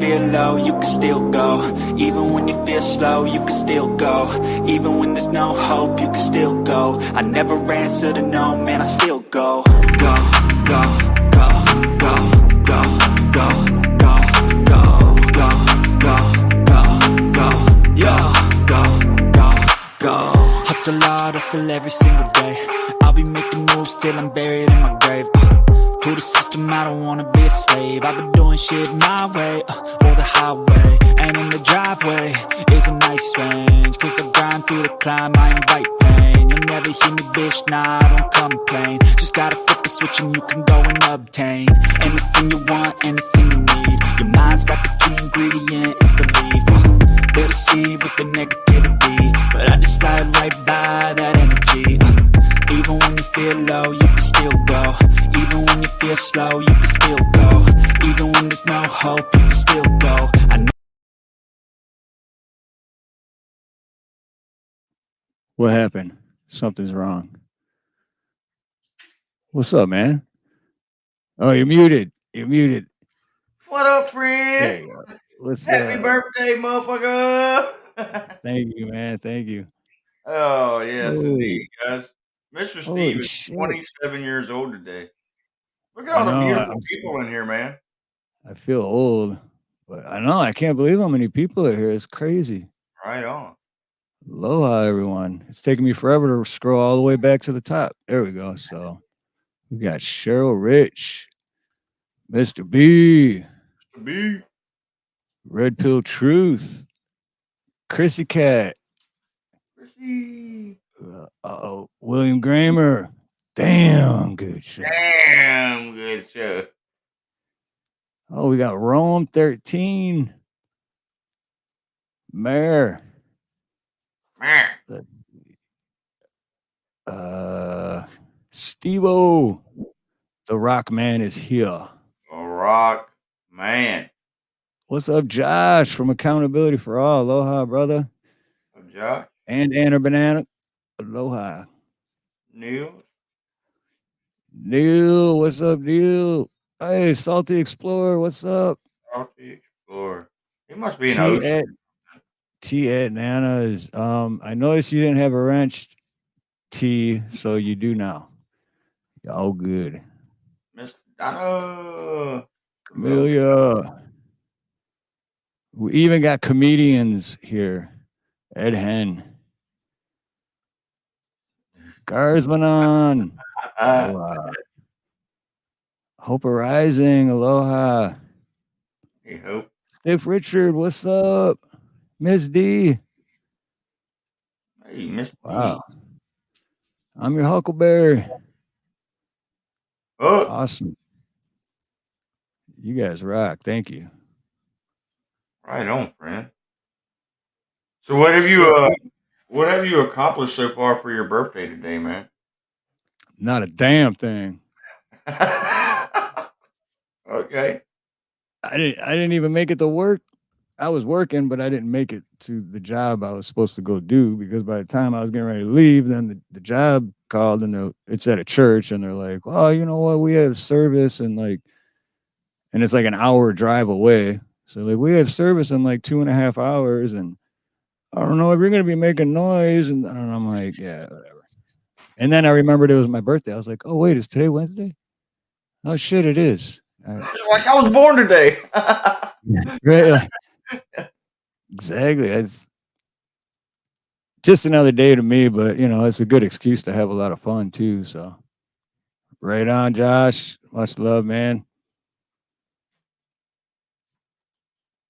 feel low, you can still go. Even when you feel slow, you can still go. Even when there's no hope, you can still go. I never answer to no, man, I still go. Go, go, go, go, go, go, go, go, go, go, go, go, yo, go, go, go. Hustle hard, hustle every single day. I'll be making moves till I'm buried in my grave. To the system, I don't wanna be a slave. I've been doing shit my way, or the highway. And in the driveway is a nice range. Cause I grind through the climb, I invite pain. You'll never hear me, bitch, nah, I don't complain. Just gotta flip the switch and you can go and obtain anything you want, anything you need. Your mind's got the key ingredient, it's belief. They'll deceive with the negativity, but I just slide right by that energy. Even when you feel low, you can still go. Even when you feel slow, you can still go. Even when there's no hope, you can still go. I know. What happened? Something's wrong. What's up, man? Oh, you're muted. You're muted. What up, friend? There you go. What's Happy birthday, motherfucker! Thank you, man. Thank you. Oh, yes, Oh, indeed, guys. Mr. holy Steve is shit. 27 years old today. Look at I all the know, beautiful people in here, man. I feel old, but I know I can't believe how many people are here. It's crazy. Right on. Aloha, everyone. It's taking me forever to scroll all the way back to the top. There we go. So we got Cheryl Rich, Mr. B, Mr. B. Red Pill Truth, Chrissy Cat, Chrissy. William Gramer. Damn good show. Damn good show. Oh, we got Rome 13, Mayor, Man. Steve-O, the Rock Man is here. A rock man. What's up, Josh from Accountability for All? Aloha, brother. Josh. And Anna Banana. Aloha. Neil. Neil, what's up, Neil? Hey, Salty Explorer, what's up? Salty Explorer. He must be an ocean. T at Nana is I noticed you didn't have a wrench T, so you do now. Oh good. Miss Donna. Camellia. We even got comedians here. Ed Hen. Garzmanon. Hope Rising. Aloha. Hey, Hope. Stiff Richard, what's up? Miss D. Hey, Miss Wow. D. I'm your Huckleberry. Oh. Awesome. You guys rock. Thank you. Right on, friend. So what have you accomplished so far for your birthday today, man? Not a damn thing. Okay. I didn't even make it to work. I was working, but I didn't make it to the job I was supposed to go do because by the time I was getting ready to leave, then the job called and it's at a church and they're like, "Oh, you know what? We have service and it's like an hour drive away. So like we have service in like 2.5 hours and I don't know if you're gonna be making noise." And I'm like, yeah, whatever. And then I remembered it was my birthday. I was like, oh wait, is today Wednesday? Oh shit, it is. Like I was born today. Right. Exactly. It's just another day to me, but it's a good excuse to have a lot of fun too. So right on, Josh. Much love, man.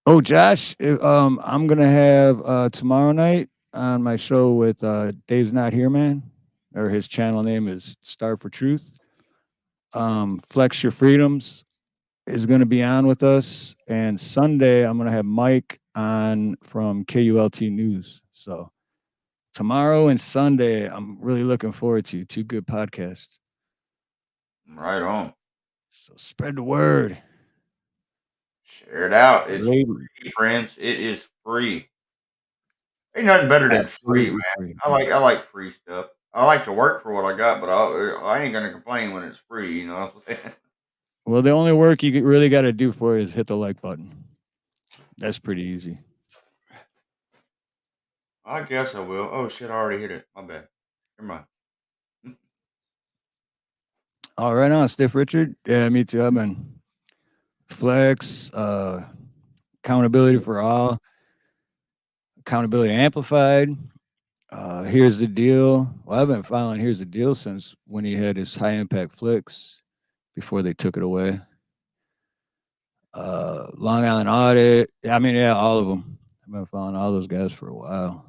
Oh, Josh, I'm gonna have tomorrow night on my show with Dave's Not Here, man, or his channel name is Star for Truth. Flex Your Freedoms is gonna be on with us, and Sunday I'm gonna have Mike on from KULT News. So tomorrow and Sunday, I'm really looking forward to 2 good podcasts. Right on. So spread the word. Share it out. It's free, friends. It is free. Ain't nothing better than free, man. Free. I like free stuff. I like to work for what I got, but I ain't gonna complain when it's free. You know what I'm saying? Well, the only work you really got to do for it is hit the like button. That's pretty easy. I guess I will. Oh shit! I already hit it. My bad. Never mind. All right, on Stiff Richard. Yeah, me too. I've been flex, accountability for all, accountability amplified. Here's the deal. Well, I've been following Here's the Deal since when he had his high impact flicks before they took it away. Long Island Audit. I mean, yeah, all of them. I've been following all those guys for a while.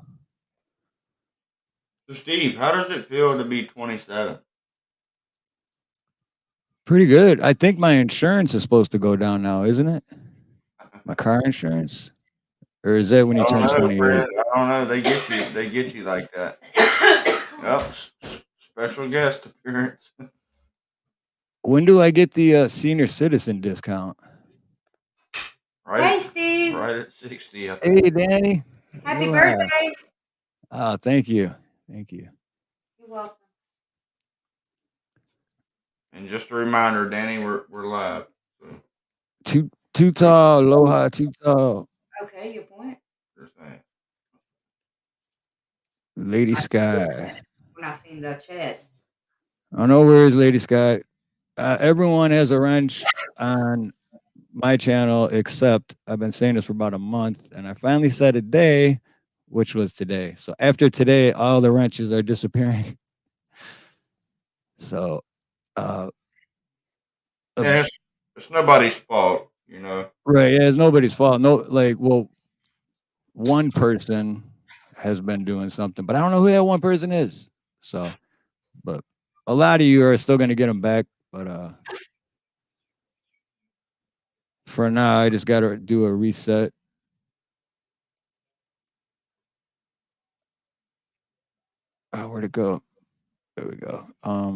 So Steve, how does it feel to be 27? Pretty good. I think my insurance is supposed to go down now, isn't it? My car insurance, or is that when you I don't turn know, 28? Fred. I don't know. They get you. They get you like that. Yep. Special guest appearance. When do I get the senior citizen discount? Right. Hey, Steve. Right at 60. I Hey, think. Danny. Happy Aloha. birthday. Oh, thank you. Thank you. You're welcome. And just a reminder, Danny, we're live. So. Too tall, Aloha, too tall. Okay, your point. Lady Sky. When I seen the chat. I know where is Lady Sky. Everyone has a wrench on my channel, except I've been saying this for about a month, and I finally said a day, which was today. So after today, all the wrenches are disappearing. So, and it's nobody's fault, you know. Right? Yeah, it's nobody's fault. No, like, well, one person has been doing something, but I don't know who that one person is. So, but a lot of you are still going to get them back, but for now, I just got to do a reset. Oh, where'd it go? There we go. A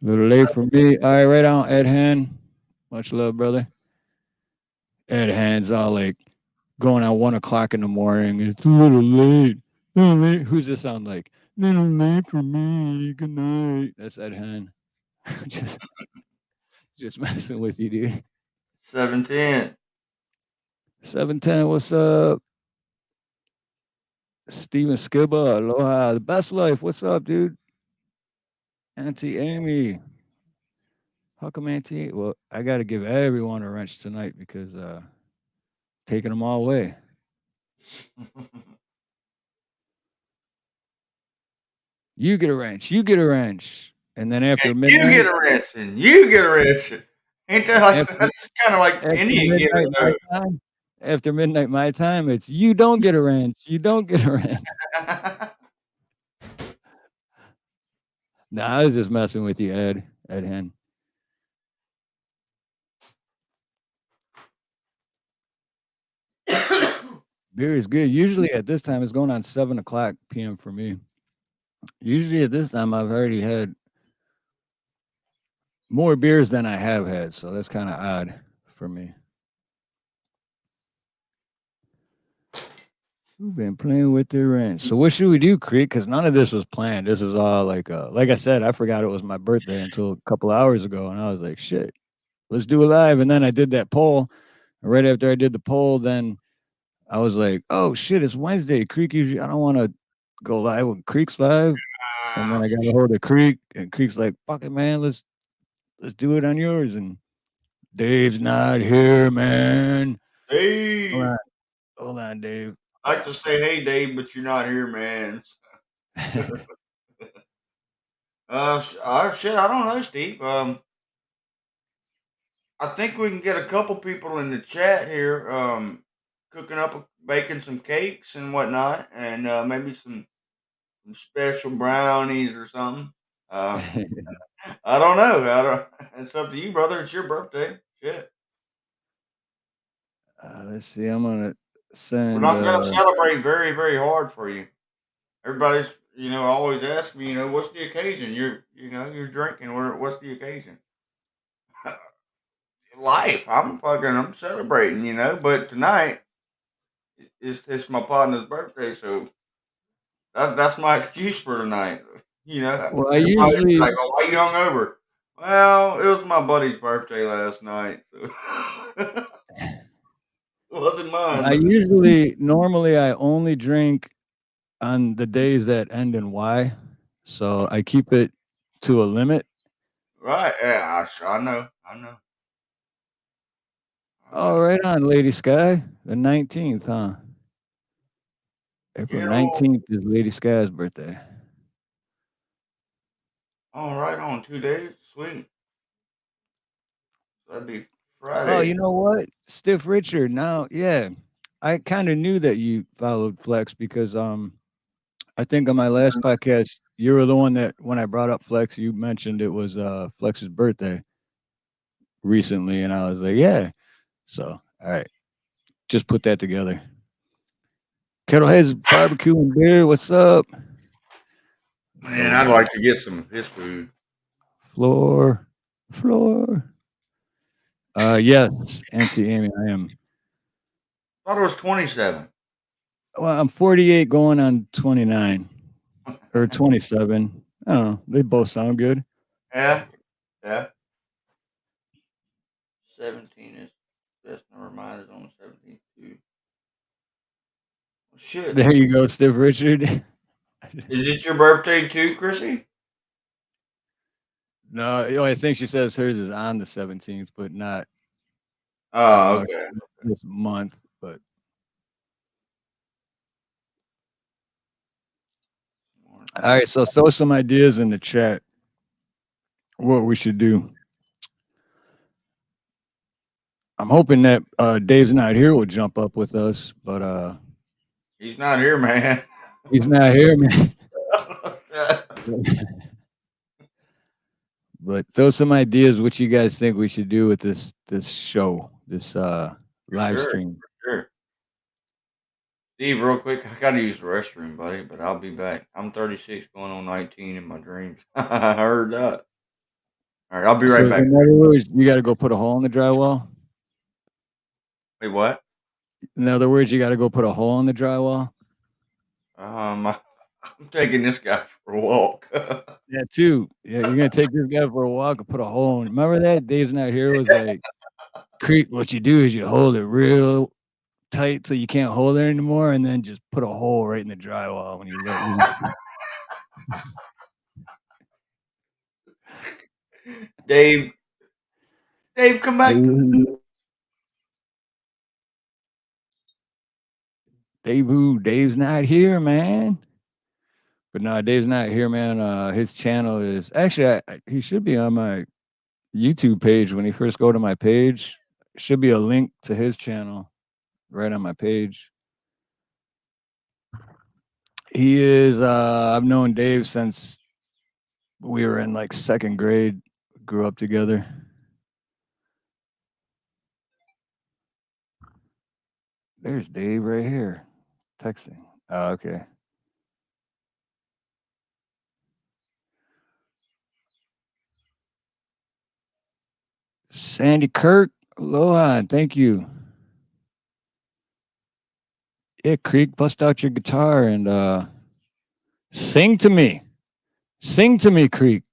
little late for me. All right, right on, Ed Hand. Much love, brother. Ed Hand's all like going at 1 o'clock in the morning. It's a little late. Who's this sound like? Little late for me. Good night. That's Ed Hand. just messing with you, dude. 710. 710, what's up? Steven Skibba, aloha. The best life, what's up, dude? Auntie Amy. How come Auntie? Well, I got to give everyone a wrench tonight because taking them all away. You get a wrench. You get a wrench. And then after midnight, you get a wrench, and you get a wrench. Ain't that like that's kind of like Indian giving time? After midnight, my time, it's you don't get a wrench. You don't get a wrench. Nah, I was just messing with you, Ed Hen. Beer is good. Usually at this time, it's going on 7 o'clock p.m. for me. Usually at this time, I've already had more beers than I have had, so that's kind of odd for me. We've been playing with the wrench. So what should we do, Creek? Because none of this was planned. This was all like I said, I forgot it was my birthday until a couple hours ago, and I was like, shit, let's do it live. And then I did that poll. And right after I did the poll, then I was like, oh shit, it's Wednesday. Creek usually I don't want to go live when Creek's live. And then I got a hold of Creek, and Creek's like, fuck it, man, let's do it on yours. And Dave's not here, man. Dave. Hold on, Dave. I like to say, hey, Dave, but you're not here, man. Shit, I don't know, Steve. I think we can get a couple people in the chat here, cooking up, baking some cakes and whatnot, and maybe some special brownies or something. I don't know. It's up to you, brother. It's your birthday. Shit. Let's see. I'm gonna send. But I'm gonna celebrate very, very hard for you. Everybody's, always ask me, what's the occasion? You're drinking. What's the occasion? Life. I'm celebrating, But tonight, it's my partner's birthday, so that's my excuse for tonight. Well, I usually like, oh, why you hungover? Well, it was my buddy's birthday last night, so. wasn't mine. Normally I only drink on the days that end in Y, so I keep it to a limit. Right? Yeah, I know. Oh, right on, Lady Sky. The 19th, huh? April You know, 19th is Lady Sky's birthday. all right, on 2 days, sweet. That'd be Oh, Friday. you know what? Stiff Richard. Now, yeah. I kind of knew that you followed Flex because I think on my last podcast, you were the one that when I brought up Flex, you mentioned it was Flex's birthday recently, and I was like, yeah. So, all right, just put that together. Kettleheads barbecue and beer. What's up? Man, I'd like to get some of his food. Floor. Yes, Auntie Amy, I am. I thought it was 27. Well, I'm 48 going on 29 or 27. I don't know. They both sound good. Yeah. 17 is best number. Mine is on 17 too. Well, shit. There you go, Stiff Richard. Is it your birthday too, Chrissy? No, I think she says hers is on the 17th, but not Okay. this month. But all right, so throw some ideas in the chat. What we should do. I'm hoping that Dave's not here will jump up with us, but he's not here, man. He's not here, man. But throw some ideas what you guys think we should do with this show, this live stream. Sure. Steve, real quick, I gotta use the restroom, buddy, but I'll be back. I'm 36 going on 19 in my dreams. I heard that. All right, I'll be right back. In other words, you got to go put a hole in the drywall? Wait, what? In other words, you got to go put a hole in the drywall? I'm taking this guy for a walk. Yeah, too. Yeah, you're going to take this guy for a walk and put a hole in. Remember that? Dave's Not Here was like, Creek, what you do is you hold it real tight so you can't hold it anymore, and then just put a hole right in the drywall when you let loose. Dave, come back. Dave's not here, man. But no, Dave's not here, man. His channel is actually he should be on my YouTube page. When you first go to my page, should be a link to his channel right on my page. He is I've known Dave since we were in like second grade, grew up together. There's Dave right here texting. Oh, okay. Sandy Kirk, aloha, thank you. Yeah, Creek, bust out your guitar and sing to me. Sing to me, Creek.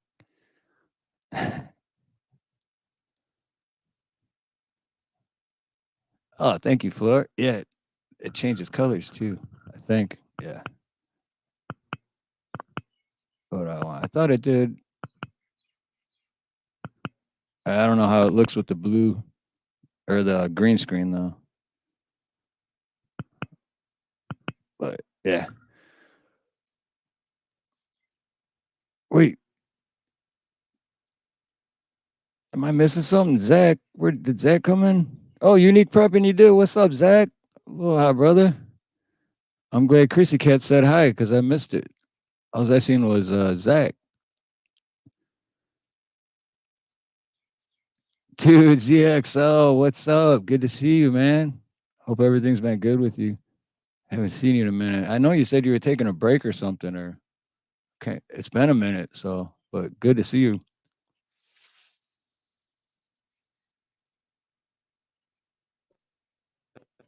Oh, thank you, Fleur. Yeah, it changes colors too, I think. Yeah. What I want. I thought it did. I don't know how it looks with the blue or the green screen though. But yeah. Wait. Am I missing something? Zach, where did Zach come in? Oh, Unique Prep and you did. What's up, Zach? Aloha, brother. I'm glad Chrissy Cat said hi because I missed it. All I seen was Zach. Dude, ZXL, what's up? Good to see you, man. Hope everything's been good with you. Haven't seen you in a minute. I know you said you were taking a break or something, or okay, it's been a minute, so but good to see you.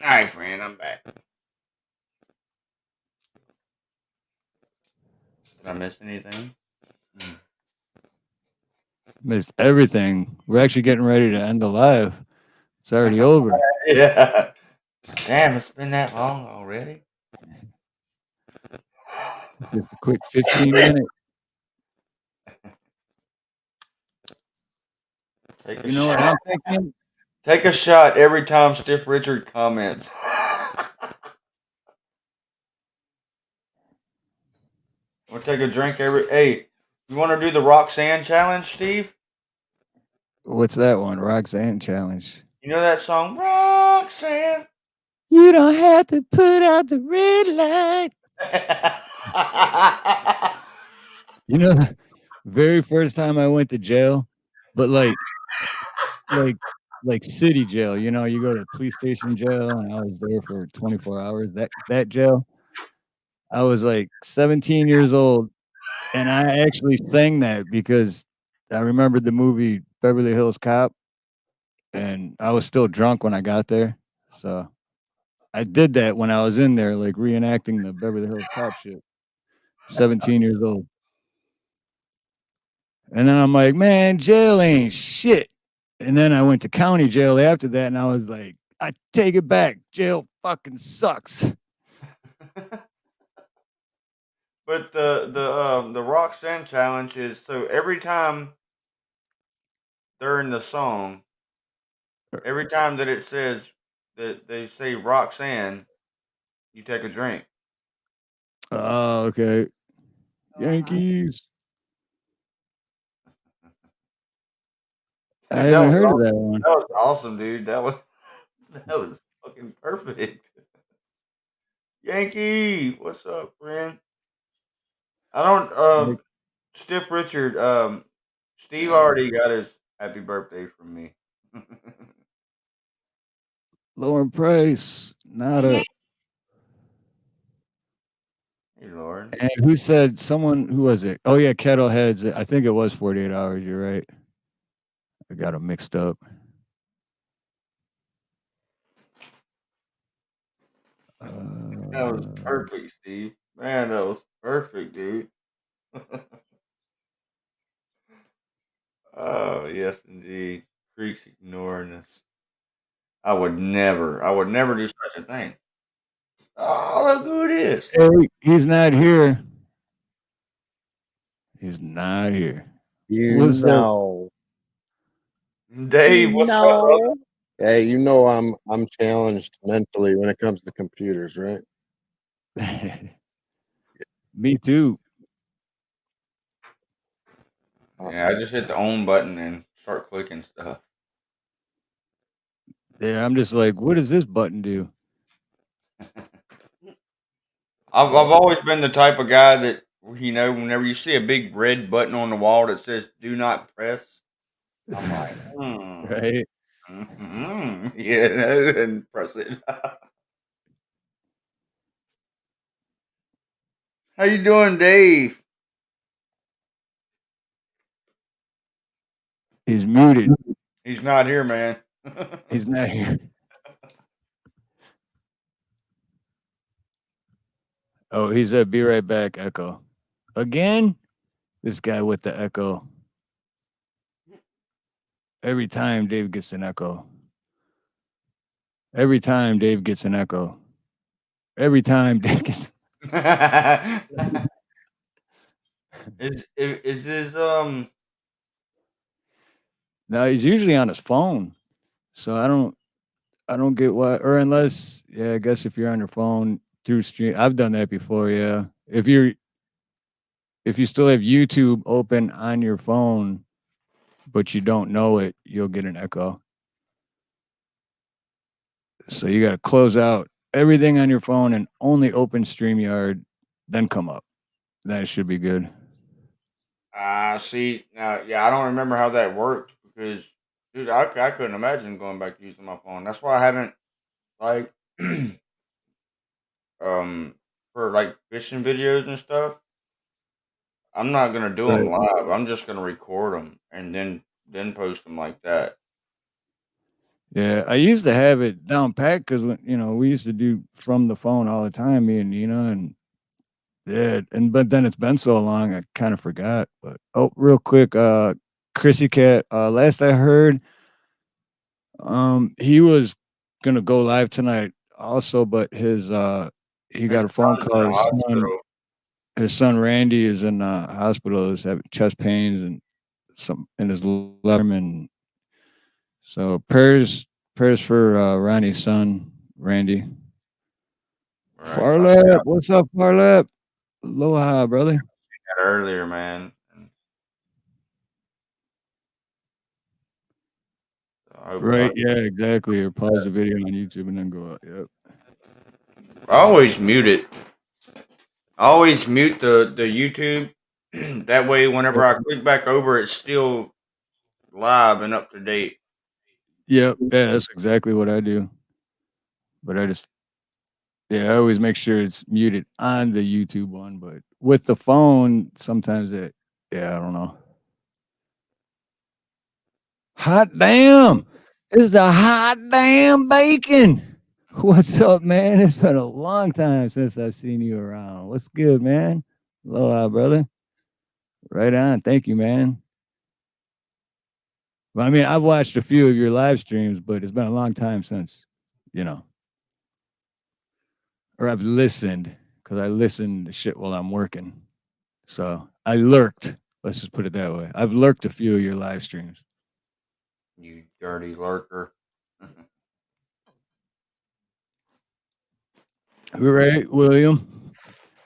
All right, friend, I'm back. Did I miss anything? Missed everything. We're actually getting ready to end the live. It's already over. Yeah. Damn, it's been that long already. Just a quick 15 minutes. Take a You know shot. what I'm thinking? Take a shot every time Stiff Richard comments. We'll take a drink every. Hey, you want to do the Roxanne challenge, Steve? What's that one? Roxanne challenge. You know that song, Roxanne? You don't have to put out the red light. You know, the very first time I went to jail, but like city jail. You know, you go to the police station jail, and I was there for 24 hours. That jail. I was like 17 years old, and I actually sang that because I remembered the movie Beverly Hills Cop, and I was still drunk when I got there. So I did that when I was in there, like reenacting the Beverly Hills Cop shit. 17 years old. And then I'm like, man, jail ain't shit. And then I went to county jail after that, and I was like, I take it back. Jail fucking sucks. But the Roxanne challenge is so every time during the song, every time that it says that they say Roxanne, you take a drink. Oh, okay. Yankees. I Dude, haven't heard of that one. That was awesome, dude. That was fucking perfect. Yankee, what's up, friend? I don't Stiff Richard, Steve already got his happy birthday from me. Lauren Price, not a. Hey, Lauren. And who said someone? Who was it? Oh yeah, Kettleheads. I think it was 48 hours. You're right. I got them mixed up. That was perfect, Steve. Man, that was perfect, dude. Oh, yes, indeed. Creek's ignoring us. I would never do such a thing. Oh, look who it is. Hey, he's not here. He's not here. What's up? Dave, what's up, brother? Hey, you know I'm challenged mentally when it comes to computers, right? Me too. Yeah, I just hit the own button and start clicking stuff. Yeah, I'm just like, what does this button do? I've always been the type of guy that, you know, whenever you see a big red button on the wall that says "Do not press," I'm like, Right? yeah, and press it. How you doing, Dave? He's muted. He's not here, man. He's not here. Oh, he said, "Be right back." Echo. Again? This guy with the echo. Every time Dave gets an echo. Every time Dave gets an echo. Every time Dave gets. Is his No, he's usually on his phone, so I don't get why. Or unless, yeah, I guess if you're on your phone through stream, I've done that before. Yeah, if you still have YouTube open on your phone, but you don't know it, you'll get an echo. So you got to close out everything on your phone and only open StreamYard, then come up. That should be good. see, yeah, I don't remember how that worked because, dude, I couldn't imagine going back to using my phone. That's why I haven't, like, for like fishing videos and stuff. I'm not gonna do them live. I'm just gonna record them and then post them like that. Yeah, I used to have it down pat because we used to do from the phone all the time, me and Nina, and yeah, but then it's been so long, I kind of forgot. But real quick, Chrissy Cat. Last I heard, he was gonna go live tonight also, but his he His got a phone son's in call. the hospital. His son Randy is in the hospital. He's having chest pains and some in his left arm, and so prayers for Ronnie's son Randy. Right. I Farlap, what's up, Farlap? Aloha, brother. that earlier, man. Right, yeah, exactly. Or pause the video on YouTube and then go out. Yep. I always mute it. I always mute the YouTube. That way, whenever I click back over, it's still live and up to date. Yep. Yeah, that's exactly what I do. But I always make sure it's muted on the YouTube one. But with the phone, sometimes I don't know. Hot damn. It's the hot damn bacon. What's up, man? It's been a long time since I've seen you around. What's good, man? Aloha, brother. Right on. Thank you, man. Well, I mean, I've watched a few of your live streams, but it's been a long time since, or I've listened because I listen to shit while I'm working. So I lurked. Let's just put it that way. I've lurked a few of your live streams. You dirty lurker. All right, William.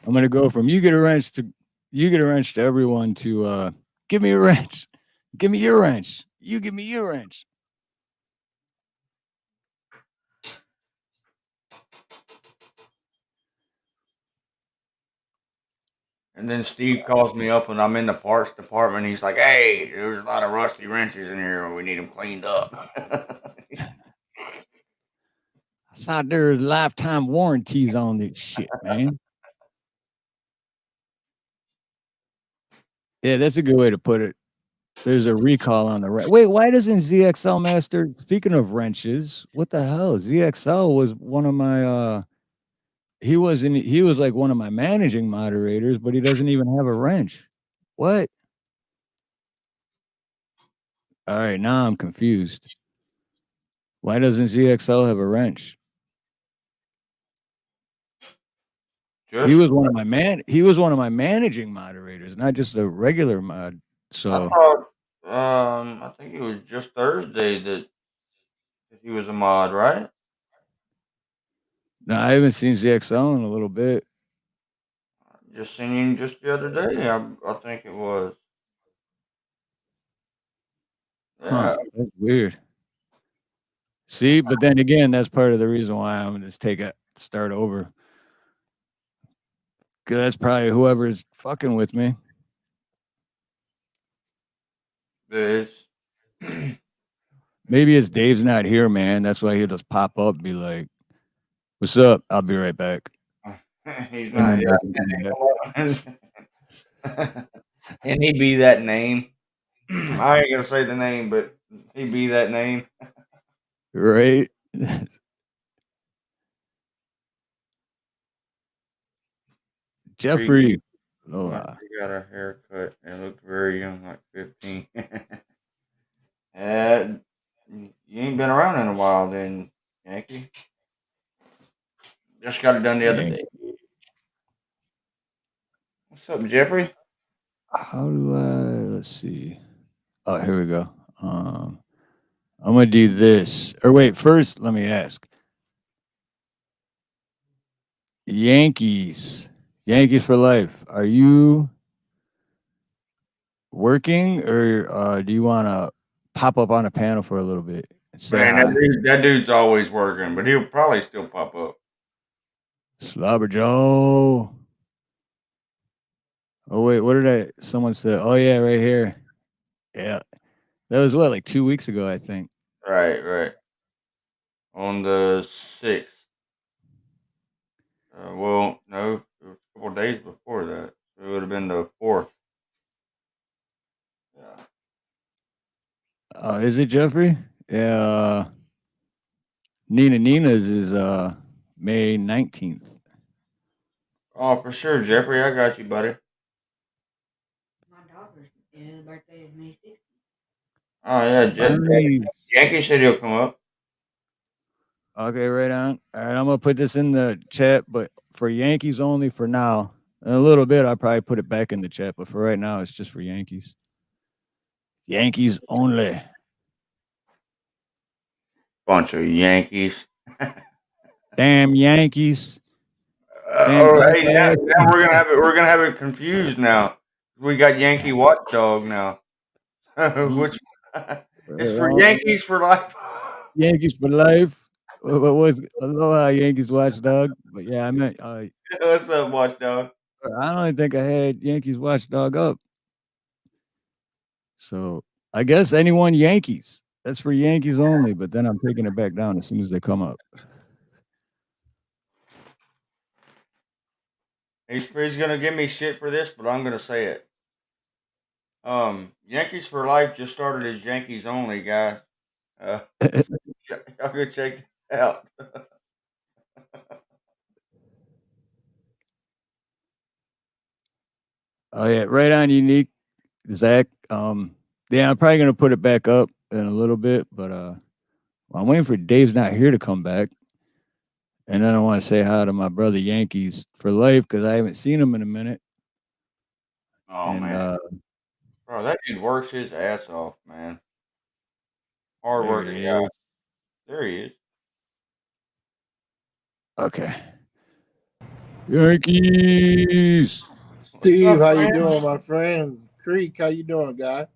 I'm gonna go from you get a wrench to everyone to give me a wrench. Give me your wrench. You give me your wrench. And then Steve calls me up when I'm in the parts department. He's like, "Hey, there's a lot of rusty wrenches in here. We need them cleaned up." I thought there was lifetime warranties on this shit, man. Yeah, that's a good way to put it. There's a recall on the wrench. Wait, why doesn't ZXL Master? Speaking of wrenches, what the hell? ZXL was one of my. He was like one of my managing moderators, but he doesn't even have a wrench. What? All right, now I'm confused. Why doesn't ZXL have a wrench? He was one of my managing moderators, not just a regular mod. So I think it was just Thursday that he was a mod, right? no, I haven't seen ZXL in a little bit. Just seen him just the other day. I think it was. Yeah. Huh? That's weird. See, but then again, that's part of the reason why I'm gonna just start over. Cause that's probably whoever's fucking with me. This. Maybe it's Dave's not here, man. That's why he'll just pop up and be like, "What's up? I'll be right back." He's not here. And he'd be that name. I ain't gonna say the name, but he'd be that name. Right? Jeffrey. He got a haircut and looked very young, like 15. You ain't been around in a while then, Yankee. Just got it done the other day. What's up, Jeffrey? How do let's see. Oh, here we go. I'm gonna do this. Or wait, first let me ask. Yankees for life. Are you working or do you wanna pop up on a panel for a little bit and say Man, hi? that dude's always working, but he'll probably still pop up. Slobber Joe. Oh wait, what did someone said? Oh yeah, right here. Yeah. That was what, like 2 weeks ago, I think. Right. On the 6th. Well, no, it was a couple days before that. So it would have been the 4th. Yeah. Is it Jeffrey? Yeah. Nina's is May 19th. Oh, for sure, Jeffrey. I got you, buddy. My daughter's birthday is May 16th. Oh, yeah. Yankee said he'll come up. Okay, right on. All right, I'm gonna put this in the chat, but for Yankees only for now. In a little bit, I'll probably put it back in the chat, but for right now, it's just for Yankees. Yankees only. Bunch of Yankees. Damn Yankees. Damn Oh, hey, now Kardashians. we're gonna have it confused now. We got Yankee Watchdog now. Which it's for Yankees for life. Yankees for life. What was Aloha Yankees watchdog? But yeah, I meant What's up, Watchdog? I don't even think I had Yankees watchdog up. So I guess anyone Yankees. That's for Yankees only, but then I'm taking it back down as soon as they come up. He's gonna give me shit for this, but I'm gonna say it. Yankees for life just started as Yankees only, guys. Y'all go check that out. Oh yeah, right on unique, Zach. Yeah, I'm probably gonna put it back up in a little bit, but I'm waiting for Dave's not here to come back. And then I want to say hi to my brother Yankees for life because I haven't seen him in a minute. Oh And man, bro, that dude works his ass off, man. Hard there working he guy. is. There he is. Okay. Yankees. Steve, What's up, how you man? doing, my friend? Creek, how you doing, guy?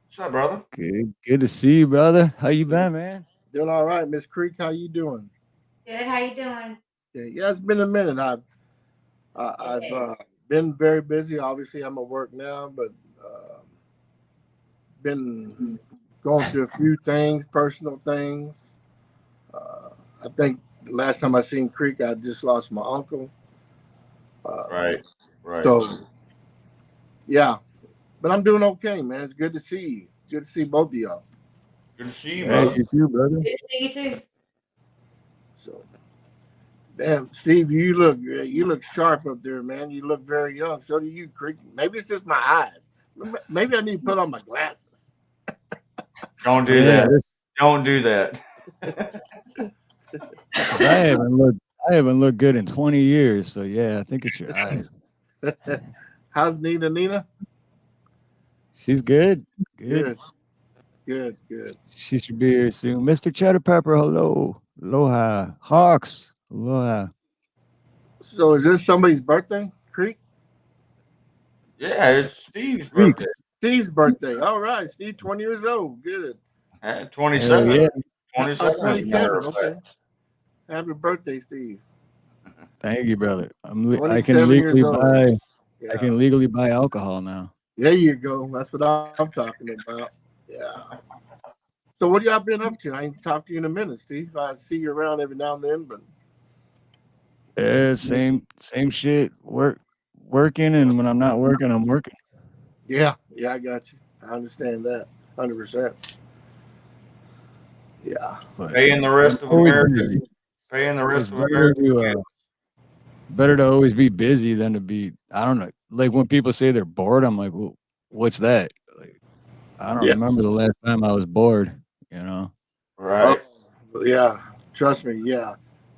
What's up, brother? Good to see you, brother. How you been, man? Doing all right, Miss Creek. How you doing? Good. How you doing? Yeah, it's been a minute. I've been very busy. Obviously, I'm at work now, but been going through a few things, personal things. I think the last time I seen Creek, I just lost my uncle. Right, right. So, yeah, but I'm doing okay, man. It's good to see you. Good to see both of y'all. Good to see you, Hey, brother. you too, brother. Good to see you too. So, damn, Steve, you look sharp up there, man. You look very young. So do you, Creek. Maybe it's just my eyes. Maybe I need to put on my glasses. Don't do that. Don't do that. I haven't looked good in 20 years. So yeah, I think it's your eyes. How's Nina? She's good. Good. She should be here soon. Mr. Cheddar Pepper, hello. Aloha. Hawks. Aloha. So is this somebody's birthday, Creek? Yeah, it's Steve's Creek. birthday. Steve's birthday. All right, Steve, 20 years old. Good. 27. Yeah. 27. 27. Okay. Happy birthday, Steve. Thank you, brother. I can 27 legally years old. buy. Yeah. I can legally buy alcohol now. There you go. That's what I'm talking about. Yeah. So what y'all been up to? I ain't talked to you in a minute, Steve. I see you around every now and then, but Yeah, same shit. Working, and when I'm not working, I'm working. yeah, I got you. I understand that 100%. Yeah. But Paying the rest of always America. busy. Paying the rest It's of America. better to always be busy than to be. I don't know. Like when people say they're bored, I'm like, well, what's that? Like, I don't remember the last time I was bored. You know. Right. Yeah. Trust me. Yeah.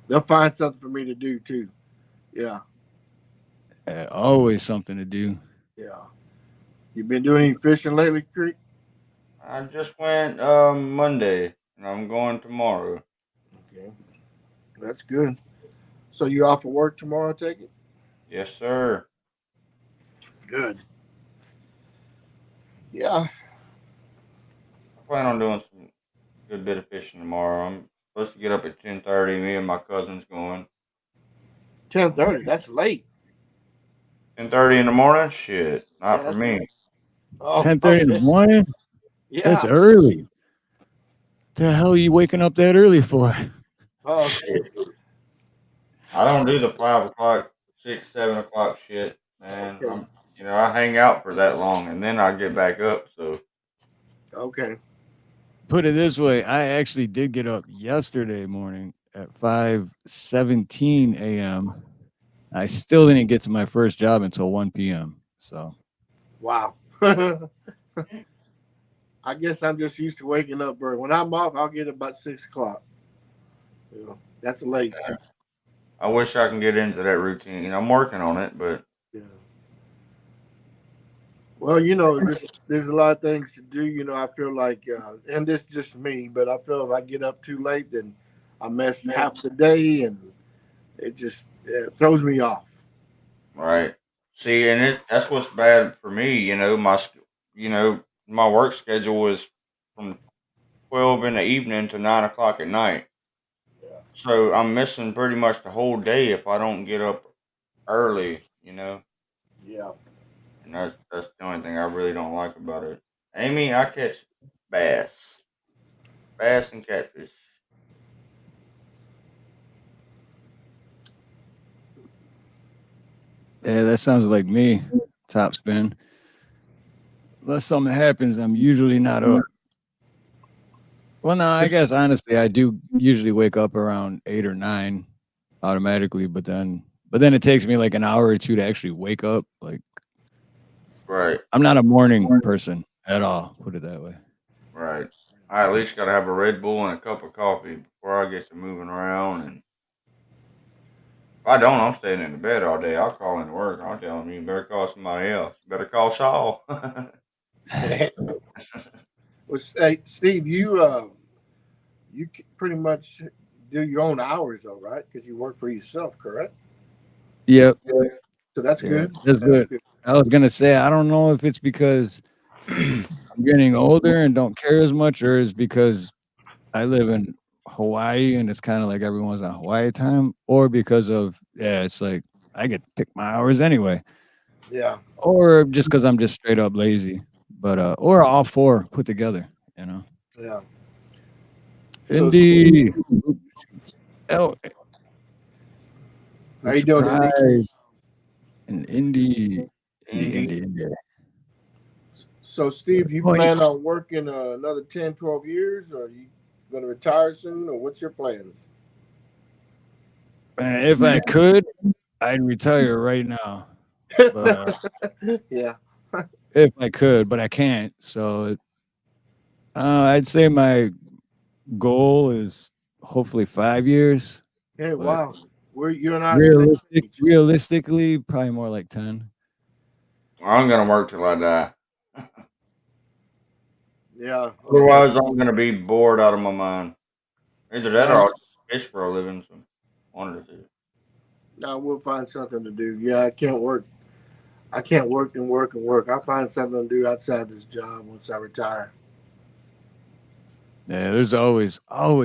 They'll find something for me to do too. Yeah. Always something to do. Yeah. You been doing any fishing lately, Creek? I just went Monday, and I'm going tomorrow. Okay. That's good. So you off of work tomorrow, I take it? Yes, sir. Good. Yeah. I plan on doing some good bit of fishing tomorrow. I'm supposed to get up at 10:30. Me and my cousin's going. 10:30. That's late. 10:30 in the morning? Shit, not Yeah, for that's me. late. Oh, 10:30 in the morning. yeah. That's early. The hell are you waking up that early for? Oh, Shit. I don't do the 5 o'clock, 6, 7 o'clock shit, man. okay. I hang out for that long, and then I get back up. So Okay. Put it this way, I actually did get up yesterday morning at 5:17 a.m. I still didn't get to my first job until 1 p.m. So Wow. I guess I'm just used to waking up early. When I'm off, I'll get about 6 o'clock. Yeah, that's late. I wish I can get into that routine. I'm working on it, but Yeah. Well, there's a lot of things to do. I feel like, and this is just me, but I feel if I get up too late, then I miss half the day, and it throws me off. right. See, and that's what's bad for me. My work schedule is from 12 in the evening to 9 o'clock at night. Yeah. So I'm missing pretty much the whole day if I don't get up early. Yeah. And that's the only thing I really don't like about it. Amy, I catch bass, bass and catfish. Yeah, that sounds like me. Top spin. Unless something happens, I'm usually not up. Well, no, I guess honestly, I do usually wake up around 8 or 9 automatically, but then it takes me like an hour or two to actually wake up. Like Right, I'm not a morning person at all. Put it that way. right. I at least gotta have a Red Bull and a cup of coffee before I get to moving around. And if I don't, I'm staying in the bed all day. I'll call in work. I'll tell them you better call somebody else. You better call Saul. Well, hey, Steve, you pretty much do your own hours, though, right? Because you work for yourself, correct? Yep. So that's Yeah, good. that's That's good. good. I was gonna say I don't know if it's because I'm getting older and don't care as much, or is because I live in Hawaii and it's kind of like everyone's on Hawaii time, or because of it's like I get to pick my hours anyway, Yeah. or just because I'm just straight up lazy, but or all four put together, you know. Yeah. So, Indie, oh, how big you doing, Indy? surprise, and Indeed. Indie. So, Steve, you Point. plan on working another 10, 12 years, or are you going to retire soon, or what's your plans? If I could, I'd retire right now, but Yeah. if I could, but I can't. So I'd say my goal is hopefully 5 years, Hey, but wow. You and I are the same age. realistically, probably more like 10. I'm gonna work till I die. Yeah. Yeah. Otherwise, I'm gonna be bored out of my mind. Either that or Now, I'll fish for a living. So one of the two. now we'll find something to do. Yeah, I can't work. I can't work and work and work. I'll find something to do outside this job once I retire. Yeah, there's always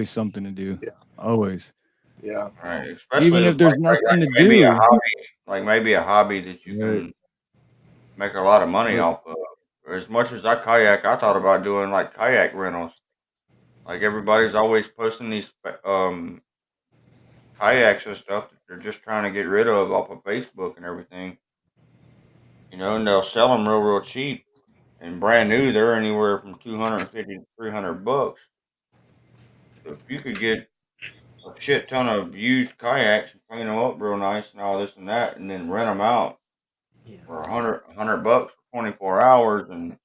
something to do. Yeah. Always. Yeah. Right, Even especially if there's like nothing to maybe a do. hobby, like maybe a hobby that you Right. can make a lot of money Right. off of. As much as I kayak, I thought about doing like kayak rentals. Like everybody's always posting these kayaks and stuff that they're just trying to get rid of off of Facebook and everything. And they'll sell them real cheap and brand new. They're anywhere from 250 to $300. So if you could get a shit ton of used kayaks and clean them up real nice and all this and that, and then rent them out Yeah. for a hundred bucks for 24 hours, and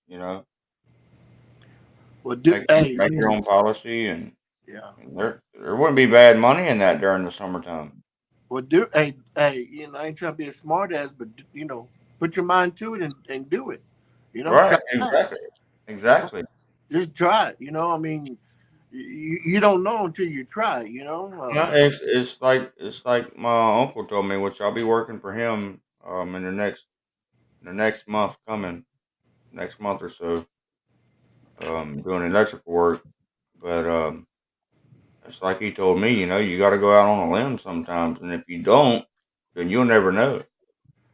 Well, do make hey, make your own policy, and, yeah. and there wouldn't be bad money in that during the summertime. Well, do hey. I ain't trying to be a smart ass, but put your mind to it and do it. Try Right? it out. Exactly. Just try it. I mean, you don't know until you try. No, it's like my uncle told me, which I'll be working for him in the next month coming, next month or so, doing electrical work. But it's like he told me, you got to go out on a limb sometimes, and if you don't, then you'll never know.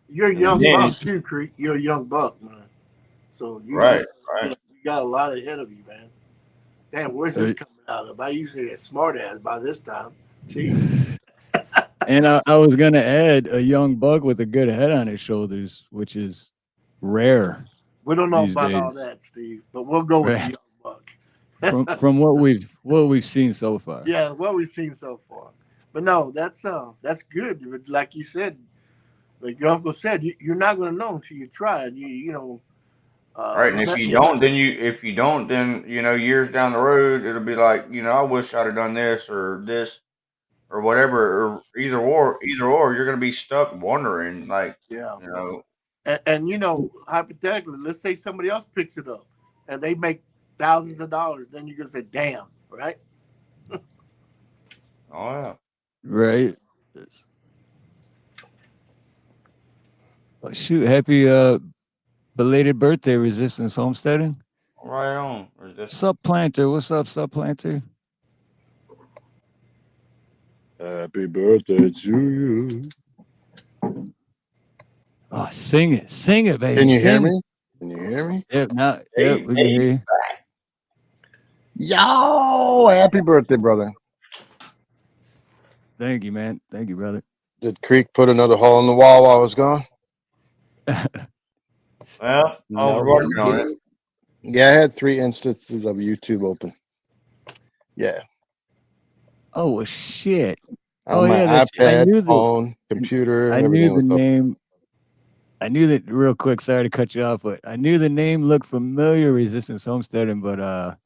You're a And young then, buck too, Creek. You're a young buck, man. So right, you right. got a lot ahead of you, man. Damn, where's this coming out of? I usually a smart ass by this time. Jeez. And I was gonna add a young buck with a good head on his shoulders, which is rare We don't know these about all days. that, Steve, but we'll go with the Right. young buck. From what we've seen so far. Yeah, what we've seen so far. But no, that's good. But like you said, like your uncle said, you're not gonna know until you try it. Right, and if you don't, then years down the road, it'll be like, I wish I'd have done this or this. or whatever, or either or, you're gonna be stuck wondering, like, Yeah. you know. And you know, hypothetically, let's say somebody else picks it up and they make thousands of dollars, then you're gonna say, "Damn!" Right? Oh yeah. Right. Oh, shoot, happy belated birthday, Resistance Homesteading. Right on. Supplanter, what's up, Supplanter? Happy birthday to you. Oh, sing it, baby. Can you hear Sing it. me? Can you hear me? Yep, now, yep, we can hear you. Yo, happy birthday, brother. Thank you, man. Thank you, brother. Did Creek put another hole in the wall while I was gone? Well, I was working on it. Yeah, I had 3 instances of YouTube open. Yeah. Oh, well, shit. On my yeah, iPad, phone, computer, I everything knew was the open. name. I knew that real quick. Sorry to cut you off, but I knew the name looked familiar, Resistance Homesteading. But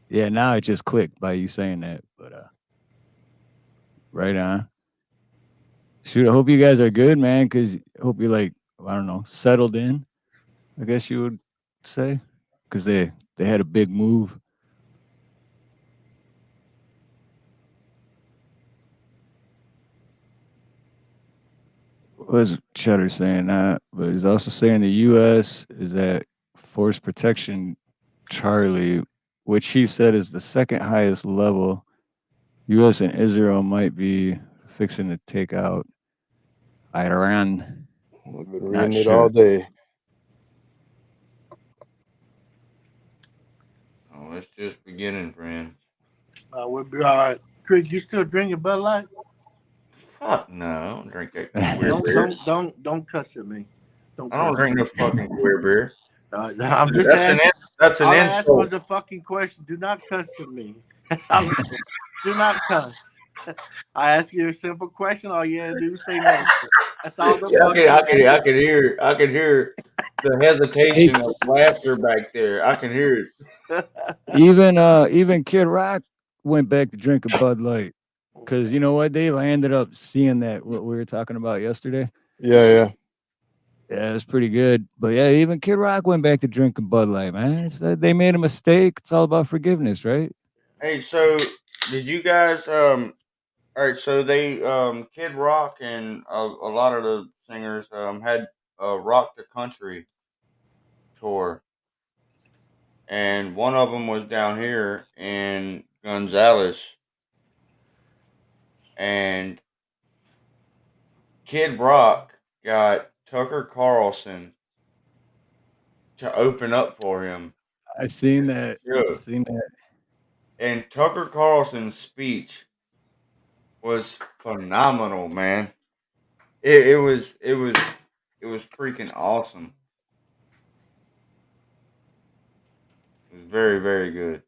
yeah, now it just clicked by you saying that. But right on. Shoot, I hope you guys are good, man. Because I hope you're like, I don't know, settled in. I guess you would say, because they had a big move. Was Cheddar saying that? But he's also saying the U.S. is at Force Protection Charlie, which he said is the second highest level. U.S. and Israel might be fixing to take out Iran. I've been reading it all day. Oh, it's just beginning, friend. We'll be all right. Creek, you still drinking Bud Light? Fuck no, I don't drink that queer beer. Don't cuss at me. I don't drink no fucking queer beer. I'm just asking. That's an all I asked insult. was a fucking question. Do not cuss at me. That's all. Do not cuss. I ask you a simple question. All you gotta do is say no. That's all the I can hear the hesitation of laughter back there. I can hear it. Even Kid Rock went back to drinking Bud Light. Because you know what, Dave? I ended up seeing that what we were talking about yesterday. Yeah, it's pretty good. But yeah, even Kid Rock went back to drinking Bud Light, man. They made a mistake. It's all about forgiveness, right? Hey, so did you guys all right, so they Kid Rock and a lot of the singers had a Rock the Country tour. And one of them was down here in Gonzales. And Kid Rock got Tucker Carlson to open up for him. I seen that. And Tucker Carlson's speech was phenomenal, man. It was freaking awesome. It was very, very good.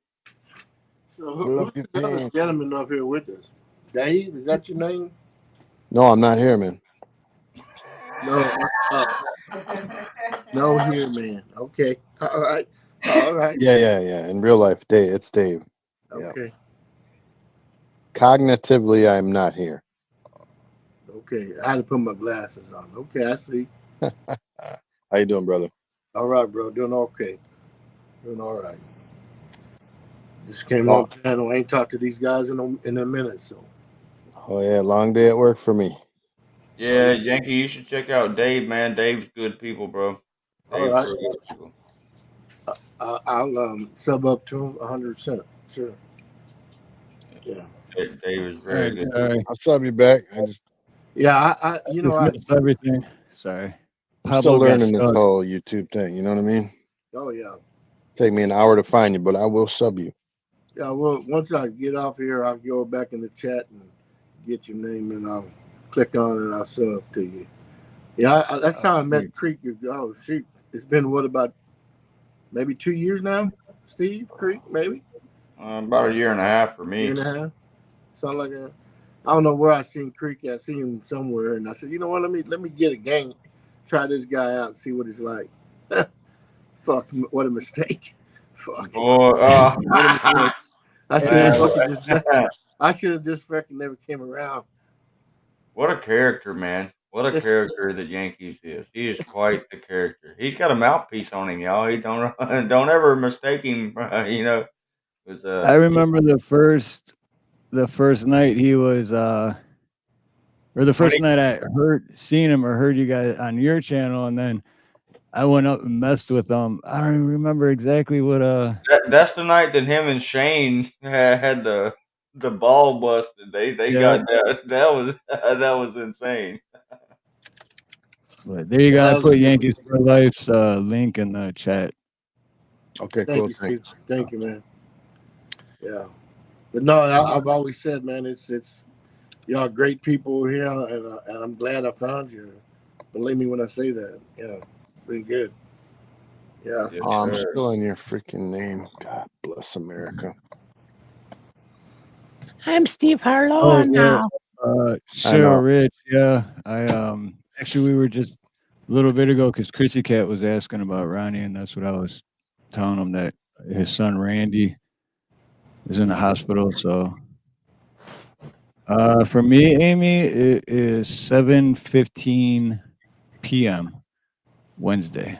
So who's the other gentleman up here with us? Dave, is that your name? No, I'm not here, man. No, here, man. Okay. All right. Yeah. In real life, Dave. It's Dave. Okay. Yeah. Cognitively, I'm not here. Okay. I had to put my glasses on. Okay, I see. How you doing, brother? All right, bro. Doing okay. Doing all right. Just came on panel. I ain't talked to these guys in a minute, so. Oh yeah, long day at work for me. Yeah, Yankee, you should check out Dave, man. Dave's good people, bro. All right. I'll sub up to him 100%. Sure. Yeah. Dave is very good. I'll sub you back. I everything. Sorry. I'm still learning this whole YouTube thing. You know what I mean? Oh yeah. Take me an hour to find you, but I will sub you. Yeah. Well, once I get off here, I'll go back in the chat and get your name, and I'll click on it and I'll sub to you. Yeah, that's how I met Creek. Oh shoot, it's been what, about maybe 2 years now, Steve? Creek, maybe about a year and a half for me. Year and a half, something like that. I don't know where I seen Creek. I seen him somewhere, and I said, you know what? Let me get a gang, try this guy out, see what he's like. Fuck, what a mistake. Fuck. Oh, I said, I should have just fucking never came around. What a character, man. What a character that Yankees is. He is quite the character. He's got a mouthpiece on him, y'all. He don't don't ever mistake him. You know, was I remember the first night he was or the first night I seen him or heard you guys on your channel, and then I went up and messed with him. I don't even remember exactly what that's the night that him and Shane had the ball busted. They got that. That was insane. But there you go. I put Yankees for Life's link in the chat. Okay, Thank cool. you, Steve. Thank you, man. Yeah, but no, I've always said, man, it's y'all great people here, and I'm glad I found you. Believe me when I say that. Yeah, it's pretty good. Yeah. I'm still in your freaking name. God bless America. I'm Steve Harloha now. Cheryl Rich, yeah. I actually we were just a little bit ago because Chrissy Cat was asking about Ronnie, and that's what I was telling him, that his son Randy is in the hospital. So for me, Amy, it is 7:15 p.m. Wednesday.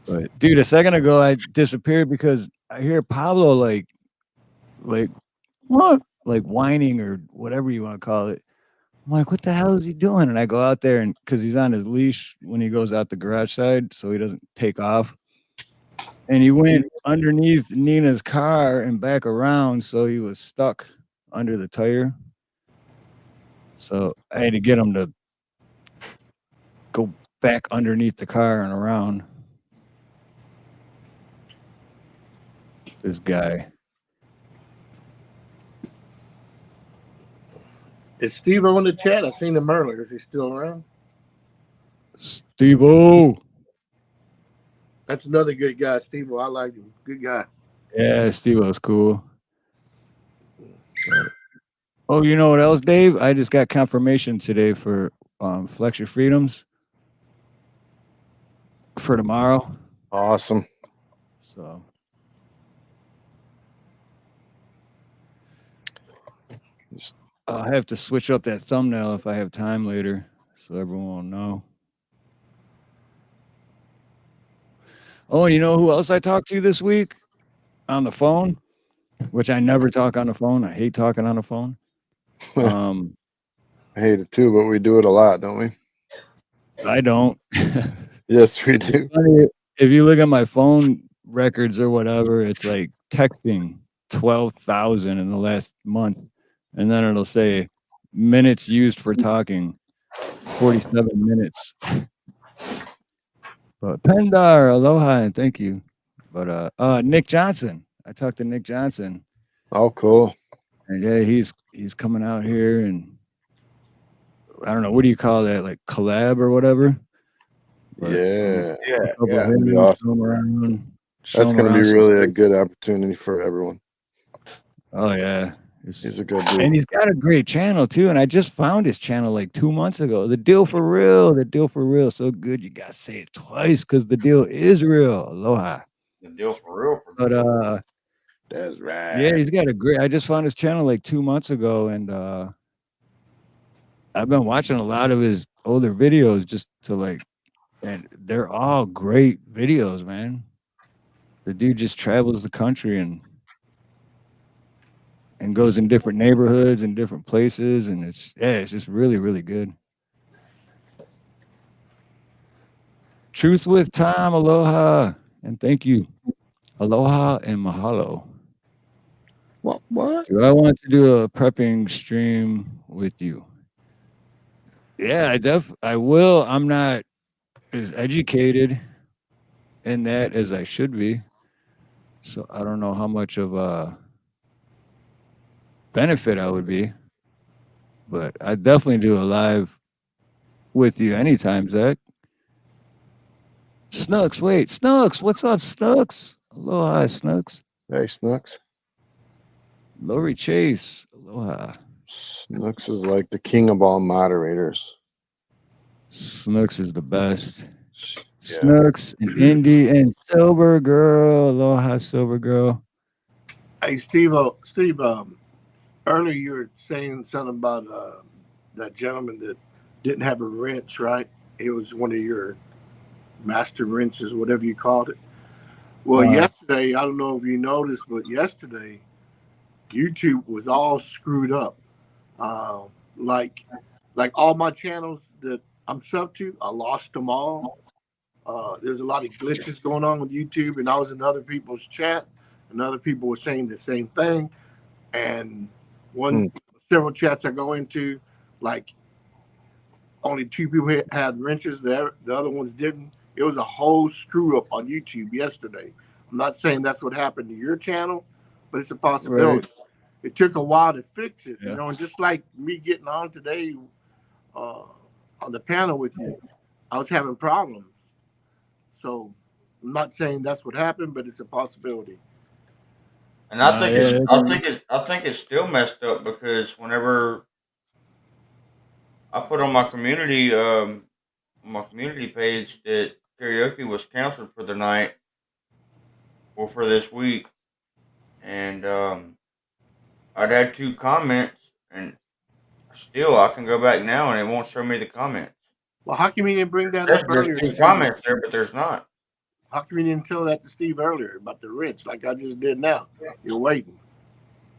But dude, a second ago I disappeared because I hear Pablo like what? Like whining or whatever you want to call it. I'm like, what the hell is he doing? And I go out there, and because he's on his leash when he goes out the garage side, so he doesn't take off. And he went underneath Nina's car and back around, so he was stuck under the tire. So I had to get him to go back underneath the car and around. This guy. Is Steve on the chat? I seen him earlier. Is he still around? Steve-O. That's another good guy, Steve-O. I like him. Good guy. Yeah, Steve-O's cool. Oh, you know what else, Dave? I just got confirmation today for Flex Your Freedoms for tomorrow. Awesome. So I'll have to switch up that thumbnail if I have time later, so everyone will know. Oh, you know who else I talked to this week on the phone? Which I never talk on the phone. I hate talking on the phone. I hate it too, but we do it a lot, don't we? I don't. Yes, we do. If you look at my phone records or whatever, it's like texting 12,000 in the last month. And then it'll say minutes used for talking, 47 minutes. But Pendar, aloha, and thank you. But Nick Johnson. I talked to Nick Johnson. Oh, cool. And yeah, he's coming out here, and I don't know, what do you call that? Like collab or whatever? But, yeah. That'd be awesome. That's going to be really a good opportunity for everyone. Oh yeah. He's a good dude. And he's got a great channel too. And I just found his channel like 2 months ago. The deal for real. So good. You got to say it twice because the deal is real. Aloha. The deal for real. But that's right. Yeah, he's got a great. I just found his channel like 2 months ago, and I've been watching a lot of his older videos just to like, and they're all great videos, man. The dude just travels the country and goes in different neighborhoods and different places, and it's just really, really good. Truth with Tom, aloha, and thank you. Aloha and mahalo. What? Do I want to do a prepping stream with you? Yeah, I will. I'm not as educated in that as I should be. So I don't know how much of a benefit I would be. But I definitely do a live with you anytime, Zach. Snooks, wait. Snooks, what's up, Snooks? Aloha, Snooks. Hey, Snooks. Lori Chase, aloha. Snooks is like the king of all moderators. Snooks is the best. Yeah. Snooks and Indy and Silver Girl. Aloha, Silver Girl. Hey, Steve. Steve. Earlier you were saying something about that gentleman that didn't have a wrench, right? It was one of your master wrenches, whatever you called it. Well, yesterday, I don't know if you noticed, but yesterday, YouTube was all screwed up. Like all my channels that I'm sub to, I lost them all. There's a lot of glitches going on with YouTube, and I was in other people's chat, and other people were saying the same thing. And several chats I go into, like only 2 people had wrenches, the other ones didn't. It was a whole screw up on YouTube yesterday. I'm not saying that's what happened to your channel, but it's a possibility. Right. It took a while to fix it, you know, and just like me getting on today on the panel with you, I was having problems. So I'm not saying that's what happened, but it's a possibility. And I think it's still messed up because whenever I put on my community page that karaoke was canceled for the night or for this week, and I'd had 2 comments, and still I can go back now and it won't show me the comments. Well, how come you didn't bring that up earlier? There's 2 comments there, but there's not. How come you didn't tell that to Steve earlier about the wrench, like I just did now? You're waiting.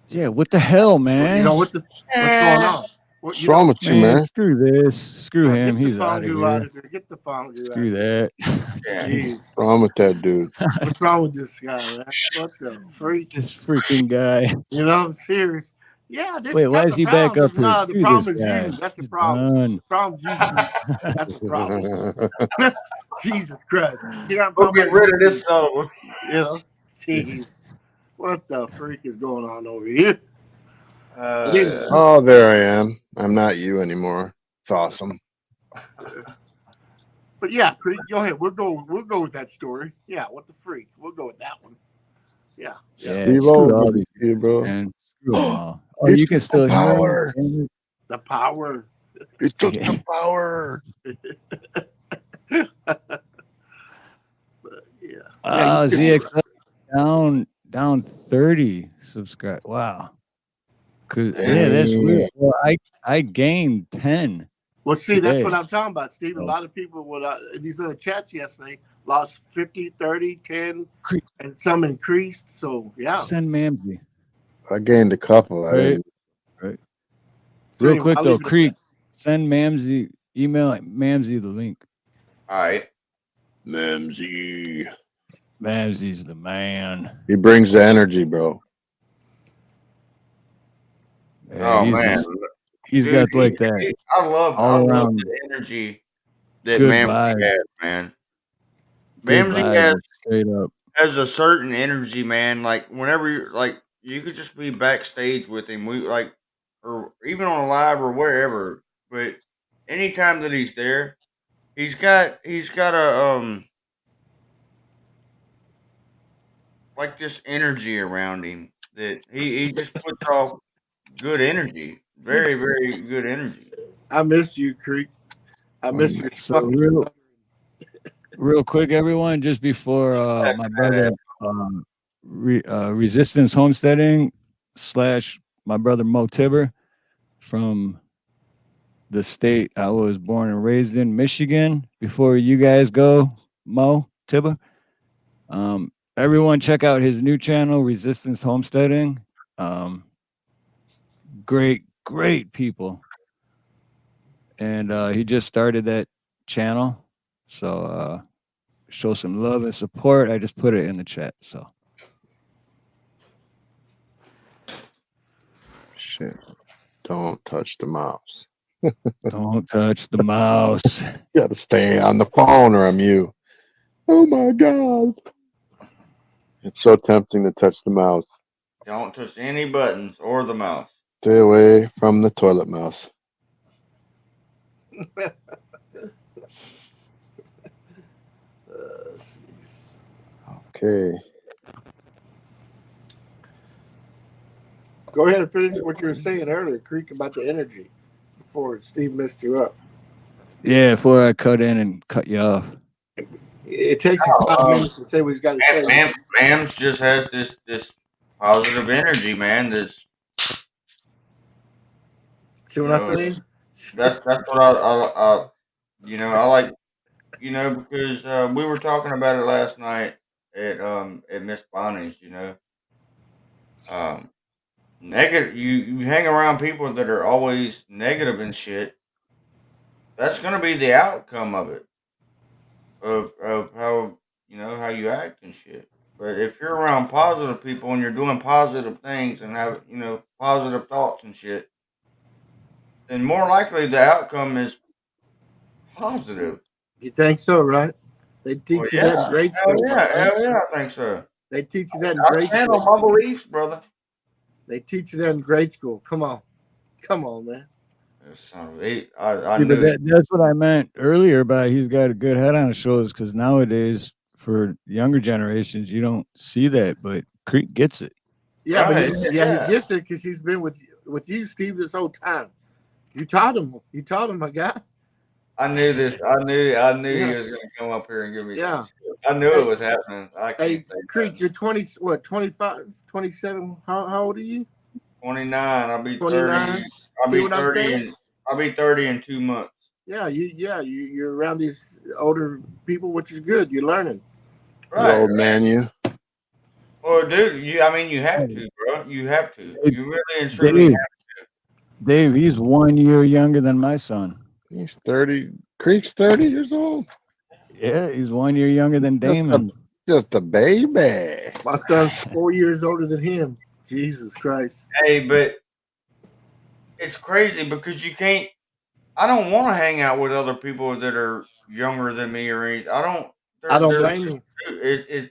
Yeah, what the hell, man? You know what's going on? What's wrong with you, man? Screw this. Screw him. He's out of here. Get the phone. Screw that. Jeez. What's wrong with that dude? What's wrong with this guy, man? What the freak? This freaking guy. You know, I'm serious. Yeah. Wait, why is he back up here? No, the problem is you. That's the problem. The problem's you. That's the problem. Jesus Christ. You know, we'll get rid of this song. You know, jeez. What the freak is going on over here? Oh, there I am. I'm not you anymore. It's awesome. But yeah, Creek, go ahead. We'll go with that story. Yeah, what the freak? We'll go with that one. Yeah. Steve-O, here, bro. And screw all. Oh, you can still power. The power. It took the power. But, yeah. ZX down 30 subscribe. Wow. That's weird. Well, I gained 10. Well, see, that's what I'm talking about, Steve. A lot of people in these other chats yesterday lost 50, 30, 10, and some increased. So, yeah. Send Mamsie. I gained a couple. Right. So real quick, though, Creek, send Mamsie, email Mamsie the link. All right. Mamsie's the man. He brings the energy, bro. Yeah, man. He's got like that. I love the energy that Mamsie has, man. Mamsie has a certain energy, man. Like whenever you could just be backstage with him, or even on a live or wherever. But anytime that he's there, he's got a like this energy around him that he just puts off good energy. Very, very good energy. I miss you, Creek. I miss your fucking real quick, everyone, just before my brother Resistance Homesteading / my brother Mo Tibber from the state I was born and raised in, Michigan. Before you guys go, Mo Tibber, everyone check out his new channel, Resistance Homesteading. Great people, and he just started that channel, so show some love and support. I just put it in the chat. So shit, don't touch the mouse. Don't touch the mouse. You gotta stay on the phone or I'm you. Oh my god, it's so tempting to touch the mouse. Don't touch any buttons or the mouse. Stay away from the toilet mouse. Okay. Go ahead and finish what you were saying earlier, Creek, about the energy before Steve messed you up. Yeah, before I cut in and cut you off. It takes 5 minutes to say what he's got to say. Mams just has this positive energy, man. See what I'm saying? That's what I I like, because we were talking about it last night at Miss Bonnie's, negative. You hang around people that are always negative and shit. That's gonna be the outcome of it, of how how you act and shit. But if you're around positive people and you're doing positive things and have positive thoughts and shit, then more likely the outcome is positive. You think so, right? They teach you that in grade school. Hell yeah, I think so. They teach you that in I grade stand school. on my beliefs, brother. They teach you that in grade school. Come on, man. I Yeah, but knew. that's what I meant earlier by he's got a good head on his shoulders, because nowadays for younger generations you don't see that, but Creek gets it. Yeah, Right, but he gets it because he's been with you, Steve, this whole time. You taught him, my guy. I knew this. I knew he was gonna come up here and give me some shit. I knew it was happening. I can't say Creek, that. you're 20, what, 25, 27? How old are you? 29. I'll be 29. 30. I'll See be what I'm 30 saying? and I'll be 30 in 2 months. Yeah, you're around these older people, which is good. You're learning. The old man, you. Well, dude, you have to, bro. You have to. You really and truly have to. Dave, he's 1 year younger than my son. He's 30. Creek's 30 years old. Yeah, he's 1 year younger than Damon. Just a baby. My son's 4 years older than him. Jesus Christ. Hey, but it's crazy because you can't. I don't want to hang out with other people that are younger than me or anything. I don't blame you.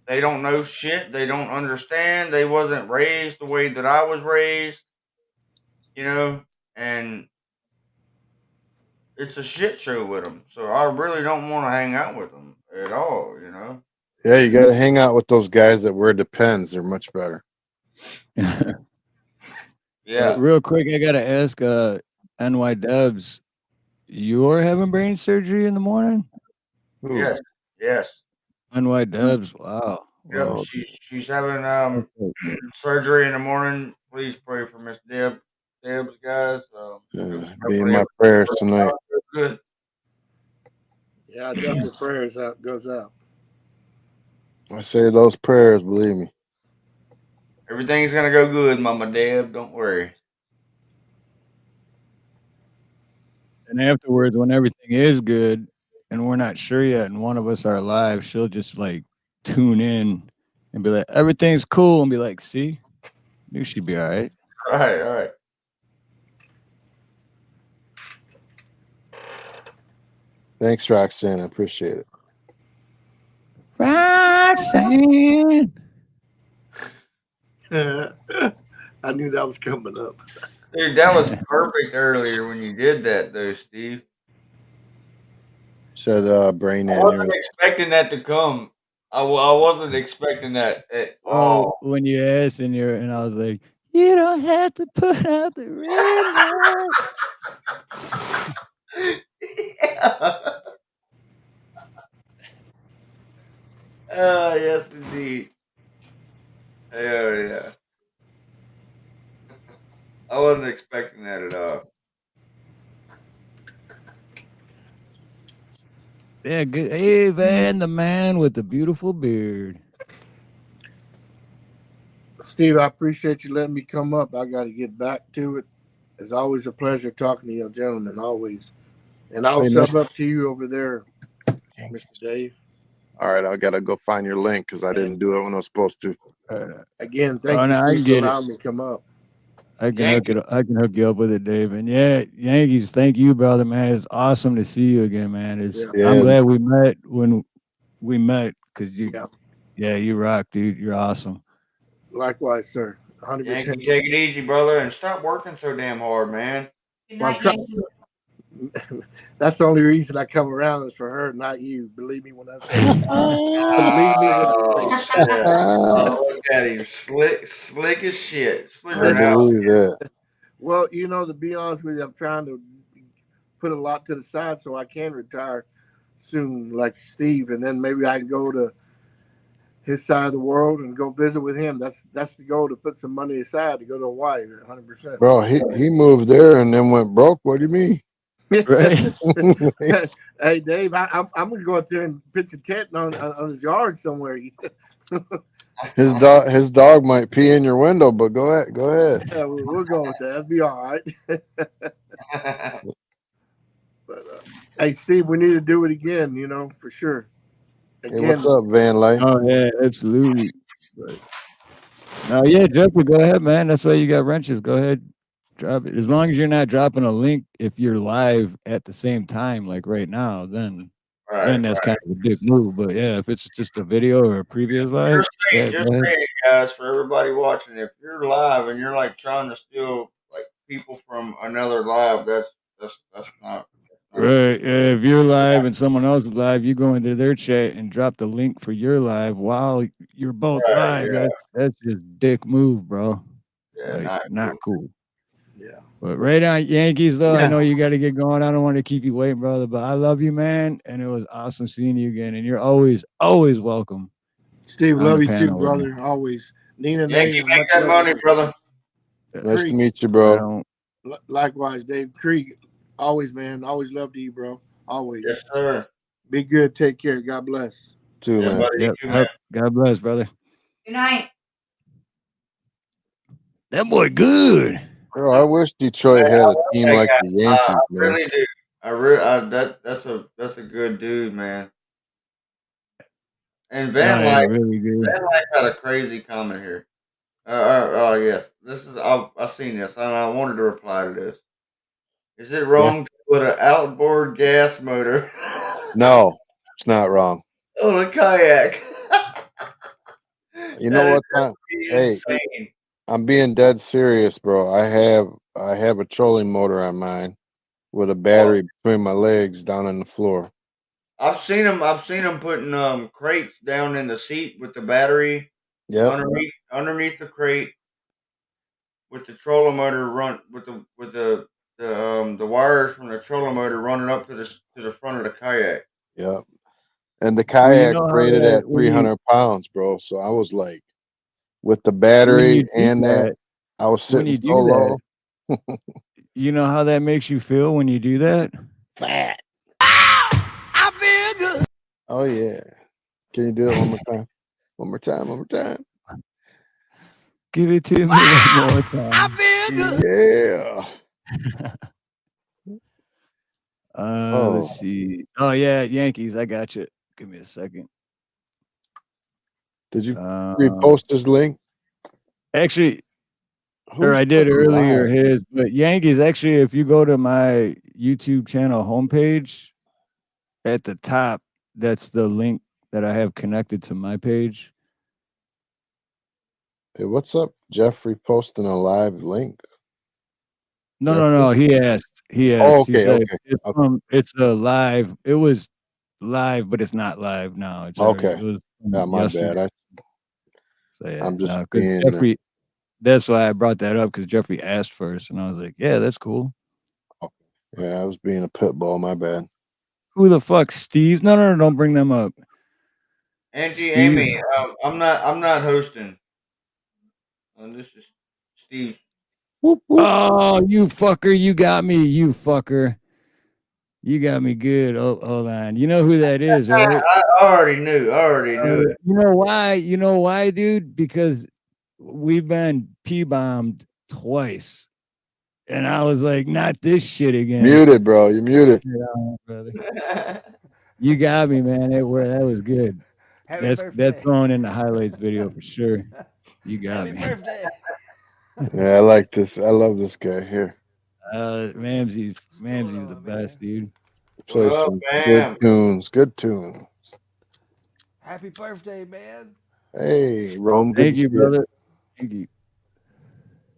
They don't know shit. They don't understand. They wasn't raised the way that I was raised, and it's a shit show with them. So I really don't want to hang out with them at all, Yeah, you got to hang out with those guys that wear Depends. They're much better. Yeah. Real quick, I gotta ask, NY Dubs, you're having brain surgery in the morning? Ooh. Yes. NY Dubs, wow. Yep, Wow. she's having surgery in the morning. Please pray for Miss Debs, guys. Be in my prayers tonight. Good. Yeah, definitely prayers goes out. I say those prayers, believe me. Everything's gonna go good, Mama Deb. Don't worry. And afterwards, when everything is good and we're not sure yet, and one of us are alive, she'll just like tune in and be like, everything's cool, and be like, see, knew she'd be all right. All right. Thanks, Roxanne. I appreciate it. Roxanne. I knew that was coming up. Dude, that was perfect earlier when you did that, though, Steve. Said brain I wasn't expecting that to come. I wasn't expecting that at all. When you asked and I was like, you don't have to put out the red light. Yeah. Yes, indeed. Hell yeah. I wasn't expecting that at all. Yeah, good. Hey, Van, the man with the beautiful beard. Steve, I appreciate you letting me come up. I got to get back to it. It's always a pleasure talking to you, gentlemen, always. And I'll sub up to you over there, Mr. Dave. All right, I got to go find your link because I didn't do it when I was supposed to. Again, thank you, Steve, for allowing me to come up. I can hook you up with it, Dave. And yeah, Yankees, thank you, brother, man. It's awesome to see you again, man. I'm glad we met when we met, because you rock, dude. You're awesome. Likewise, sir. 100%. Yankee, take it easy, brother, and stop working so damn hard, man. That's the only reason I come around is for her, not you. Believe me when I say it. Believe me when I say it. Look at him. Slick as shit. I believe that. Well, to be honest with you, I'm trying to put a lot to the side so I can retire soon, like Steve, and then maybe I can go to his side of the world and go visit with him. That's the goal, to put some money aside to go to Hawaii. 100%. Bro, he moved there and then went broke. What do you mean? Right. Hey Dave, I'm gonna go out there and pitch a tent on his yard somewhere. His dog might pee in your window, but go ahead. Yeah, we'll go with that. That'd be all right. But hey, Steve, we need to do it again. For sure. Hey, what's up, Van Light? Oh yeah, absolutely. But no, yeah, Jeffrey, go ahead, man. That's why you got wrenches. Go ahead, drop it. As long as you're not dropping a link if you're live at the same time, like right now, then that's kind of a big move. But yeah, if it's just a video or a previous live, just saying, guys, for everybody watching, if you're live and you're like trying to steal like people from another live, that's not. Right. If you're live and someone else is live, you go into their chat and drop the link for your live while you're both live. Yeah. That's just dick move, bro. Yeah, like, not cool. Yeah. But right on Yankees, though, I know you got to get going. I don't want to keep you waiting, brother, but I love you, man. And it was awesome seeing you again. And you're always welcome. Steve, love you too, brother. Always. Nina, Yankee, make that money, brother. Nice to meet you, bro. Likewise, Dave Creek. Always, man. Always love to you, bro. Always. Yes, sir. Be good. Take care. God bless. Too, man. Yep. Man. God bless, brother. Good night. That boy good. Bro, I wish Detroit had a team like the Yankees, I man. really do. That's a good dude, man. And Van Light, really good. Van Light got a crazy comment here. Yes, this is I've seen this, and I wanted to reply to this. Is it wrong to put an outboard gas motor? No, it's not wrong. On a kayak. You know what? Hey, I'm being dead serious, bro. I have a trolling motor on mine with a battery between my legs down on the floor. I've seen them putting crates down in the seat with the battery. Yep. Underneath the crate with the trolling motor run with the wires from the trolling motor running up to the front of the kayak. Yep. And the kayak rated at 300 pounds, bro. So I was like, with the battery and that, I was sitting so low. You know how that makes you feel when you do that? Fat. I feel good. Oh yeah. Can you do it one more time? One more time. Give it to me one more time. I feel good. Yeah. Let's see. Oh yeah, Yankees. I got you. Give me a second. Did you repost his link? Actually, or I did earlier his, but Yankees, actually, if you go to my YouTube channel homepage, at the top, that's the link that I have connected to my page. Hey, what's up, Jeffrey posting a live link? No. He asked. Oh, okay, he said, okay. It's a live. It was live, but it's not live now. It's okay. It was my yesterday. bad. So yeah, I'm just Jeffrey. That's why I brought that up, because Jeffrey asked first, and I was like, "Yeah, that's cool." Okay. Yeah, I was being a pit bull. My bad. Who the fuck, Steve? No, don't bring them up. Angie, Steve. Amy, I'm not hosting. This is Steve. Whoop, whoop. Oh, you fucker! You got me, you fucker. You got me good. Oh, hold on. You know who that is, right? I already knew it. You know why? You know why, dude? Because we've been P-bombed twice. And I was like, not this shit again. Muted, bro. You're muted. Yeah, brother. You got me, man. That was good. That's thrown in the highlights video for sure. You got me. Birthday. Yeah, I like this. I love this guy here. Mamsy's the best, dude. Play some good tunes. Happy birthday, man. Hey, Rome. Thank you, brother. Thank you.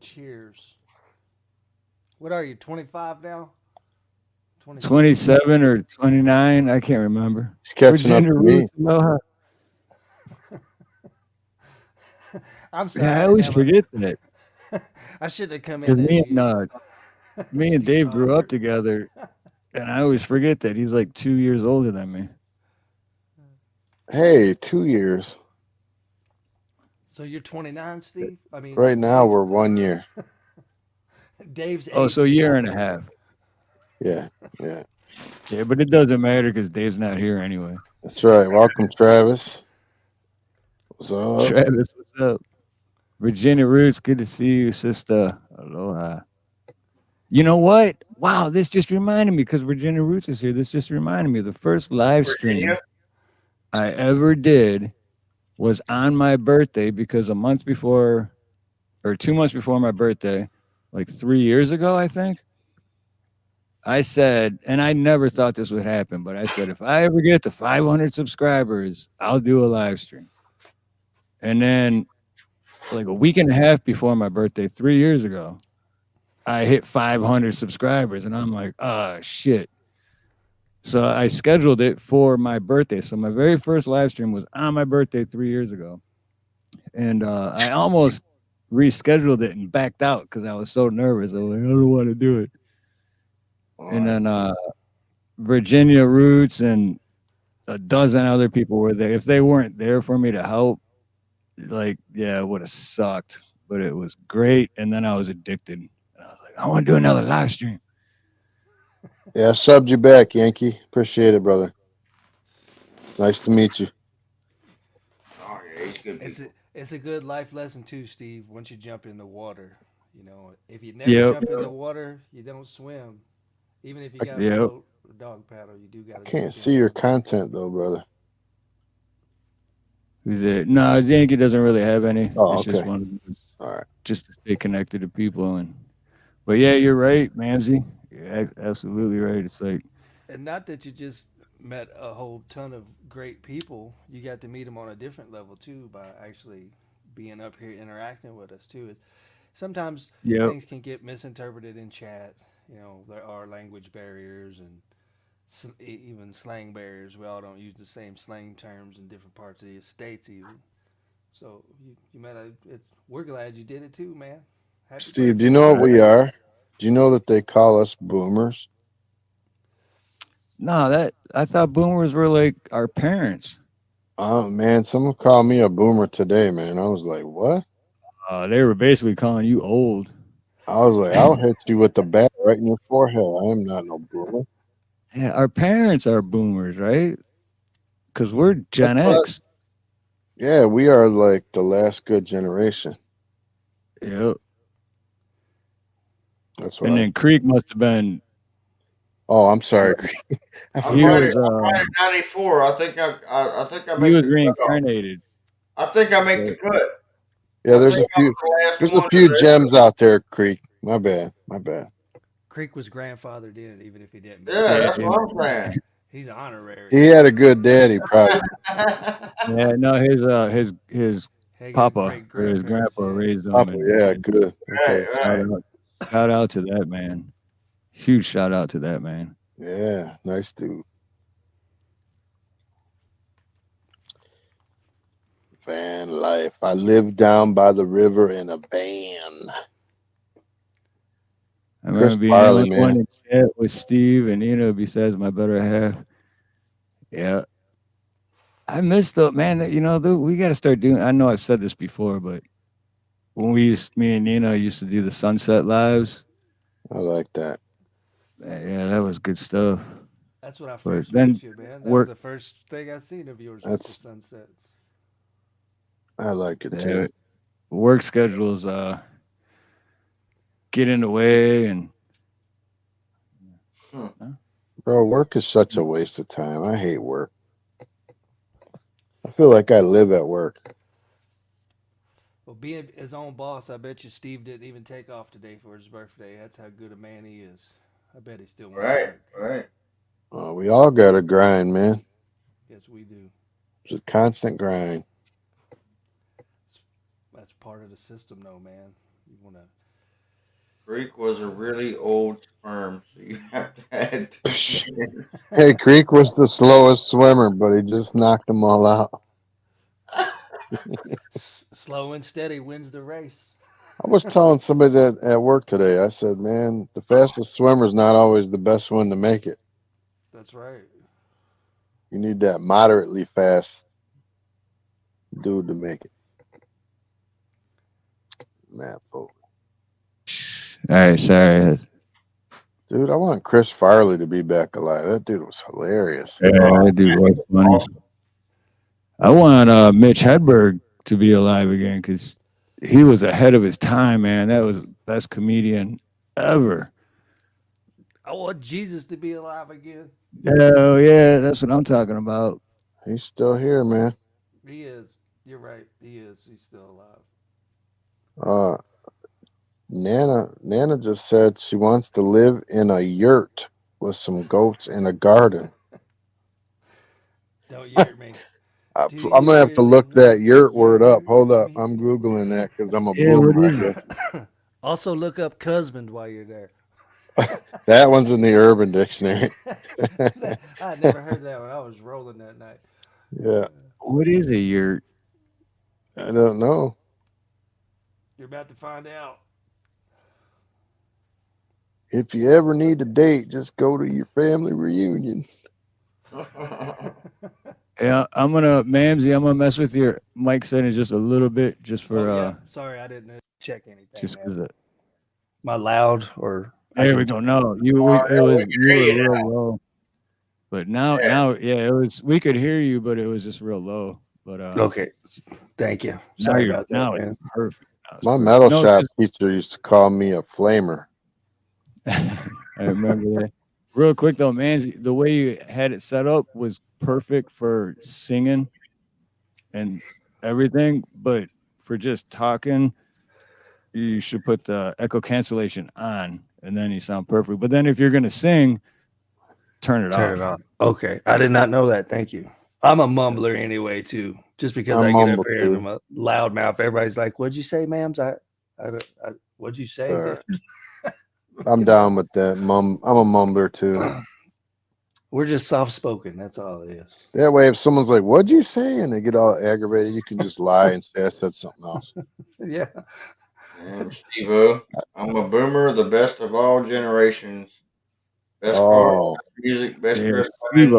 Cheers. What are you, 25 now? 27 or 29? I can't remember. He's catching up to me. I'm sorry. Yeah, I always forget that. I shouldn't have come in. Me and Dave grew up together, and I always forget that he's like 2 years older than me. Hey, 2 years. So you're 29, Steve? I mean, Right now Dave? we're 1 year. Dave's Oh, age so a is year not and a there half. yet. Yeah. Yeah, but it doesn't matter because Dave's not here anyway. That's right. Welcome, Travis. What's up? Travis, what's up? Virginia Roots, good to see you, sister. Aloha. You know what? Wow, this just reminded me because Virginia Roots is here. This just reminded me of the first live stream I ever did was on my birthday because a month before or 2 months before my birthday, like 3 years ago, I think, I said, and I never thought this would happen, but I said, if I ever get to 500 subscribers, I'll do a live stream. And then, like a week and a half before my birthday, 3 years ago, I hit 500 subscribers, and I'm like, oh shit. So I scheduled it for my birthday. So my very first live stream was on my birthday 3 years ago, and I almost rescheduled it and backed out because I was so nervous. I was like, I don't want to do it. And then Virginia Roots and a dozen other people were there. If they weren't there for me to help, like, yeah, it would have sucked. But it was great. And then I was addicted. And I was like, I want to do another live stream. Yeah, I subbed you back, Yankee. Appreciate it, brother. Nice to meet you. Oh yeah, he's good. It's a good life lesson too, Steve. Once you jump in the water, if you never jump in the water, you don't swim. Even if you got a float or dog paddle, you do got to. I can't see your content though, brother. Who's it? No, Yankee doesn't really have any. Oh, it's okay. just one of those, all right. Just to stay connected to people. But yeah, you're right, Mamsie. You're absolutely right. It's like, and not that you just met a whole ton of great people, you got to meet them on a different level too by actually being up here interacting with us too. Sometimes things can get misinterpreted in chat. There are language barriers and even slang barriers. We all don't use the same slang terms in different parts of the states even. So you met we're glad you did it too, man. Happy Steve, birthday. do you know what we are? Do you know that they call us boomers? No, I thought boomers were like our parents. Oh man, someone called me a boomer today, man. I was like, what? They were basically calling you old. I was like, I'll hit you with the bat right in your forehead. I am not no boomer. Yeah, our parents are boomers, right? Because we're Gen X. Yeah, we are like the last good generation. Yep. That's what. And then Creek must have been. Oh, I'm sorry, Creek. I'm right at 94. I think I he was reincarnated. I think I make the cut. Yeah, there's a few gems out there, Creek. My bad. Creek was grandfathered in, even if he didn't. Yeah, that's what I'm saying. He's honorary. He had a good daddy, probably. Yeah, no, his papa or his grandpa raised him. Papa, yeah, good. Okay. Shout out to that man. Huge shout out to that man. Yeah, nice dude. Van life. I live down by the river in a van. I remember being the only one in chat with Steve and besides my better half. Yeah. I missed the man that we got to start doing. I know I've said this before, but when me and Nina used to do the sunset lives. I like that. Yeah, that was good stuff. That's when I first met you, man. That was the first thing I seen of yours was the sunsets. I like it too. Work schedules get in the way and bro, work is such a waste of time. I hate work. I feel like I live at work. Well, being his own boss, I bet you Steve didn't even take off today for his birthday. That's how good a man he is. I bet he still wants to work. Right. We all got to grind, man. Yes, we do. It's a constant grind. That's part of the system, though, man. You want to. Creek was a really old sperm, so you have to add. Hey, Creek was the slowest swimmer, but he just knocked them all out. Slow and steady wins the race. I was telling somebody that at work today, I said, man, the fastest swimmer is not always the best one to make it. That's right. You need that moderately fast dude to make it. Matt Foley. All right, sorry. Dude, I want Chris Farley to be back alive. That dude was hilarious. Yeah, that dude was funny. I want Mitch Hedberg to be alive again because he was ahead of his time, man. That was the best comedian ever. I want Jesus to be alive again. Oh yeah, that's what I'm talking about. He's still here, man. He is. You're right. He is. He's still Uh, alive. Nana just said she wants to live in a yurt with some goats in a garden. Don't yurt me. I'm gonna have to look that yurt word up. Hold up, I'm googling that because I'm a boomer. I guess. Also, look up husband while you're there. That one's in the Urban Dictionary. I never heard that one. I was rolling that night. Yeah. What is a yurt? I don't know. You're about to find out. If you ever need a date, just go to your family reunion. Yeah, Mamsie, I'm gonna mess with your mic setting just a little bit, just for Sorry, I didn't check anything. Just because my loud or there we go. No, you were real low. But now, it was. We could hear you, but it was just real low. But okay, thank you. Sorry about that. Now man. it's perfect. My metal shop teacher used to call me a flamer. I remember that. Real quick though, man, the way you had it set up was perfect for singing and everything, but for just talking, you should put the echo cancellation on, and then you sound perfect. But then if you're gonna sing, turn it off. Okay, I did not know that. Thank you. I'm a mumbler anyway too. Just because I get up here and I'm a loud mouth, everybody's like, "What'd you say, ma'ams?" What'd you say? I'm down with that. I'm a mumbler too. We're just soft spoken. That's all it is. That way, if someone's like, "What'd you say?" and they get all aggravated, you can just lie and say I said something else. Yeah. And Steve-O, I'm a boomer, the best of all generations. Best cars, best music, best dress, best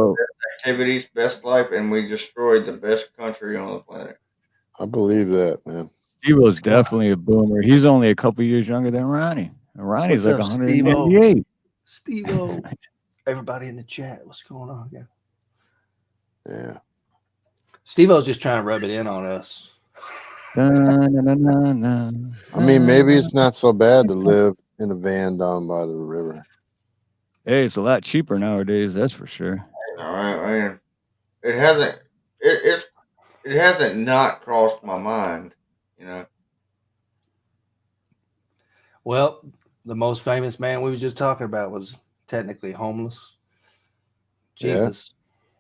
activities, best life, and we destroyed the best country on the planet. I believe that, man. Steve-O's definitely a boomer. He's only a couple years younger than Ronnie. And Ronnie's like 198. Steve-O. Everybody in the chat, what's going on here? Yeah. Steve-O's just trying to rub it in on us. I mean, maybe it's not so bad to live in a van down by the river. Hey, it's a lot cheaper nowadays, that's for sure. I mean, it hasn't not crossed my mind, you know. Well, the most famous man we was just talking about was technically homeless. Jesus.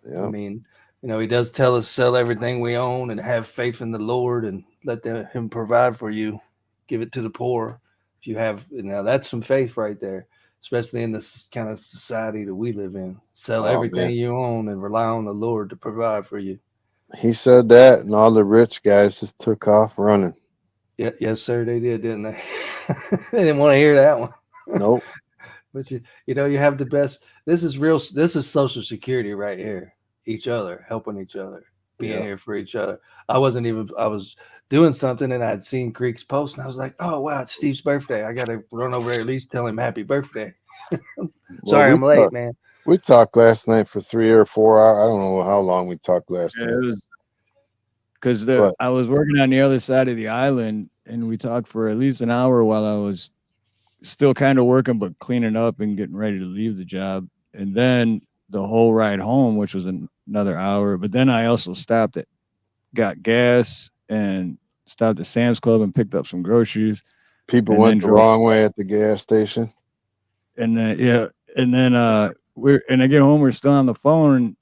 Yeah. I mean, he does tell us sell everything we own and have faith in the Lord and let him provide for you. Give it to the poor. If you have, that's some faith right there, especially in this kind of society that we live in. Sell everything you own and rely on the Lord to provide for you. He said that, and all the rich guys just took off running. Yeah, yes, sir, they did, didn't they? They didn't want to hear that one. Nope. But you have the best. This is Social Security right here. Each other, helping each other, being here for each other. I was doing something and I'd seen Creek's post and I was like, oh wow, it's Steve's birthday. I gotta run over there at least tell him happy birthday. Sorry, I'm late, man. We talked last night for 3 or 4 hours. I don't know how long we talked last night. Because I was working on the other side of the island and we talked for at least an hour while I was still kind of working but cleaning up and getting ready to leave the job. And then the whole ride home, which was another hour. But then I also got gas and stopped at Sam's Club and picked up some groceries. People went the wrong way at the gas station. And then, I get home, we're still on the phone.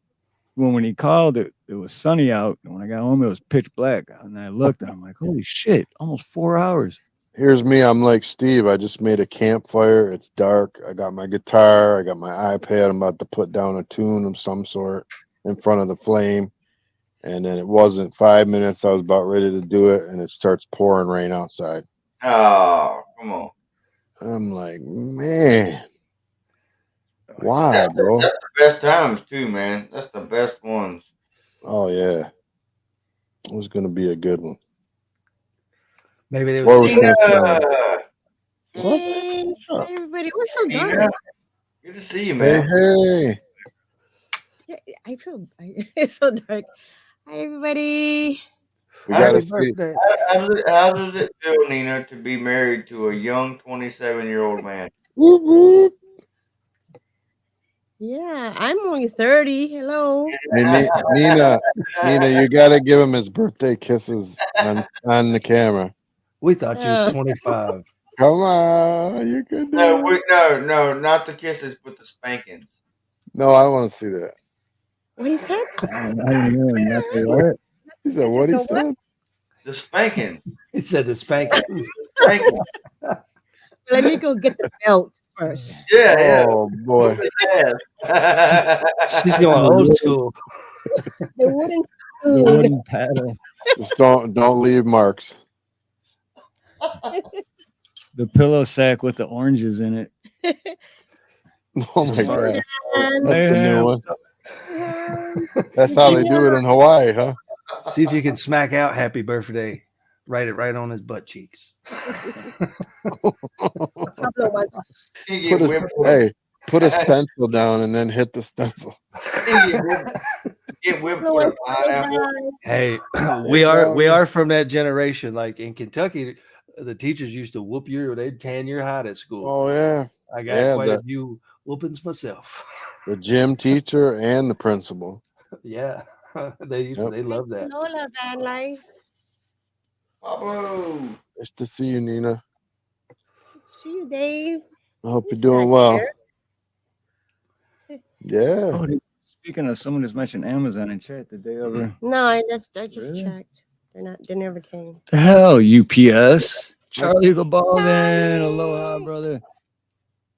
When he called, it was sunny out. And when I got home, it was pitch black. And I looked and I'm like, holy shit, almost 4 hours. Here's me. I'm like Steve. I just made a campfire. It's dark. I got my guitar. I got my iPad. I'm about to put down a tune of some sort in front of the flame. And then it wasn't 5 minutes. I was about ready to do it. And it starts pouring rain outside. Oh, come on. I'm like, man. Why, bro? That's the best times too, man. That's the best ones. Oh, yeah. It was going to be a good one. Maybe they Or was was his Hey, everybody. What's so Nina, dark? good to see you, Hey, man. hey. Yeah, I feel it's so dark. Hi, everybody. We How got to does, see. how does it feel, Nina, to be married to a young 27-year-old man? Whoop, whoop. Yeah, I'm only 30. Hello. Hey, Nina, you got to give him his birthday kisses on the camera. We thought you was 25. Come on, you could do it. No, not the kisses, but the spankings. No, I don't want to see that. What he said? I didn't hear him. Not the what? He said what he said? The spanking. He said the spankings. Spanking. Let me go get the belt first. Yeah, Oh boy. She's going old school. The wooden The spoon. wooden paddle. Just don't leave marks. The pillow sack with the oranges in it. Oh my god. And That's the new one. yeah. That's how they do it in Hawaii, huh? See if you can smack out happy birthday. Write it right on his butt cheeks. Put a stencil down and then hit the stencil. Get whipped with a pineapple. Hey, we are from that generation. Like in Kentucky, the teachers used to whoop they'd tan your hide at school. Oh yeah. I got quite a few whoopings myself. The gym teacher and the principal. Yeah. They love that. Lola, van life. Pablo. Nice to see you, Nina. See you, Dave. I hope you're doing well. Yeah. Oh, speaking of, someone just mentioned Amazon in chat. Did they ever? No, I just Really? checked. They never came. The hell, UPS. Charlie the Bald Man. Aloha, brother.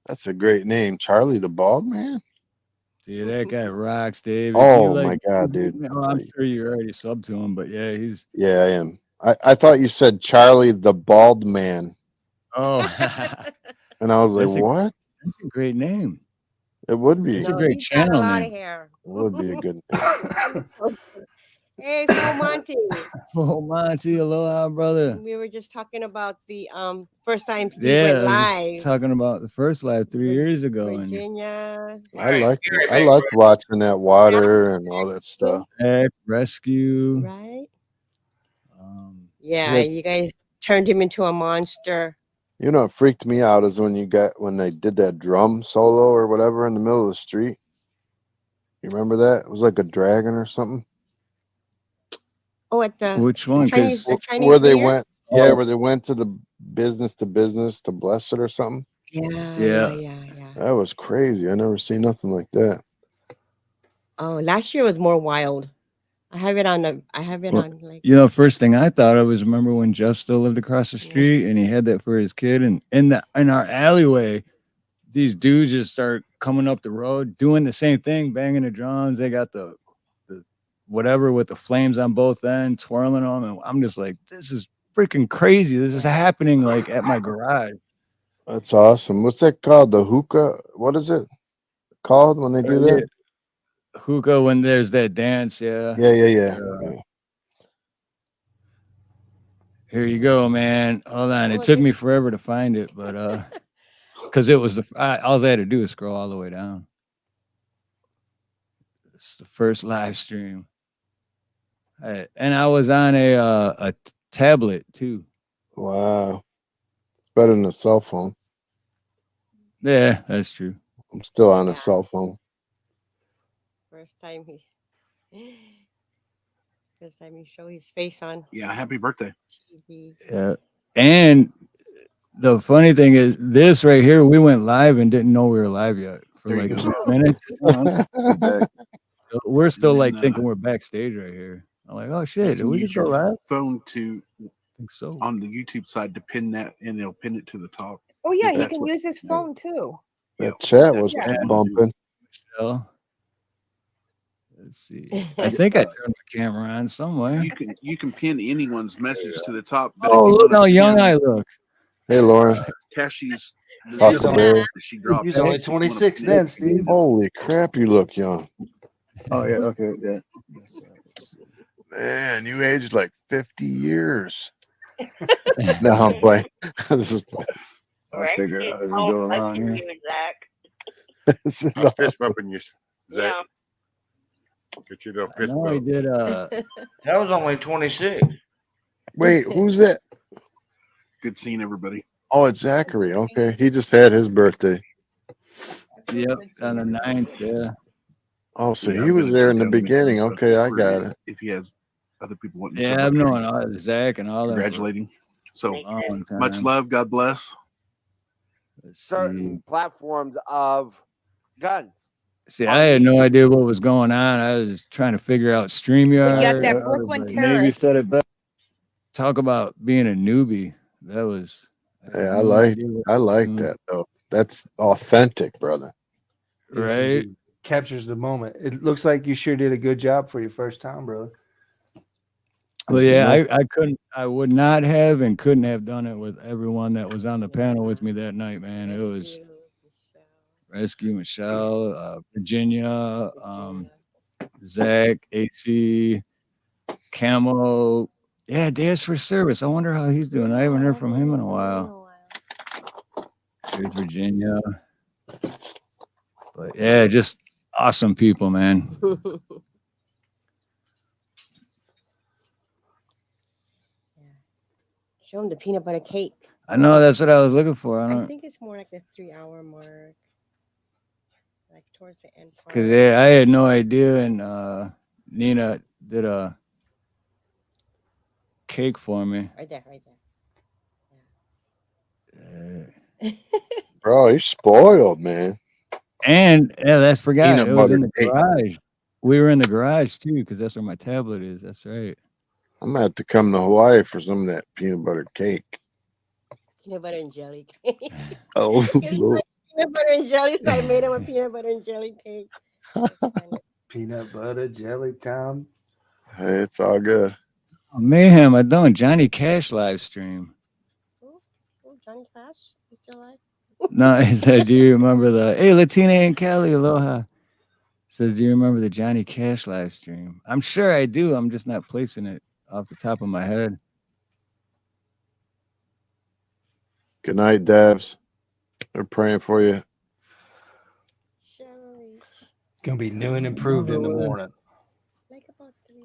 That's a great name, Charlie the Bald Man. Dude, that guy rocks, Dave. Oh my god, dude! I'm sure you already subbed to him, but yeah, he's. Yeah, I am. I thought you said Charlie the Bald Man. Oh. And I was like, what? That's a great name. It would be. It's a great channel name. It would be a good name. Hey, Phil Monty. Oh, Monty, aloha, brother. We were just talking about the first time Steve Yeah, went I was live. talking about the first live 3 years ago. Virginia. I like watching that water and all that stuff. Rescue. Right. Yeah, you guys turned him into a monster. You know, what freaked me out is when they did that drum solo or whatever in the middle of the street. You remember that? It was like a dragon or something. Oh, at the which one? The Chinese where they New Year? went? Yeah, where they went to the business to bless it or something. Yeah. That was crazy. I never seen nothing like that. Oh, last year was more wild. I have it on like. You know, first thing I thought of was, remember when Jeff still lived across the street and he had that for his kid, and in our alleyway, these dudes just start coming up the road doing the same thing, banging the drums. They got the whatever with the flames on both ends, twirling them, and I'm just like, this is freaking crazy. This is happening like at my garage. That's awesome. What's that called? The hookah? What is it called when they do that? Hookah, when there's that dance, yeah. Here you go, man. Hold on. It took me forever to find it, but because it was all I had to do is scroll all the way down. It's the first live stream. And I was on a tablet too. Wow. Better than a cell phone. Yeah, that's true. I'm still on a cell phone. First time he showed his face on. Yeah, happy birthday. TV. Yeah. And the funny thing is, this right here, we went live and didn't know we were live yet for like 6 minutes. We're still like thinking we're backstage right here. I'm like, oh shit, did we just go live? Phone to I think so. On the YouTube side to pin that, and they'll pin it to the top. Oh yeah, he can use his phone too. That chat was bumping. Michelle. Let's see. I think I turned the camera on somewhere. You can pin anyone's message to the top. Oh, look how young I look. Hey, Lauren. Cassie's. She dropped. He's only 26 then, Steve. Holy crap, you look young. Oh yeah. Okay. Yeah. Man, you aged like 50 years. No, I'm playing. This is I'll figure out as we go along here. I'll fist bumping you, Zach. Yeah. Get you a little I fist know I bump. did. That was only 26. Wait, who's that? Good seeing everybody. Oh, it's Zachary. Okay, he just had his birthday. Yep, on the 9th. Yeah. Oh, so Yeah, he I'm was gonna there come in the down and beginning. make Okay, I for got you it. If he has other people wanting to Yeah, come I've up here. known all Zach and all that. Congratulating. So Long time. much love. God bless. Let's certain see. platforms of guns. See, I had no idea what was going on. I was trying to figure out StreamYard. We got that I was Brooklyn like, terrorist. maybe said it better. Talk about being a newbie. That was. Yeah, no idea what I was like doing. that though. That's authentic, brother. Yes, Right? indeed. Captures the moment. It looks like you sure did a good job for your first time, brother. Well, yeah, I would not have and couldn't have done it with everyone that was on the panel with me that night, man. It was Rescue, Michelle, Virginia, Zach, AC, Camo. Yeah, Dash for Service. I wonder how he's doing. I haven't heard from him in a while. There's Virginia. But yeah, just awesome people, man. Show them the peanut butter cake. I know that's what I was looking for. I think it's more like the 3-hour mark, like towards the end. Because yeah, I had no idea, and Nina did a cake for me. Right there, right Bro, you're spoiled, man. And yeah, that's forgot. Peanut It was butter in the cake. garage. We were in the garage too, because that's where my tablet is. That's right. I'm gonna have to come to Hawaii for some of that peanut butter cake. Peanut butter and jelly cake. Oh, It's like peanut butter and jelly, so I made him a peanut butter and jelly cake. That's funny. Peanut butter, jelly time. Hey, it's all good. Oh, mayhem. I done Johnny Cash live stream. Oh, Johnny Cash, you still alive? No, he said, do you remember the hey Latina and Cali aloha? Says, do you remember the Johnny Cash live stream? I'm sure I do. I'm just not placing it off the top of my head. Good night, Devs. They're praying for you. Gonna be new and improved in the morning. Like about 3,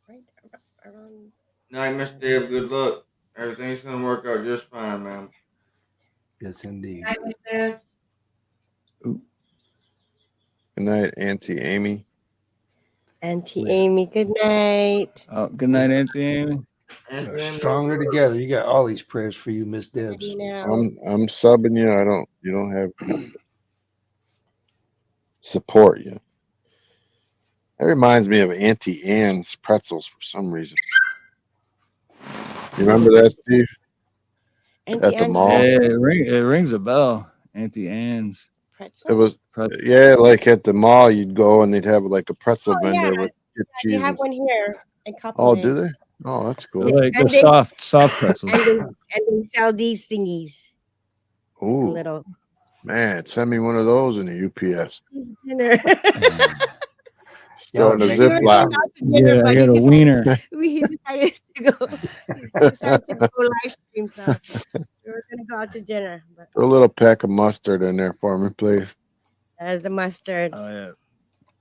right around. Night, Miss Deb. Good luck. Everything's gonna work out just fine, man. Yes, indeed. Night, Miss Deb. Good night, Auntie Amy. Auntie Amy, good night. Oh, good night, Auntie Amy. We're stronger together. You got all these prayers for you, Miss Debs. I'm subbing you. You don't have support you. That reminds me of Auntie Anne's pretzels for some reason. You remember that, Steve? At the mall. Yeah, it rings a bell. Auntie Anne's. It was yeah, like at the mall, you'd go and they'd have like a pretzel vendor with They cheese. have one here in Oh, Copperhead. do they? Oh, that's cool. Like the And they- soft pretzels. And they sell these thingies. Ooh, Little man, send me one of those in the UPS. dinner. Still in a Ziploc. Yeah, I got a wiener. We decided to go. We decided to go live stream, so we were gonna go out to dinner. But Throw a little pack of mustard in there for me, please. there's the mustard. Oh yeah.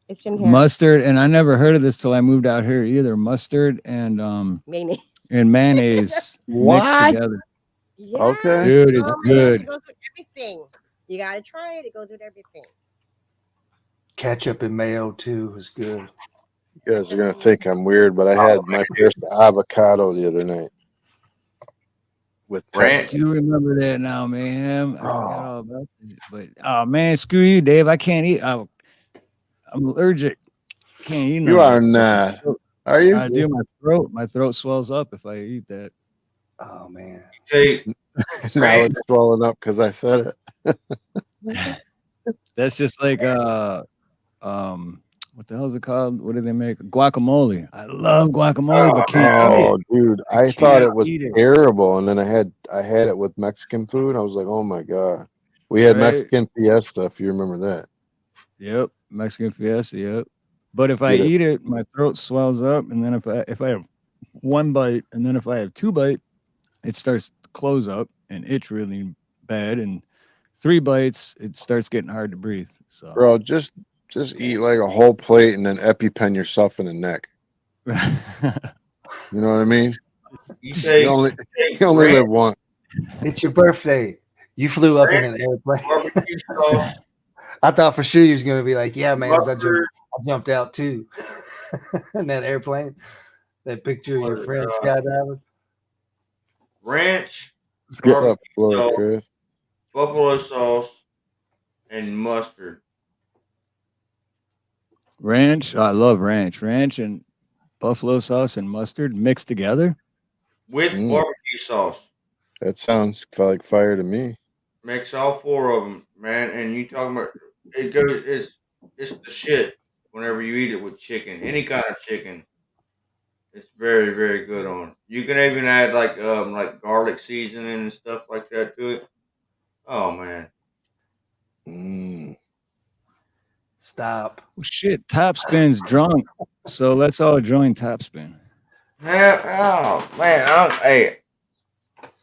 It's in here. Mustard, and I never heard of this till I moved out here either. Mustard and Mayonnaise. and mayonnaise What? mixed together. Yes. Okay. Dude, it's Oh my gosh, good. it goes with everything. You gotta try it. It goes with everything. Ketchup and mayo too is good. You guys are gonna think I'm weird, but I had my first avocado the other night. With I do remember that now, man. I forgot all about that. But oh man, screw you, Dave. I can't eat. I'm allergic. Can't eat. You are not. Are you? I do. My throat swells up if I eat that. Oh man. Hey, Now it's swelling up because I said it. That's just like what the hell is it called? What do they make? Guacamole. I love guacamole, but can't eat it. Oh, dude, I thought it was eat it. terrible, and then I had it with Mexican food. I was like, oh my god. We had Right. Mexican fiesta, if you remember that. Yep, Mexican fiesta. Yep. But if I Get it. eat it, my throat swells up, and then if I one bite, and then if I have 2 bites, it starts to close up and itch really bad, and 3 bites, it starts getting hard to breathe. So, bro, just eat like a whole plate and then EpiPen yourself in the neck. You know what I mean? You only live once. It's your birthday. You flew up in an airplane. I thought for sure you was gonna be like, yeah, man, I jumped out too. In that airplane. That picture of your friend skydiving. Ranch, What's up, Florida, Chris? buffalo sauce, and mustard. ranch, I love ranch. Ranch and buffalo sauce and mustard mixed together with barbecue sauce. That sounds like fire to me. Mix all 4 of them, man. And you talking about it goes? It's the shit. Whenever you eat it with chicken, any kind of chicken, it's very, very good on. You can even add like garlic seasoning and stuff like that to it. Oh man. Stop. Well, shit, Topspin's drunk, so let's all join Topspin. Oh man,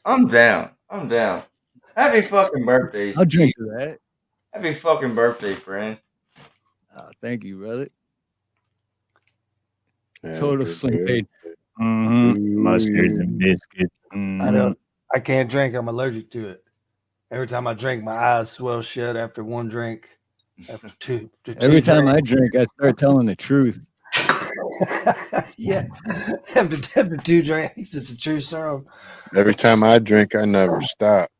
I'm down. I'm down. Happy fucking birthday, I'll drink Steve. to that. Happy fucking birthday, friend. Thank you, brother. Happy Total Slim birthday Fade. Mustard and biscuits. I can't drink. I'm allergic to it. Every time I drink, my eyes swell shut after one drink. After two. Every time I drink, I start telling the truth. Yeah. After 2 drinks, it's a true serum. Every time I drink, I never stop.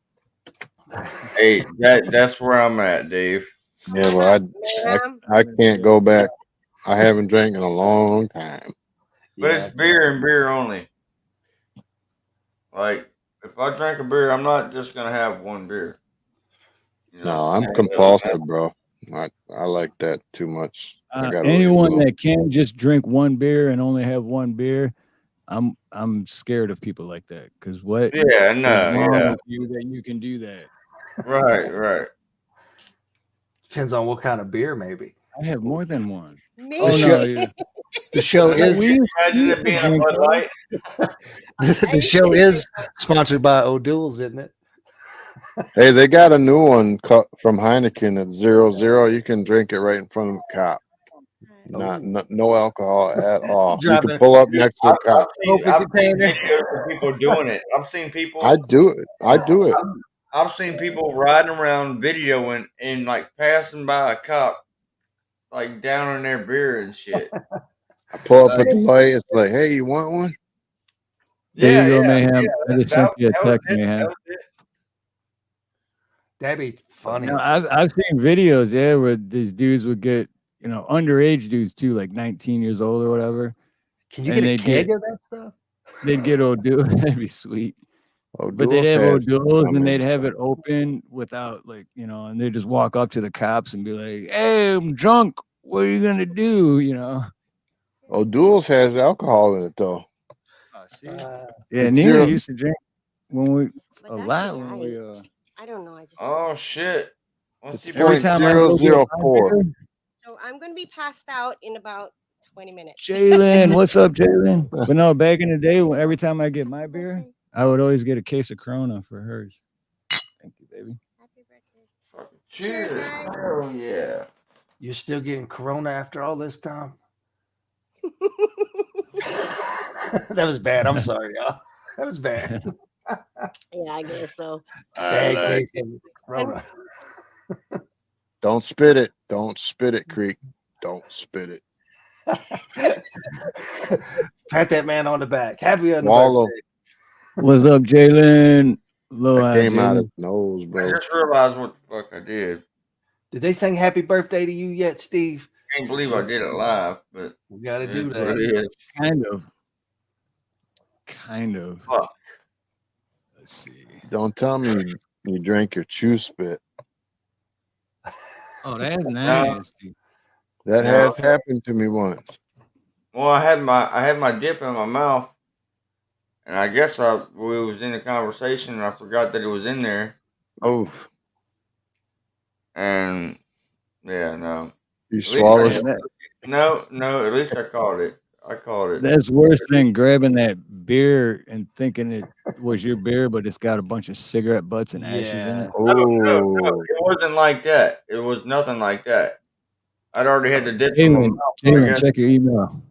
Hey, that's where I'm at, Dave. Yeah, well, I can't go back. I haven't drank in a long time. But it's beer and beer only. Like, if I drink a beer, I'm not just gonna have one beer. You know, No, I'm compulsive, bro. I like that too much. Anyone that can just drink one beer and only have one beer, I'm scared of people like that. Because what? Yeah, no, is wrong yeah. with you that you can do that? Right. Depends on what kind of beer, maybe. I have more than one. Me. Oh no, yeah. The show is. Imagine it being a Bud Light. The show is sponsored by O'Doul's, isn't it? Hey, they got a new one from Heineken at 0.0. You can drink it right in front of a cop. No alcohol at all. You can pull up next to a cop. I've seen videos of people doing it. I've seen people. I do it. I've seen people riding around videoing and like passing by a cop, like down on their beer and shit. I pull up at the light. It's like, hey, you want one? There you go, Mayhem. I just sent you a text, Mayhem. That'd be funny. I've seen videos, where these dudes would get, underage dudes too, like 19 years old or whatever. Can you get a keg of that stuff? They'd get O'Doul. That'd be sweet. O'Doul's but they'd have O'Doul's and they'd have bro. it open without and they just walk up to the cops and be like, "Hey, I'm drunk. What are you gonna do?" O'Doul's has alcohol in it though. Yeah, Nina used to drink when we a lot when we I don't know. Oh shit! Every time I go get my 0.004. beer, So I'm going to be passed out in about 20 minutes. Jalen, what's up, Jalen? But no, back in the day, every time I get my beer, I would always get a case of Corona for hers. Thank you, baby. Happy birthday. Cheers! Oh yeah. You're still getting Corona after all this time? That was bad. I'm sorry, y'all. That was bad. Yeah, I guess so. Don't spit it. Don't spit it, Creek. Don't spit it. Pat that man on the back. Happy on the birthday. What's up, Jalen? That came out his nose, bro. I just realized what the fuck I did. Did they sing happy birthday to you yet, Steve? I can't believe I did it live, but we got to do what that. it is. Kind of. Fuck. Let's see. Don't tell me you drank your chew spit. Oh, that's nasty. That has happened to me once. Well, I had my dip in my mouth, and I guess we was in a conversation, and I forgot that it was in there. Oh. And yeah, no. You swallowed it? No. At least I caught it. I called it. That's worse than grabbing that beer and thinking it was your beer, but it's got a bunch of cigarette butts and ashes in it. No, it wasn't like that. It was nothing like that. I'd already had the dip in my mouth. Jalen, check your email.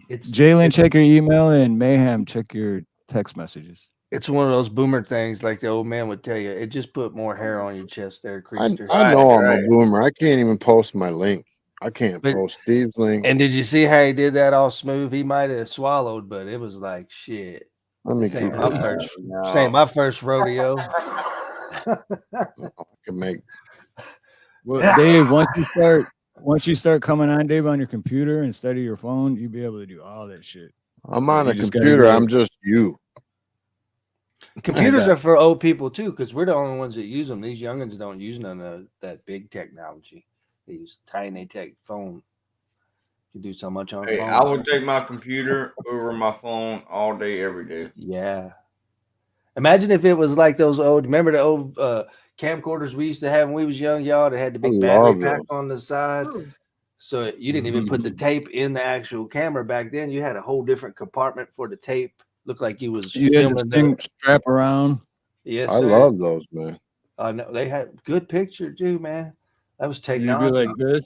Jalen, check your email, and Mayhem, check your text messages. It's one of those boomer things, like the old man would tell you. It just put more hair on your chest there, I Creaster. know I'm a boomer. I can't even post my link. I can't post Steve's link. And did you see how he did that all smooth? He might have swallowed, but it was like shit. Let me This ain't keep my it. first, No. this ain't my first rodeo. I can make. Well, Dave, once you start coming on, Dave, on your computer instead of your phone, you'll be able to do all that shit. I'm on a computer. I'm just you. Computers are for old people too, because we're the only ones that use them. These youngins don't use none of that big technology. They use tiny tech phone. You can do so much on Hey, phone. I would take my computer over my phone all day, every day. Yeah. Imagine if it was like those old. Remember the old camcorders we used to have when we was young, y'all? That had the big battery pack on the side. So you didn't even put the tape in the actual camera back then. You had a whole different compartment for the tape. Looked like you was You had this thing strap around. Yes, I sir. love those, man. I know they had good picture too, man. That was You'd technology. be like this.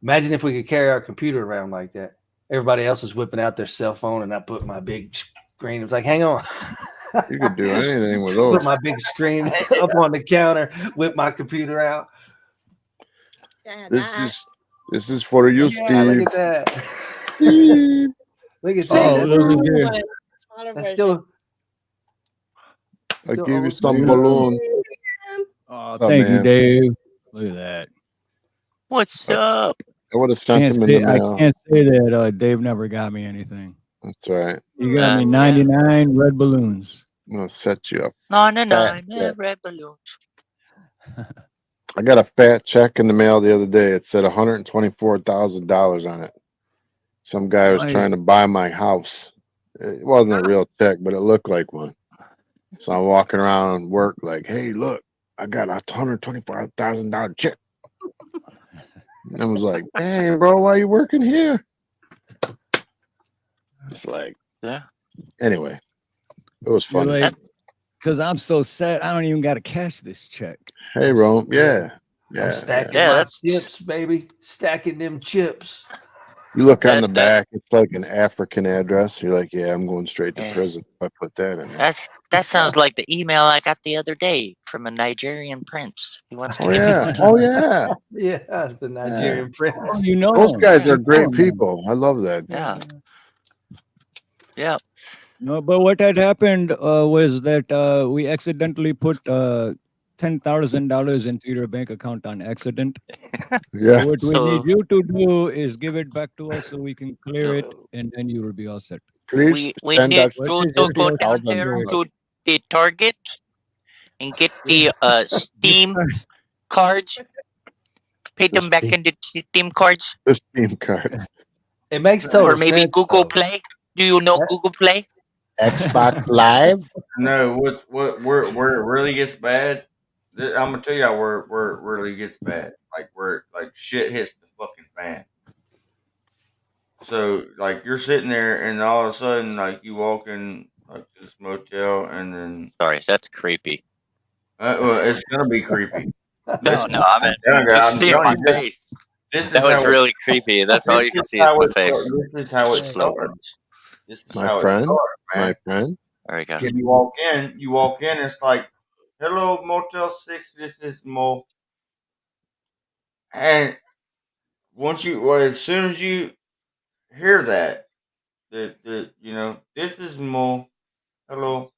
Imagine if we could carry our computer around like that. Everybody else is whipping out their cell phone, and I put my big screen. It was like, hang on. You could do anything with those. Put my big screen up on the counter, whip my computer out. This is for you, Yeah, Steve. look at that. Steve. Look at Oh, that. look at here. That's still. I give you some balloons. Oh, thank you, Dave. Look at that. What's up? I would have sent him in the mail. I can't say that Dave never got me anything. That's right. He got me 99 red balloons. I'm gonna set you up. No, check. red balloons. I got a fat check in the mail the other day. It said $124,000 on it. Some guy was trying to buy my house. It wasn't a real check, but it looked like one. So I'm walking around work like, hey, look, I got a $125,000 check. And I was like, dang, bro, why are you working here? It's like, yeah. Anyway, it was funny. Like, because I'm so sad, I don't even got to cash this check. Hey, Rome. Yeah. I'm stacking my chips, baby. Stacking them chips. You look on the back, it's like an African address. You're like, yeah, I'm going straight to prison if I put that in there. That sounds like the email I got the other day from a Nigerian prince. He wants to Oh, yeah. Oh, yeah. Yeah, the Nigerian prince. Oh, you know those them. guys are great people. I love that. Yeah. Yeah. No, but what had happened was that we accidentally put $10,000 into your bank account on accident. Yeah. So what we need you to do is give it back to us so we can clear it, and then you will be all set. Please we need to go down there to the Target and get the Steam cards. Pay them back in the Steam cards. The Steam cards. It makes total Or maybe sense, Google though. Play. Do you know Google Play? Xbox Live? No, where it really gets bad. I'm gonna tell you where it really gets bad. Like where shit hits the fucking fan. So like you're sitting there and all of a sudden like you walk in like to this motel and then Sorry, that's creepy. well, it's gonna be creepy. No, I mean, you see my face. That was really creepy. That's all you can see is my face. This is how it starts. This is how My friend. it starts, man. My friend. There we go. You walk in, it's like, hello, Motel 6, this is Mo. And as soon as you hear that, this is Mo, hello,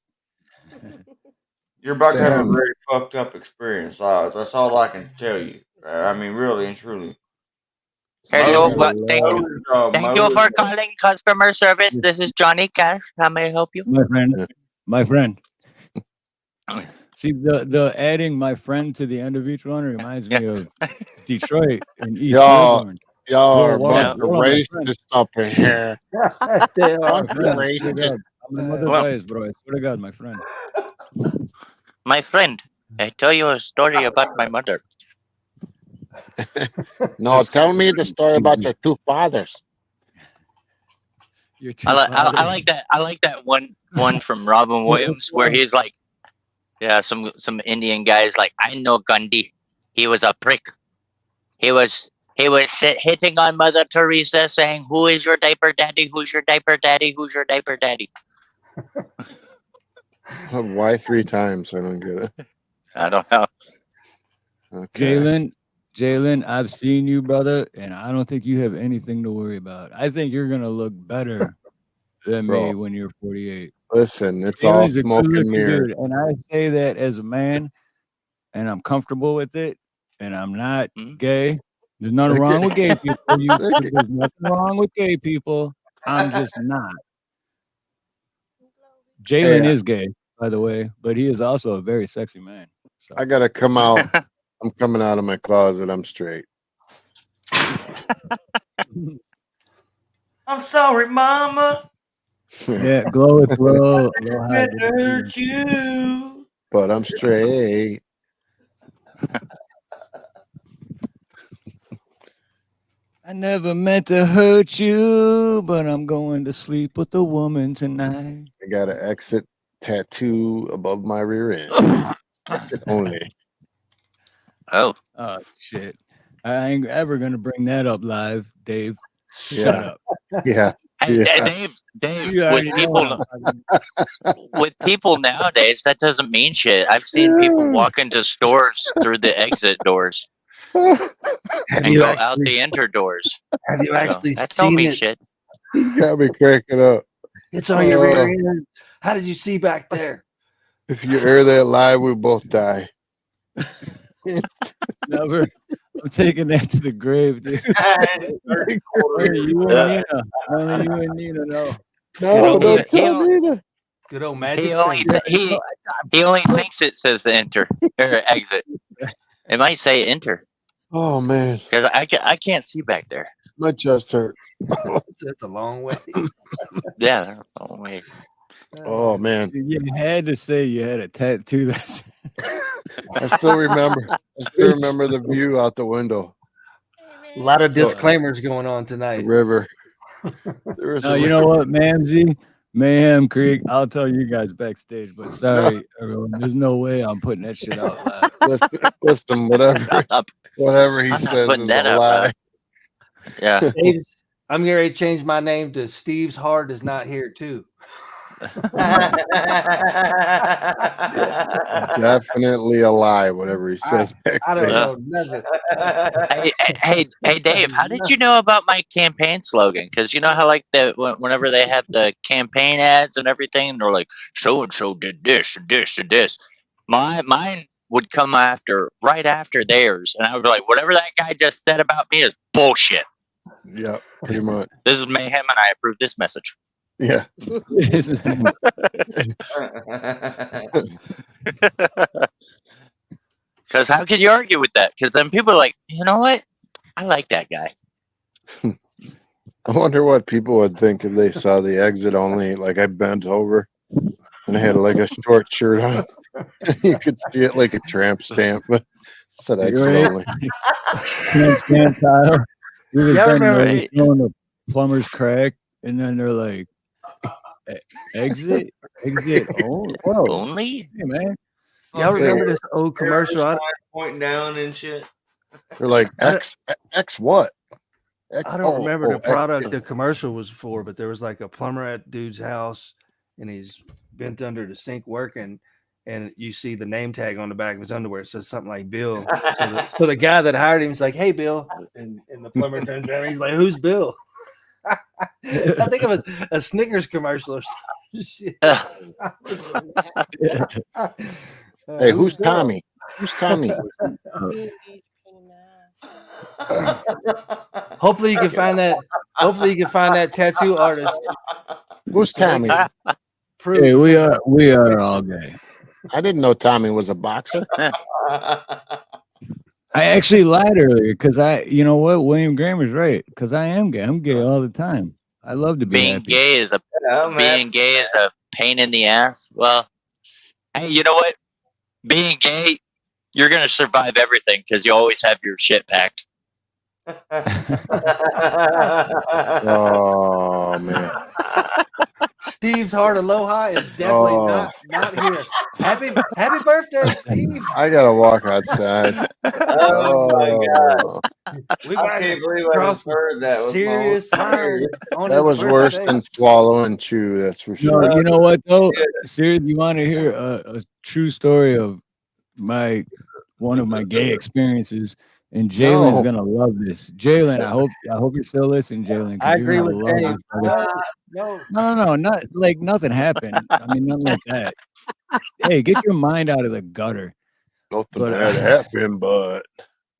you're about to have a very fucked up experience. That's all I can tell you. I mean, really and truly. Hello, thank you for calling customer service. This is Johnny Cash. How may I help you? My friend. See, the adding my friend to the end of each one reminds me of Detroit and East Melbourne. Y'all are a bunch of racist up in here. They are. Racist. I'm my mother's eyes, bro. I swear to God, my friend. My friend, I tell you a story about my mother. No, tell me the story about your two fathers. I like that. I like that one from Robin Williams where he's like, yeah, some Indian guy's like, I know Gandhi. He was a prick. He was hitting on Mother Teresa, saying, "Who is your diaper daddy? Who's your diaper daddy? Who's your diaper daddy?" Why 3 times? I don't get it. I don't know. Okay. Jalen, I've seen you, brother, and I don't think you have anything to worry about. I think you're gonna look better than me when you're 48. Listen, it's all Jalen's a smoke and good-looking mirrors. dude, and I say that as a man, and I'm comfortable with it, and I'm not gay. There's nothing wrong with gay people. There's nothing wrong with gay people. I'm just not. Jalen is gay, by the way, but he is also a very sexy man. So. I gotta come out. I'm coming out of my closet. I'm straight. I'm sorry, Mama. Yeah, glow with glow. I hurt you. But I'm straight. I never meant to hurt you, but I'm going to sleep with a woman tonight. I got an exit tattoo above my rear end. Exit only. Oh shit! I ain't ever gonna bring that up live, Dave. Shut up. Yeah. Hey, Dave, with people nowadays, that doesn't mean shit. I've seen people walk into stores through the exit doors and go out the enter doors. Have you actually that don't seen mean it? shit. You got me cracking up. It's on your rear end. How did you see back there? If you air that live, we both die. Never. I'm taking that to the grave, dude. Only you and Nina know. No, don't tell Nina. Good old magic. He only thinks it says enter or exit. It might say enter. Oh man, because I can't see back there. My chest hurt. That's a long way. Yeah, a long way. Oh man, you had to say you had a tattoo. That's. I still remember. The view out the window. A lot of disclaimers going on tonight. The river. No, you know what, Mamsie? Mayhem Creek. I'll tell you guys backstage, but sorry, everyone. There's no way I'm putting that shit out loud. Listen, whatever he says is a lie. Yeah. I'm going to change my name to Steve's Heart is Not Here Too. Definitely a lie, whatever he says. I don't know nothing. Hey, Dave, how did you know about my campaign slogan? Because you know how like whenever they have the campaign ads and everything, they're like, so and so did this and this and this. Mine would come right after theirs, and I would be like, whatever that guy just said about me is bullshit. Yeah, pretty much. This is mayhem, and I approve this message. Yeah. Because how can you argue with that? Because then people are like, you know what? I like that guy. I wonder what people would think if they saw the exit only. Like I bent over and I had like a short shirt on. You could see it like a tramp stamp, but it said exit only. Tramp stamp tile. Yeah, I remember throwing the plumber's crack, and then they're like, exit only. Hey, man. Y'all remember this old commercial? Pointing down and shit. They're like X what? I don't remember the product the commercial was for, but there was like a plumber at dude's house, and he's bent under the sink working, and you see the name tag on the back of his underwear. It says something like Bill. So the guy that hired him is like, "Hey, Bill," and the plumber turns around, and he's like, "Who's Bill?" I think it was a Snickers commercial or some shit. Hey, who's Tommy? Who's Tommy? Hopefully you can find that. Hopefully you can find that tattoo artist. Who's Tommy? Hey, we are all gay. I didn't know Tommy was a boxer. I actually lied earlier because you know what? William Grammer's right because I am gay. I'm gay all the time. I love to be being happy. gay is a pain in the ass. Well, hey, you know what? Being gay, you're gonna survive everything because you always have your shit packed. Oh man. Steve's Harloha is definitely not here. Happy birthday, Steve. I gotta walk outside. Oh my god. We I got can't believe I cross just heard that. Was serious lines on That his was worse birthday. than swallow and chew, that's for No, sure. you know what though? Seriously, you want to hear a true story of one of my gay experiences? And Jalen's gonna love this. Jalen, I hope you're still listening, Jalen. I You're agree gonna with love Dave. this, brother. No, not like nothing happened. I mean, nothing like that. Hey, get your mind out of the gutter. Nothing bad happened, but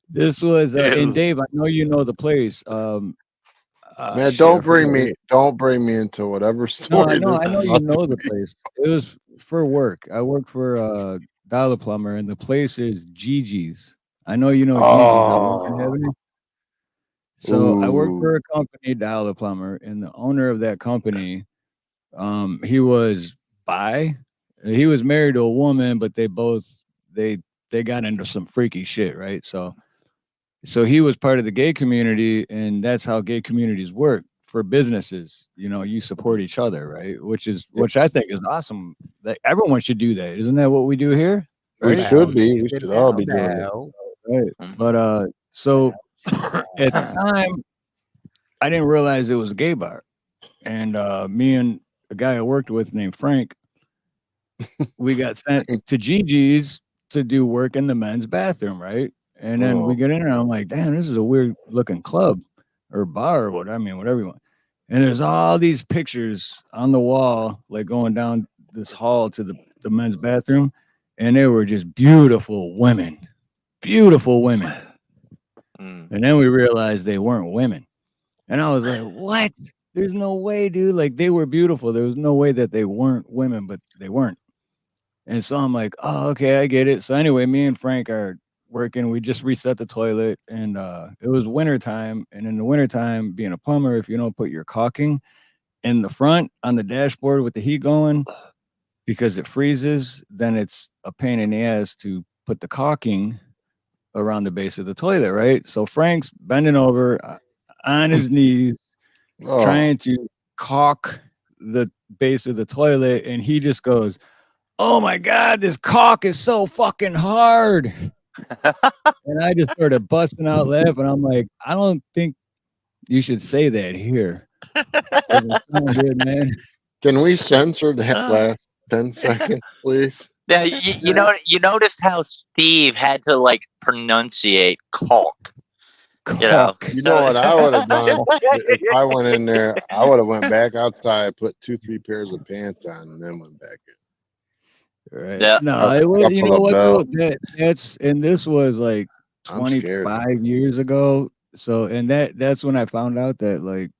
this was and Dave, I know you know the place. Man, shit, don't bring me into whatever story. No, I know you know the me. place. It was for work. I work for Dollar Plumber, and the place is Gigi's. I know you know Gigi's. So I work for a company, Dollar Plumber, and the owner of that company, he was bi. He was married to a woman, but they got into some freaky shit, right? So he was part of the gay community, and that's how gay communities work for businesses. You know, you support each other, right? Which I think is awesome. That everyone should do that. Isn't that what we do here? Right? We should be. We should should all be doing that. Right. But so at the time, I didn't realize it was a gay bar. And me and a guy I worked with named Frank, we got sent to Gigi's to do work in the men's bathroom, right? And then we get in there, and I'm like, damn, this is a weird looking club or bar or whatever you want. And there's all these pictures on the wall, like going down this hall to the men's bathroom, and they were just beautiful women. And then we realized they weren't women. And I was like, what? There's no way, dude. Like, they were beautiful. There was no way that they weren't women, but they weren't. And so I'm like, oh, okay, I get it. So anyway, me and Frank are working. We just reset the toilet, and it was wintertime. And in the wintertime, being a plumber, if you don't put your caulking in the front on the dashboard with the heat going, because it freezes, then it's a pain in the ass to put the caulking around the base of the toilet, right? So Frank's bending over on his knees, trying to caulk the base of the toilet, and he just goes, oh my God, this caulk is so fucking hard. And I just started busting out laughing. I'm like, I don't think you should say that here. Good, man. Can we censor that last 10 seconds, please? Yeah, you notice how Steve had to like pronunciate caulk. You know what I would have done if I went in there? I would have went back outside, put 2-3 pairs of pants on, and then went back in. Right. Yeah. No, it was. You know what? Though? This was like 25 years ago. So, and that's when I found out that like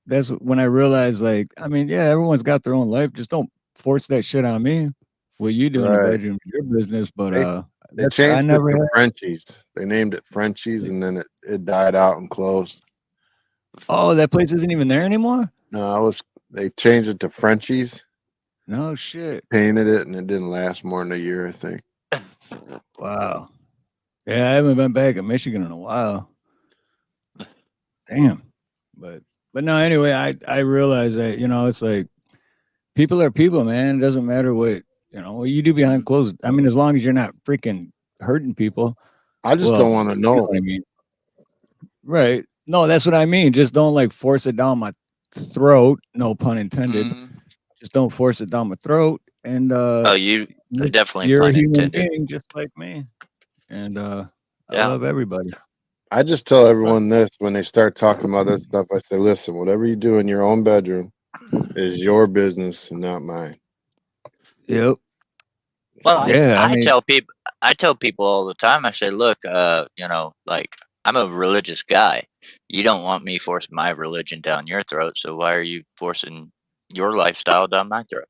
that's when I realized like I mean, yeah, everyone's got their own life. Just don't force that shit on me. What you do in the bedroom, your business. But they changed it to Frenchies. They named it Frenchies, and then it died out and closed. Oh, that place isn't even there anymore? No, they changed it to Frenchies. No shit. Painted it, and it didn't last more than a year, I think. Wow. Yeah, I haven't been back in Michigan in a while. Damn. But no, anyway, I realized that, it's like people are people, man. It doesn't matter what you do behind closed. I mean, as long as you're not freaking hurting people. I just don't want to know. You know what I mean? Right. No, that's what I mean. Just don't like force it down my throat. No pun intended. Just don't force it down my throat. And you definitely you're a human being just like me. And I love everybody. I just tell everyone this when they start talking about this stuff. I say, listen, whatever you do in your own bedroom is your business and not mine. Yep. Well, I tell people all the time. I say, look, like I'm a religious guy. You don't want me forcing my religion down your throat. So why are you forcing your lifestyle down my throat?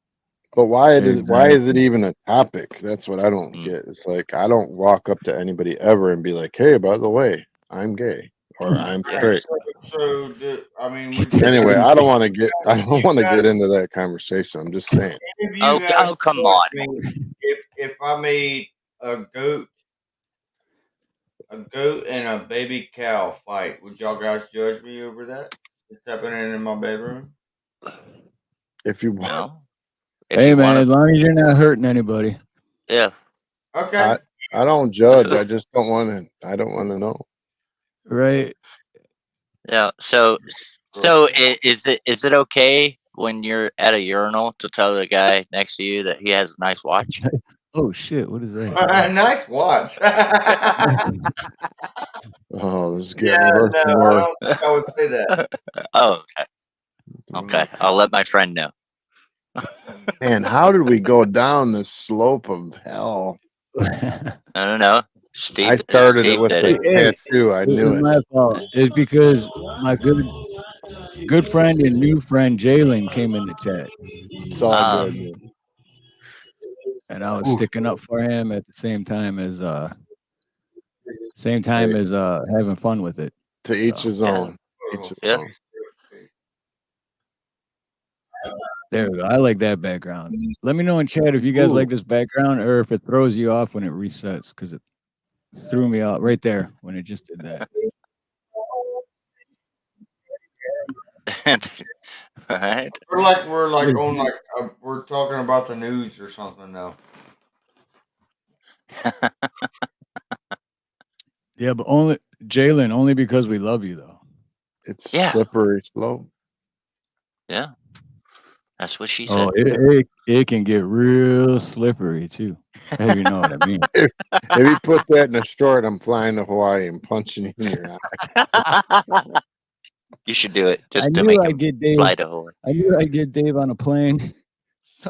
But why is it even a topic? That's what I don't get. It's like I don't walk up to anybody ever and be like, hey, by the way, I'm gay or I'm straight. Anyway, I don't want to get into that conversation. I'm just saying. Oh, come on. If I made a goat a goat and a baby cow fight. Would y'all guys judge me over that? It's happening in my bedroom. If you want. No. Hey man, as long as you're not hurting anybody. Yeah. Okay. I don't judge. I just don't want to. I don't want to know. Right. Yeah. So is it okay when you're at a urinal to tell the guy next to you that he has a nice watch? Oh shit! What is that? Nice watch. Oh, this is getting worse and I worse. don't think I would say that. Oh, okay. Okay, I'll let my friend know. Man, how did we go down this slope of hell? I don't know. Steve, I started Steve it with did the it. tattoo. I knew it. My fault. It's because my good friend and new friend Jalen came in the chat. It's all good, man. And I was sticking up for him at the same time as having fun with it. To each his own. Each his own. There we go. I like that background. Let me know in chat if you guys like this background or if it throws you off when it resets, because it threw me out right there when it just did that. Right. We're on we're talking about the news or something now. Yeah, but only Jalen, only because we love you though. It's slippery slope. Yeah. That's what she said. Oh, it can get real slippery too. If you know what I mean. If you put that in a short, I'm flying to Hawaii and punching you in your eye. You should do it just I to knew make I'd him get Dave. fly to Hawaii. I knew I'd get Dave on a plane.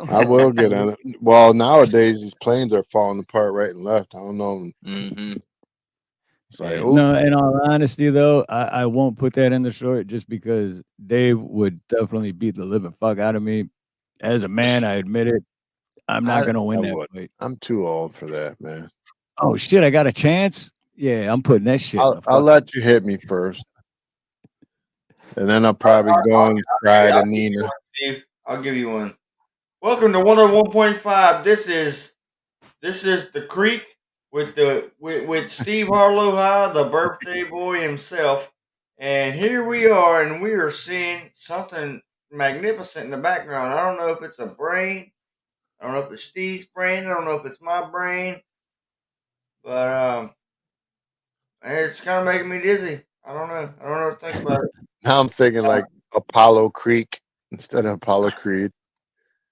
I will get on it. Well, nowadays these planes are falling apart right and left. I don't know. Mm-hmm. It's like, No, in all honesty though, I won't put that in the short just because Dave would definitely beat the living fuck out of me. As a man, I admit it. I'm not gonna win that fight. I'm too old for that, man. Oh shit, I got a chance? Yeah, I'm putting that shit in the I'll let you hit me first. And then I'll probably go and try to Nina. Steve, I'll give you one. Welcome to 101.5. This is the Creek with Steve Harloha, the birthday boy himself. And here we are, and we are seeing something magnificent in the background. I don't know if it's a brain. I don't know if it's Steve's brain. I don't know if it's my brain. But it's kind of making me dizzy. I don't know. I don't know what to think about it. Now I'm thinking like Apollo Creek instead of Apollo Creed.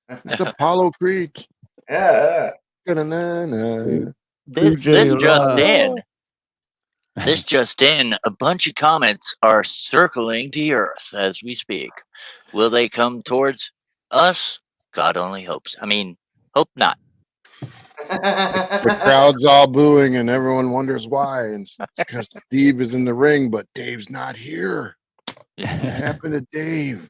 It's Apollo Creek. Yeah. This just in. This just in. A bunch of comments are circling the earth as we speak. Will they come towards us? God only hopes. I mean, hope not. The crowd's all booing and everyone wonders why. And it's because Steve is in the ring, but Dave's not here. What happened to Dave?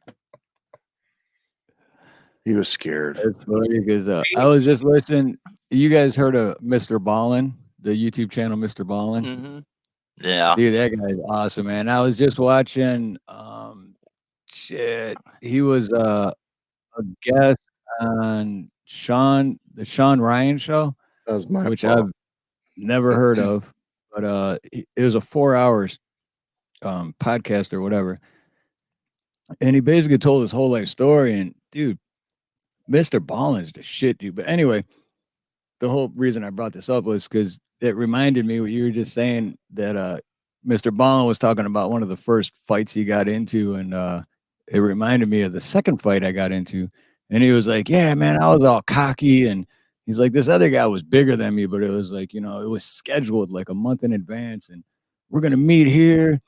He was scared. That's funny because I was just listening. You guys heard of Mr. Ballin, the YouTube channel Mr. Ballin? Mm-hmm. Yeah. Dude, that guy's awesome, man. I was just watching shit. He was a guest on the Sean Ryan show. That was my which fault. I've never heard of, but it was a 4 hours podcast or whatever. And he basically told his whole life story. And dude, Mr. Ballin's the shit, dude. But anyway, the whole reason I brought this up was because it reminded me what you were just saying, that Mr. Ballin was talking about one of the first fights he got into, and it reminded me of the second fight I got into. And he was like, yeah, man, I was all cocky. And he's like, this other guy was bigger than me, but it was like, it was scheduled like a month in advance. And we're going to meet here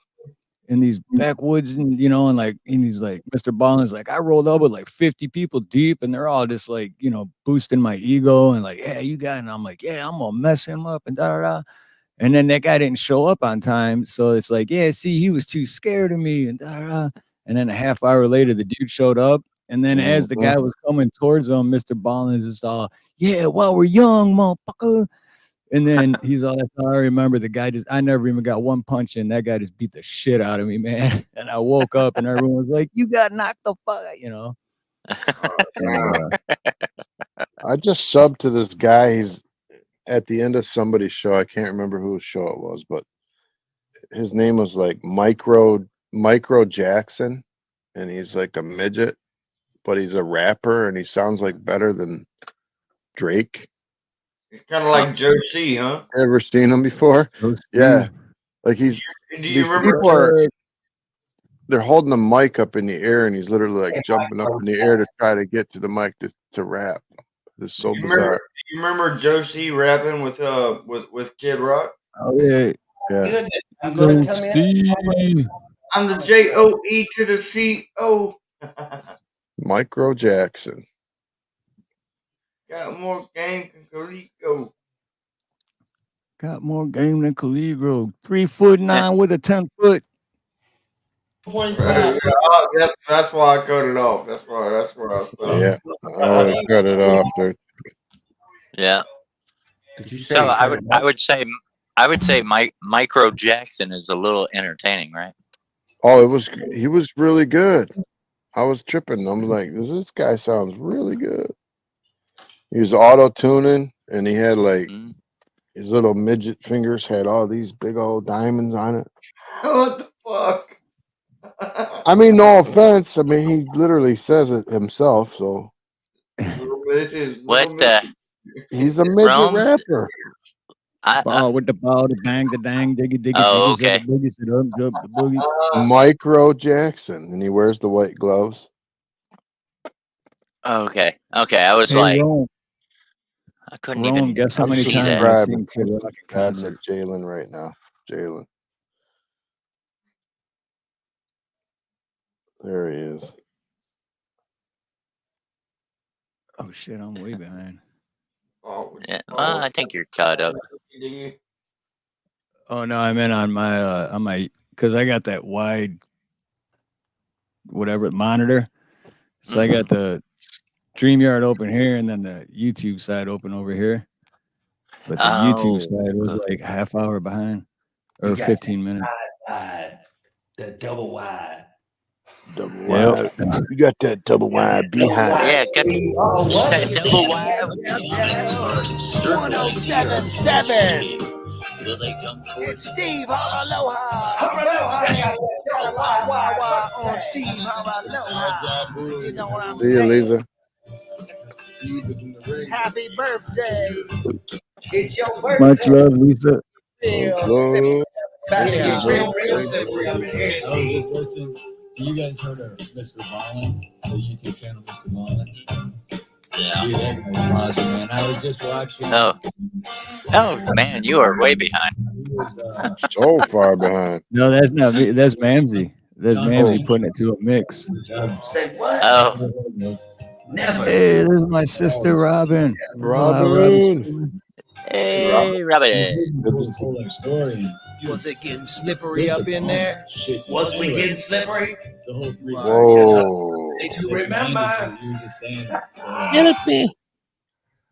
in these backwoods, and he's like, Mr. Ballin's like, I rolled up with like 50 people deep, and they're all just like, boosting my ego and like, yeah, you got it. And I'm like, yeah, I'm gonna mess him up and da da da. And then that guy didn't show up on time, so it's like, yeah, see, he was too scared of me and da da da. And then a half hour later, the dude showed up, and then as the guy was coming towards him, Mr. Ballin's just all, yeah, well, we're young, motherfucker. And then he's all, that's all I remember. The guy I never even got one punch in. That guy just beat the shit out of me, man. And I woke up and everyone was like, you got knocked the fuck out, I just subbed to this guy. He's at the end of somebody's show. I can't remember whose show it was, but his name was like Micro Jackson, and he's like a midget, but he's a rapper, and he sounds like better than Drake. It's kind of like Joe C, huh? Ever seen him before? Yeah, like he's. Do you remember? People are. They're holding the mic up in the air, and he's literally like jumping up in the air to try to get to the mic to rap. It's so bizarre. You remember Joe C rapping with Kid Rock? Oh yeah, yeah. I'm gonna come in. I'm the JOE to the CO. Micro Jackson. Got more game than Calico. Got more game than Caligro. 3'9" with a 10-foot. That's why I cut it off. That's where I stopped. Yeah, I cut it off, dude. Yeah. Did you say? So I would say Micro Jackson is a little entertaining, right? Oh, he was really good. I was tripping. I'm like, this guy sounds really good. He was auto tuning, and he had like his little midget fingers had all these big old diamonds on it. What the fuck? I mean, no offense. I mean, he literally says it himself. So What the? He's a midget rapper. Ball with the ball, the bang, the dang, diggy, diggy, oh, diggy, okay. the boogie, sit up, jump, the boogie. Micro Jackson, and he wears the white gloves. Okay. I was Hey, like, Rome. I couldn't Rome, even guess how many see times that. I've seen Kid Rock in That's concert. Jalen right now. Jalen. There he is. Oh shit, I'm way behind. Yeah, I think you're caught up. Oh no, I meant on my because I got that wide whatever monitor. So I got the StreamYard open here and then the YouTube side open over here. But the YouTube side was like half hour behind or 15 minutes. The double wide. Double wide. You got that double wide behind. Yeah, got that double wide. 1077. It's Steve Harloha. On Steve Harloha. You know what I'm See you, saying? Lisa. Happy birthday. It's your birthday. Much love, Lisa. About to get real slippery up in here. I was just listening. You guys heard of Mr. Ballin, the YouTube channel Mr. Ballin? Yeah. Dude, that guy's awesome, man. I was just watching. Oh man, you are way behind. So far behind. No, that's not me. That's Mamsie. That's Mamsie putting it to a mix. Say what? Oh. Never. Hey, this is my sister Robin. Robin. Hey, Robin. Was it getting slippery up in there? Was we getting slippery? Whoa. To remember.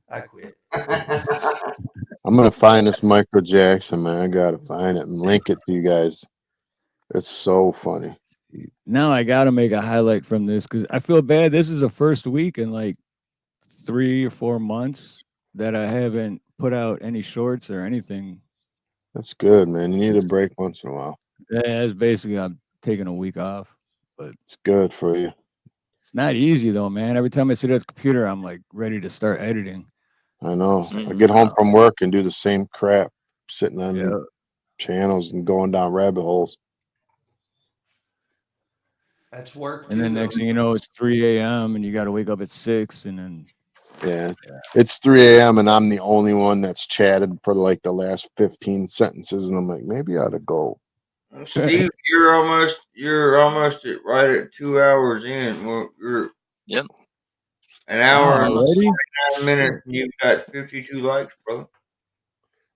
I quit. I'm gonna find this Micro Jackson, man. I gotta find it and link it to you guys. It's so funny. Now I gotta make a highlight from this because I feel bad. This is the first week in like 3 or 4 months that I haven't put out any shorts or anything. That's good, man. You need a break once in a while. Yeah, it's basically I'm taking a week off, but it's good for you. It's not easy though, man. Every time I sit at the computer, I'm like ready to start editing. I know. I get home from work and do the same crap, sitting on the channels and going down rabbit holes. That's work. And then next thing you know, it's 3 a.m. and you got to wake up at 6, and then it's 3 a.m. and I'm the only one that's chatted for like the last 15 sentences, and I'm like, maybe I ought to go. Steve, you're almost right at 2 hours in. Well, you're an hour and 49 minutes, and you've got 52 likes, brother.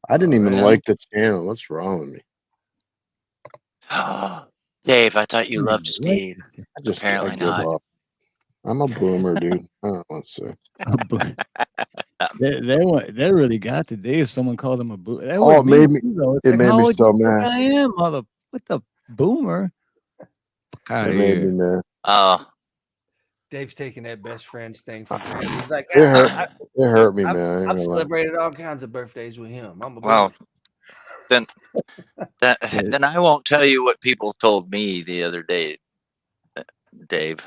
I didn't even like the channel. What's wrong with me? Dave, I thought you loved Steve. I give up. I'm a boomer, dude. I don't want to say. That really got to Dave. Someone called him a boomer. It made me so mad. I am, what the boomer? It made me mad. Oh. Dave's taking that best friends thing for granted. He's like, it hurt me, man. I've celebrated all kinds of birthdays with him. I'm a well, Then I won't tell you what people told me the other day, Dave.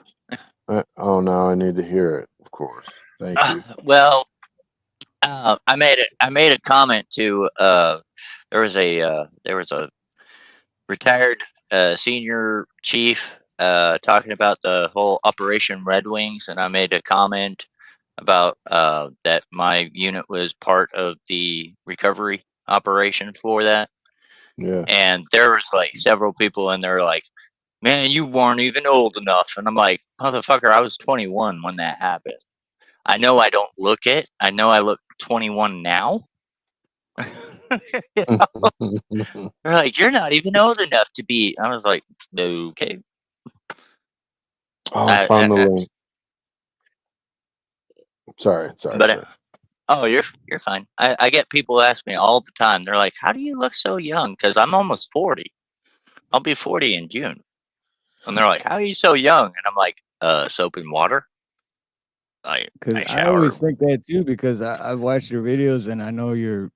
Oh, now I need to hear it. Of course. Thank you. Well, I made a comment to there was a retired senior chief talking about the whole Operation Red Wings, and I made a comment about that my unit was part of the recovery operation for that. Yeah. And there was like several people, and they're like, "Man, you weren't even old enough." And I'm like, "Motherfucker, I was 21 when that happened. I know I don't look it. I know I look 21 now." You know? They're like, "You're not even old enough to be." I was like, "Okay." Oh, I found the link. Sorry. Oh, you're fine. I get people ask me all the time. They're like, "How do you look so young?" Because I'm almost 40. I'll be 40 in June. And they're like, "How are you so young?" And I'm like, soap and water. Because I always think that too, because I've watched your videos and I know your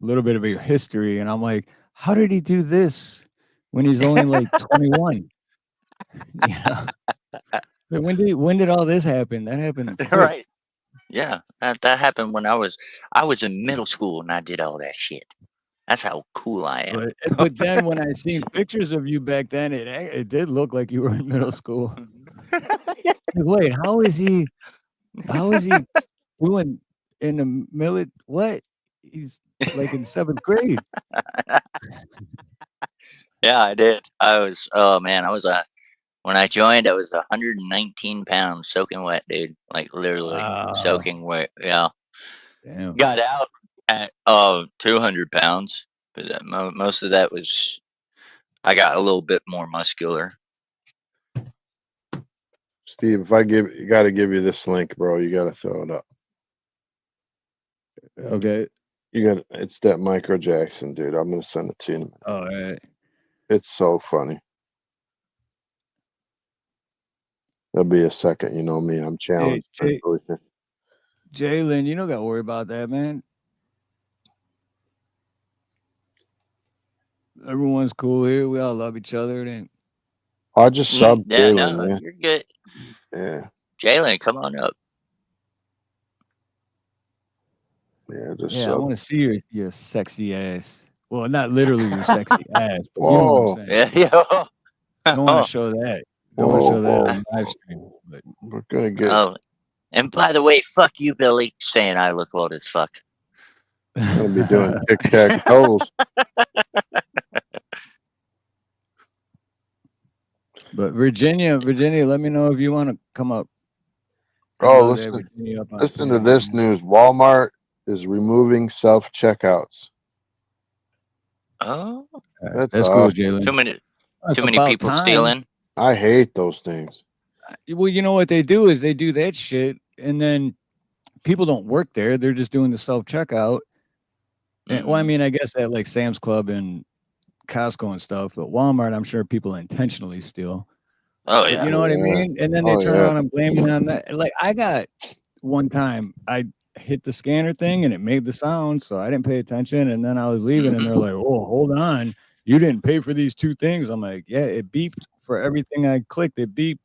little bit of your history, and I'm like, how did he do this when he's only like 21? You know? When did all this happen? That happened quick. Right. Yeah, that happened when I was in middle school and I did all that shit. That's how cool I am. But then when I seen pictures of you back then, it did look like you were in middle school. Wait, how is he doing in the military? What? He's like in 7th grade. Yeah, I did. I was, oh man, when I joined, I was 119 pounds soaking wet, dude. Like literally soaking wet. Yeah. Damn. Got out at 200 pounds, but most of that was, I got a little bit more muscular. Steve, if I got to give you this link, bro, you got to throw it up. Okay. It's that Michael Jackson, dude. I'm going to send it to you in a minute. All right. It's so funny. There'll be a second. You know me. I'm challenged. Hey, Jalen, you don't got to worry about that, man. Everyone's cool here. We all love each other. I just subbed Yeah, Jalen, no, man. you're good. Yeah. Jalen, come on up. Yeah, I want to see your sexy ass. Well, not literally your sexy ass, but you know what I'm saying. Yeah. I don't want to show that. Don't want to show that on live stream. But we're gonna get. Oh, and by the way, fuck you, Billy, saying I look old as fuck. I'm gonna be doing tic-tac-toes. But Virginia, let me know if you want to come up. Oh, listen to this news. Walmart is removing self-checkouts. Oh, that's cool, Jalen. Too many people stealing. I hate those things. Well, you know what they do is they do that shit, and then people don't work there. They're just doing the self-checkout. And, well, I mean, I guess at like Sam's Club and Costco and stuff, but Walmart, I'm sure people intentionally steal. Oh yeah, you know what I mean. And then they turn around and blame it on that. Like I got one time, I hit the scanner thing and it made the sound, so I didn't pay attention. And then I was leaving, and they're like, "Oh, hold on, you didn't pay for these 2 things." I'm like, "Yeah, it beeped for everything I clicked. It beeped."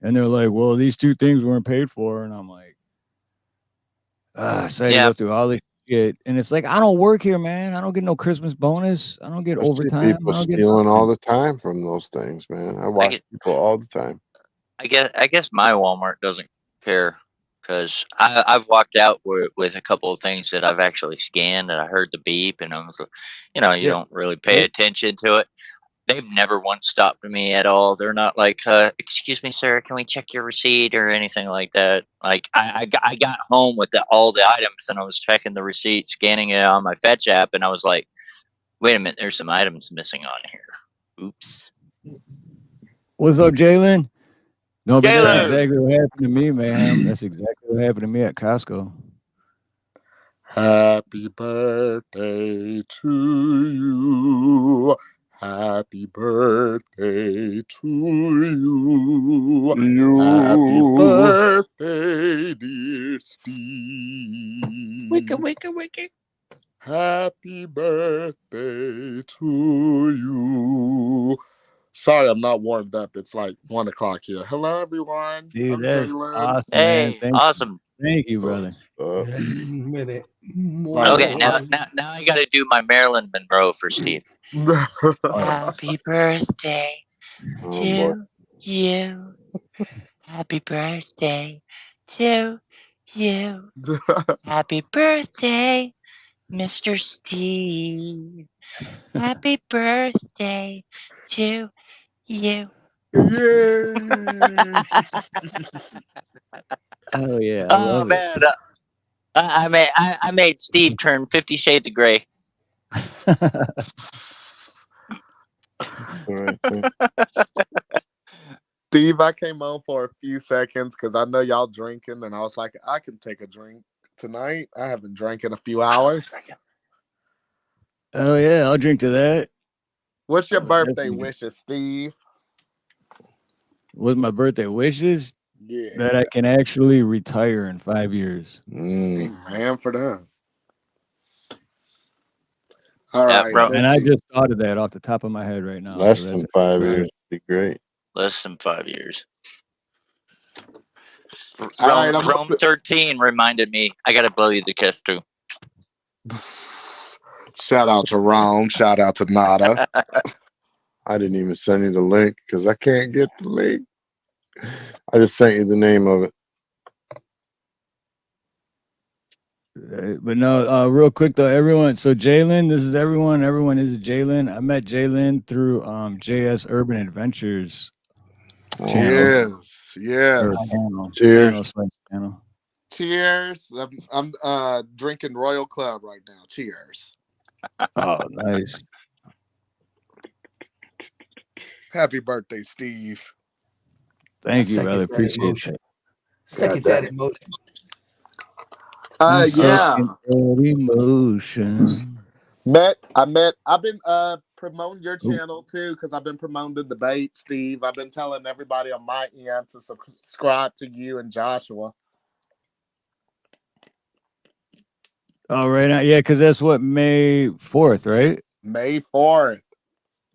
And they're like, "Well, these 2 things weren't paid for," and I'm like, so I had to go through all this shit. And it's like, I don't work here, man. I don't get no Christmas bonus. I don't get overtime. People stealing all the time from those things, man. I watch people all the time. I guess my Walmart doesn't care, because I've walked out with a couple of things that I've actually scanned, and I heard the beep, and I was, you don't really pay attention to it. They've never once stopped me at all. They're not like, "Excuse me, sir, can we check your receipt?" or anything like that. Like I got home with all the items, and I was checking the receipt, scanning it on my Fetch app, and I was like, "Wait a minute, there's some items missing on here. Oops." What's up, Jalen? No, but that's exactly what happened to me, man. That's exactly what happened to me at Costco. Happy birthday to you. Happy birthday to you. Happy birthday, dear Steve. Wicka, wicka, wicka. Happy birthday to you. Sorry, I'm not warmed up. It's like 1 o'clock here. Hello, everyone. Dude, I'm that's Jalen. awesome, man. Hey, Thank awesome. you. Thank you, brother. Minute. Okay, now I got to do my Marilyn Monroe for Steve. Happy birthday to you. Happy birthday to you. Happy birthday, Mr. Steve. Happy birthday to you. Yay! Oh yeah, I Oh love it. man, I made Steve turn 50 Shades of Grey. Steve, I came on for a few seconds because I know y'all drinking, and I was like, I can take a drink tonight. I haven't drank in a few hours. Oh yeah, I'll drink to that. What's your birthday definitely. wishes, Steve? What's my birthday wishes? Yeah. That I can actually retire in 5 years. Man, for that. All right. bro. And I just thought of that off the top of my head right now. Less than 5 years would be great. Less than 5 years. All right, Rome 13 reminded me I got to blow you the kiss too. Shout out to Rome. Shout out to Nada. I didn't even send you the link because I can't get the link. I just sent you the name of it. But no, real quick though, everyone. So Jalen, this is everyone. Everyone is Jalen. I met Jalen through JS Urban Adventures channel. Yes. Cheers. Channel. Cheers. I'm drinking Royal Club right now. Cheers. Oh, nice. Happy birthday, Steve. Thank you, brother. Appreciate it. Second that emotion. Yeah. Emotion. I've been promoting your channel too because I've been promoting the debate, Steve. I've been telling everybody on my end to subscribe to you and Joshua. Oh, right now, yeah, because that's what May 4th, right? May 4th.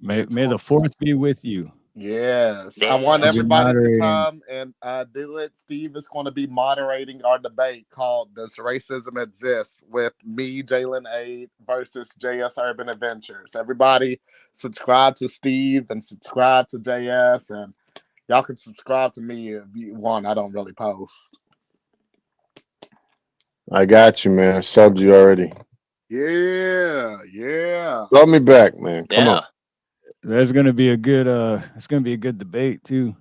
May the 4th be with you. Yes. Yeah. I want everybody to come and do it. Steve is going to be moderating our debate called Does Racism Exist? With me, Jalen A versus JS Urban Adventures. Everybody subscribe to Steve and subscribe to JS, and y'all can subscribe to me if you want. I don't really post. I got you, man. I subbed you already. Yeah. Love me back, man. Come on. That's gonna be a good it's gonna be a good debate too.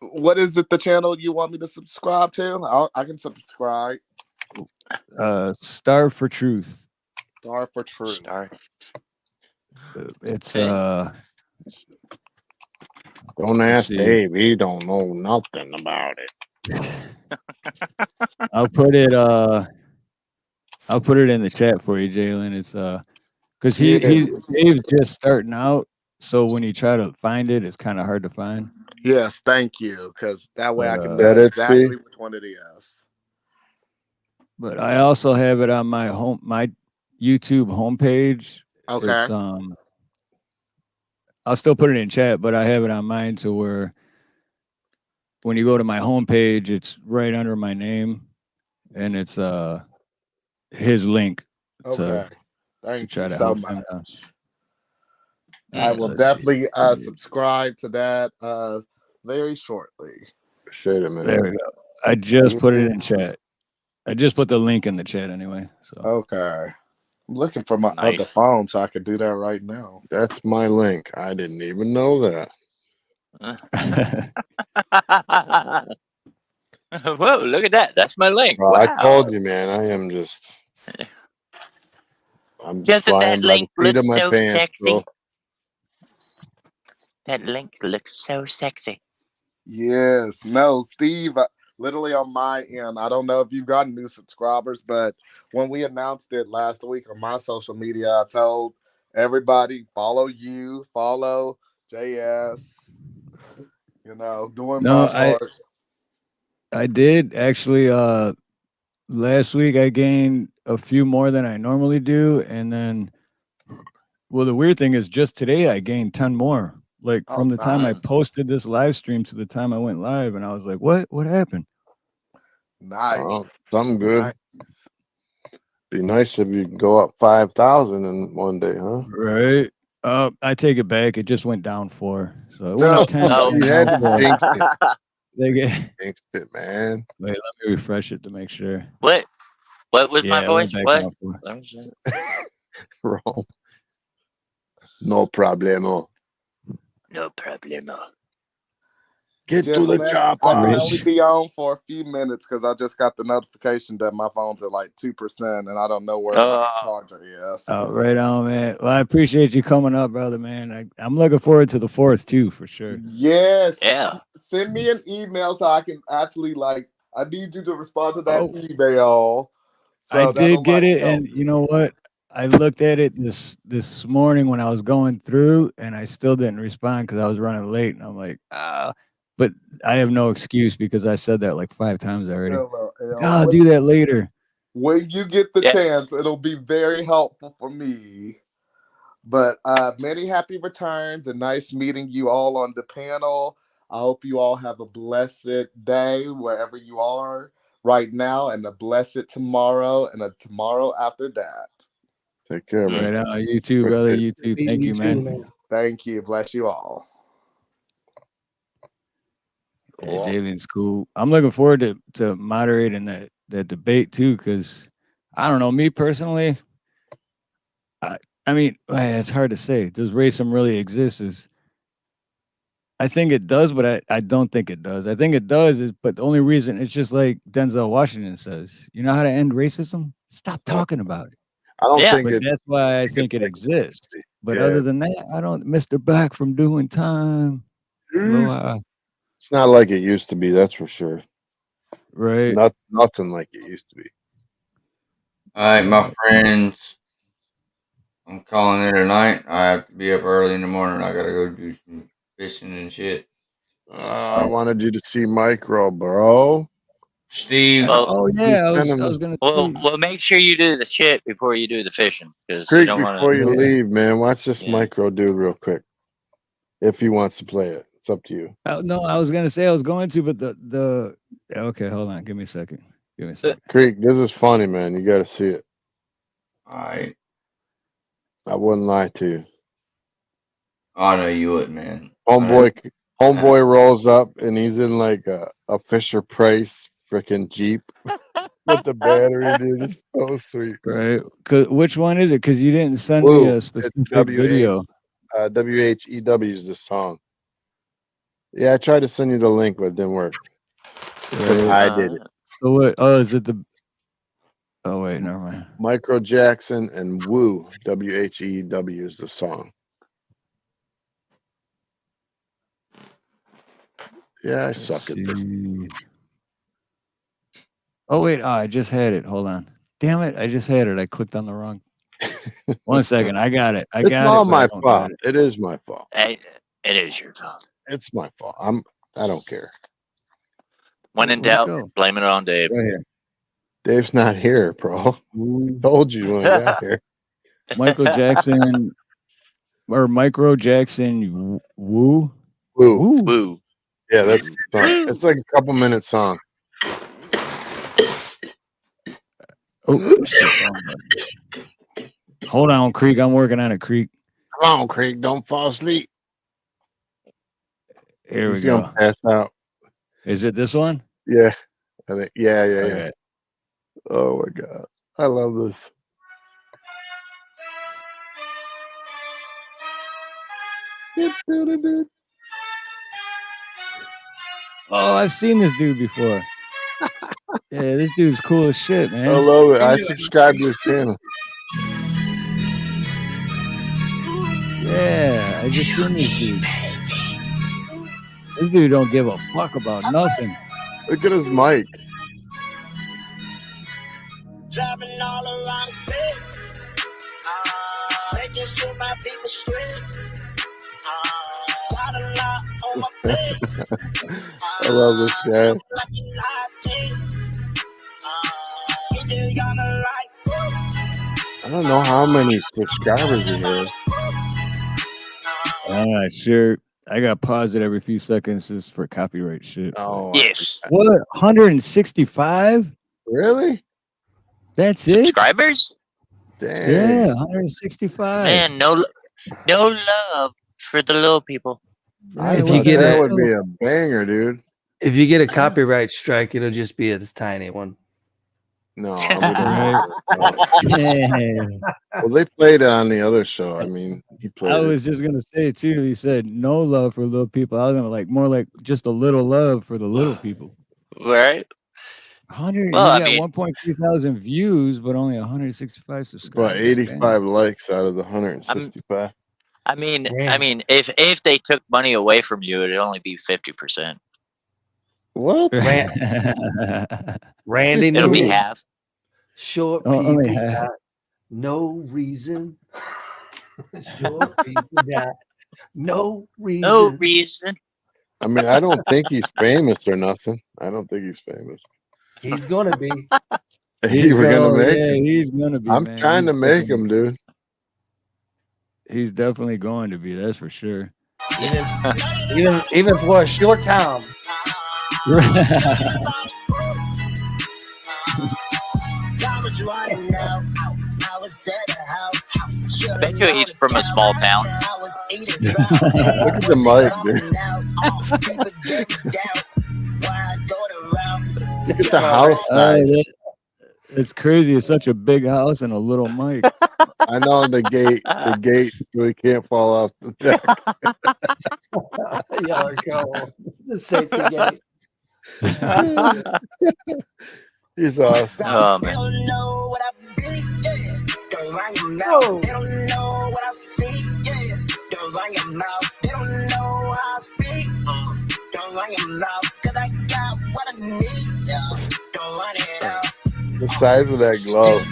What is it, the channel you want me to subscribe to? I can subscribe. Star for Truth. Star for Truth. It's Don't ask Dave. He don't know nothing about it. I'll put it in the chat for you, Jalen. It's because Dave's just starting out, so when you try to find it, it's kind of hard to find. Yes, thank you, because that way I can know that exactly which one it is. But I also have it on my YouTube homepage. Okay. It's, I'll still put it in chat, but I have it on mine to where when you go to my homepage, it's right under my name, and it's his link. Okay. Thank you to so much. I will definitely subscribe to that very shortly. Appreciate it, man. There we go. I just put it in chat. I just put the link in the chat anyway. So okay. I'm looking for my other phone so I can do that right now. That's my link. I didn't even know that. Whoa, look at that. That's my link. Well, wow. I told you, man. I am just. I'm Doesn't flying that by link the seat look of my so pants, sexy? bro. That link looks so sexy. Yes. No, Steve, literally on my end, I don't know if you've gotten new subscribers, but when we announced it last week on my social media, I told everybody follow you, follow JS, doing my part. I did actually last week I gained a few more than I normally do, and then, well, the weird thing is, just today I gained 10 more. Like from the time I posted this live stream to the time I went live, and I was like, "What? What happened?" Nice. Something good. Nice. Be nice if you go up 5,000 in one day, huh? Right. I take it back. It just went down 4. So it went up 10. You had to jinx it. They get Jinxed it, man. Wait, let me refresh it to make sure. What was my it went voice? back What? down 4. Wrong. No problemo. No problemo. Get to Gentlemen, the chopper. I can only be on for a few minutes because I just got the notification that my phone's at like 2% and I don't know where my charger is. Oh, right on, man. Well, I appreciate you coming up, brother, man. I'm looking forward to the 4th too, for sure. Yes. Yeah. Send me an email so I can actually I need you to respond to that email. So I did get it, and you know what? I looked at it this morning when I was going through, and I still didn't respond because I was running late, and I'm like, but I have no excuse because I said that like 5 times already. I'll do that later. When you get the chance, it'll be very helpful for me. But many happy returns and nice meeting you all on the panel. I hope you all have a blessed day wherever you are right now, and a blessed tomorrow and a tomorrow after that. Take care, man. Right on. You too, brother. You too. Thank you, man. Thank you. Bless you all. Yeah, Jalen's cool. I'm looking forward to moderating that debate too, because I don't know, me personally, I mean, it's hard to say. Does racism really exist? I think it does, but I don't think it does. I think it does, but the only reason, it's just like Denzel Washington says, you know how to end racism? Stop talking about it. I don't think but that's why I think it exists. But other than that, I don't. Mr. Back from doing time. It's not like it used to be, that's for sure. Right. Nothing like it used to be. All right, my friends. I'm calling it a night. I have to be up early in the morning. I gotta go do some fishing and shit. I wanted you to see Micro, bro. Steve. Yeah, I was gonna. Well, make sure you do the shit before you do the fishing, because you Creek, don't want before you to leave, man, watch this Micro dude real quick. If he wants to play it, it's up to you. No, I was gonna say I was going to, but the okay, hold on, give me a second. Creek, this is funny, man. You got to see it. All right. I wouldn't lie to you. I know you would, man. Homeboy rolls up and he's in like a Fisher Price freaking Jeep with the battery, dude. It's so sweet. Right. Which one is it? Because you didn't send Blue. me a specific video. WHEW is the song. Yeah, I tried to send you the link, but it didn't work. I did it. So what? Oh, is it the? Oh wait, never mind. Micro Jackson and Woo. WHEW is the song. Yeah, I suck at this. Oh wait, I just had it. Hold on. Damn it, I just had it. I clicked on the wrong. 1 second, I got it. It's not my fault. It is my fault. It is your fault. It's my fault. I don't care. When in doubt, blame it on Dave. Right here. Dave's not here, bro. Told you when I got here. Michael Jackson or Micro Jackson Woo. Woo. Yeah, that's the song. It's like a couple minute song. Oh, shit. Hold on, Creek. I'm working on it, Creek. Come on, Creek. Don't fall asleep. Here He's we go. Gonna pass out. Is it this one? Yeah. I think. Yeah. Okay. Oh my god, I love this. Oh, I've seen this dude before. Yeah, this dude's cool as shit, man. I love it. I subscribe to his channel. Yeah, I just seen this dude. This dude don't give a fuck about nothing. Look at his mic. Driving all around the state, making sure my people straight. Got a lot on my plate. I love this guy. You just gotta like I don't know how many subscribers he has. Sure. I got pause it every few seconds just for copyright shit. Oh, yes. What? 165? Really? That's Subscribers? Dang. Yeah, 165. Man, no love for the little people. I If you thought get that a- would be a banger, dude. If you get a copyright strike, it'll just be a tiny one. No, we don't. Well, they played it on the other show. I mean, he played. I was just gonna say too. He said no love for little people. I was gonna more like just a little love for the little people. Right. 100. Well, He got 1.3 thousand views, but only 165 subscribers. But 85 likes out of the 165. I mean, if they took money away from you, it'd only be 50%. What? Randy, it'll be half. Short only people half. got no reason. Short people got no reason. No reason. I mean, I don't think he's famous or nothing. I don't think he's famous. He's gonna be. We're gonna make him. He's gonna be. I'm man. trying He's to make definitely- him, dude. He's definitely going to be. That's for sure. Even for a short time. I bet you he's from a small town. Look at the mic, dude. Look at the house size. It's crazy. It's such a big house and a little mic. I know the gate, so he can't fall off the deck. Y'all are cool. The safety gate. He's awesome. Oh, man. The size of that glove.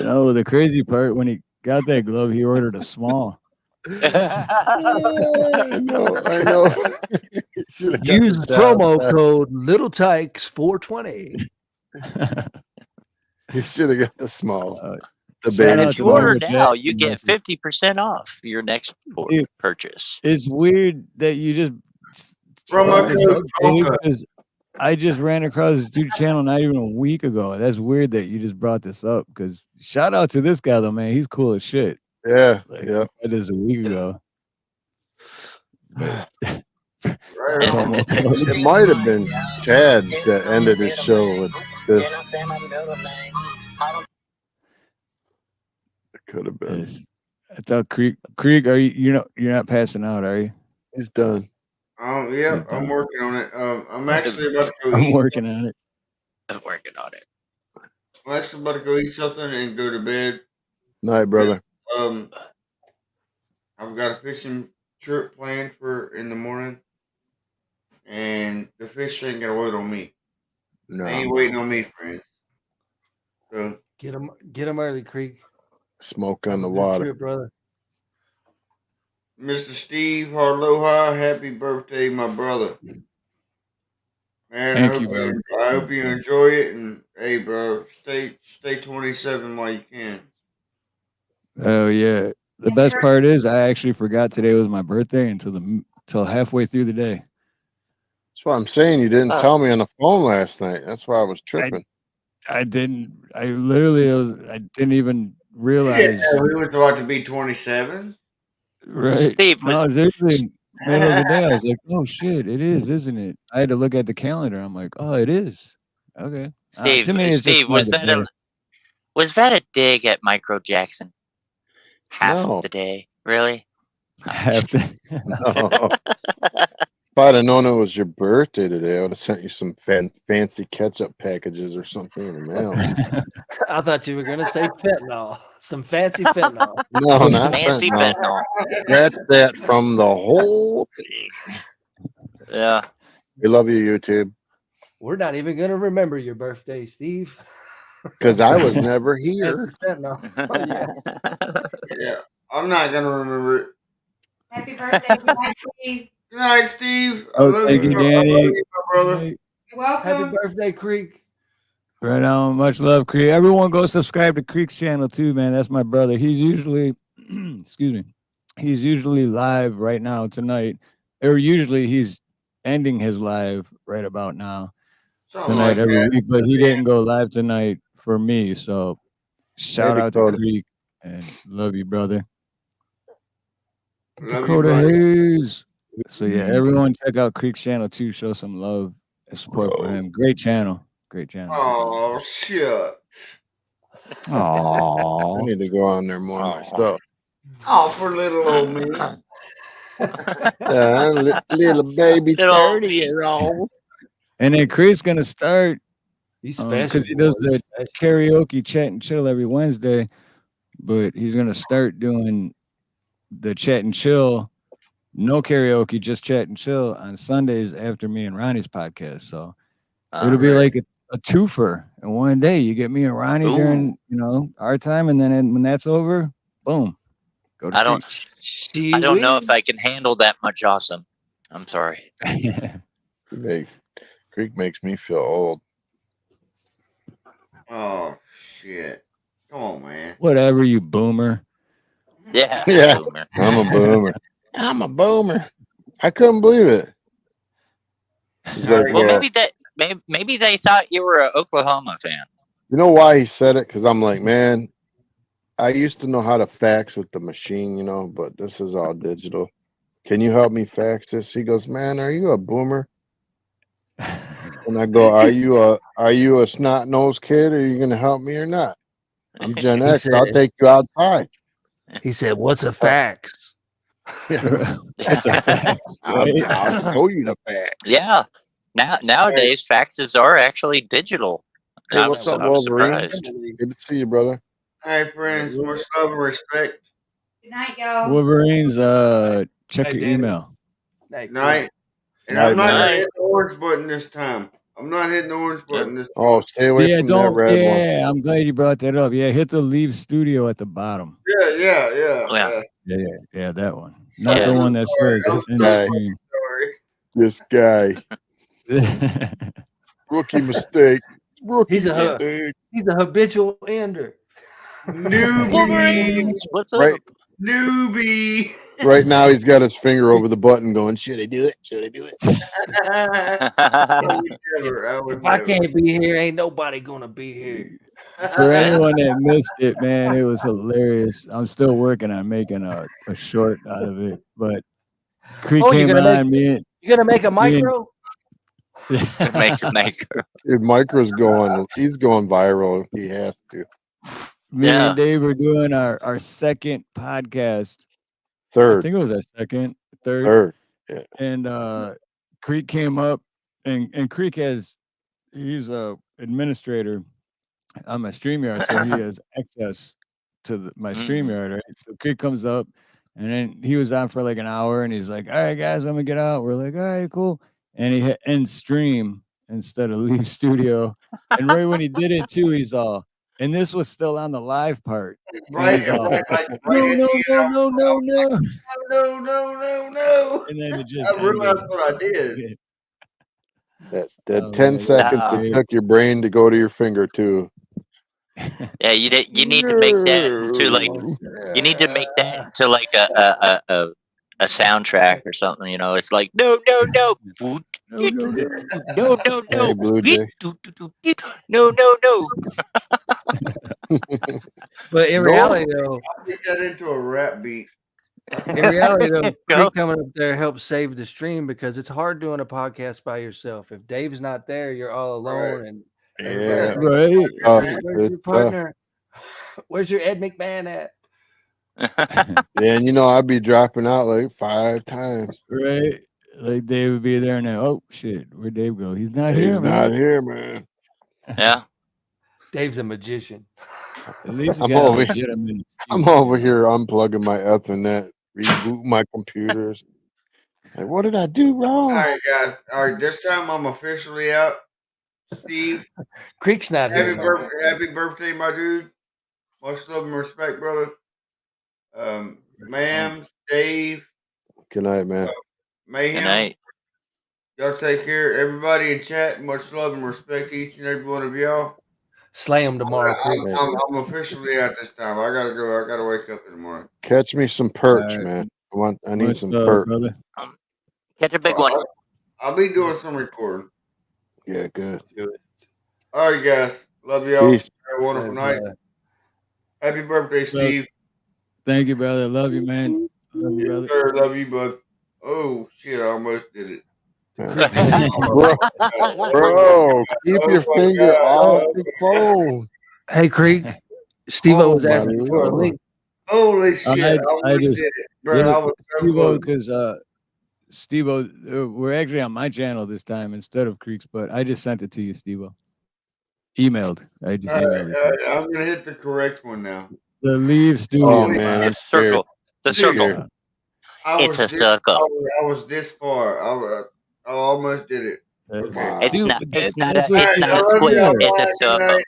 No, the crazy part when he got that glove, he ordered a small. I know. Use the promo code LittleTykes420. He should have got the small. If you order now, you get 50% off your next purchase. It's weird that you just because I just ran across this dude channel not even a week ago. That's weird that you just brought this up because shout out to this guy though, man. He's cool as shit. Yeah, That is a week ago. It might have been Chad that ended his show with this. It could have been. I thought Creek, are you're not passing out, are you? He's done. Yeah, I'm working on it. I'm actually about to go. I'm working on it. I'm working on it. I'm actually about to go eat something and go to bed. Night, brother. I've got a fishing trip planned for in the morning, and the fish ain't gonna wait on me. No, they ain't waiting on me, friends. So Get him early, Creek. Smoke on the Good water. trip, brother. Mr. Steve Harloha, happy birthday, my brother. Man, Thank you, brother. I hope you enjoy it, and hey, bro, stay 27 while you can. Oh yeah. The best part is I actually forgot today was my birthday until halfway through the day. That's what I'm saying. You didn't tell me on the phone last night. That's why I was tripping. I didn't. I didn't even realize. Yeah, we was about to be 27. Right. Steve, no, seriously. Middle of the day, I was like, "Oh shit, it is, isn't it?" I had to look at the calendar. I'm like, "Oh, it is." Okay. Steve, to me, it's just Steve, was that a dig at Micro Jackson? Half No. of the day, really? Half the. No. If I'd have known it was your birthday today, I would have sent you some fancy ketchup packages or something in the mail. I thought you were gonna say fentanyl. Some fancy fentanyl. No, not Fancy fentanyl. fentanyl. That's that from the whole thing. Yeah. We love you, YouTube. We're not even gonna remember your birthday, Steve. Because I was never here. Fentanyl. Oh, yeah. Yeah, I'm not gonna remember it. Happy birthday, Good night, Steve. Good night, Steve. I Oh, love thank you, you, Danny. my brother. You're welcome. Happy birthday, Creek. Right on. Much love, Creek. Everyone go subscribe to Creek's channel too, man. That's my brother. He's usually, excuse me, he's usually live right now tonight, or usually he's ending his live right about now tonight every week. But he didn't go live tonight for me, so shout out to Creek and love you, brother. Dakota Hayes. So yeah, everyone check out Creek's channel too. Show some love and support for him. Great channel. Great channel. Oh shucks. Aww. I need to go on there more myself. Oh, for little old me. Little baby 30-year-old. And then Creek's gonna start. He's special because he does the karaoke chat and chill every Wednesday, but he's gonna start doing the chat and chill, no karaoke, just chat and chill on Sundays after me and Ronnie's podcast. So it'll be like a twofer in one day. You get me and Ronnie during our time, and then when that's over, boom, go to I don't know if I can handle that much awesome. I'm sorry. Creek makes me feel old. Oh shit! Come on, man. Whatever, you boomer. Yeah, yeah. Boomer. I'm a boomer. I'm a boomer. I couldn't believe it. Like, well, maybe they thought you were an Oklahoma fan. You know why he said it? Because I'm like, man, I used to know how to fax with the machine, but this is all digital. Can you help me fax this? He goes, man, are you a boomer? And I go, are you a snot nosed kid? Are you gonna help me or not? I'm Gen X. I'll take you outside. He said, "What's a fax?" That's a fax. Right? I'll show you the fax. Yeah. Nowadays, faxes are actually digital. Hey, what's up, Wolverine? Surprised. Good to see you, brother. Hey, friends, much love and respect. Good night, y'all. Wolverines, check your email. Night. And I'm not gonna hit the orange button this time. I'm not hitting the orange button this time. Oh, stay away from that red one. Yeah, I'm glad you brought that up. Yeah, hit the leave studio at the bottom. Yeah. Yeah, that one. Not the one that says in the screen. This guy. Rookie mistake. He's a habitual ender. Newbie. What's up? Right. Newbie. Right now, he's got his finger over the button going, should I do it? Should I do it? If I can't be here, ain't nobody going to be here. For anyone that missed it, man, it was hilarious. I'm still working on making a short out of it. But Creek came on. You're going to make a micro? Make a micro. If Micro's he's going viral. He has to. Me and Dave were doing our second podcast. Third. I think it was our third. Third. Yeah. And Creek came up, and Creek he's a administrator on my StreamYard, so he has access to my StreamYard, right? So Creek comes up, and then he was on for like an hour, and he's like, all right, guys, I'm gonna get out. We're like, all right, cool. And he hit end stream instead of leave studio. And right when he did it too, he's all, and this was still on the live part. Right. No. No. And then it just I realized what I did. That 10 seconds it took your brain to go to your finger too. Yeah, you need to make that into like a soundtrack or something. It's like no, no, Hey, Blue Jay. no. But in reality, though, I'll get that into a rap beat. In reality, though, Creek coming up there helps save the stream because it's hard doing a podcast by yourself. If Dave's not there, you're all alone. And right. Where's your partner? Where's your Ed McMahon at? Yeah, and I'd be dropping out like 5 times. Right. Like Dave would be there and then, oh shit, where'd Dave go? He's not here, He's not here, man. Yeah. Dave's a magician. At least I'm over here unplugging my Ethernet, rebooting my computers. Like, what did I do wrong? All right, guys. All right, this time I'm officially out. Steve, Creek's not here. Happy birthday, my dude. Much love and respect, brother. Ma'am, Dave. Good night, man. Mayhem. Good night. Y'all take care. Everybody in chat, much love and respect to each and every one of y'all. slay him tomorrow. I'm officially at this time. I gotta go. I gotta wake up in the morning. Catch me some perch, man. I need some perch. brother. Catch a big one. I'll be doing some recording. Yeah, good. All right, guys. Love y'all. Peace. Have a wonderful night. Happy birthday, Steve. Thank you, brother. Love you, man. Love you, brother. Sir, love you, bud. Oh shit! I almost did it. Bro, keep your finger off the phone. Hey, Creek. Steve-O was asking for a link. Holy shit! I almost just did it, bro. I was so Steve-O, close. because Steve-O, we're actually on my channel this time instead of Creek's, but I just sent it to you, Steve-O. Emailed. I just emailed it. I'm gonna hit the correct one now. The Leave Studio. Oh man, I'm circle. The circle. It's a circle. I was this far. I almost did it. Okay. It's not a square. It's a circle.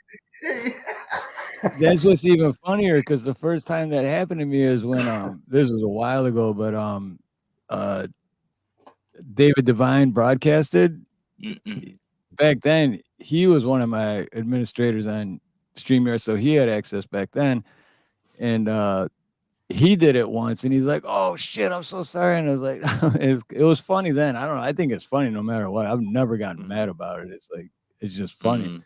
That's what's even funnier, because the first time that happened to me is when this was a while ago, but David Devine broadcasted. Back then, he was one of my administrators on StreamYard, so he had access back then, and he did it once, and he's like, "Oh shit, I'm so sorry," and I was like, "It was funny then." I don't know. I think it's funny no matter what. I've never gotten mad about it. It's like it's just funny.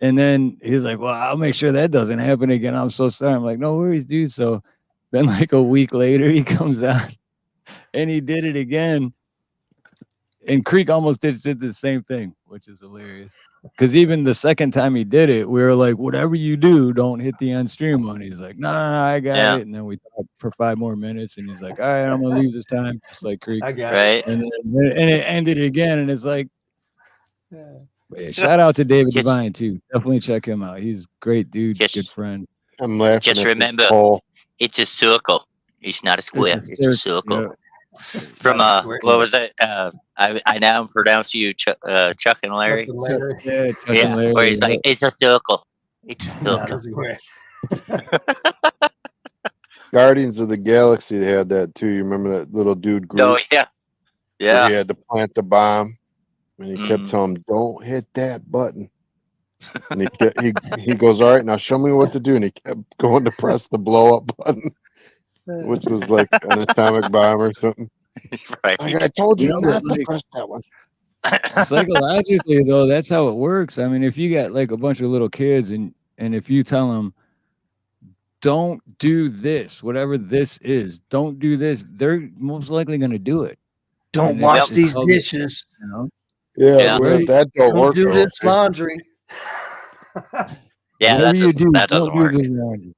And then he's like, "Well, I'll make sure that doesn't happen again. I'm so sorry." I'm like, "No worries, dude." So then, like a week later, he comes out and he did it again. And Creek almost did the same thing, which is hilarious. Because even the second time he did it, we were like, "Whatever you do, don't hit the end stream one." He's like, "No, I got it." And then we talked for 5 more minutes, and he's like, "All right, I'm gonna leave this time," just like Creek. I got it. And it ended again, and it's like, yeah, shout out to David Devine too. Definitely check him out. He's a great dude, good friend. I'm laughing. Just remember, it's a circle. It's not a square. It's a circle. Yeah. From what was it? I now pronounce you Chuck and Larry. Yeah, Chuck and Larry. Where he's like, it's a circle. It's a circle. Guardians of the Galaxy had that too. You remember that little dude group? Oh yeah, yeah. He had to plant the bomb, and he kept telling him, "Don't hit that button." And he goes, "All right, now show me what to do." And he kept going to press the blow up button, which was like an atomic bomb or something. Right. Like, I told you not to like, press that one. Psychologically, though, that's how it works. I mean, if you got like a bunch of little kids, and if you tell them, "Don't do this, whatever this is, don't do this," they're most likely going to do it. Don't wash these dishes. You know? Yeah, that don't work. Do this laundry. Yeah, whatever you do, that don't doesn't work. do this laundry.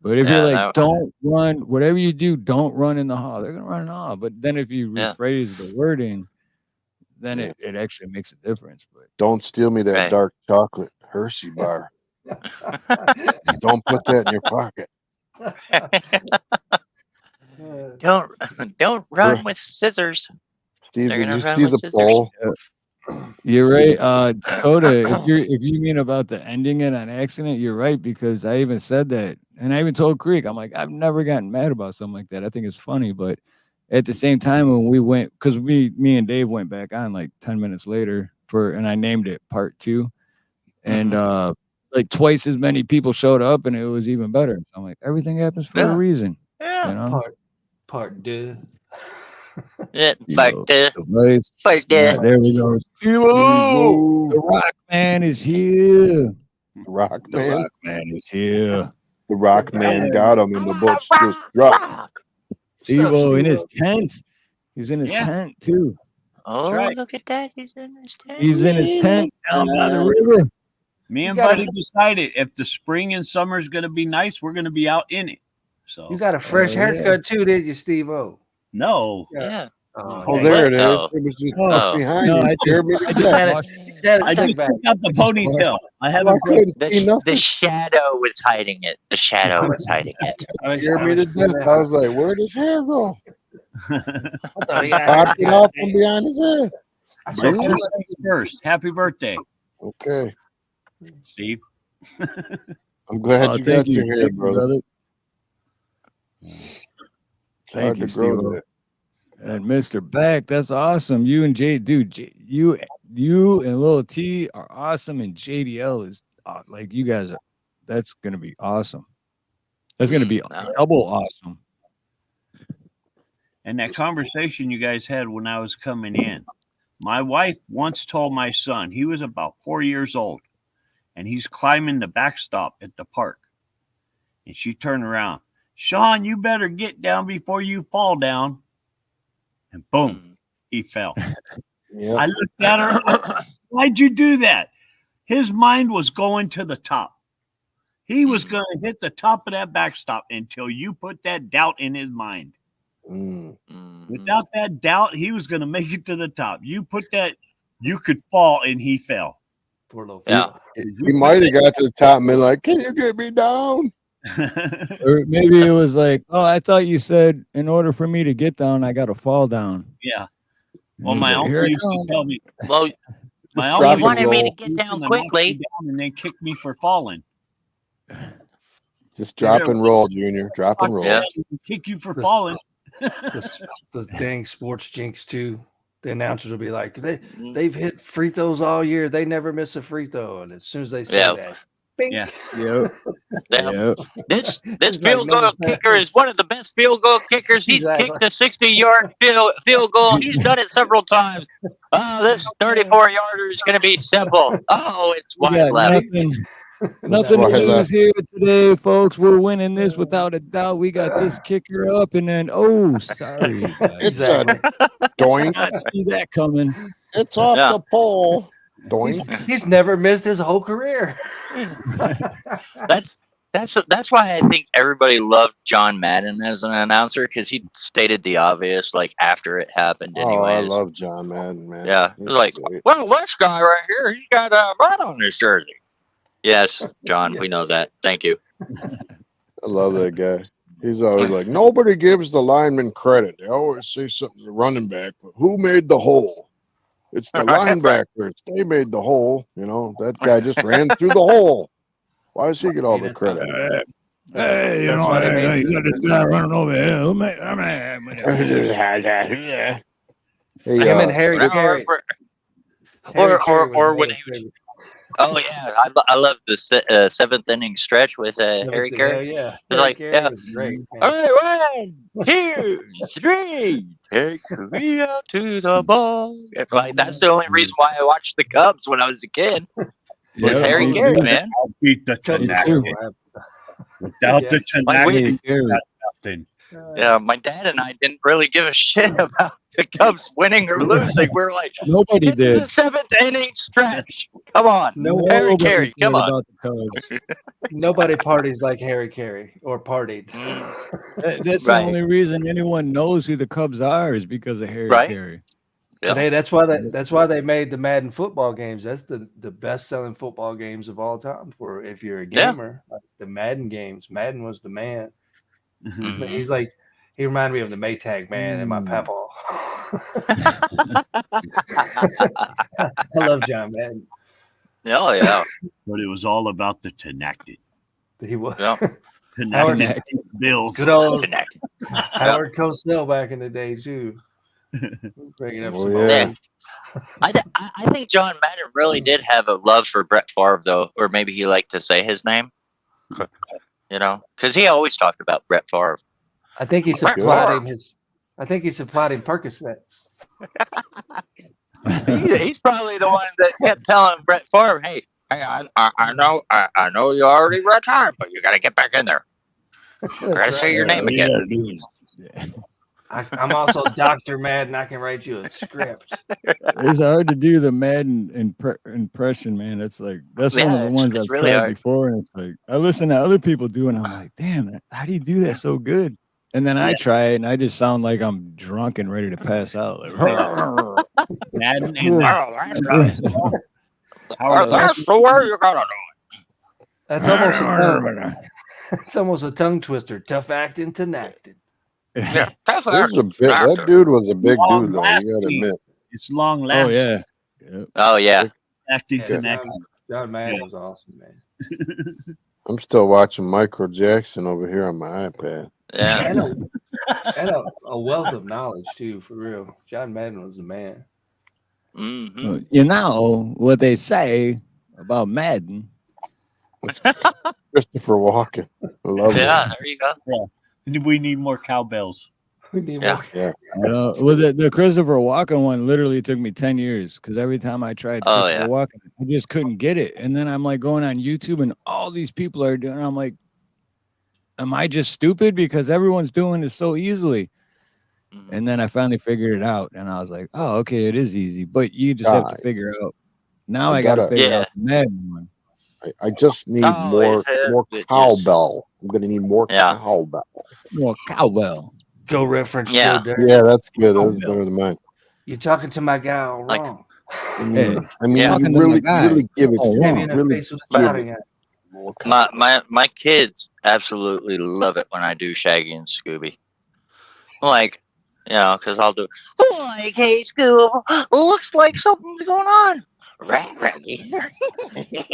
But if you're like, "Don't run," whatever you do, don't run in the hall, they're gonna run in the hall. But then if you rephrase the wording, then it actually makes a difference. But don't steal me that dark chocolate Hershey bar. Don't put that in your pocket. Don't run with scissors. Steve, They're did gonna you run see with the scissors. poll? You're right, Dakota. If you mean about the ending it on accident, you're right, because I even said that, and I even told Creek, I'm like, I've never gotten mad about something like that. I think it's funny, but at the same time, when we went, because me and Dave went back on like 10 minutes later and I named it Part 2, and like twice as many people showed up, and it was even better. So I'm like, everything happens for a reason. Yeah. You know? Part 2. Yeah, part 2. Part 2. There we go. Steve-O! The Rock Man is here. The Rock Man is here. The Rock Man got him in the bush. Just dropped. Steve-O in his tent. He's in his tent too. Oh, right. look at that. He's in his tent. He's in his tent down by the river. Me and Buddy decided if the spring and summer is going to be nice, we're going to be out in it. So You got a fresh haircut too, did you, Steve-O? No. Yeah. Oh, there it is. It was just behind you. I just took out the ponytail. I haven't. The shadow was hiding it. The shadow was hiding it. Scared me to death. I was like, where'd his hair go? He popped it off from behind his head. So first, happy birthday. Okay. Steve. I'm glad you got your hair, brother. Thank you, Steve. And Mr. Beck, that's awesome. You and Jay, dude, you and Lil T are awesome, and JDL is like you guys. That's gonna be awesome. That's gonna be double awesome. And that conversation you guys had when I was coming in, my wife once told my son, he was about 4 years old, and he's climbing the backstop at the park. And she turned around, Sean, you better get down before you fall down. And boom, he fell. Yep. I looked at her, why'd you do that? His mind was going to the top. He was going to hit the top of that backstop until you put that doubt in his mind. Without that doubt, he was going to make it to the top. You put that, you could fall, and he fell. Poor little He might have got to the top and been like, can you get me down? Or maybe it was like, oh, I thought you said in order for me to get down, I got to fall down. Yeah. Well, my uncle used to tell me. Well, my he wanted me to get down quickly, and then kick me for falling. Just drop and roll, Junior. Drop and roll. Yeah. Kick you for falling. The dang sports jinx too. The announcers will be like, they've hit free throws all year. They never miss a free throw, and as soon as they say that, bing. Yeah. This field goal kicker is one of the best field goal kickers. He's kicked a 60-yard field goal. He's done it several times. Oh, this 34-yarder is going to be simple. Oh, it's wide left. Nothing to lose here today, folks. We're winning this without a doubt. We got this kicker up, and then sorry, guys. It's a doink. I see that coming. It's off the pole. Doink. He's never missed his whole career. That's why I think everybody loved John Madden as an announcer, because he stated the obvious like after it happened. Anyways. Oh, I love John Madden, man. Yeah, it was like, well, this guy right here, he got a mud on his jersey. Yes, John, we know that. Thank you. I love that guy. He's always like, nobody gives the lineman credit. They always say something to the running back, but who made the hole? It's the linebackers. They made the hole. You know, that guy just ran through the hole. Why does he get all the credit? Hey, you know, you got this guy running over here. Who made? Him and Harry Carey. Or when he was. Oh yeah, I love the seventh inning stretch with Harry Carey. Yeah, it's like great. All right, 1, 2, 3, take me out to the ball. It's like that's the only reason why I watched the Cubs when I was a kid. Was Harry Carey, man? I'll beat the tenacity. Without the tenacity, nothing. Yeah, my dad and I didn't really give a shit about the Cubs winning or losing. We were like, nobody did. The 7th inning stretch. Come on, Harry Carey. Come on. Nobody parties like Harry Carey or partied. That's the only reason anyone knows who the Cubs are is because of Harry Carey. But hey, that's why they made the Madden football games. That's the best selling football games of all time for if you're a gamer. Like the Madden games. Madden was the man. Mm-hmm. But he reminded me of the Maytag man and my papa. I love John Madden. Oh yeah. But it was all about the tenacity. He was. Yeah. Tenacity Bills. Good old Howard Cosell back in the day too. Bringing up I think John Madden really did have a love for Brett Favre, though, or maybe he liked to say his name. You know, because he always talked about Brett Favre. I think he supplied him Percocets. He's probably the one that kept telling Brett Favre, "Hey, I know you already retired, but you got to get back in there. I got to say your name again." I'm also Dr. Madden. I can write you a script. It's hard to do the Madden impression, man. It's like that's one of the ones I've really tried hard. before, and it's like I listen to other people do, and I'm like, damn, how do you do that so good? And then I try it, and I just sound like I'm drunk and ready to pass out. Like, Madden and that's the way you gotta do it. That's almost a tongue twister. Tough acting, tenacted. Yeah, that dude was a big dude, though. You gotta admit. It's long lasting. Oh yeah. Oh yeah. Acting tenacity. John Madden was awesome, man. I'm still watching Michael Jackson over here on my iPad. Yeah. And a wealth of knowledge too, for real. John Madden was the man. Mm-hmm. You know what they say about Madden Christopher Walken. I love Yeah, that. there you go. Yeah. We need more cowbells. We need Yeah. more. Yeah. Well, the Christopher Walken one literally took me 10 years because every time I tried Oh, Christopher yeah. Walken, I just couldn't get it. And then I'm like going on YouTube and all these people are doing it. I'm like, am I just stupid because everyone's doing it so easily? And then I finally figured it out and I was like, oh, okay, it is easy, but you just have to figure out. Now I got to figure out the Madden one. I just need Oh, more it cowbell. I'm gonna need more Yeah. cowbell. More cowbell. Go reference Yeah. Joe Dirt. Yeah, that's good. That's better than mine. You're talking to my guy all Like- wrong. I mean, Hey, you talking to my really, guy. really give it. Oh, Stab you in the really face with a give spouting it. iron. My kids absolutely love it when I do Shaggy and Scooby. Like, you know, because I'll do like, hey Scoob, looks like something's going on. Raggy.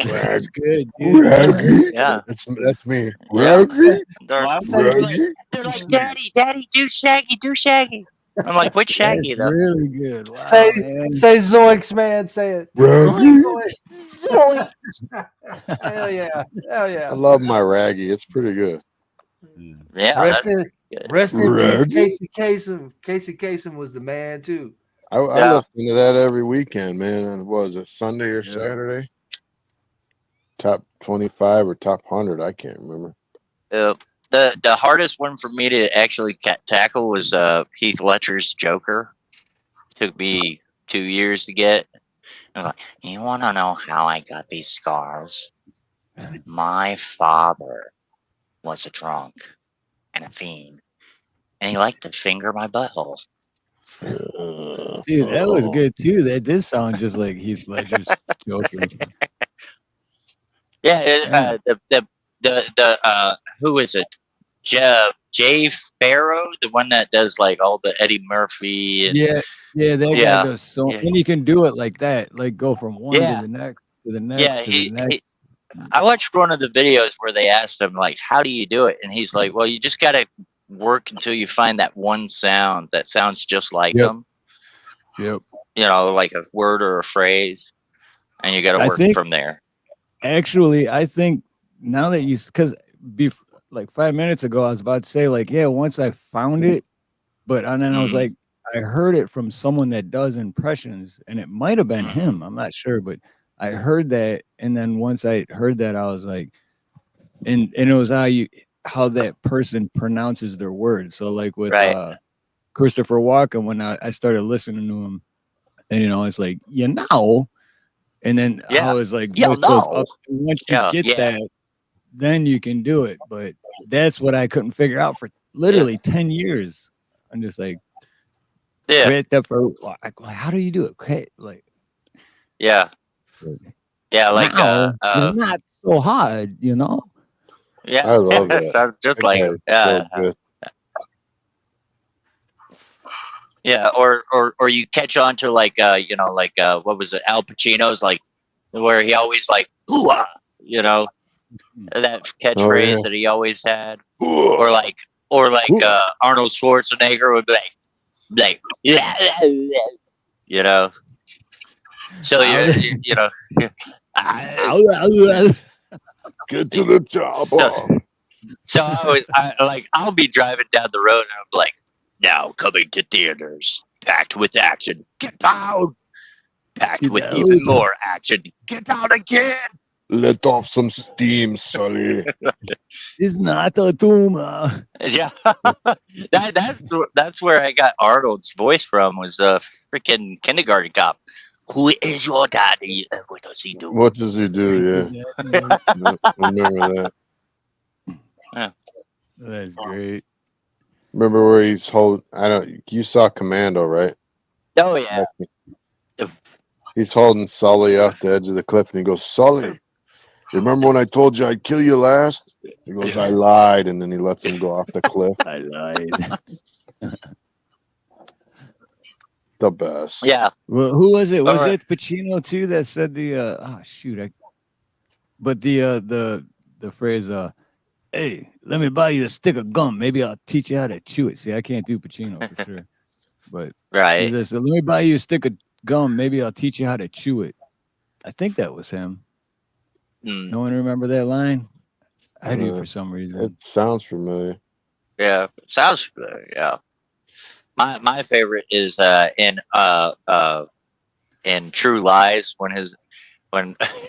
That's good, dude. Raggy. Yeah. That's me. Yeah. Raggy. They're Raggy. like, Daddy, do Shaggy. I'm like, which Shaggy though? Really good. Wow, Say man. Zoinks, man. Say it. Raggy. Zoinks. Hell yeah. Hell I yeah. love my Raggy. It's pretty good. Yeah. Rest in peace, Raggy. Casey Kasem. Casey Kasem was the man too. I listen to that every weekend, man. And what was it, Sunday or Yeah. Saturday? Top 25 or top 100? I can't remember. The hardest one for me to actually tackle was Heath Ledger's Joker. Took me 2 years to get. I was like, you want to know how I got these scars? My father was a drunk and a fiend, and he liked to finger my butthole. Dude, that was good too. That did sound just like Heath Ledger's Joker. Yeah, the who is it? Jay Farrow, the one that does like all the Eddie Murphy. And, yeah, that guy does so. And he can do it like that, like go from one to the next to the next Yeah, to the next. I watched one of the videos where they asked him like, "How do you do it?" And he's like, "Well, you just gotta work until you find that one sound that sounds just like him. Yep. You know, like a word or a phrase, and you gotta work from there." Actually, I think now that because like 5 minutes ago, I was about to say like, yeah, once I found it, but and then I was like, I heard it from someone that does impressions, and it might have been him. I'm not sure, but I heard that, and then once I heard that, I was like, and it was how that person pronounces their words. So like with Christopher Walken, when I started listening to him, and it's like and then how it's like voice goes up. And once you get that, then you can do it. But that's what I couldn't figure out for literally 10 years. I'm just like, how do you do it? Okay, like, like it's not so hard, Yeah, I love that. Sounds just like him. Yeah. Good. Yeah, or you catch on to like what was it, Al Pacino's like where he always like hoo-ah, that catchphrase that he always had, or like Arnold Schwarzenegger would be like so get to the top. So I'll be driving down the road and I'm like, now coming to theaters, packed with action, get down, packed with even more action, get down again. Let off some steam, Sully. It's not a tumor. Yeah, that's where I got Arnold's voice from. Was a freaking Kindergarten Cop. Who is your daddy? What does he do? What does he do? Yeah, I remember that. Yeah. That's great. Remember where he's holding? You saw Commando, right? Oh yeah. He's holding Sully off the edge of the cliff, and he goes, "Sully, remember when I told you I'd kill you last?" He goes, "I lied," and then he lets him go off the cliff. I lied. The best. Yeah. Well, who was it? Was it Pacino too that said the the phrase hey, let me buy you a stick of gum. Maybe I'll teach you how to chew it. See, I can't do Pacino for sure. But right. let me buy you a stick of gum. Maybe I'll teach you how to chew it. I think that was him. No one remember that line? I do for some reason. It sounds familiar. Yeah, it sounds familiar. Yeah. My favorite is in True Lies when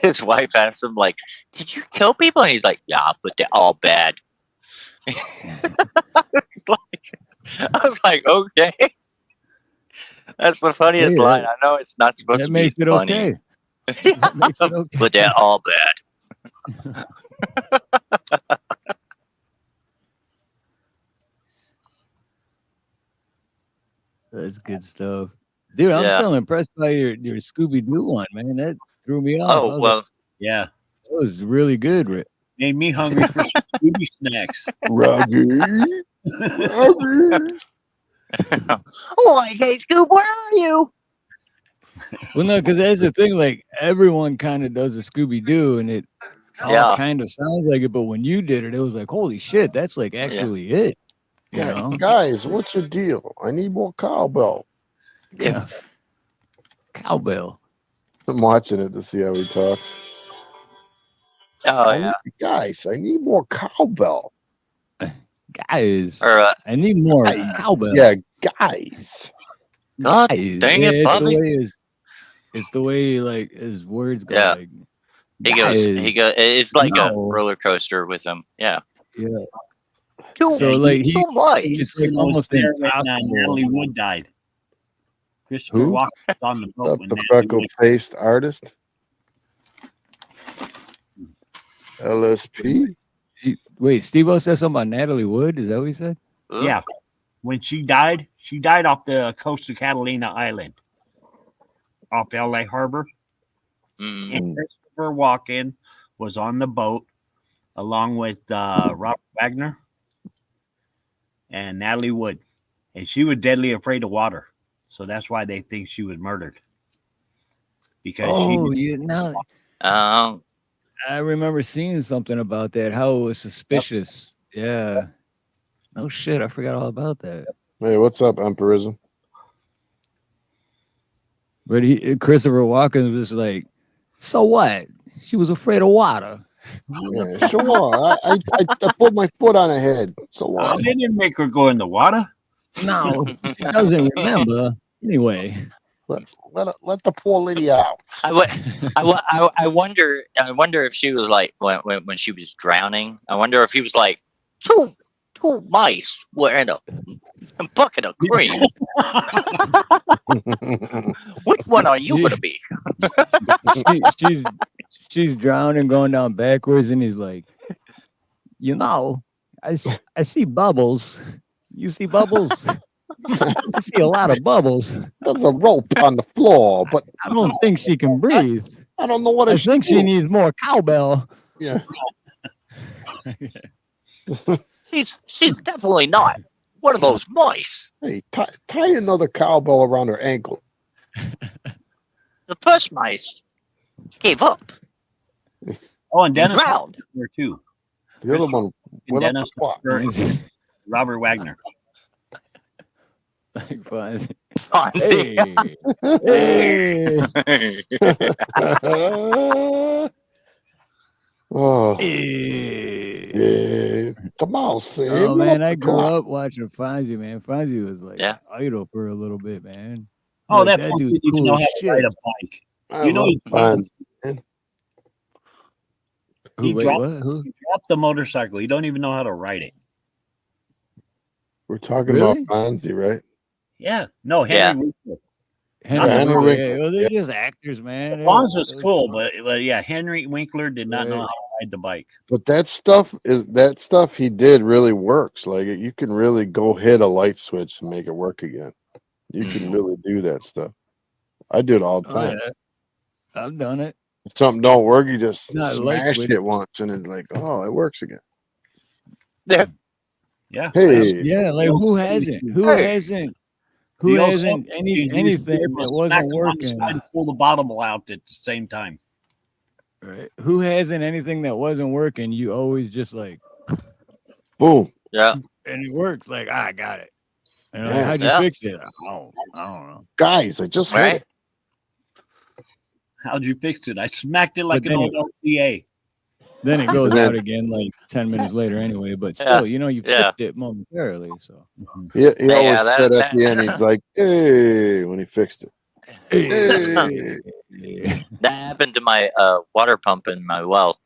his wife asks him like, "Did you kill people?" And he's like, "Yeah, but they're all bad." It's like, I was like, okay, that's the funniest line. I know it's not supposed to be makes it funny. okay. That makes it okay. But they're all bad. That's good stuff. Dude, I'm still impressed by your Scooby-Doo one, man. That threw me off. Oh, well. Yeah. That was really good, Rick. Made me hungry for some Scooby snacks. Rocky. Like, hey, Scoob, where are you? Well, no, because that's the thing. Like, everyone kind of does a Scooby-Doo, and it all kind of sounds like it. But when you did it, it was like, holy shit, that's like actually it. You know? Guys, what's your deal? I need more cowbell. Yeah. Cowbell. I'm watching it to see how he talks. Oh, Guys, I need more cowbell. Guys, I need more cowbell. Yeah, guys. God Guys. dang it, Bobby. It's the way like his words go. Yeah. Like, he goes. It's like a roller coaster with him. Yeah. Yeah. So like it's like almost impossible. Natalie Wood died. Christopher walked on the boat. The freckle-faced artist. LSP. Wait, Steve-O said something about Natalie Wood. Is that what he said? Yeah. When she died off the coast of Catalina Island, off LA Harbor. And Christopher Walken was on the boat along with Robert Wagner and Natalie Wood. And she was deadly afraid of water. So that's why they think she was murdered. Because I remember seeing something about that, how it was suspicious. Yep. Yeah. No shit, I forgot all about that. Hey, what's up, Emperism? But Christopher Walken was like, so what? She was afraid of water. Yeah, sure. I put my foot on her head. So what? They didn't make her go in the water. No, she doesn't remember. Anyway. Let the poor lady out. I wonder if she was like when she was drowning. I wonder if he was like two mice were in a bucket of cream. Which one are you gonna be? she's drowning, going down backwards, and he's like, I see bubbles. You see bubbles? I see a lot of bubbles. There's a rope on the floor, but I don't think she can breathe. I don't know what I think she needs more cowbell. Yeah. She's definitely not one of those mice. Hey, tie another cowbell around her ankle. The first mice gave up. Oh, and Dennis drowned. There too. The other one went up Dennis Robert Wagner. Like fun. Fonzie. Hey. Oh. Yeah. The mouse. Oh man, I grew up watching Fonzie, man. Fonzie was like idol for a little bit, man. Oh, like, that dude didn't even know how to ride a bike. He dropped the motorcycle. He don't even know how to ride it. We're talking about Fonzie, right? Yeah. No, Henry Winkler. Henry Winkler. Well, they're just actors, man. Fonz was cool, but yeah, Henry Winkler did not know how to ride the bike. But that stuff he did really works. Like you can really go hit a light switch and make it work again. You can really do that stuff. I do it all the time. Oh, yeah. I've done it. If something don't work, you just smash it once, and it's like, oh, it works again. Yeah. Yeah. Hey. Yeah. Like who hasn't? Who hasn't? Who hasn't anything that wasn't working? And pull the bottom out at the same time. Right. Who hasn't anything that wasn't working? You always just like, boom. Yeah. And it works. Like I got it. And like, how'd you fix it? I don't know. Guys, I just hit it. How'd you fix it? I smacked it like an old LCA. Then it goes out again like 10 minutes later anyway. But still, you know, you fixed it momentarily. So he always said at the end, he's like, "Hey," when he fixed it. Hey. That happened to my water pump in my well.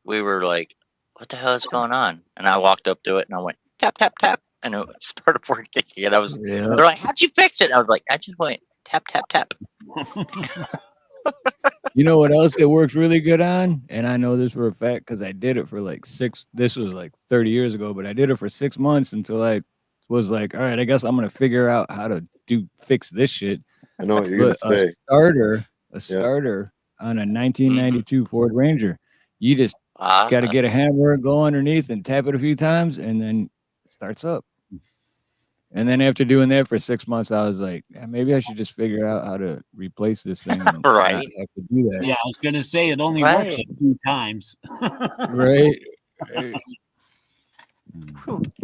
We were like, what the hell is going on? And I walked up to it and I went tap tap tap, and it started working. And they're like, how'd you fix it? And I was like, I just went tap tap tap. You know what else it works really good on? And I know this for a fact because I did it for like this was like 30 years ago, but I did it for 6 months until I was like, all right, I guess I'm gonna figure out how to fix this shit. I know what you're gonna say. A starter on a 1992 Ford Ranger. You just got to get a hammer, go underneath, and tap it a few times, and then it starts up. And then after doing that for 6 months, I was like, maybe I should just figure out how to replace this thing. And right. not have to do that. Yeah, I was gonna say it only works a few times. Right.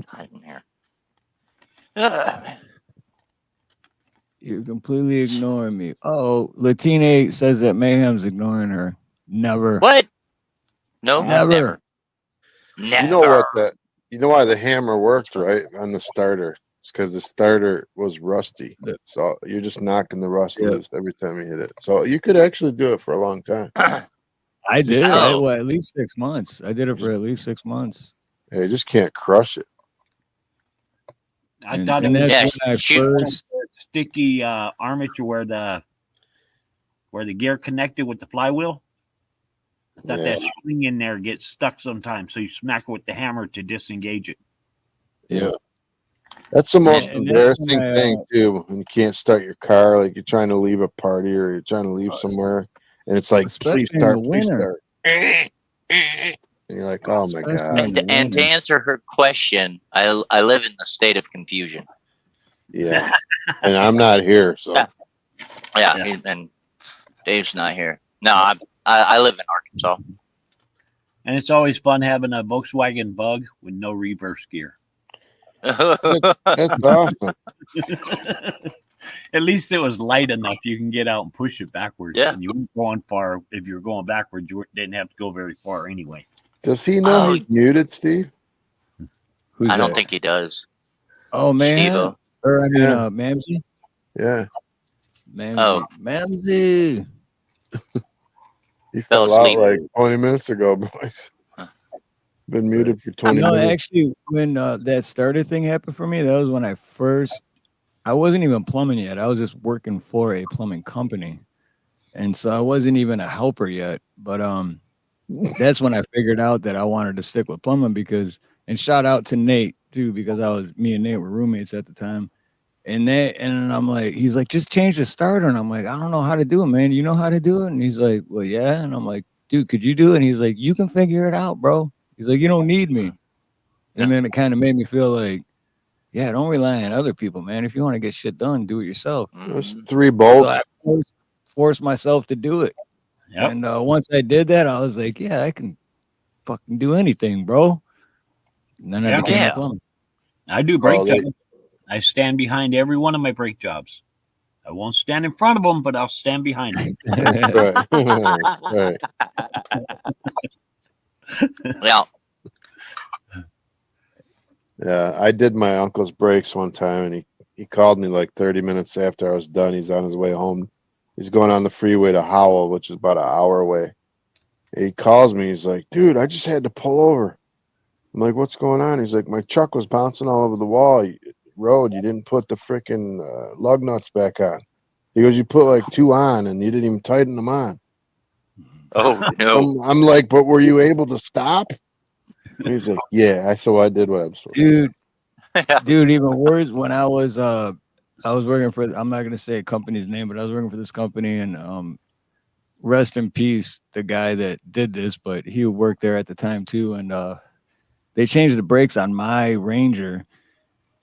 Hide in here. You're completely ignoring me. Oh, Latina says that Mayhem's ignoring her. Never. What? No, never. You know what? You know why the hammer worked, right? On the starter. It's because the starter was rusty. So you're just knocking the rust loose every time you hit it. So you could actually do it for a long time. I did. At least 6 months. I did it for at least 6 months. Yeah, you just can't crush it. I thought it was first sticky armature where the gear connected with the flywheel. I thought that spring in there gets stuck sometimes, so you smack it with the hammer to disengage it. Yeah. That's the most embarrassing thing too, when you can't start your car, like you're trying to leave a party or you're trying to leave somewhere, and it's like, please start. And you're like, oh my god. And to answer her question, I live in the state of confusion. Yeah, and I'm not here, so yeah. And Dave's not here. No, I live in Arkansas. And it's always fun having a Volkswagen Bug with no reverse gear. That's awesome. At least it was light enough you can get out and push it backwards. Yeah. And you weren't going far. If you were going backwards, you didn't have to go very far anyway. Does he know he's muted, Steve? I don't think he does. Oh, man. Steve-o. Or I mean, Mamsie? Yeah. Mamsie. He fell out like 20 minutes ago, boys. Been muted for 20 minutes. Actually, when that starter thing happened for me, that was when I wasn't even plumbing yet. I was just working for a plumbing company. And so I wasn't even a helper yet. But that's when I figured out that I wanted to stick with plumbing and shout out to Nate too, because me and Nate were roommates at the time. And I'm like, he's like, just change the starter. And I'm like, I don't know how to do it, man. You know how to do it? And he's like, well, yeah. And I'm like, dude, could you do it? And he's like, you can figure it out, bro. He's like, you don't need me. And then it kind of made me feel like, yeah, don't rely on other people, man. If you want to get shit done, do it yourself. There's 3 bolts. So I forced myself to do it. Yep. And once I did that, I was like, yeah, I can fucking do anything, bro. And then I became a plumber. I do brake jobs. I stand behind every one of my brake jobs. I won't stand in front of them, but I'll stand behind them. Right. Yeah. Yeah, I did my uncle's brakes one time, and he called me like 30 minutes after I was done. He's on his way home. He's going on the freeway to Howell, which is about an hour away. He calls me. He's like, dude, I just had to pull over. I'm like, what's going on? He's like, my truck was bouncing all over the road. You didn't put the freaking lug nuts back on. He goes, you put like 2 on, and you didn't even tighten them on. Oh, no. I'm like, but were you able to stop? He's like, yeah. So I did what I'm supposed to do. Dude, even worse, when I was working for, I'm not going to say a company's name, but I was working for this company, and rest in peace, the guy that did this, but he worked there at the time too. And they changed the brakes on my Ranger,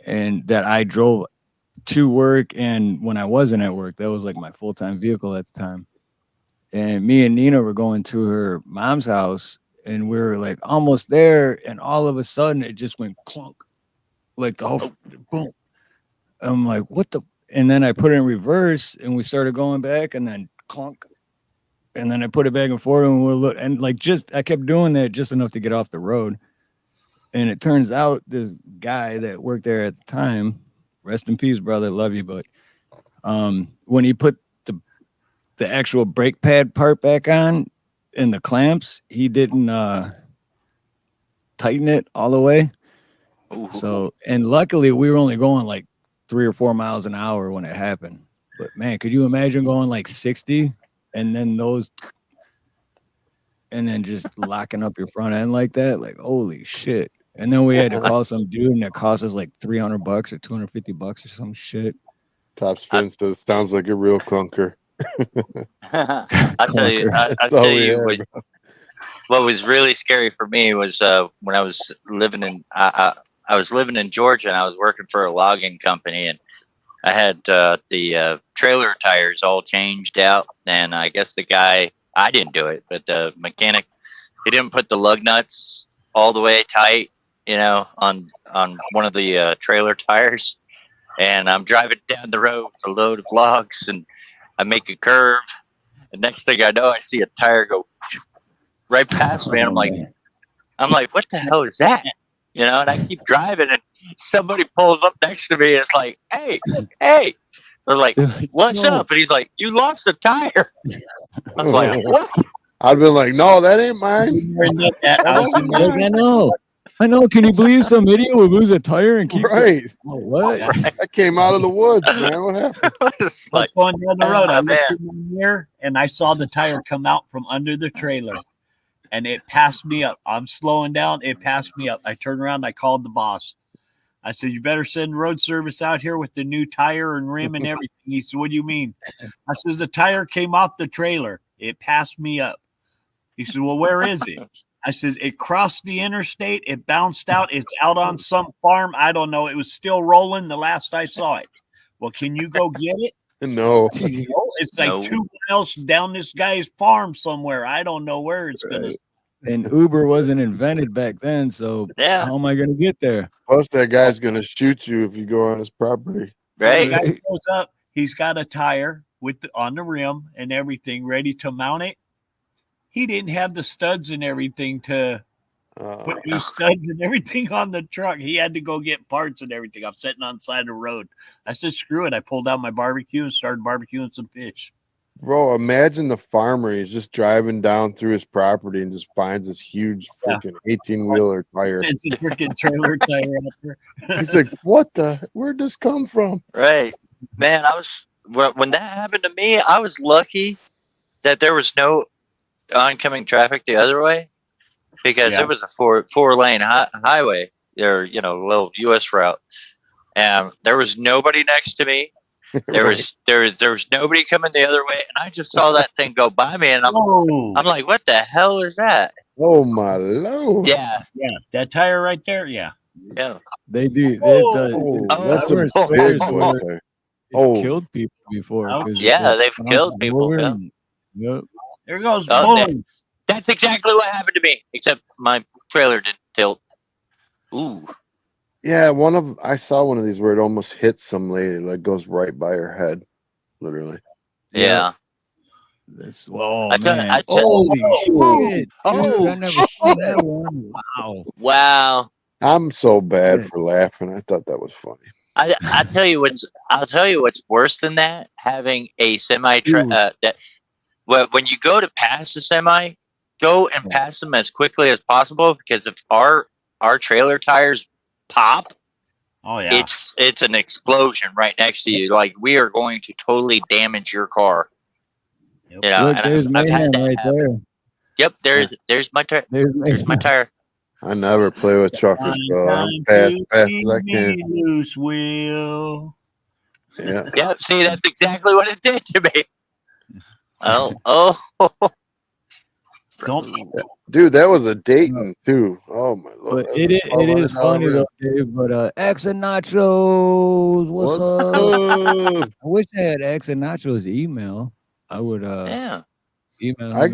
and that I drove to work. And when I wasn't at work, that was like my full-time vehicle at the time. And me and Nina were going to her mom's house, and we were like almost there. And all of a sudden it just went clunk, like the whole boom. I'm like, what the? And then I put it in reverse, and we started going back, and then clunk. And then I put it back and forth, and we'll look, and like I kept doing that just enough to get off the road. And it turns out this guy that worked there at the time, rest in peace, brother, love you, but when he put the actual brake pad part back on and the clamps, he didn't tighten it all the way. So, and luckily we were only going like 3 or 4 miles an hour when it happened. But man, could you imagine going like 60 and then just locking up your front end like that? Like, holy shit. And then we had to call some dude, and it cost us like $300 or $250 or some shit. Top Spin sounds like a real clunker. I'll tell you. I'll tell you what was really scary for me was when I was living in I was living in Georgia, and I was working for a logging company, and I had the trailer tires all changed out, and I guess the guy, I didn't do it, but the mechanic, he didn't put the lug nuts all the way tight, on one of the trailer tires. And I'm driving down the road with a load of logs, and I make a curve, and next thing I know, I see a tire go right past me, and I'm like, what the hell is that? And I keep driving, and somebody pulls up next to me, and it's like, hey. They're like, what's up? And he's like, you lost a tire. I was like, what? I'd been like, no, that ain't mine. I know. Can you believe some idiot would lose a tire and keep right? What? I came out of the woods, man. What happened? I was going down the road. I looked in the mirror, and I saw the tire come out from under the trailer, and it passed me up. I'm slowing down. It passed me up. I turned around. I called the boss. I said, you better send road service out here with the new tire and rim and everything. He said, what do you mean? I said, the tire came off the trailer. It passed me up. He said, well, where is it? I said, it crossed the interstate. It bounced out. It's out on some farm. I don't know. It was still rolling the last I saw it. Well, can you go get it? No. It's like 2 miles down this guy's farm somewhere. I don't know where it's going to. And Uber wasn't invented back then, so how am I going to get there? Plus, that guy's going to shoot you if you go on his property. Right. The guy shows up. He's got a tire on the rim and everything ready to mount it. He didn't have the studs and everything to put new studs and everything on the truck. He had to go get parts and everything. I'm sitting on the side of the road. I said, screw it. I pulled out my barbecue and started barbecuing some fish. Bro, imagine the farmer. He's just driving down through his property and just finds this huge freaking 18-wheeler tire. It's a freaking trailer tire out there. He's like, where'd this come from? Right. Man, when that happened to me, I was lucky that there was no oncoming traffic the other way, because it was a four-lane highway there, little U.S. route, and there was nobody next to me. There was nobody coming the other way, and I just saw that thing go by me, and I'm like, what the hell is that? Oh my Lord! Yeah, that tire right there. Yeah. They do. That's a big tire. Killed people before. They've killed people. Yep. There goes. That's exactly what happened to me, except my trailer didn't tilt. Ooh. Yeah, I saw one of these where it almost hits some lady, like goes right by her head, literally. Yeah. Holy shit! Oh, I never saw that one. Wow. I'm so bad for laughing. I thought that was funny. I'll tell you what's worse than that. Having a semi when you go to pass a semi, go and pass them as quickly as possible, because if our trailer tires pop, it's an explosion right next to you. Like, we are going to totally damage your car. Look, there's I've had that right happen. Yep, there's my tire. There's my tire. I never play with truckers, bro. I'm fast as I can. Loose wheel. Yeah. Yep. See, that's exactly what it did to me. Oh. Dude, that was a Dayton too. Oh my Lord. But it is funny though, Dave. But X and Nachos, what's up? I wish I had X and Nachos email. I would email. I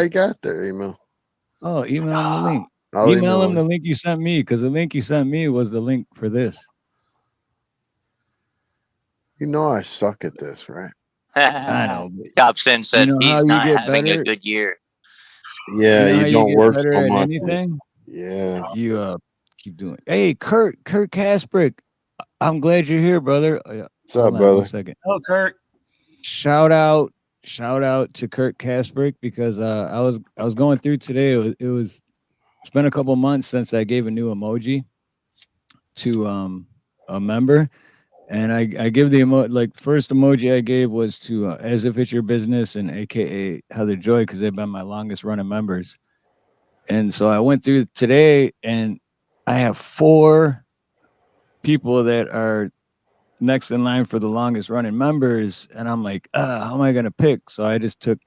got their email. Oh, email him the link. I'll email him the link you sent me, because the link you sent me was the link for this. You know I suck at this, right? I know. Dobson said You know how he's you not get having a better? good year. Yeah, You know how you you don't get work better so at much. anything? Yeah. You keep doing. Hey, Kurt Kasprick, I'm glad you're here, brother. What's Hold up, on 1 brother? second. Oh, Kurt. Shout out to Kurt Kasprick because I was going through today. It's been a couple months since I gave a new emoji to a member, and I give the first emoji I gave was to as if it's your business and AKA Heather Joy because they've been my longest running members. And so I went through today, and I have 4 people that are next in line for the longest running members, and I'm like, how am I gonna pick? So I just took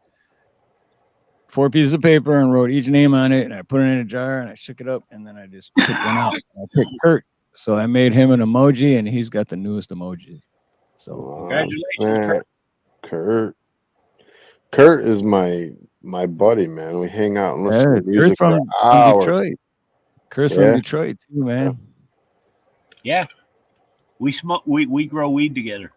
4 pieces of paper and wrote each name on it, and I put it in a jar and I shook it up, and then I just picked one out. I picked Kurt, so I made him an emoji, and he's got the newest emoji. So congratulations, Kurt. Kurt is my buddy, man. We hang out and listen to music for hours. Detroit. Kurt's from Detroit too, man. Yeah. We smoke. We grow weed together.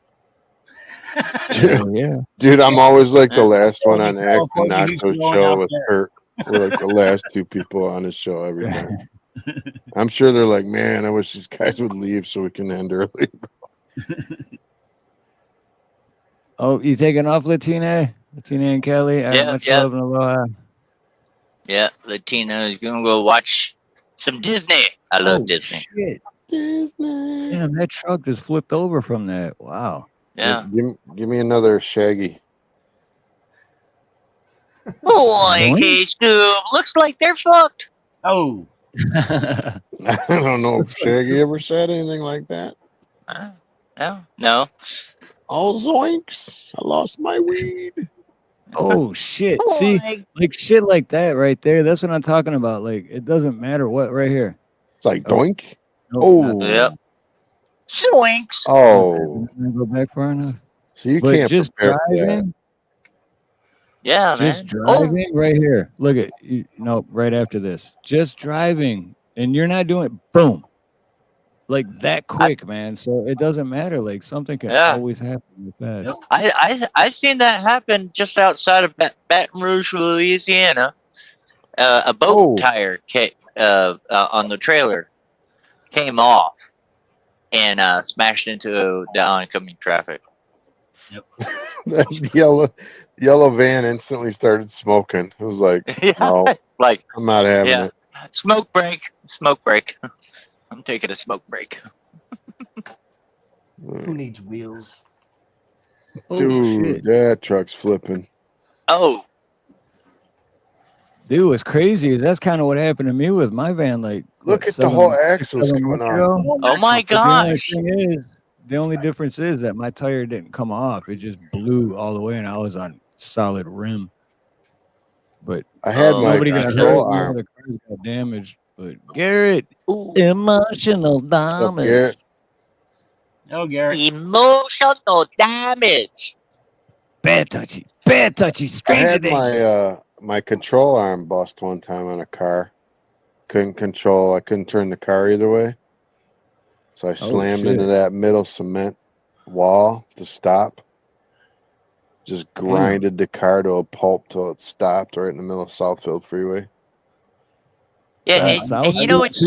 Dude, I'm always like the last one on X and Nacho's show with Kurt. We're like the last 2 people on his show every time. I'm sure they're like, man, I wish these guys would leave so we can end early. Oh, you taking off, Latina and Kelly? Much love and aloha. Yeah, Latina is gonna go watch some Disney. I love Disney. Shit. Disney. Damn, that truck just flipped over from that. Wow. Yeah. Give me another Shaggy. Boy, hey, Scoob, looks like they're fucked. Oh. I don't know if Shaggy ever said anything like that. No. Oh, zoinks. I lost my weed. Oh shit. See, like shit like that right there. That's what I'm talking about. Like it doesn't matter what right here. It's like doink. Oh. Yep. Zoinks. Oh. Didn't go back far enough. So you But can't just prepare for that. driving. Yeah, Just man. driving right here. Look at you. No, right after this. Just driving, and you're not doing boom, like that quick, man. So it doesn't matter. Like something can always happen fast. I seen that happen just outside of Baton Rouge, Louisiana. A boat tire on the trailer came off and smashed into the oncoming traffic. Yep. That yellow van instantly started smoking. It was like, no, like I'm not having it. Smoke break. I'm taking a smoke break. Who needs wheels? Dude, that truck's flipping. Oh. Dude, what's crazy is that's kind of what happened to me with my van. Like, look at the whole axles coming on. Oh my gosh. The only difference is that my tire didn't come off. It just blew all the way, and I was on solid rim. But I had my nobody got control hurt. arm. The cars got damaged. But Garrett, emotional damage. Garrett? Oh, Garrett. Emotional damage. Bad touchy, I stranger had danger. my control arm bust one time on a car. I couldn't turn the car either way. So I slammed into that middle cement wall to stop. Just grinded the car to a pulp till it stopped right in the middle of Southfield Freeway. Yeah, and you know it's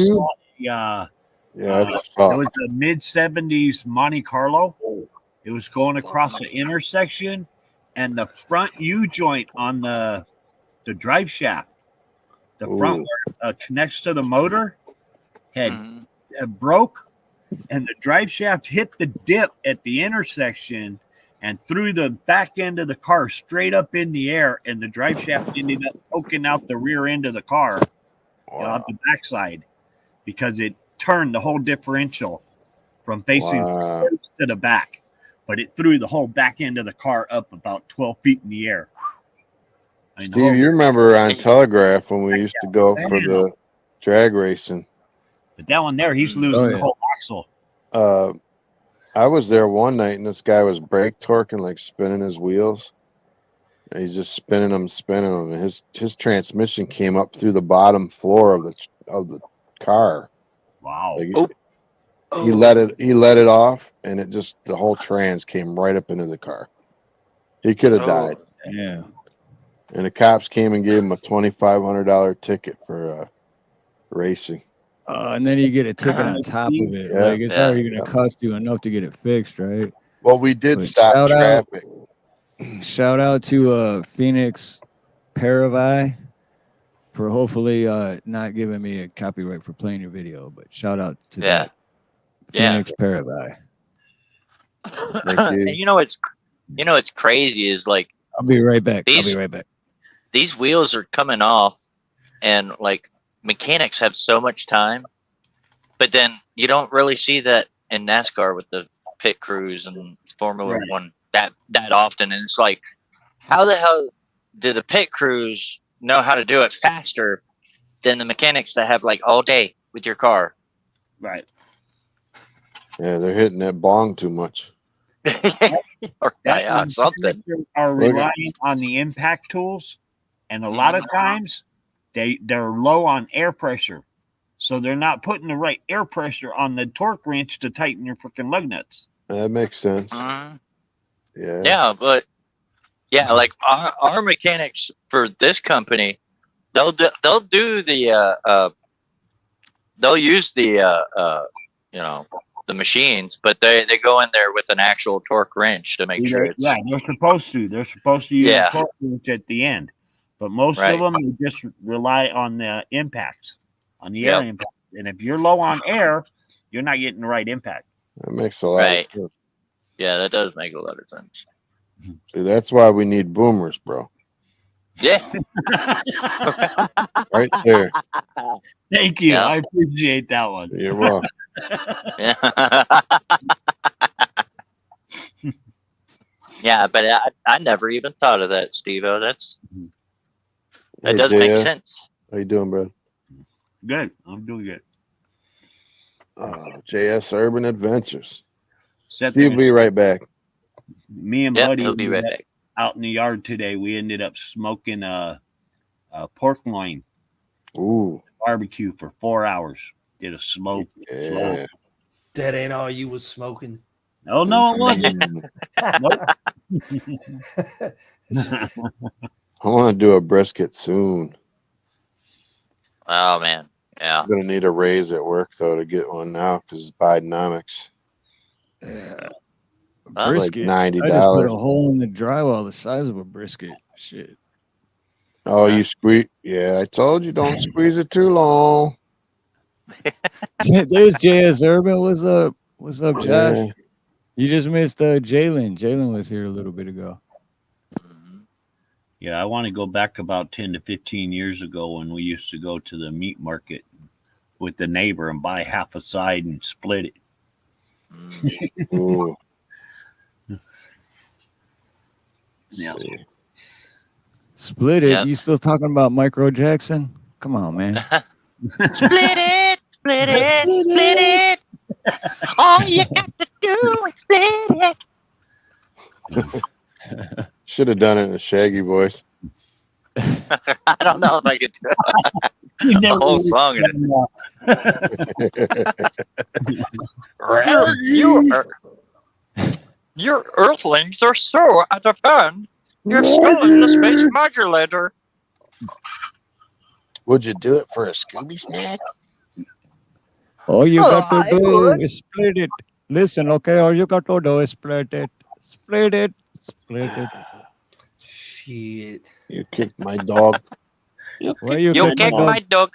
Yeah, it was the mid-70s Monte Carlo. It was going across the intersection, and the front U-joint on the drive shaft, the front where connects to the motor, had broke, and the drive shaft hit the dip at the intersection and threw the back end of the car straight up in the air, and the drive shaft ended up poking out the rear end of the car, out the backside, because it turned the whole differential from facing to the back, but it threw the whole back end of the car up about 12 feet in the air. Steve, you remember on Telegraph when we used to go for the drag racing? But that one there, he's losing the whole axle. I was there one night, and this guy was brake torquing, like spinning his wheels. And he's just spinning them. And his transmission came up through the bottom floor of the car. Wow! Like he let it off, and the whole trans came right up into the car. He could have died. Yeah. And the cops came and gave him a $2,500 ticket for racing. And then you get a ticket on top of it. Yeah. Like it's already going to cost you enough to get it fixed, right? Well, we did But stop traffic. Shout out to Phoenix Paravi for hopefully not giving me a copyright for playing your video. But shout out to that. Phoenix Paravi. And you know what's crazy is like I'll be right back. These wheels are coming off, and like mechanics have so much time, but then you don't really see that in NASCAR with the pit crews and Formula One that often. And it's like, how the hell do the pit crews know how to do it faster than the mechanics that have like all day with your car? Right. Yeah, they're hitting that bong too much. Or something. Are relying on the impact tools, and a lot of times they're low on air pressure, so they're not putting the right air pressure on the torque wrench to tighten your freaking lug nuts. That makes sense. Yeah, but like our mechanics for this company, they'll use the the machines, but they go in there with an actual torque wrench to make sure it's... Yeah, they're supposed to. They're supposed to use a torque wrench at the end. But most of them, they just rely on the impacts, on the air impact. And if you're low on air, you're not getting the right impact. That makes a lot of sense. Yeah, that does make a lot of sense. See, that's why we need boomers, bro. Yeah. Right there. Thank you. I appreciate that one. You're welcome. Yeah, but I never even thought of that, Steve-O. That Hey, does JS. make sense. How you doing, bro? Good. I'm doing good. JS Urban Adventures. Steve Steve will be right back. Me and Buddy he'll be right back. Out in the yard today. We ended up smoking a pork loin. Ooh. Barbecue for 4 hours. Did a slow. That ain't all you was smoking. Oh no, it wasn't. I want to do a brisket soon. Oh man, yeah. I'm gonna need a raise at work though to get one now because it's Bidenomics. Yeah. Brisket. Like $90. I just put a hole in the drywall the size of a brisket. Shit. Oh, you squeeze? Yeah, I told you don't squeeze it too long. There's JS Urban. What's up? What's up, Josh? Yeah. You just missed Jalen. Jalen was here a little bit ago. Yeah, I want to go back about 10 to 15 years ago when we used to go to the meat market with the neighbor and buy half a side and split it. Ooh. Yeah. Split it? Yep. You still talking about Micro Jackson? Come on, man. Split it, split it, split it. All you got to do is split it. Should have done it in the Shaggy voice. I don't know if I could do a whole song in it. Your earthlings are so out of hand. You're stealing the space modulator. Would you do it for a Scooby snack? All you got to do is split it. Listen, okay? All you got to do is split it. Split it. Split it. Shit. You kicked my dog. You kicked my dog.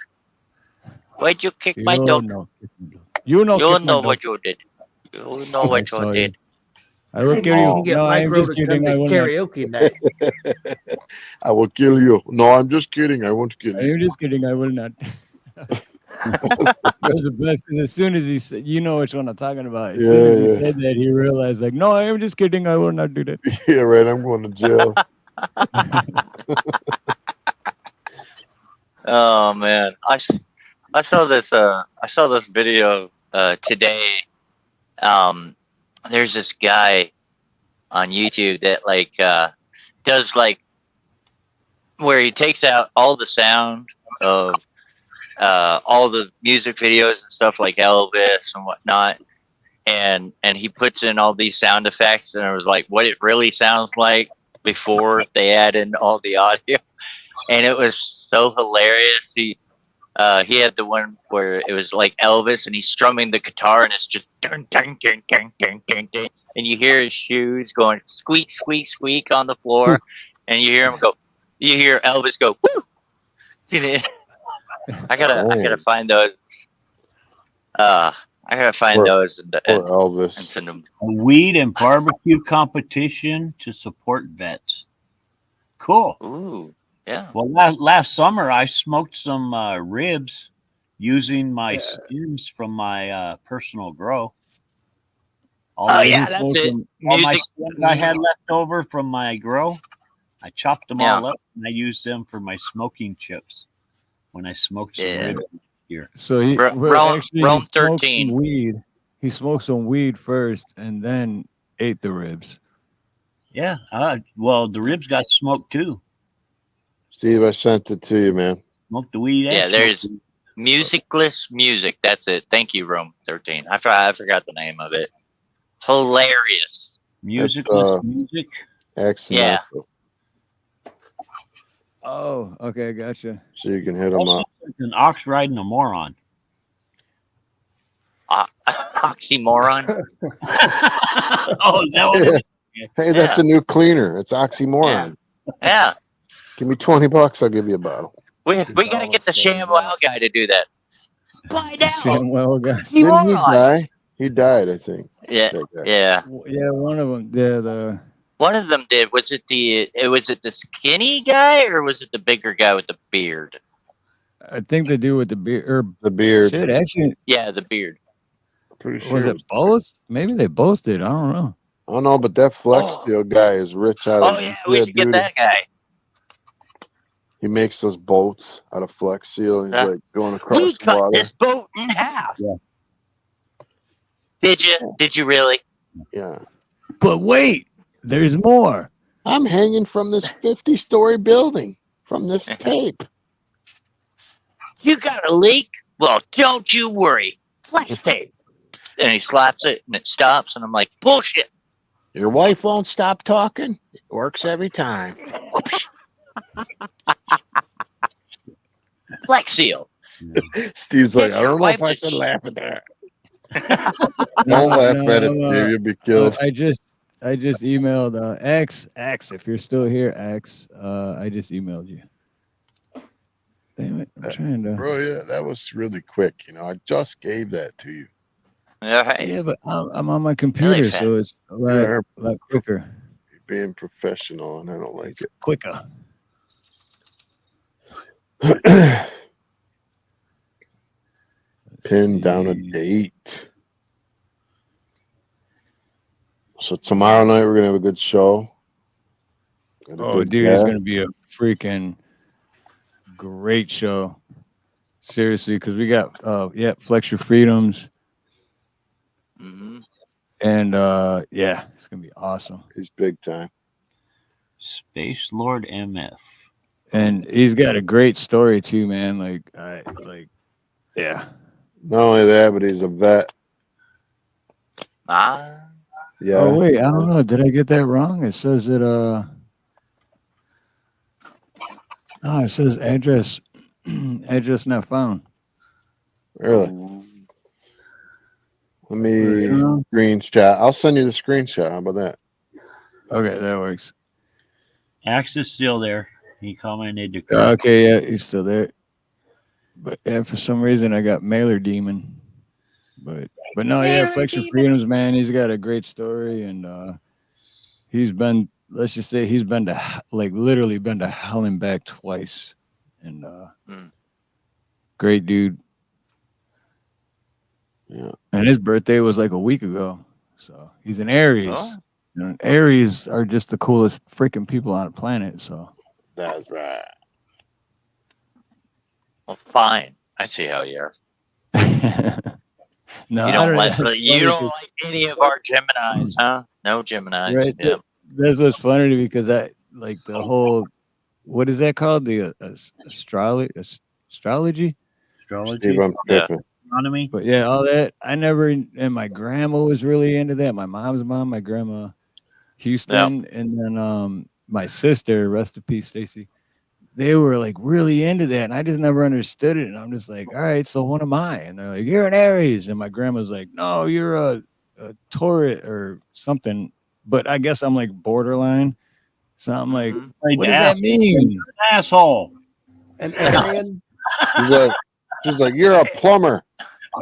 Why'd you kick my dog? You know what you did. You know what you did. I will kill you. You can get No, I'm Micro just to kidding. come I to will karaoke night. I will kill you. No, I'm just kidding. I won't kill you. I'm just kidding. I will not. That was the best because as soon as he said, you know which one I'm talking about. As soon as he said that, he realized, like, no, I'm just kidding. I will not do that. Yeah, right. I'm going to jail. Oh man, I saw this video today. There's this guy on YouTube that like does like where he takes out all the sound of all the music videos and stuff like Elvis and whatnot, and he puts in all these sound effects, and it was like what it really sounds like before they add in all the audio, and it was so hilarious. He had the one where it was like Elvis, and he's strumming the guitar, and it's just dun, dun, dun, dun, dun, dun, dun, and you hear his shoes going squeak, squeak, squeak on the floor, and you hear him go. You hear Elvis go. Woo! I gotta find those. I gotta find those and Elvis. and send them. A weed and barbecue competition to support vets. Cool. Ooh, yeah. Well, last summer I smoked some ribs using my stems from my personal grow. That's it. All my stems I had left over from my grow, I chopped them all up and I used them for my smoking chips when I smoked some ribs here. So he Rome smoked 13. some weed. He smoked some weed first and then ate the ribs. Yeah. Well, the ribs got smoked too. Steve, I sent it to you, man. Smoke the weed. Yeah, there's Musicless Music. That's it. Thank you, Rome 13. I forgot the name of it. Hilarious. Musicless Music. Yeah. Oh, okay, gotcha. So you can hit them Also, up. an ox riding a moron. Oxymoron. Oh, is that what it is? Hey, that's a new cleaner. It's oxymoron. Yeah. Give me $20. I'll give you a bottle. We gotta get the ShamWow guy to do that. Find out. ShamWow guy. Didn't he die? He died, I think. Yeah. Yeah. Yeah, one of them. Yeah, One of them did. Was it the skinny guy or was it the bigger guy with the beard? I think they do with the beard. The beard. Shit, actually. Yeah, the beard. Pretty sure. Was it both? Maybe they both did. I don't know. I don't know, but that Flex Steel guy is rich out of. Oh yeah, we should get that guy. He makes those boats out of Flex Seal, and he's like going across We the cut water. this boat in half. Yeah. Did you? Did you really? Yeah. But wait, there's more. I'm hanging from this 50-story building from this tape. You got a leak? Well, don't you worry. Flex tape. And he slaps it and it stops, and I'm like, bullshit. Your wife won't stop talking. It works every time. Flex Seal. Steve's like, I don't know if I wife should just- laugh at that. Don't laugh at it, Steve. You'll be killed. I just emailed X. If you're still here, X. I just emailed you. Damn it! I'm trying to. Bro, yeah, that was really quick. I just gave that to you. Yeah, but I'm on my computer, so it's a lot quicker. You're being professional, and I don't like it. Quicker. Pin down a date. So tomorrow night we're gonna have a good show. Oh, dude, it's gonna be a freaking great show. Seriously, because we got Flex Your Freedoms. Mm-hmm. And it's gonna be awesome. He's big time. Space Lord MF. And he's got a great story too, man. Yeah. Not only that, but he's a vet. Ah. Yeah. Oh wait, I don't know. Did I get that wrong? It says it it says address not found. Really? Let me screenshot. I'll send you the screenshot. How about that? Okay, that works. Axe is still there. He commented to Okay, yeah, he's still there. But yeah, for some reason I got Mailer Demon. But no, yeah, Flex Your Freedoms, man. He's got a great story, and he's been, let's just say, he's been to literally been to hell and back twice, and great dude. Yeah, and his birthday was like a week ago, so he's an Aries. Oh. And Aries are just the coolest freaking people on the planet. So that's right. Well, fine. I see how you are. No, you don't like any of our Geminis, huh? No Geminis. Right. Yeah. That's what's funny to me, because that, like, the whole, what is that called? The astrology. Astrology. Steve, I'm tripping. Astronomy. But yeah, all that, I never, and my grandma was really into that. My mom's mom, my grandma Houston, and then my sister, rest in peace, Stacy, they were like really into that, and I just never understood it. And I'm just like, all right, so what am I? And they're like, you're an Aries, and my grandma's like, no, you're a Taurus or something. But I guess I'm like borderline. So I'm like, what does that mean? Asshole. An Aryan. She's like, you're a plumber.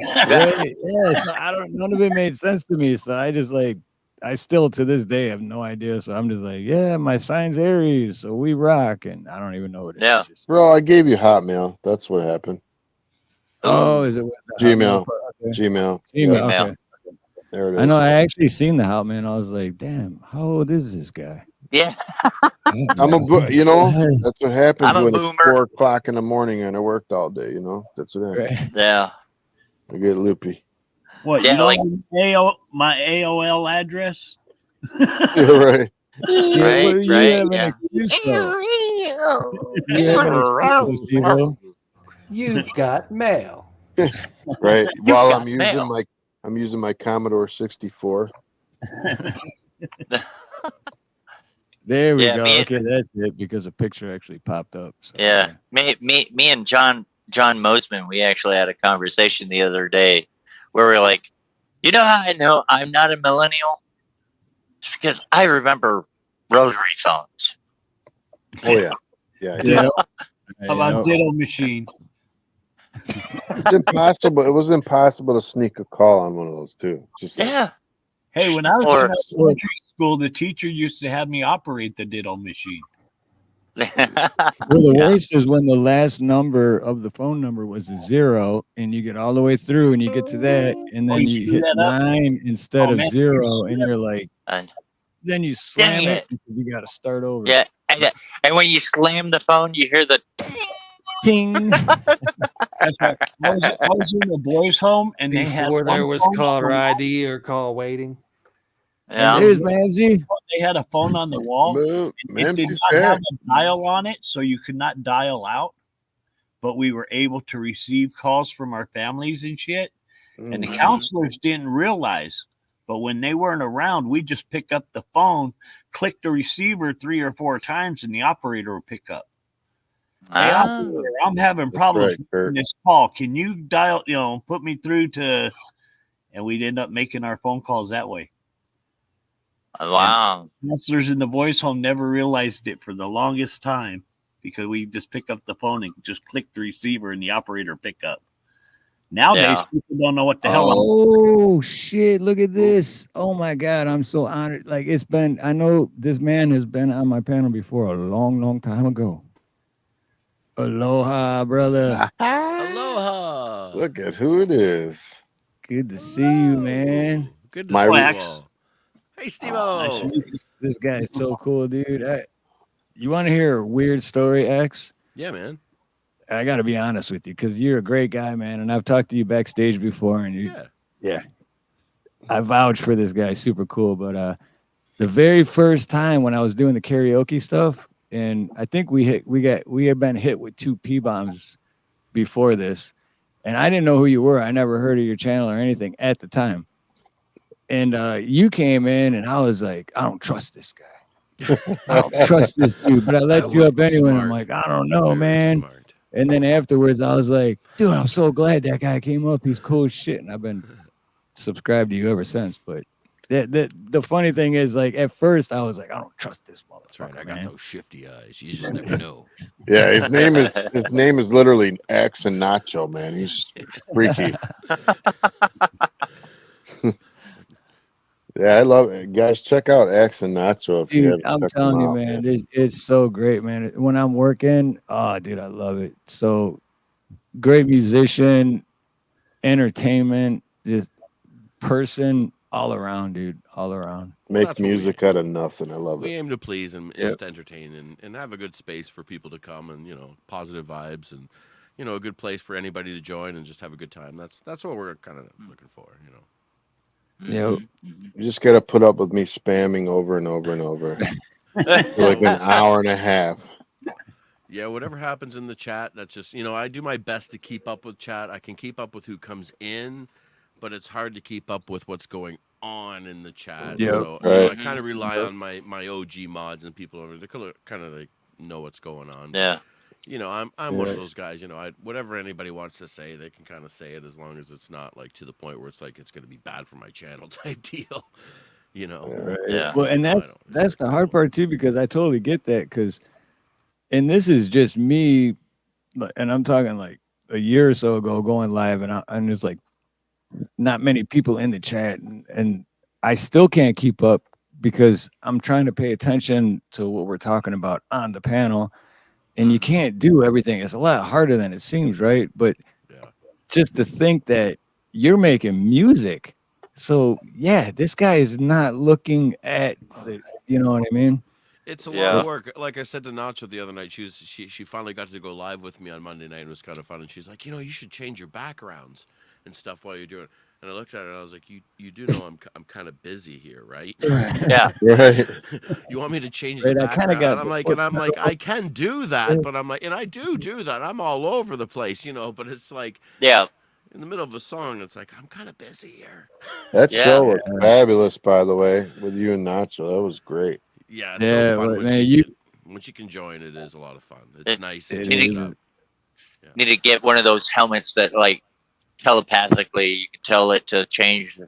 Right? Yeah. So none of it made sense to me. So I just like, I still to this day have no idea. So I'm just like, yeah, my sign's Aries, so we rock, and I don't even know what it is. Just, bro, I gave you Hotmail. That's what happened. oh, is it Gmail? Okay. Gmail. Gmail. Yeah. Okay. There it is. I know. I actually seen the Hotmail. I was like, damn, how old is this guy? Yeah. I'm that's what happens I'm a when boomer. it's 4 o'clock in the morning and I worked all day. That's what happens. Yeah. I get loopy. What? Yeah, you know like my AOL address? You're right. Yeah, right, well, you right, have an yeah. excuse, though. You have an excuse, Steve-O. You've got mail. Right. While got I'm using my Commodore 64. There we Yeah, go. me- Okay, that's it because a picture actually popped up. So, Yeah, me and John Mosman, we actually had a conversation the other day where we're like, you know how I know I'm not a millennial? It's because I remember rotary phones. Oh yeah. Yeah. Yeah. How about Ditto Machine? It's impossible. It was impossible to sneak a call on one of those too. Just like, Yeah. Hey, when I was Or- in elementary school, the teacher used to have me operate the Ditto Machine. Well, the worst is when the last number of the phone number was a 0, and you get all the way through, and you get to that, and then you hit 9 instead of 0, and you're like, then you slam Dang it it. because you got to start over. Yeah, and when you slam the phone, you hear the ting. That's right. I was in the boys' home, and they had Before there one was phone on caller the wall. ID or call waiting. Yeah. There's Mamsie. They had a phone on the wall. It did Mamsie's not have back. a dial on it, so you could not dial out. But we were able to receive calls from our families and shit. And the counselors didn't realize. But when they weren't around, we just pick up the phone, click the receiver 3 or 4 times, and the operator will pick up. Hey, operator, I'm having problems with this call. Can you dial, put me through to, and we'd end up making our phone calls that way. Wow. And counselors in the voice home never realized it for the longest time because we just pick up the phone and just click the receiver and the operator pick up. Nowadays, people don't know what the hell. Oh shit! Look at this. Oh my god, I'm so honored. Like I know this man has been on my panel before a long, long time ago. Aloha, brother. Aloha. Look at who it is. Good to see you, man. Good to see you all. Hey, Steve-O. This guy is so cool, dude. You want to hear a weird story, X? Yeah, man. I got to be honest with you because you're a great guy, man. And I've talked to you backstage before, and I vouch for this guy. Super cool. But the very first time when I was doing the karaoke stuff, and I think we had been hit with 2 P-bombs before this, and I didn't know who you were. I never heard of your channel or anything at the time. And you came in, and I was like, I don't trust this guy. I don't trust this dude. But I let you up anyway. I'm like, I don't know, man. Smart. And then afterwards, I was like, dude, I'm so glad that guy came up. He's cool as shit. And I've been subscribed to you ever since. But the funny thing is, like, at first, I was like, I don't trust this motherfucker. That's right. I got those shifty eyes. You just never know. Yeah, his name is literally X and Nacho, man. He's freaky. Yeah, I love it. Guys, check out X and Nacho if you Dude, haven't I'm checked telling them you, out, man, it's so great, man. When I'm working, dude, I love it. So great musician, entertainment, just person all around, dude, all around. Make music out of nothing. I love We it. aim to please and just entertain and have a good space for people to come and, positive vibes and, a good place for anybody to join and just have a good time. That's what we're kind of looking for, Yeah, You just got to put up with me spamming over and over and over for like an hour and a half. Yeah, whatever happens in the chat, that's just, I do my best to keep up with chat. I can keep up with who comes in, but it's hard to keep up with what's going on in the chat. Yep. So I kind of rely on my OG mods and people over there to kind of like know what's going on. Yeah. I'm one of those guys. Whatever anybody wants to say, they can kind of say it as long as it's not like to the point where it's like it's going to be bad for my channel type deal. Right. Yeah. Well, and that's the hard part too, because I totally get that. And this is just me, and I'm talking like a year or so ago going live, and there's like not many people in the chat, and I still can't keep up because I'm trying to pay attention to what we're talking about on the panel, and you can't do everything. It's a lot harder than it seems, right? But just to think that you're making music, so yeah, this guy is not looking at the, you know what I mean? It's a lot of work. Like I said to Nacho the other night, she finally got to go live with me on Monday night. It was kind of fun, and she's like, you should change your backgrounds and stuff while you're doing it. And I looked at her and I was like, you do know I'm kind of busy here, right? Yeah. Right. You want me to change the background? And I'm like, I can do that, but I'm like, and I do that. I'm all over the place, but it's like, in the middle of a song, it's like, I'm kind of busy here. That show was fabulous, by the way, with you and Nacho. That was great. Yeah, it's so fun when you can join. It is a lot of fun. It's nice to change it up. Need to get one of those helmets that like telepathically you can tell it to change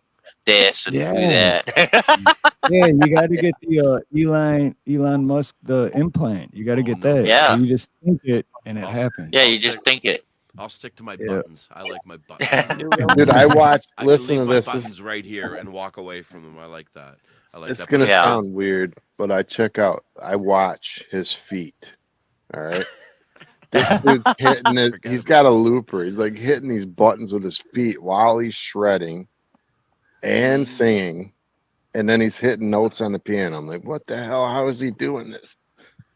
this and do that. Yeah, you got to get the Elon Musk the implant. You got to get that. Yeah. So you just think it and it happens. Yeah, you just think it. I'll stick to my buttons. I like my buttons. Dude, I watched. I Listen can to leave my this. buttons right here and walk away from them. I like that. It's gonna sound weird, but I watch his feet. All right. This dude's hitting it. He's got a looper. He's like hitting these buttons with his feet while he's shredding and singing, and then he's hitting notes on the piano. I'm like, what the hell? How is he doing this?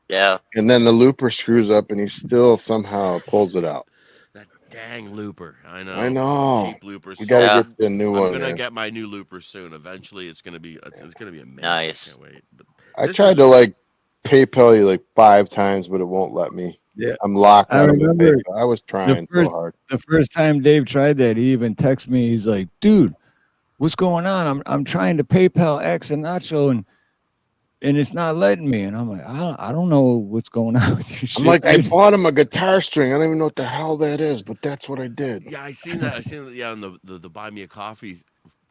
Yeah. And then the looper screws up, and he still somehow pulls it out. That dang looper. I know. I know. Cheap loopers. You gotta get the new one. I'm gonna man. get my new looper soon. Eventually, it's gonna be amazing. Nice. I can't wait. But I tried to like PayPal you like 5 times, but it won't let me. Yeah, I'm locked out of the remember PayPal. I was trying so hard. The first time Dave tried that, he even texted me. He's like, "Dude, what's going on? I'm trying to PayPal X and Nacho, and it's not letting me." And I'm like, I don't know what's going on with your shit. I'm like, I bought him a guitar string. I don't even know what the hell that is, but that's what I did. yeah, I seen that. Yeah, on the Buy Me a Coffee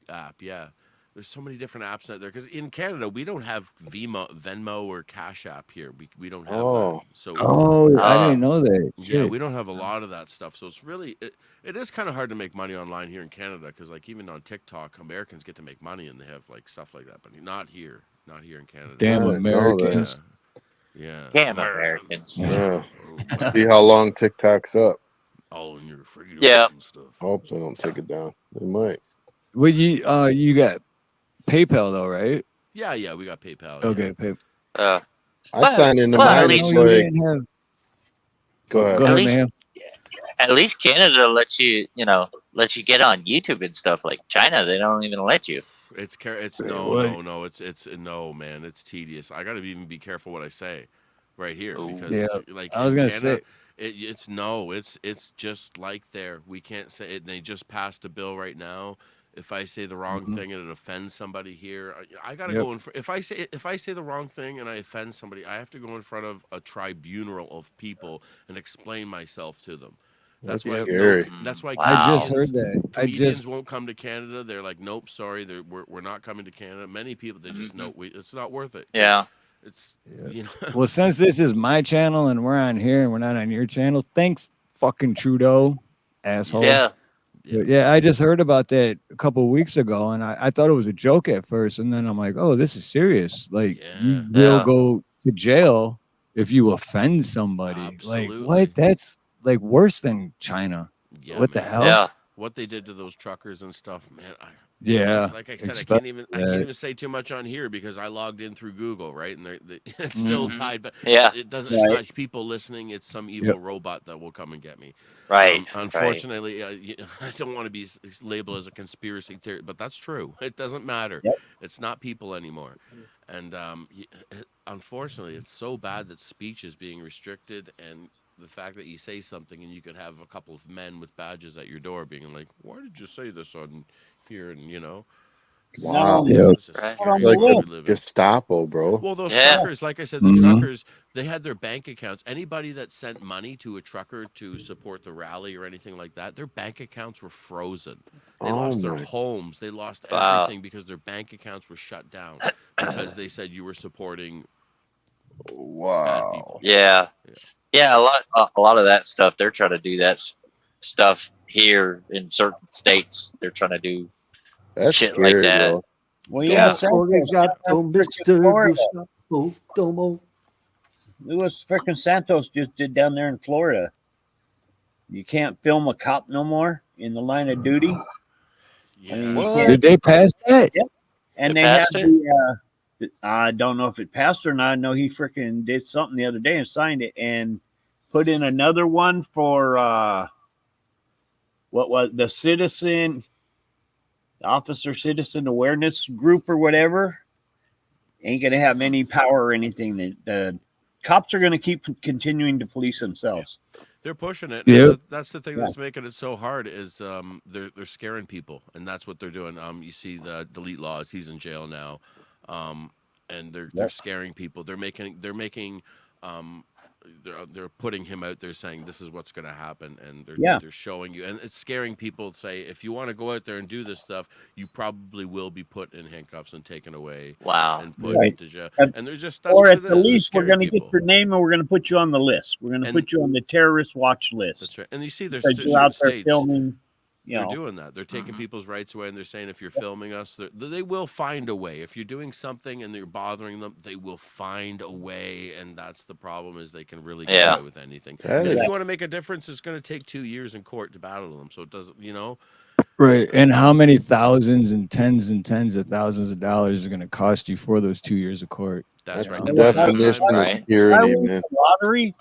app. Yeah, there's so many different apps out there because in Canada we don't have Venmo or Cash App here. We don't have that. So I didn't know that. Yeah, Shit. we don't have a lot of that stuff. So it's really it is kind of hard to make money online here in Canada because like even on TikTok, Americans get to make money and they have like stuff like that, but not here. Not here in Canada. Damn Americans. Yeah. Damn Americans. Yeah. See how long TikTok's up. All in your freedom and stuff. Hope they don't take it down. They might. Well, you got PayPal though, right? Yeah, we got PayPal. Okay, yeah. PayPal. I signed into mine. It's like, go ahead. At least Canada lets you get on YouTube and stuff. Like China, they don't even let you. It's no. No, man. It's tedious. I got to even be careful what I say right here because like I was gonna say it's just like there. We can't say it. They just passed a bill right now. If I say the wrong thing and it offends somebody here, I gotta go in. If I say the wrong thing and I offend somebody, I have to go in front of a tribunal of people and explain myself to them. That's why. That's why. I just heard that. Comedians won't come to Canada. They're like, nope, sorry, we're not coming to Canada. Many people they just know it's not worth it. Yeah. It's Well, since this is my channel and we're on here and we're not on your channel, thanks, fucking Trudeau, asshole. Yeah, I just heard about that a couple of weeks ago, and I thought it was a joke at first, and then I'm like, oh, this is serious. Like, you will go to jail if you offend somebody. Absolutely. Like, what? That's like worse than China. Yeah, what the man. hell? Yeah. What they did to those truckers and stuff, man. Like I said, I can't even say too much on here because I logged in through Google, right? And it's still tied, but it doesn't. It's not people listening. It's some evil robot that will come and get me. Right. Unfortunately, I don't want to be labeled as a conspiracy theory, but that's true. It doesn't matter. It's not people anymore, and unfortunately, it's so bad that speech is being restricted and. The fact that you say something and you could have a couple of men with badges at your door being like, why did you say this on here? And Wow. It's a right. scary It's like world the we live in. Gestapo, bro. Well, those Yeah. truckers, like I said, the truckers, they had their bank accounts. Anybody that sent money to a trucker to support the rally or anything like that, their bank accounts were frozen. They Oh lost their my. homes. They lost Wow. everything because their bank accounts were shut down because they said you were supporting bad people. Wow. Yeah. Yeah, a lot of that stuff. They're trying to do that stuff here in certain states. They're trying to do That's shit like scary, that. bro. Well, Yeah. Louis frickin' Santos just did down there in Florida. You can't film a cop no more in the line of duty. Yeah. I mean, you Did can't. they pass that? Yep. And They they had passed it? I don't know if it passed or not. I know he freaking did something the other day and signed it and put in another one for what was the officer citizen awareness group or whatever. Ain't gonna have any power or anything. The cops are gonna keep continuing to police themselves. They're pushing it. Yep. That's the thing that's making it so hard is they're scaring people, and that's what they're doing. You see the delete laws. He's in jail now, and they're scaring people. They're putting him out there saying this is what's going to happen, and they're showing you, and it's scaring people. Say if you want to go out there and do this stuff, you probably will be put in handcuffs and taken away. Wow. And put into jail. And they're just or at the least we're going to get your name and we're going to put you on the list. We're going to put you on the terrorist watch list. That's right. And you see there's you're out there states filming. They're doing that. They're taking people's rights away, and they're saying if you're filming us, they will find a way. If you're doing something and you're bothering them, they will find a way. And that's the problem is they can really get away with anything. And if you want to make a difference, it's going to take 2 years in court to battle them. So it doesn't, Right. And how many thousands and tens of thousands of dollars is going to cost you for those 2 years of court? That's right. The definition of security, man.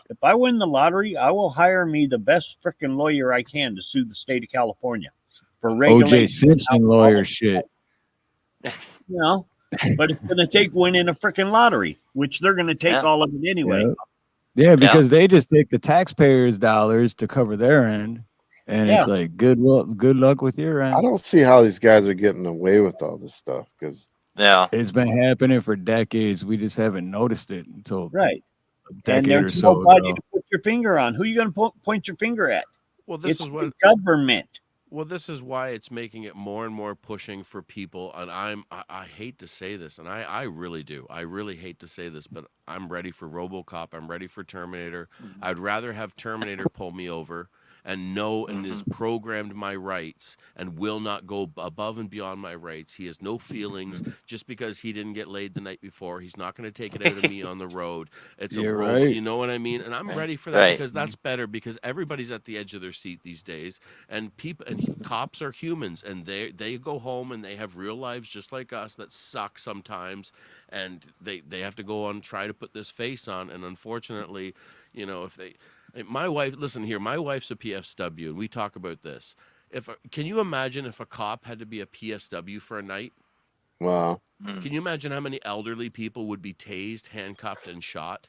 If I win the lottery, I will hire me the best freaking lawyer I can to sue the state of California for regulating OJ Simpson lawyer shit. But it's going to take winning a freaking lottery, which they're going to take all of it anyway. Yeah, because they just take the taxpayers' dollars to cover their end. And it's like, good luck with your end. I don't see how these guys are getting away with all this stuff because it's been happening for decades. We just haven't noticed it until a decade and there's or so nobody ago. to put your finger on. Who are you going to point your finger at? Well, this it's is what the government. Well, this is why it's making it more and more pushing for people. And I hate to say this, and I really do. I really hate to say this, but I'm ready for RoboCop. I'm ready for Terminator. I'd rather have Terminator pull me over and know and is programmed my rights and will not go above and beyond my rights. He has no feelings just because he didn't get laid the night before. He's not going to take it out of me on the road. It's a robot, you know what I mean? And I'm ready for that because that's better because everybody's at the edge of their seat these days. And people and cops are humans and they go home and they have real lives just like us that suck sometimes. And they have to go on and try to put this face on. And unfortunately, if they... My wife, listen here, my wife's a PSW, and we talk about this. Can you imagine if a cop had to be a PSW for a night? Wow. Can you imagine how many elderly people would be tased, handcuffed, and shot?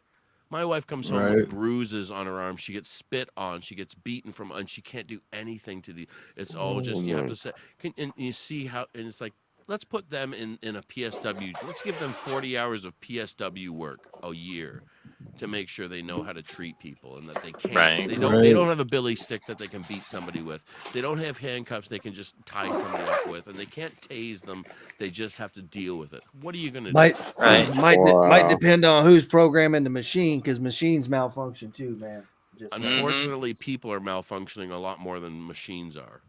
My wife comes home with bruises on her arm. She gets spit on. She gets beaten and she can't do anything to it's all just, you have to say, and you see how, and it's like, let's put them in a PSW. Let's give them 40 hours of PSW work a year to make sure they know how to treat people and that they can't. They don't have a billy stick that they can beat somebody with. They don't have handcuffs they can just tie somebody up with, and they can't tase them. They just have to deal with it. What are you going to do? Might depend on who's programming the machine because machines malfunction too, man. Unfortunately, people are malfunctioning a lot more than machines are.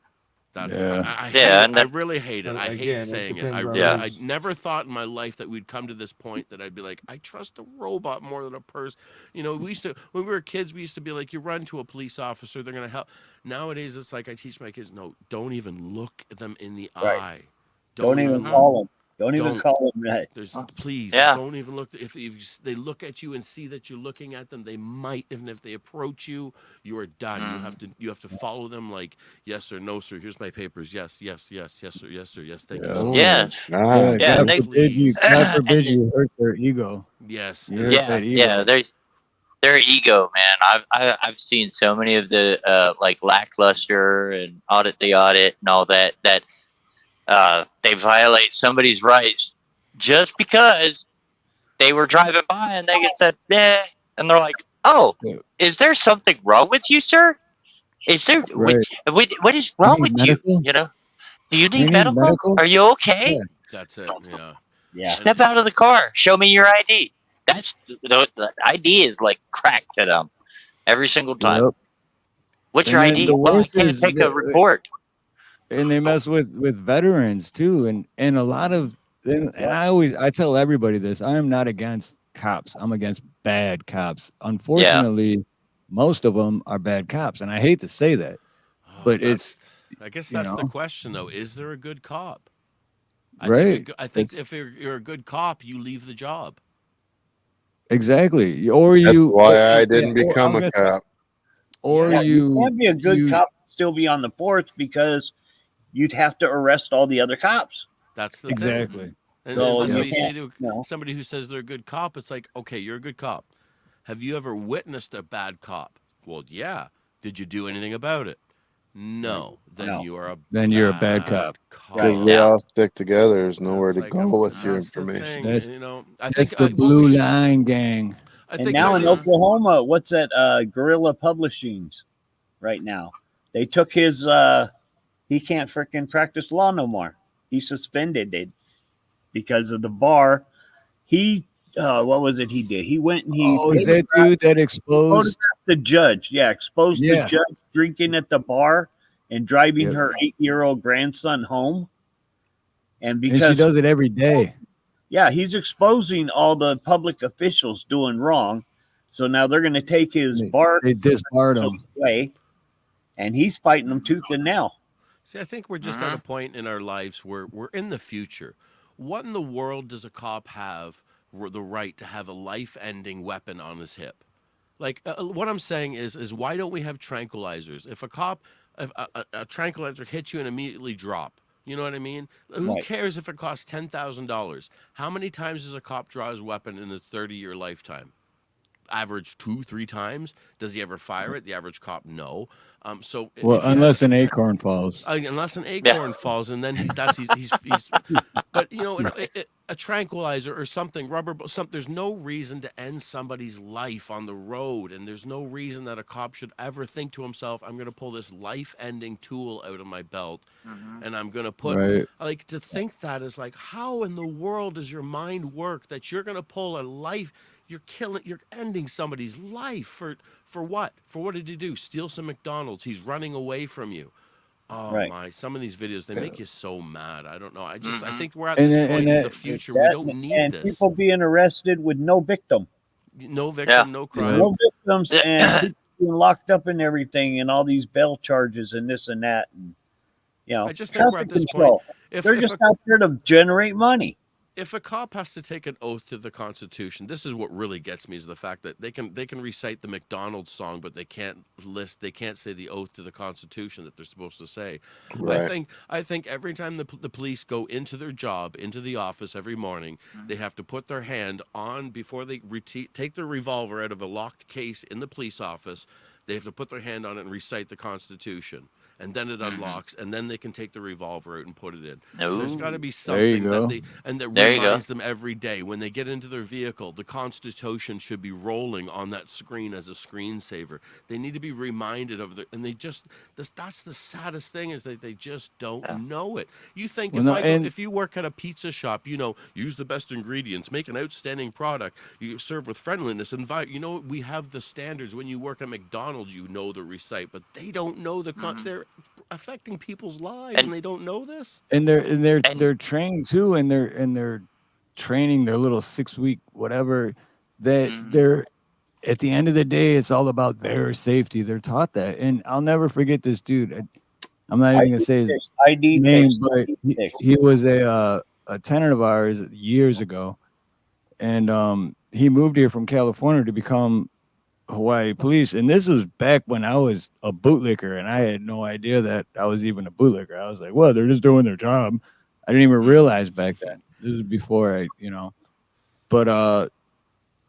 That's I really hate it. I hate saying it. I never thought in my life that we'd come to this point that I'd be like, I trust a robot more than a person. We used to, when we were kids, we used to be like, you run to a police officer, they're going to help. Nowadays, it's like I teach my kids, no, don't even look at them in the eye. Don't even call them. Don't even call them that. Please, don't even look. If they look at you and see that you're looking at them, they might. Even if they approach you, you are done. You have to follow them like yes sir, no sir. Here's my papers. Yes, yes, yes, yes sir, yes sir, yes. Thank you. God forbid you hurt their ego. Yes. Their ego, man. I've seen so many of the like Lackluster and Audit the Audit and all that. They they violate somebody's rights just because they were driving by and they get said, "Yeah," and they're like, "Oh, is there something wrong with you, sir? Is there what is wrong with you? You know, do you need medical? Are you okay? That's it. Yeah. Yeah. Step out of the car. Show me your ID." That's the ID is like crack to them every single time. Yep. What's And your then ID? the Well, I worst can't is take a report. and they mess with veterans too, and a lot of and I tell everybody this: I am not against cops. I'm against bad cops. Unfortunately, most of them are bad cops, and I hate to say that, but it's I guess that's the question though. Is there a good cop? Right. I think if you're a good cop, you leave the job. Exactly. Or That's you. why I didn't become a cop. Or you can't be a good cop and still be on the force because you'd have to arrest all the other cops. That's the exactly. thing. And So that's what you you say can't, to somebody who says they're a good cop. It's like, okay, you're a good cop. Have you ever witnessed a bad cop? Well, yeah. Did you do anything about it? No. Then you are a bad cop. Because they all stick together. There's nowhere to go with your That's the information. thing. You know, I That's think the Blue Line Gang. And now in Oklahoma, what's that? Guerrilla Publishings right now. They took his he can't freaking practice law no more. He's suspended because of the bar. He what was it he did? He went and he is that dude that exposed the judge? Yeah, exposed the Yeah. judge drinking at the bar and driving her 8-year-old grandson home. And because and she does it every day. yeah, he's exposing all the public officials doing wrong. So now they're going to take his bar They disbarred him. away, and he's fighting them tooth and nail. See, I think we're just at a point in our lives where we're in the future. What in the world does a cop have the right to have a life-ending weapon on his hip? Like, what I'm saying is why don't we have tranquilizers? If a tranquilizer hits you and immediately drop, you know what I mean? Who cares if it costs $10,000? How many times does a cop draw his weapon in his 30-year lifetime? Average 2-3 times. Does he ever fire it? The average cop, no. So unless an acorn falls. Unless an acorn falls, and then that's he's but you know, a tranquilizer or something, there's no reason to end somebody's life on the road, and there's no reason that a cop should ever think to himself, I'm going to pull this life-ending tool out of my belt, and I'm going to put like to think that is like, how in the world does your mind work that you're going to pull a life? You're ending somebody's life for what? For what did he do? Steal some McDonald's. He's running away from you. Oh my! Some of these videos, they make you so mad. I don't know. I think we're at this point in the future. We don't need this. People being arrested with no victim. No victim, no crime. No victims, and people being locked up and everything, and all these bail charges and this and that. And, you know, I just think we're at this control. point. They're just out there to generate money. If a cop has to take an oath to the Constitution, this is what really gets me, is the fact that they can recite the McDonald's song, but they can't say the oath to the Constitution that they're supposed to say. Right. I think every time the police go into their job, into the office every morning, they have to put their hand on, before they take their revolver out of a locked case in the police office, they have to put their hand on it and recite the Constitution. And then it unlocks, and then they can take the revolver out and put it in. There's got to be something that reminds them every day when they get into their vehicle. The Constitution should be rolling on that screen as a screensaver. They need to be reminded of it, and that's the saddest thing, is that they just don't know it. You think if you work at a pizza shop, you know, use the best ingredients, make an outstanding product, you serve with friendliness, we have the standards. When you work at McDonald's, you know the recite, but they don't know they're affecting people's lives, and they don't know this. And they're trained too, and they're training their little 6-week whatever, that they're at the end of the day, it's all about their safety. They're taught that. And I'll never forget this dude. I'm not even gonna say his name, but he was a tenant of ours years ago, and he moved here from California to become Hawaii police. And this was back when I was a bootlicker, and I had no idea that I was even a bootlicker. I was like, well, they're just doing their job. I didn't even realize back then. This was before but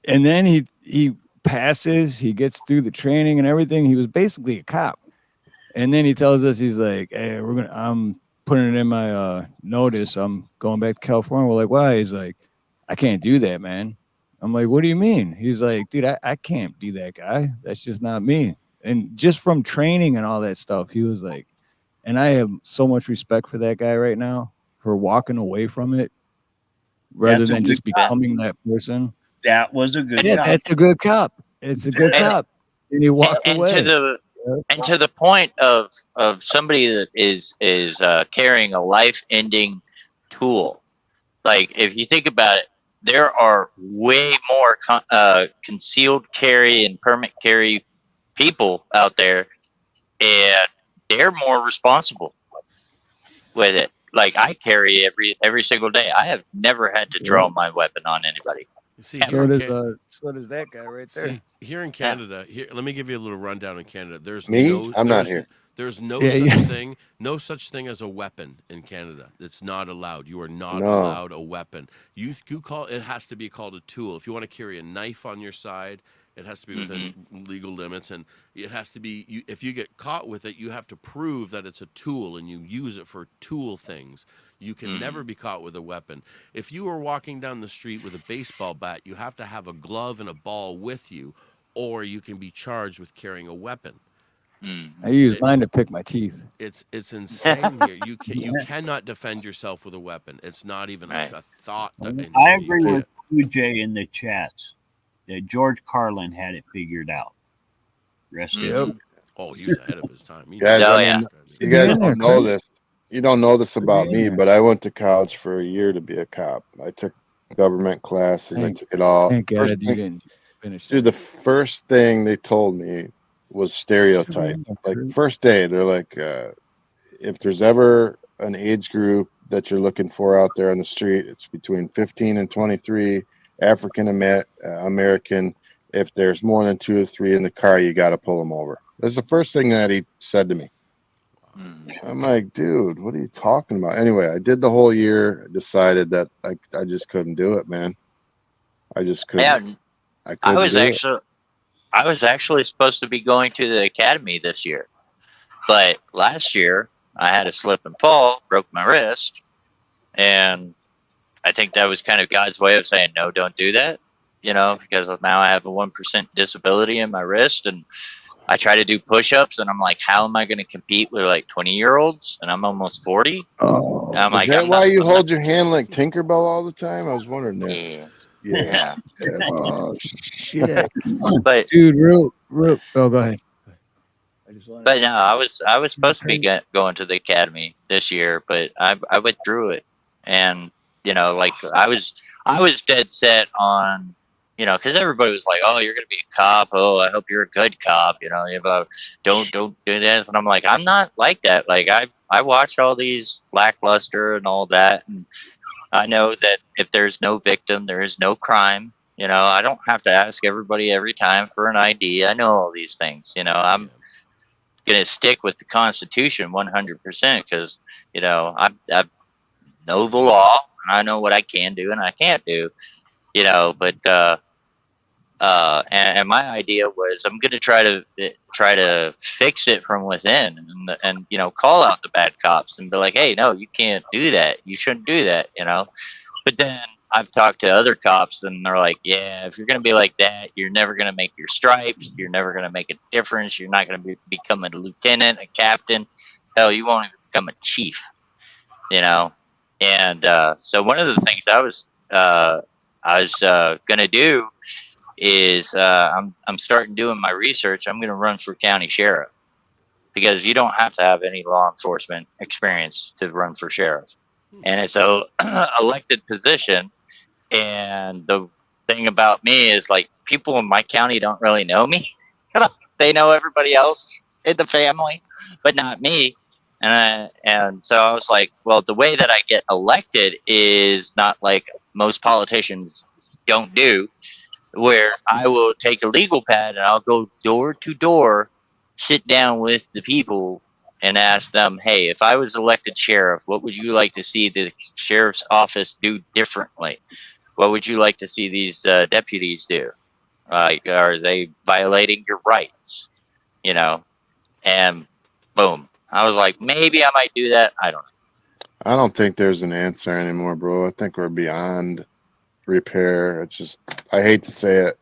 and then he passes, he gets through the training and everything. He was basically a cop. And then he tells us, he's like, hey, putting it in my notice. I'm going back to California. We're like, why? He's like, I can't do that, man. I'm like, what do you mean? He's like, dude, I can't be that guy. That's just not me. And just from training and all that stuff, he was like, and I have so much respect for that guy right now for walking away from it rather than just becoming that person. That was a good Yeah, cop. that's a good cop. It's a good cop. And he walked away. To the point of somebody that is carrying a life-ending tool. Like, if you think about it, there are way more concealed carry and permit carry people out there, and they're more responsible with it. Like, I carry every single day. I have never had to draw my weapon on anybody. See, so does that guy right there. See, here in Canada, here, let me give you a little rundown in Canada. There's I'm not here. There's no no such thing as a weapon in Canada. It's not allowed. You are not allowed a weapon. You call it has to be called a tool. If you want to carry a knife on your side, it has to be within legal limits, and it has to be. If you get caught with it, you have to prove that it's a tool and you use it for tool things. You can never be caught with a weapon. If you are walking down the street with a baseball bat, you have to have a glove and a ball with you, or you can be charged with carrying a weapon. I use mine to pick my teeth. It's insane here. You cannot defend yourself with a weapon. It's not even a thought. I agree with UJ in the chats that George Carlin had it figured out. Rest in peace. Oh, he was ahead of his time. You guys don't know this. You don't know this about me, but I went to college for a year to be a cop. I took government classes. I took it all. Thank God you didn't finish. Dude, the first thing they told me was stereotype. Like first day, they're like, if there's ever an age group that you're looking for out there on the street, it's between 15 and 23, African American. If there's more than 2 or 3 in the car, you got to pull them over. That's the first thing that he said to me. I'm like, dude, what are you talking about? Anyway, I did the whole year. I decided that I just couldn't do it, man. I just couldn't. Yeah, I was actually supposed to be going to the academy this year, but last year I had a slip and fall, broke my wrist, and I think that was kind of God's way of saying, no, don't do that, because now I have a 1% disability in my wrist, and I try to do push-ups, and I'm like, how am I going to compete with like 20-year-olds? And I'm almost 40. Oh, is that why you hold your hand like Tinkerbell all the time? I was wondering that. Yeah. Oh shit! But dude, real. Oh, go ahead. But no, I was supposed to be going to the academy this year, but I withdrew it, and like I was dead set on. Because everybody was like, "Oh, you're gonna be a cop. Oh, I hope you're a good cop." Don't do this, and I'm like, I'm not like that. Like I watch all these lackluster and all that, and I know that if there's no victim, there is no crime. I don't have to ask everybody every time for an ID. I know all these things. I'm gonna stick with the Constitution 100% because I know the law and I know what I can do and I can't do. But and my idea was I'm going to try to fix it from within and call out the bad cops and be like, hey, no, you can't do that. You shouldn't do that, But then I've talked to other cops and they're like, yeah, if you're going to be like that, you're never going to make your stripes. You're never going to make a difference. You're not going to become a lieutenant, a captain. Hell, you won't even become a chief, And so one of the things I was going to do is I'm starting doing my research. I'm going to run for county sheriff because you don't have to have any law enforcement experience to run for sheriff. And it's a elected position. And the thing about me is like people in my county don't really know me. They know everybody else in the family, but not me. And so I was like, well, the way that I get elected is not like most politicians don't do, where I will take a legal pad and I'll go door to door, sit down with the people and ask them, hey, if I was elected sheriff, what would you like to see the sheriff's office do differently? What would you like to see these deputies do? Are they violating your rights? And boom. I was like, maybe I might do that. I don't know. I don't think there's an answer anymore, bro. I think we're beyond repair. It's just, I hate to say it.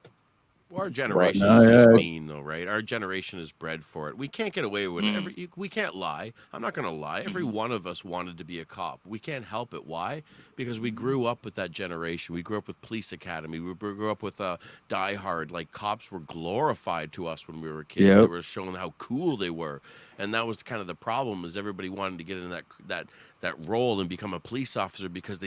Well, our but generation is just mean, though, right? Our generation is bred for it. We can't get away with it. We can't lie. I'm not going to lie. Every one of us wanted to be a cop. We can't help it. Why? Because we grew up with that generation. We grew up with Police Academy. We grew up with Die Hard. Like, cops were glorified to us when we were kids. They were showing how cool they were. And that was kind of the problem, is everybody wanted to get in that role and become a police officer because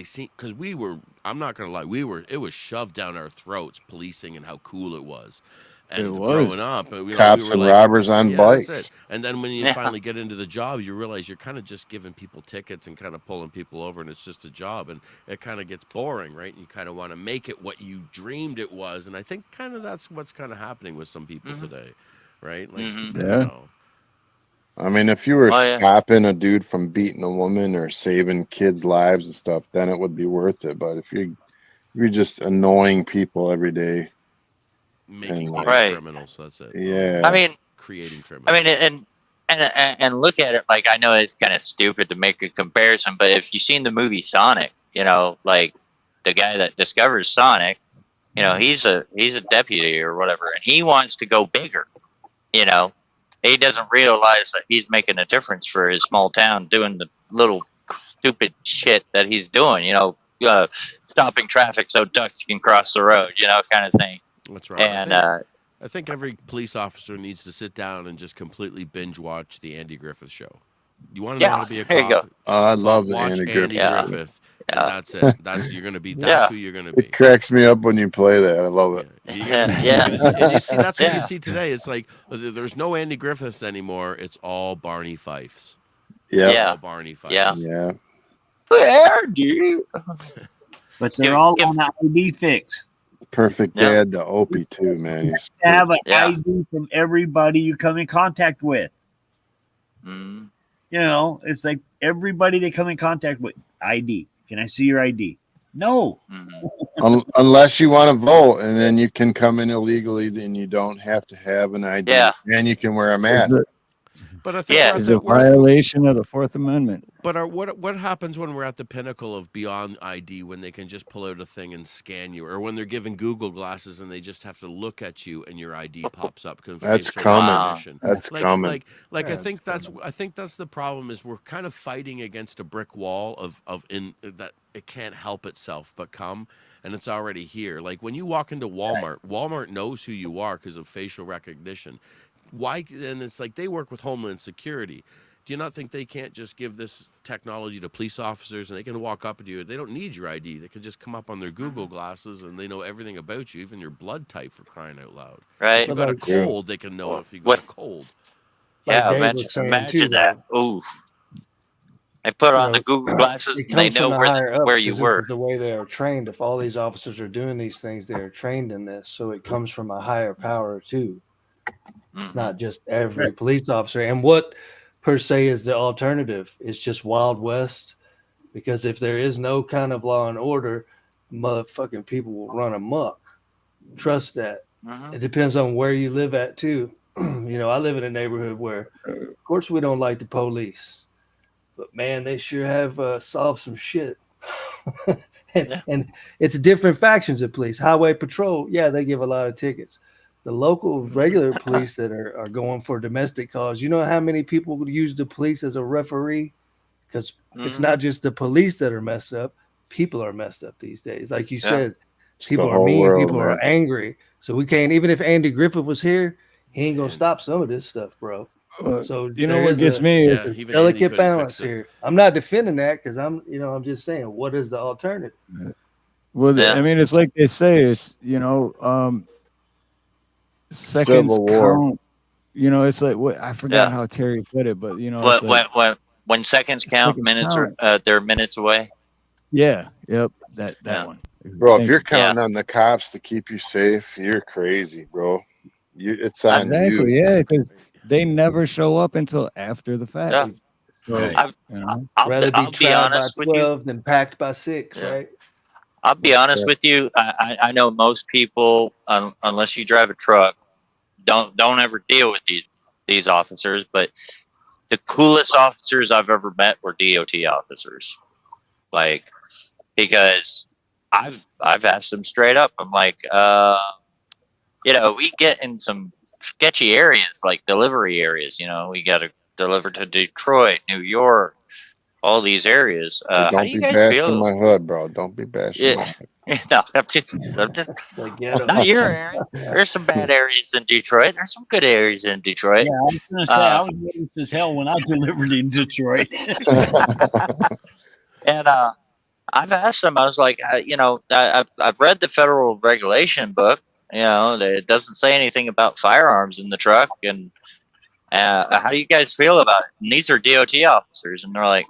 we were, I'm not going to lie, it was shoved down our throats, policing and how cool it was. And growing up, cops and robbers on bikes. That's it. And then when you finally get into the job, you realize you're kind of just giving people tickets and kind of pulling people over, and it's just a job, and it kind of gets boring, right? And you kind of want to make it what you dreamed it was, and I think kind of that's what's kind of happening with some people today, right? Like, you know. I mean, if you were stopping a dude from beating a woman or saving kids' lives and stuff, then it would be worth it. But if you're just annoying people every day, making criminals, that's it. Yeah. I mean, creating criminals. I mean, and look at it, like, I know it's kind of stupid to make a comparison, but if you've seen the movie Sonic, you know, like the guy that discovers Sonic, you know, he's a deputy or whatever, and he wants to go bigger, you know. He doesn't realize that he's making a difference for his small town doing the little stupid shit that he's doing, you know, stopping traffic so ducks can cross the road, you know, kind of thing. That's right. And I think every police officer needs to sit down and just completely binge watch the Andy Griffith Show. You want to know how to be a cop? There you go. I love watch Andy Griffith. Griffith. And that's it. That's you're gonna be. That's who you're gonna be. It cracks me up when you play that. I love it. And you see, that's what you see today. It's like there's no Andy Griffiths anymore. It's all Barney Fifes. All Barney Fifes. Yeah. Andy. But they're all on the ID fix. Perfect dad to Opie too, man. He's have an ID from everybody you come in contact with. You know, it's like everybody they come in contact with, ID. Can I see your ID? No. Unless you want to vote, and then you can come in illegally, then you don't have to have an ID. And you can wear a mask. But I think it's a violation of the Fourth Amendment. But what happens when we're at the pinnacle of beyond ID, when they can just pull out a thing and scan you, or when they're given Google glasses and they just have to look at you and your ID pops up? That's coming. That's coming. I think that's the problem, is we're kind of fighting against a brick wall of that it can't help itself but come, and it's already here. Like when you walk into Walmart, Walmart knows who you are because of facial recognition. Why? And it's like they work with Homeland Security. Do you not think they can't just give this technology to police officers and they can walk up to you? They don't need your ID. They can just come up on their Google glasses and they know everything about you, even your blood type, for crying out loud. Right. If you got a cold, they can know if you got a cold. Yeah, imagine that. Ooh. They put on the Google glasses and they know where you were. The way they are trained, if all these officers are doing these things, they are trained in this. So it comes from a higher power too. It's not just every police officer. And what per se is the alternative? It's just Wild West. Because if there is no kind of law and order, motherfucking people will run amok. Trust that. It depends on where you live at too. You know, I live in a neighborhood where, of course, we don't like the police. But man, they sure have solved some shit. and it's different factions of police. Highway patrol, they give a lot of tickets. The local regular police that are going for domestic calls, you know how many people use the police as a referee? Because it's not just the police that are messed up. People are messed up these days. Like you said, people are mean, people are angry. So we can't, even if Andy Griffith was here, he ain't going to stop some of this stuff, bro. So you know what gets me is a delicate balance here. I'm not defending that because I'm just saying, what is the alternative? Well, I mean, it's like they say, it's, seconds count. You know, it's like I forgot how Terry put it, but when seconds count, minutes are they're minutes away. Yeah. Yep. That one. Bro, if you're counting on the cops to keep you safe, you're crazy, bro. It's on you. Yeah, because they never show up until after the fact. So, I'll rather be tried by 12 than packed by 6, right? I'll be honest with you. I know most people, unless you drive a truck, don't ever deal with these officers. But the coolest officers I've ever met were DOT officers. like, because I've asked them straight up. I'm like, we get in some sketchy areas, like delivery areas. We got to deliver to Detroit, New York, all these areas. Hey, How do don't you be guys bashing feel? my hood, bro. Don't be bashing my Yeah, no, I'm just not your area. There's some bad areas in Detroit. There's some good areas in Detroit. Yeah, I was going to say I was nervous as hell when I delivered in Detroit. And I've asked them. I was like, I've read the federal regulation book. That it doesn't say anything about firearms in the truck. And how do you guys feel about it? And these are DOT officers, and they're like,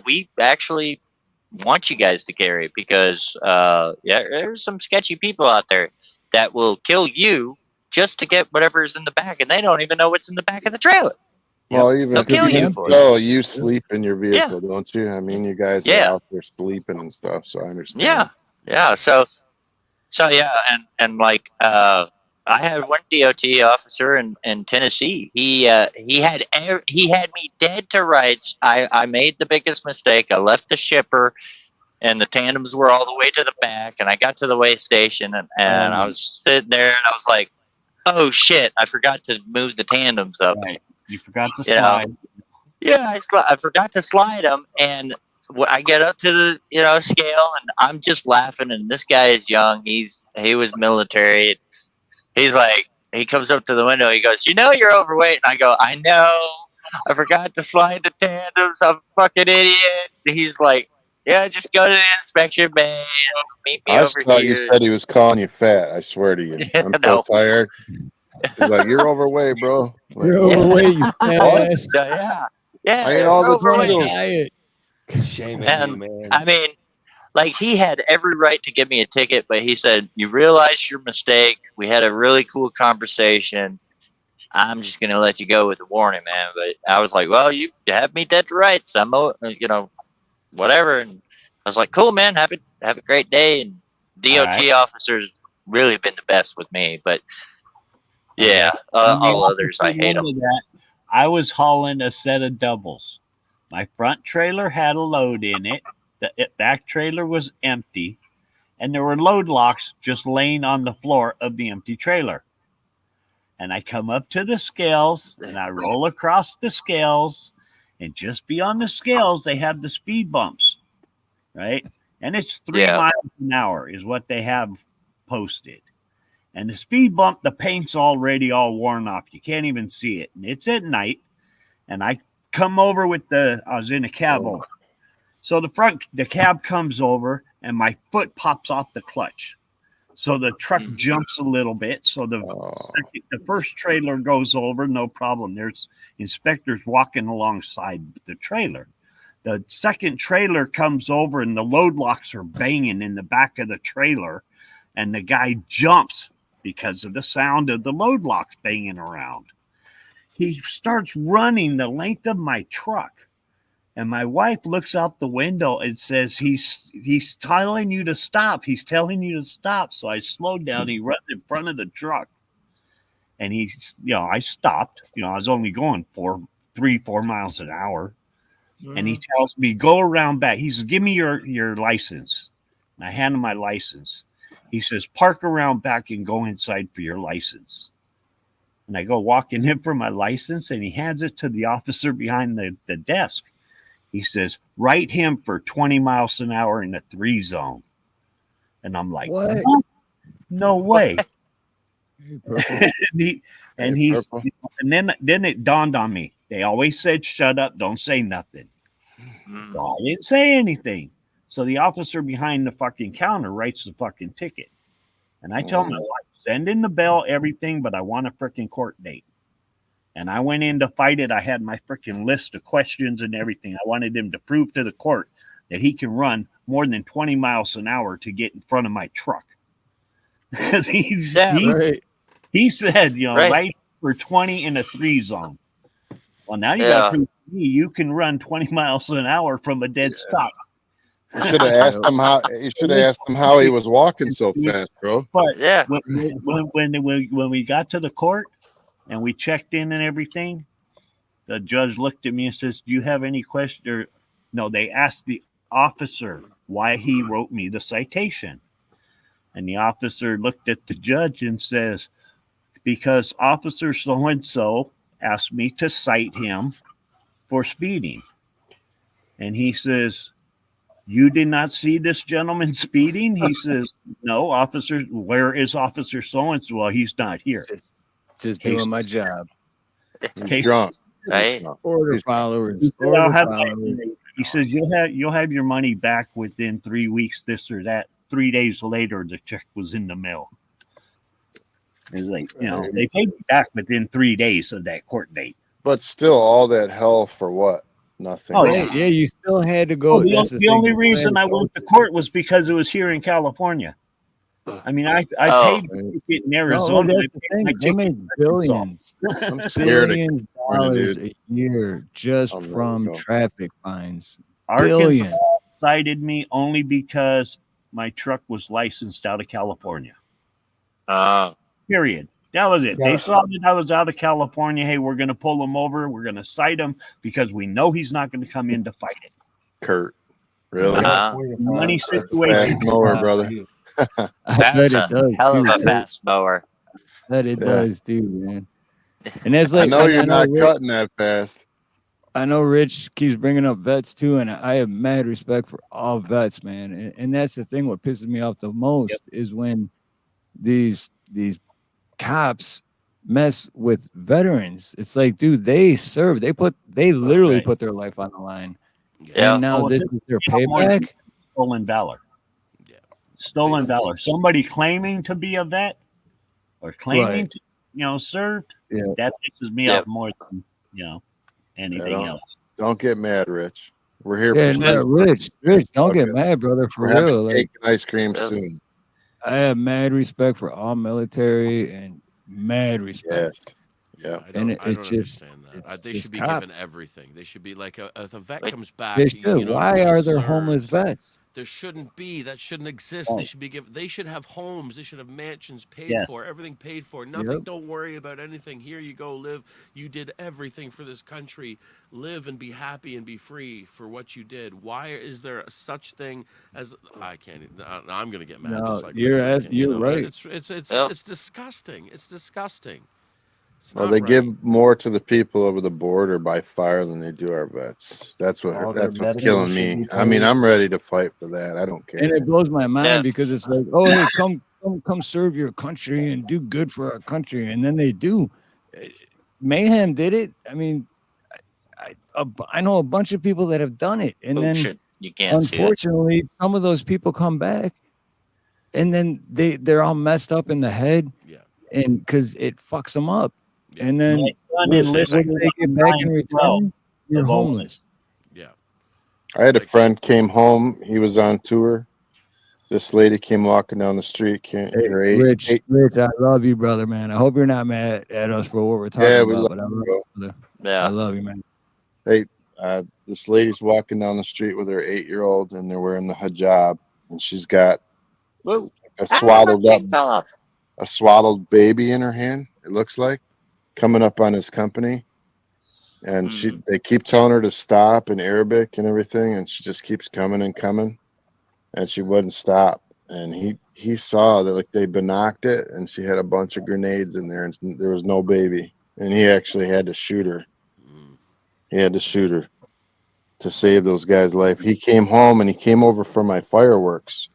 we actually want you guys to carry because there's some sketchy people out there that will kill you just to get whatever's in the back, and they don't even know what's in the back of the trailer. Well, even They'll kill you for it. so you sleep in your vehicle, don't you? I mean, you guys are out there sleeping and stuff, so I understand. Yeah. So yeah, and like I had one DOT officer in Tennessee. He had me dead to rights. I made the biggest mistake. I left the shipper, and the tandems were all the way to the back. And I got to the weigh station, and I was sitting there, and I was like, "Oh shit! I forgot to move the tandems up." Right. You forgot to slide. Yeah, I forgot to slide them, and I get up to the scale, and I'm just laughing. And this guy is young. He was military. He's like, he comes up to the window. He goes, "You're overweight." And I go, "I know. I forgot to slide the tandems. I'm a fucking idiot." And he's like, "Yeah, just go to the inspection bay and meet me I over thought here." you said he was calling you fat. I swear to you. I'm so tired. He's like, "You're overweight, bro." Like, you're overweight, you fat ass. Yeah. I ate all the overweight. Diet. Shame And on you, man. I mean, like, he had every right to give me a ticket, but he said, "You realize your mistake. We had a really cool conversation. I'm just gonna let you go with a warning, man." But I was like, "Well, you have me dead to rights. I'm, whatever." And I was like, "Cool, man. Have a great day." And DOT officers really been the best with me, but yeah, all others I hate them. I was hauling a set of doubles. My front trailer had a load in it. The back trailer was empty, and there were load locks just laying on the floor of the empty trailer. And I come up to the scales, and I roll across the scales, and just beyond the scales, they have the speed bumps, right? And it's 3 miles an hour is what they have posted. And the speed bump, the paint's already all worn off. You can't even see it. And it's at night. And I come over I was in a cab over. So the cab comes over, and my foot pops off the clutch. So the truck jumps a little bit. So the first trailer goes over, no problem. There's inspectors walking alongside the trailer. The second trailer comes over, and the load locks are banging in the back of the trailer. And the guy jumps because of the sound of the load locks banging around. He starts running the length of my truck. And my wife looks out the window and says, he's telling you to stop. He's telling you to stop. So I slowed down. He runs in front of the truck. And I stopped. I was only going 4 miles an hour. And he tells me, "Go around back." He says, "Give me your license." And I hand him my license. He says, "Park around back and go inside for your license." And I go walking in for my license, and he hands it to the officer behind the desk. He says, "Write him for 20 miles an hour in the 3 zone." And I'm like, "What? No way." and then it dawned on me. They always said, "Shut up, don't say nothing." So I didn't say anything. So the officer behind the fucking counter writes the fucking ticket. And I tell my wife, "Send in the bill, everything, but I want a freaking court date." And I went in to fight it. I had my freaking list of questions and everything. I wanted him to prove to the court that he can run more than 20 miles an hour to get in front of my truck. he said, right for 20 in a 3 zone. Well, now you got to prove to me you can run 20 miles an hour from a dead stop. You should have asked him how. You should have asked him how he was walking so fast, bro. But when we got to the court and we checked in and everything, the judge looked at me and says, "Do you have any question? Or No, they asked the officer why he wrote me the citation. And the officer looked at the judge and says, because Officer so-and-so asked me to cite him for speeding. And he says, you did not see this gentleman speeding? He says, no, officer. Where is Officer so-and-so? Well, he's not here. Just doing my job. He's drunk. Right? Order followers. He said, Order followers. he says, you'll have your money back within 3 weeks, this or that. 3 days later, the check was in the mail. It's like, they paid me back within 3 days of that court date. But still, all that hell for what? Nothing. Oh, yeah, you still had to go. The only reason I went to court was because it was here in California. I mean, I paid to get in Arizona. No, that's the thing. They made billions, billions dollars a year just from traffic fines. Arkansas cited me only because my truck was licensed out of California. Period. That was it. They saw that I was out of California. Hey, we're going to pull him over. We're going to cite him because we know he's not going to come in to fight it. Kurt, really? Money situation. Mower, brother. That's a hell of a fast mower. That it does too, man. And that's like I know you're not cutting that fast. I know Rich keeps bringing up vets too, and I have mad respect for all vets, man. And that's the thing. What pisses me off the most is when these cops mess with veterans. It's like, dude, they serve. They literally put their life on the line. Yeah. And now this is their payback. Stolen valor. Stolen valor. Somebody claiming to be a vet or claiming to, served. Yeah. That pisses me off more than anything else. Don't get mad, Rich. We're here for Rich, don't get mad, brother. For real. Cake and ice cream soon. I have mad respect for all military and mad respect. Yeah. I don't understand that. They should be given everything. They should be like if a vet comes back. They should. Why are there homeless vets? There shouldn't be. That shouldn't exist. They should be given. They should have homes. They should have mansions paid for. Everything paid for. Nothing. Don't worry about anything. Here you go. Live. You did everything for this country. Live and be happy and be free for what you did. Why is there such thing as I can't? I'm gonna get mad. No, just like you're right. It's disgusting. It's disgusting. Well, they give more to the people over the border by far than they do our vets. That's what's killing me. I mean, I'm ready to fight for that. I don't care. And it blows my mind because it's like, oh, hey, come serve your country and do good for our country, and then they do. Mayhem did it. I mean, I know a bunch of people that have done it, and then you can't unfortunately, some of those people come back, and then they're all messed up in the head, and because it fucks them up. And then when they get back in return, you're homeless. Yeah. I had a friend came home. He was on tour. This lady came walking down the street. Rich, I love you, brother, man. I hope you're not mad at us for what we're talking about. But I love you, man. Hey, this lady's walking down the street with her 8-year-old, and they're wearing the hijab, and she's got a swaddled baby in her hand. It looks like. Coming up on his company, and they keep telling her to stop in Arabic and everything, and she just keeps coming and coming, and she wouldn't stop. And he saw that they binocked it, and she had a bunch of grenades in there, and there was no baby, and he actually had to shoot her. He had to shoot her to save those guys' life. He came home and he came over for my fireworks,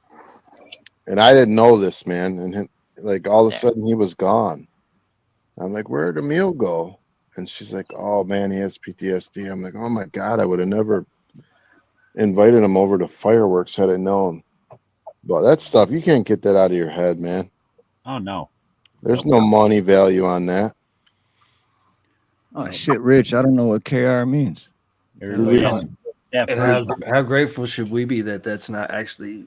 and I didn't know this, man, and all of a sudden he was gone. I'm like, where'd Emil go? And she's like, oh, man, he has PTSD. I'm like, oh, my God, I would have never invited him over to fireworks had I known. But that stuff, you can't get that out of your head, man. Oh, no. There's no money value on that. Oh, shit, Rich, I don't know what KR means. And how grateful should we be that that's not actually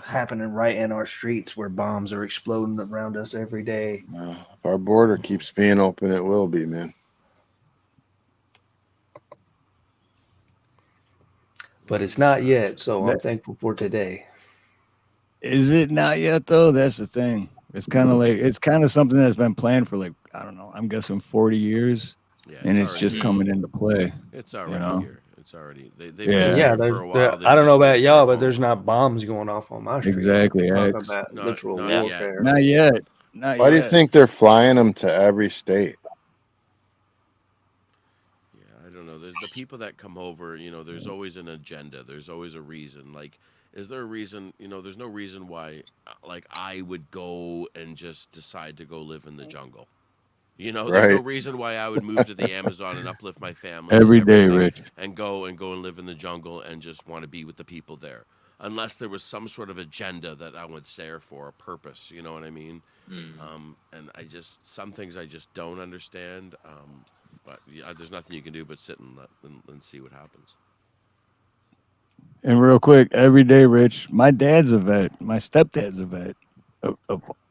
happening right in our streets where bombs are exploding around us every day? If our border keeps being open, it will be, man. But it's not yet, so I'm thankful for today. Is it not yet, though? That's the thing. It's kind of something that's been planned for I don't know, I'm guessing 40 years, and it's just coming into play. It's already here. It's already they've Yeah. been there for a while. I don't know about y'all, but there's not bombs going off on my street. Exactly. Talk X. about Not- literal not yet. warfare. Not yet. Not Why do you yet. think they're flying them to every state? I don't know. There's the people that come over, you know, there's always an agenda. There's always a reason. Like, is there a reason, you know, there's no reason why, like, I would go and just decide to go live in the jungle. You know, there's no Right. reason why I would move to the Amazon and uplift my family Every and day, everything Rich. and go and live in the jungle and just want to be with the people there. Unless there was some sort of agenda that I would say for a purpose, you know what I mean? And some things I just don't understand. But yeah, there's nothing you can do but sit and see what happens. And real quick, every day, Rich, my dad's a vet. My stepdad's a vet.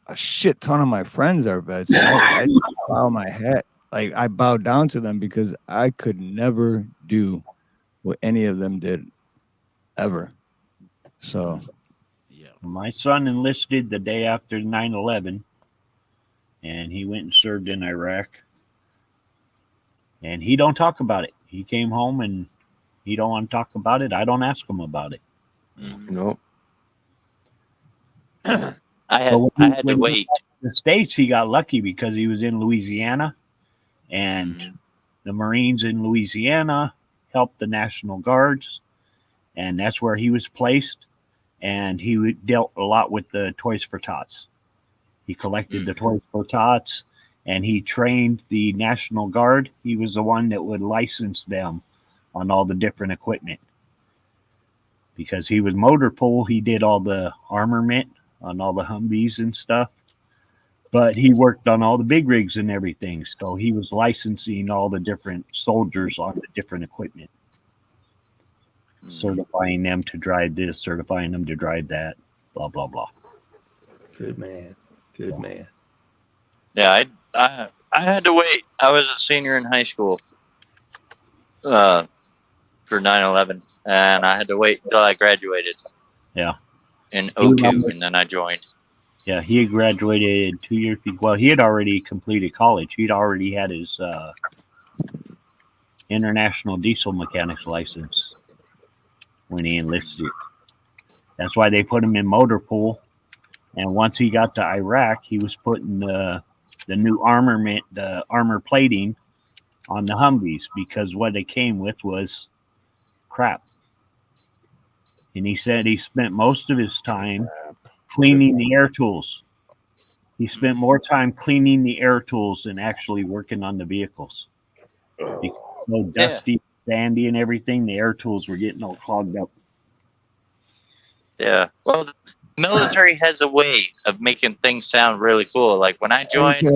A shit ton of my friends are vets. I bow my hat. Like, I bow down to them because I could never do what any of them did ever. So, yeah. My son enlisted the day after 9/11, and he went and served in Iraq. And he don't talk about it. He came home and he don't want to talk about it. I don't ask him about it. No. I had to wait. The States, he got lucky because he was in Louisiana, and the Marines in Louisiana helped the National Guards, and that's where he was placed. And he dealt a lot with the Toys for Tots. He collected the Toys for Tots, and he trained the National Guard. He was the one that would license them on all the different equipment. Because he was motor pool, he did all the armament on all the Humvees and stuff. But he worked on all the big rigs and everything. So he was licensing all the different soldiers on the different equipment. Certifying them to drive this, certifying them to drive that, blah, blah, blah. Good man. Good man. Yeah, I had to wait. I was a senior in high school for 9/11, and I had to wait until I graduated. Yeah. In 02, and then I joined. Yeah, he had graduated 2 years before. Well, he had already completed college. He'd already had his international diesel mechanics license when he enlisted. That's why they put him in motor pool. And once he got to Iraq, he was putting the new armament, the armor plating on the Humvees, because what they came with was crap. And he said he spent most of his time cleaning the air tools. He spent more time cleaning the air tools than actually working on the vehicles. Because so dusty, sandy, and everything, the air tools were getting all clogged up. Yeah. Well, the military has a way of making things sound really cool. Like when I joined,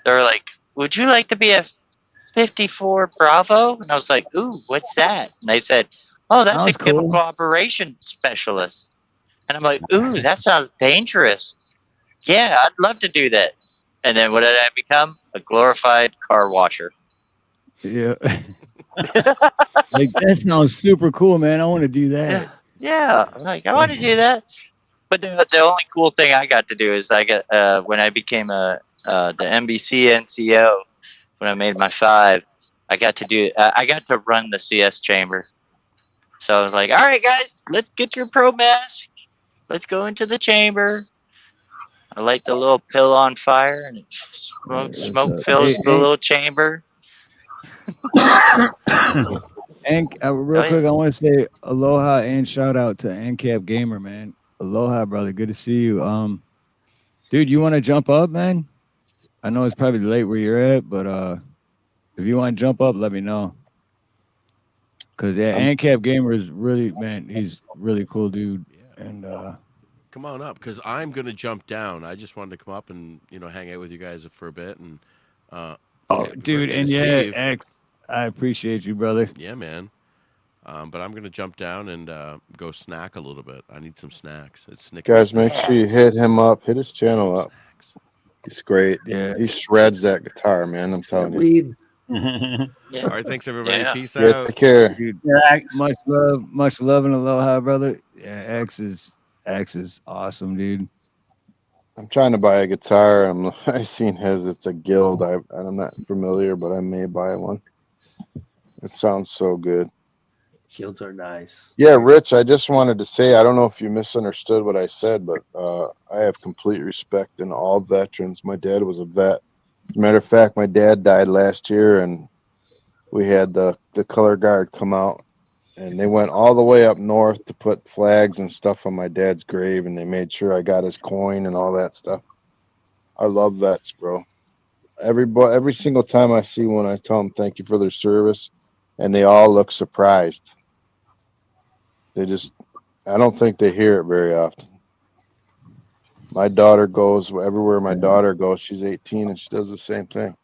they're like, "Would you like to be a 54 Bravo?" And I was like, "Ooh, what's that?" And they said, "Oh, that's a chemical operation specialist." And I'm like, "Ooh, that sounds dangerous. Yeah, I'd love to do that." And then what did I become? A glorified car washer. yeah. Like, that sounds super cool, man. I want to do that. Yeah, like I want to do that. But the only cool thing I got to do is I got when I became the NBC NCO, when I made my 5, I got to run the CS chamber. So I was like, "All right, guys, let's get your pro mask. Let's go into the chamber." I light the little pill on fire, and smoke fills the little chamber. And real quick, I want to say aloha and shout out to ANCAP Gamer, man. Aloha, brother. Good to see you. Dude, you want to jump up, man? I know it's probably late where you're at, but if you want to jump up, let me know. Cause ANCAP Gamer is really, man, he's really cool, dude. And come on up, because I'm gonna jump down. I just wanted to come up and hang out with you guys for a bit and. Dude, and Steve. X, I appreciate you, brother. Yeah, man. But I'm gonna jump down and go snack a little bit. I need some snacks. It's Snickers. Guys, make sure you hit him up. Hit his channel up. He's great. Yeah, he shreds that guitar, man. I'm telling you. All right, thanks everybody. Peace Yeah, out. take care. Dude, much love and aloha, brother. Yeah, X is awesome, dude. I'm trying to buy a guitar. I seen his. It's a Guild. I'm not familiar, but I may buy one. It sounds so good. Shields are nice. Yeah, Rich, I just wanted to say, I don't know if you misunderstood what I said, but I have complete respect in all veterans. My dad was a vet. As a matter of fact, my dad died last year, and we had the color guard come out, and they went all the way up north to put flags and stuff on my dad's grave, and they made sure I got his coin and all that stuff. I love vets, bro. Every single time I see one, I tell them thank you for their service, and they all look surprised. I don't think they hear it very often. My daughter goes everywhere my daughter goes. She's 18 and she does the same thing.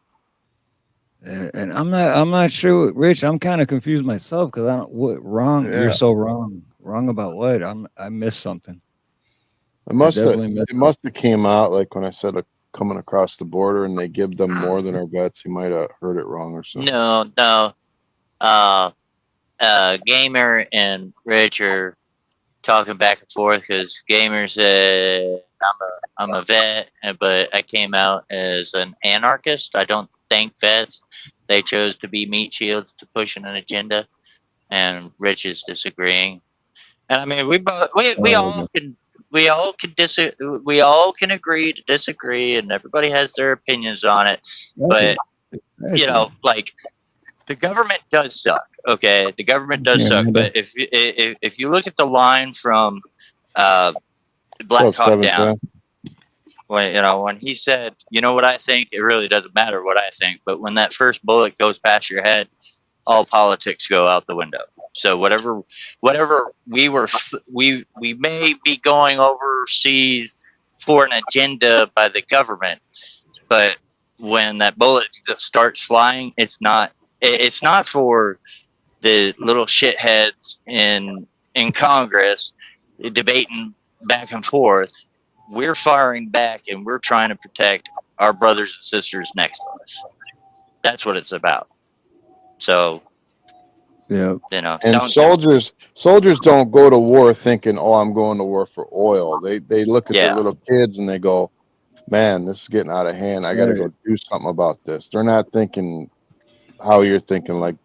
And I'm not sure, Rich. I'm kind of confused myself because I don't what wrong. Yeah. You're so wrong. Wrong about what? I missed something. It must have came out like when I said coming across the border and they give them more than our vets. You might have heard it wrong or something. No. Gamer and Rich are talking back and forth because Gamer said I'm a vet, but I came out as an anarchist. I don't thank vets. They chose to be meat shields to push an agenda, and Rich is disagreeing. And I mean, we all can agree to disagree, and everybody has their opinions on it. But you know, like the government does suck. Okay, the government does suck. But if you look at the line from Black Hawk Down, when he said, you know what I think, it really doesn't matter what I think. But when that first bullet goes past your head, all politics go out the window. So whatever we may be going overseas for an agenda by the government, but when that bullet starts flying, it's not for the little shitheads in Congress debating back and forth. We're firing back, and we're trying to protect our brothers and sisters next to us. That's what it's about. So, yeah, And soldiers don't go to war thinking, "Oh, I'm going to war for oil." They look at their little kids and they go, "Man, this is getting out of hand. I got to go do something about this." They're not thinking how you're thinking, like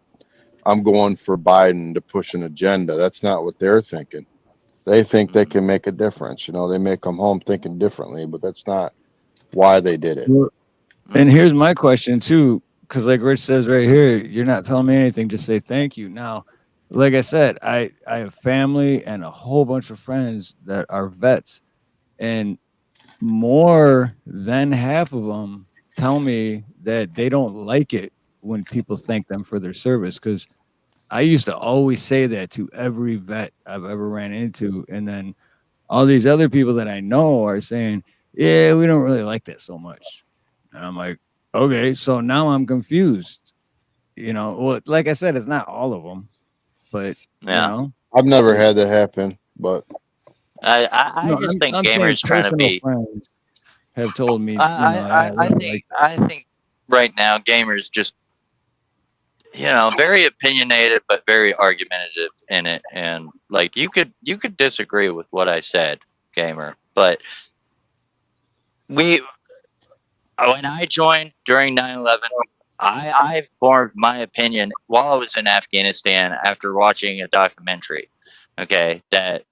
I'm going for Biden to push an agenda. That's not what they're thinking. They think they can make a difference. They may come home thinking differently, but that's not why they did it. And here's my question too, because like Rich says right here, you're not telling me anything. Just say thank you. Now, like I said, I have family and a whole bunch of friends that are vets, and more than half of them tell me that they don't like it when people thank them for their service, because I used to always say that to every vet I've ever ran into. And then all these other people that I know are saying, yeah, we don't really like that so much. And I'm like, okay, so now I'm confused. Well, like I said, it's not all of them, but I've never had that happen, but I just think Gamer's trying to be. Friends have told me, I think right now Gamer's just very opinionated but very argumentative in it, and like you could disagree with what I said, Gamer, but when I joined during 9/11, I formed my opinion while I was in Afghanistan after watching a documentary, okay, that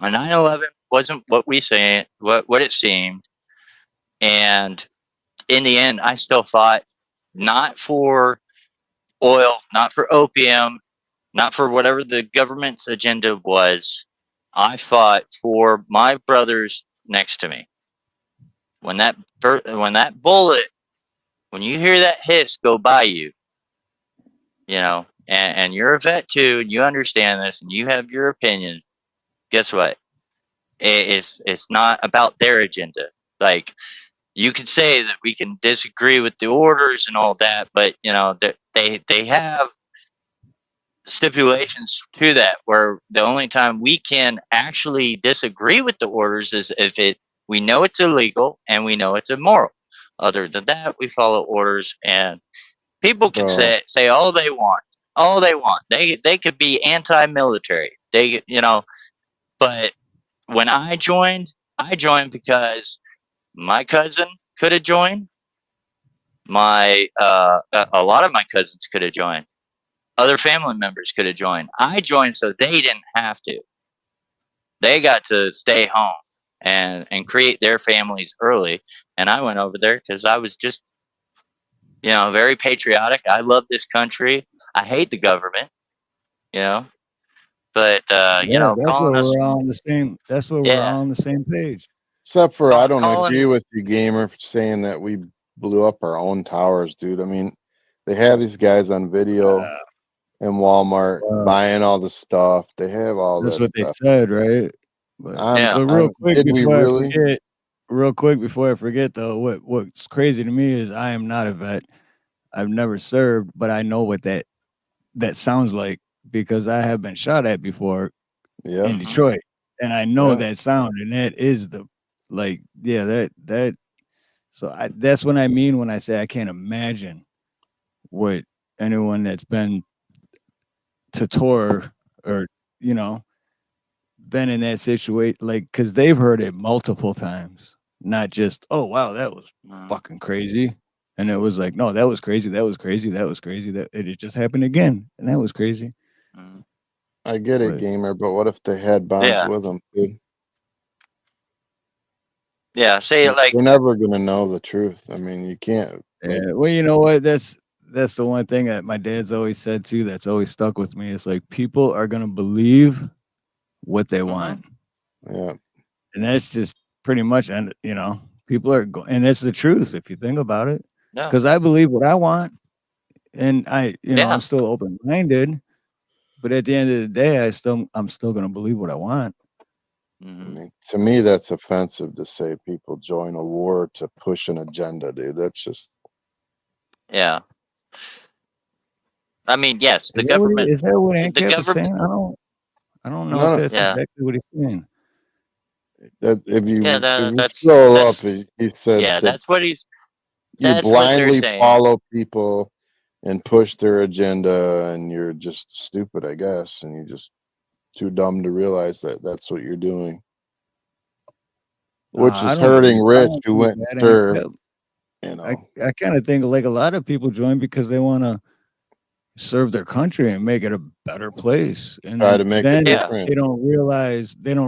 9/11 wasn't what it seemed, and in the end I still fought not for oil, not for opium, not for whatever the government's agenda was. I fought for my brothers next to me. When that bullet, when you hear that hiss go by you, and you're a vet too, and you understand this, and you have your opinion. Guess what? It's not about their agenda. Like, you could say that we can disagree with the orders and all that, but they have stipulations to that, where the only time we can actually disagree with the orders is if we know it's illegal and we know it's immoral. Other than that, we follow orders, and people can say all they want. They could be anti-military. But when I joined because my cousin could have joined. A lot of my cousins could have joined. Other family members could have joined. I joined so they didn't have to. They got to stay home and create their families early. And I went over there because I was just, very patriotic. I love this country. I hate the government, but that's where calling us, we're all on the same. That's where we're all on the same page. Except for I don't calling, agree with you, Gamer, for saying that we blew up our own towers, dude. I mean, they have these guys on video in Walmart buying all the stuff. They have all That's that what stuff. they said, right? But real quick did we before really? I forget, though, what's crazy to me is I am not a vet. I've never served, but I know what that sounds like because I have been shot at before in Detroit, and I know that sound, and that is that. So that's what I mean when I say I can't imagine what anyone that's been to tour or been in that situation, because they've heard it multiple times, not just, oh wow, that was fucking crazy, and it was like, no, that was crazy, that was crazy, that was crazy, that it just happened again, and that was crazy. I get it, Gamer, but what if they had bombs with them, dude? Yeah, say it like we're never gonna know the truth. I mean, you can't. Yeah, well, you know what? That's the one thing that my dad's always said too. That's always stuck with me. It's like people are gonna believe what they want. Yeah, and that's just pretty much, and people are and that's the truth if you think about it. Because I believe what I want, and I'm still open minded. But at the end of the day, I'm still gonna believe what I want. I mean, to me, that's offensive to say people join a war to push an agenda, dude. That's just. Yeah. I mean, yes, the Is government. Is that what the ANCAP is saying? government. I don't know if that's exactly what he's saying. That if you that's scroll up, he said yeah, that that's what he's. you That's what they're blindly saying. follow people and push their agenda, and you're just stupid, I guess, and you're just too dumb to realize that that's what you're doing, which is hurting Rich, who went and served. I kind of think like a lot of people join because they want to serve their country and make it a better place, and try to make then it different. they don't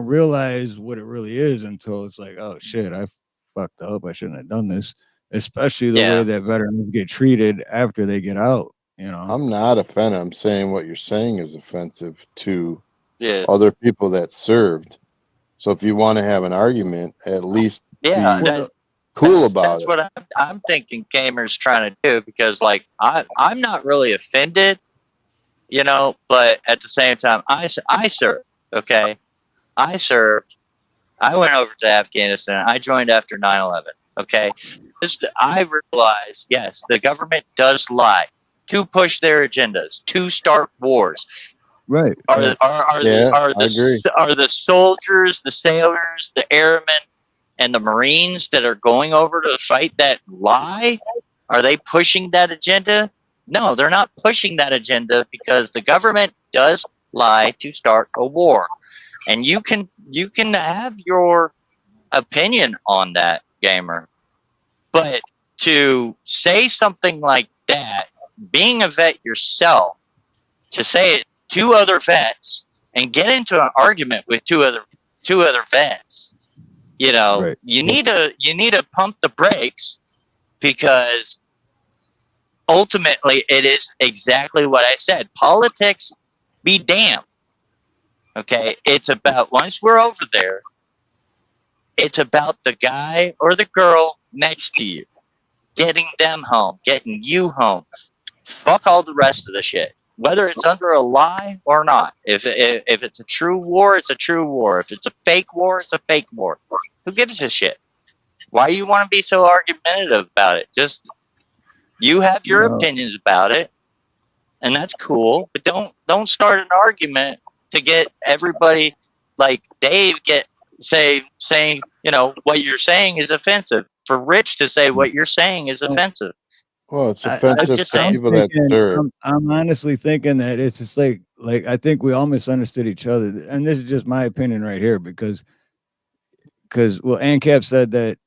realize what it really is until it's like, oh shit, I fucked up, I shouldn't have done this. Especially the way that veterans get treated after they get out. I'm not offended. I'm saying what you're saying is offensive to other people that served. So if you want to have an argument, at least be cool about that's it. what I'm thinking Gamer's trying to do, because like I'm not really offended, but at the same time I served. Okay, I served. I went over to Afghanistan. I joined after 9/11. Okay, I realized, yes, the government does lie to push their agendas, to start wars. Right. Are the soldiers, the sailors, the airmen, and the Marines that are going over to fight that lie, are they pushing that agenda? No, they're not pushing that agenda, because the government does lie to start a war. And you can have your opinion on that, Gamer. But to say something like that, being a vet yourself, to say it to other vets and get into an argument with two other vets, right. you need to pump the brakes, because ultimately it is exactly what I said. Politics be damned. Okay, it's about, once we're over there, it's about the guy or the girl next to you, getting them home, getting you home. Fuck all the rest of the shit, whether it's under a lie or not. If it's a true war, it's a true war. If it's a fake war, it's a fake war. Who gives a shit? Why do you want to be so argumentative about it? Just, you have your opinions about it, and that's cool. But don't start an argument to get everybody, like Dave, saying what you're saying is offensive. For Rich to say what you're saying is offensive. Well, it's offensive to people that serve. I'm honestly thinking that it's just like I think we all misunderstood each other, and this is just my opinion right here, because ANCAP said that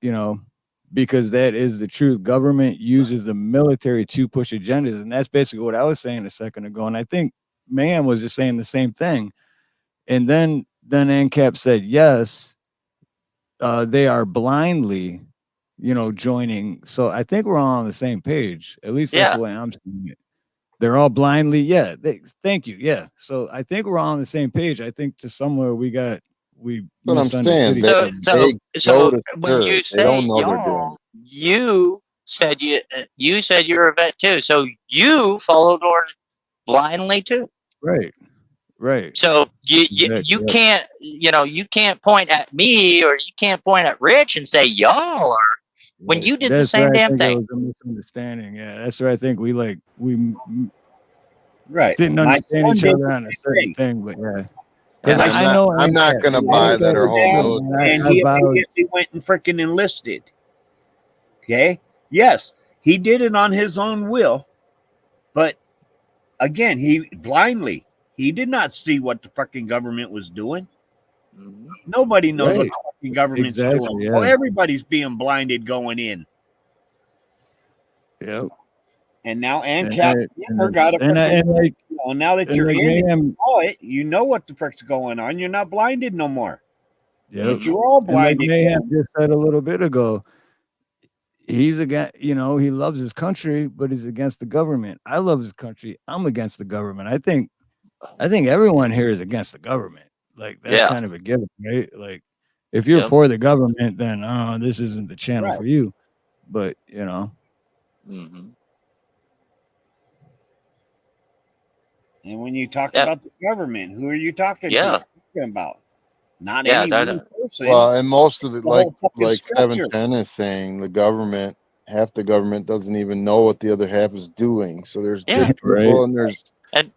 because that is the truth. Government uses the military to push agendas, and that's basically what I was saying a second ago. And I think Mayhem was just saying the same thing. And then ANCAP said yes, they are blindly, joining. So I think we're all on the same page. At least that's the way I'm seeing it. They're all blindly, yeah. Thank you, yeah. So I think we're all on the same page. I think to somewhere we What I'm saying, misunderstood. So when you say y'all, you said you're a vet too. So you followed orders blindly too. Right. So you can't you can't point at me or you can't point at Rich and say y'all are when you did the same damn I think thing. it was a misunderstanding. Yeah, that's where I think we right didn't understand each other on a certain thing. But yeah, because I know I'm not going to buy that our whole military. And he immediately went and freaking enlisted. Okay. Yes, he did it on his own will, but again, he did not see what the fucking government was doing. Nobody knows what the fucking government's doing. So everybody's being blinded going in. Yep. And now ANCAP got a freaking, now that you're in it, you know what the frick's going on. You're not blinded no more. Yeah, but you're all blinded. Like Mayhem just said a little bit ago, he's against, he loves his country, but he's against the government. I love his country. I'm against the government. I think everyone here is against the government. Like that's kind of a given, right? Like if you're for the government, then this isn't the channel for you. But And when you talk about the government, who are you talking about? Not any one person. Well, and most of it, like 710 is saying, half the government doesn't even know what the other half is doing. So there's good people and there's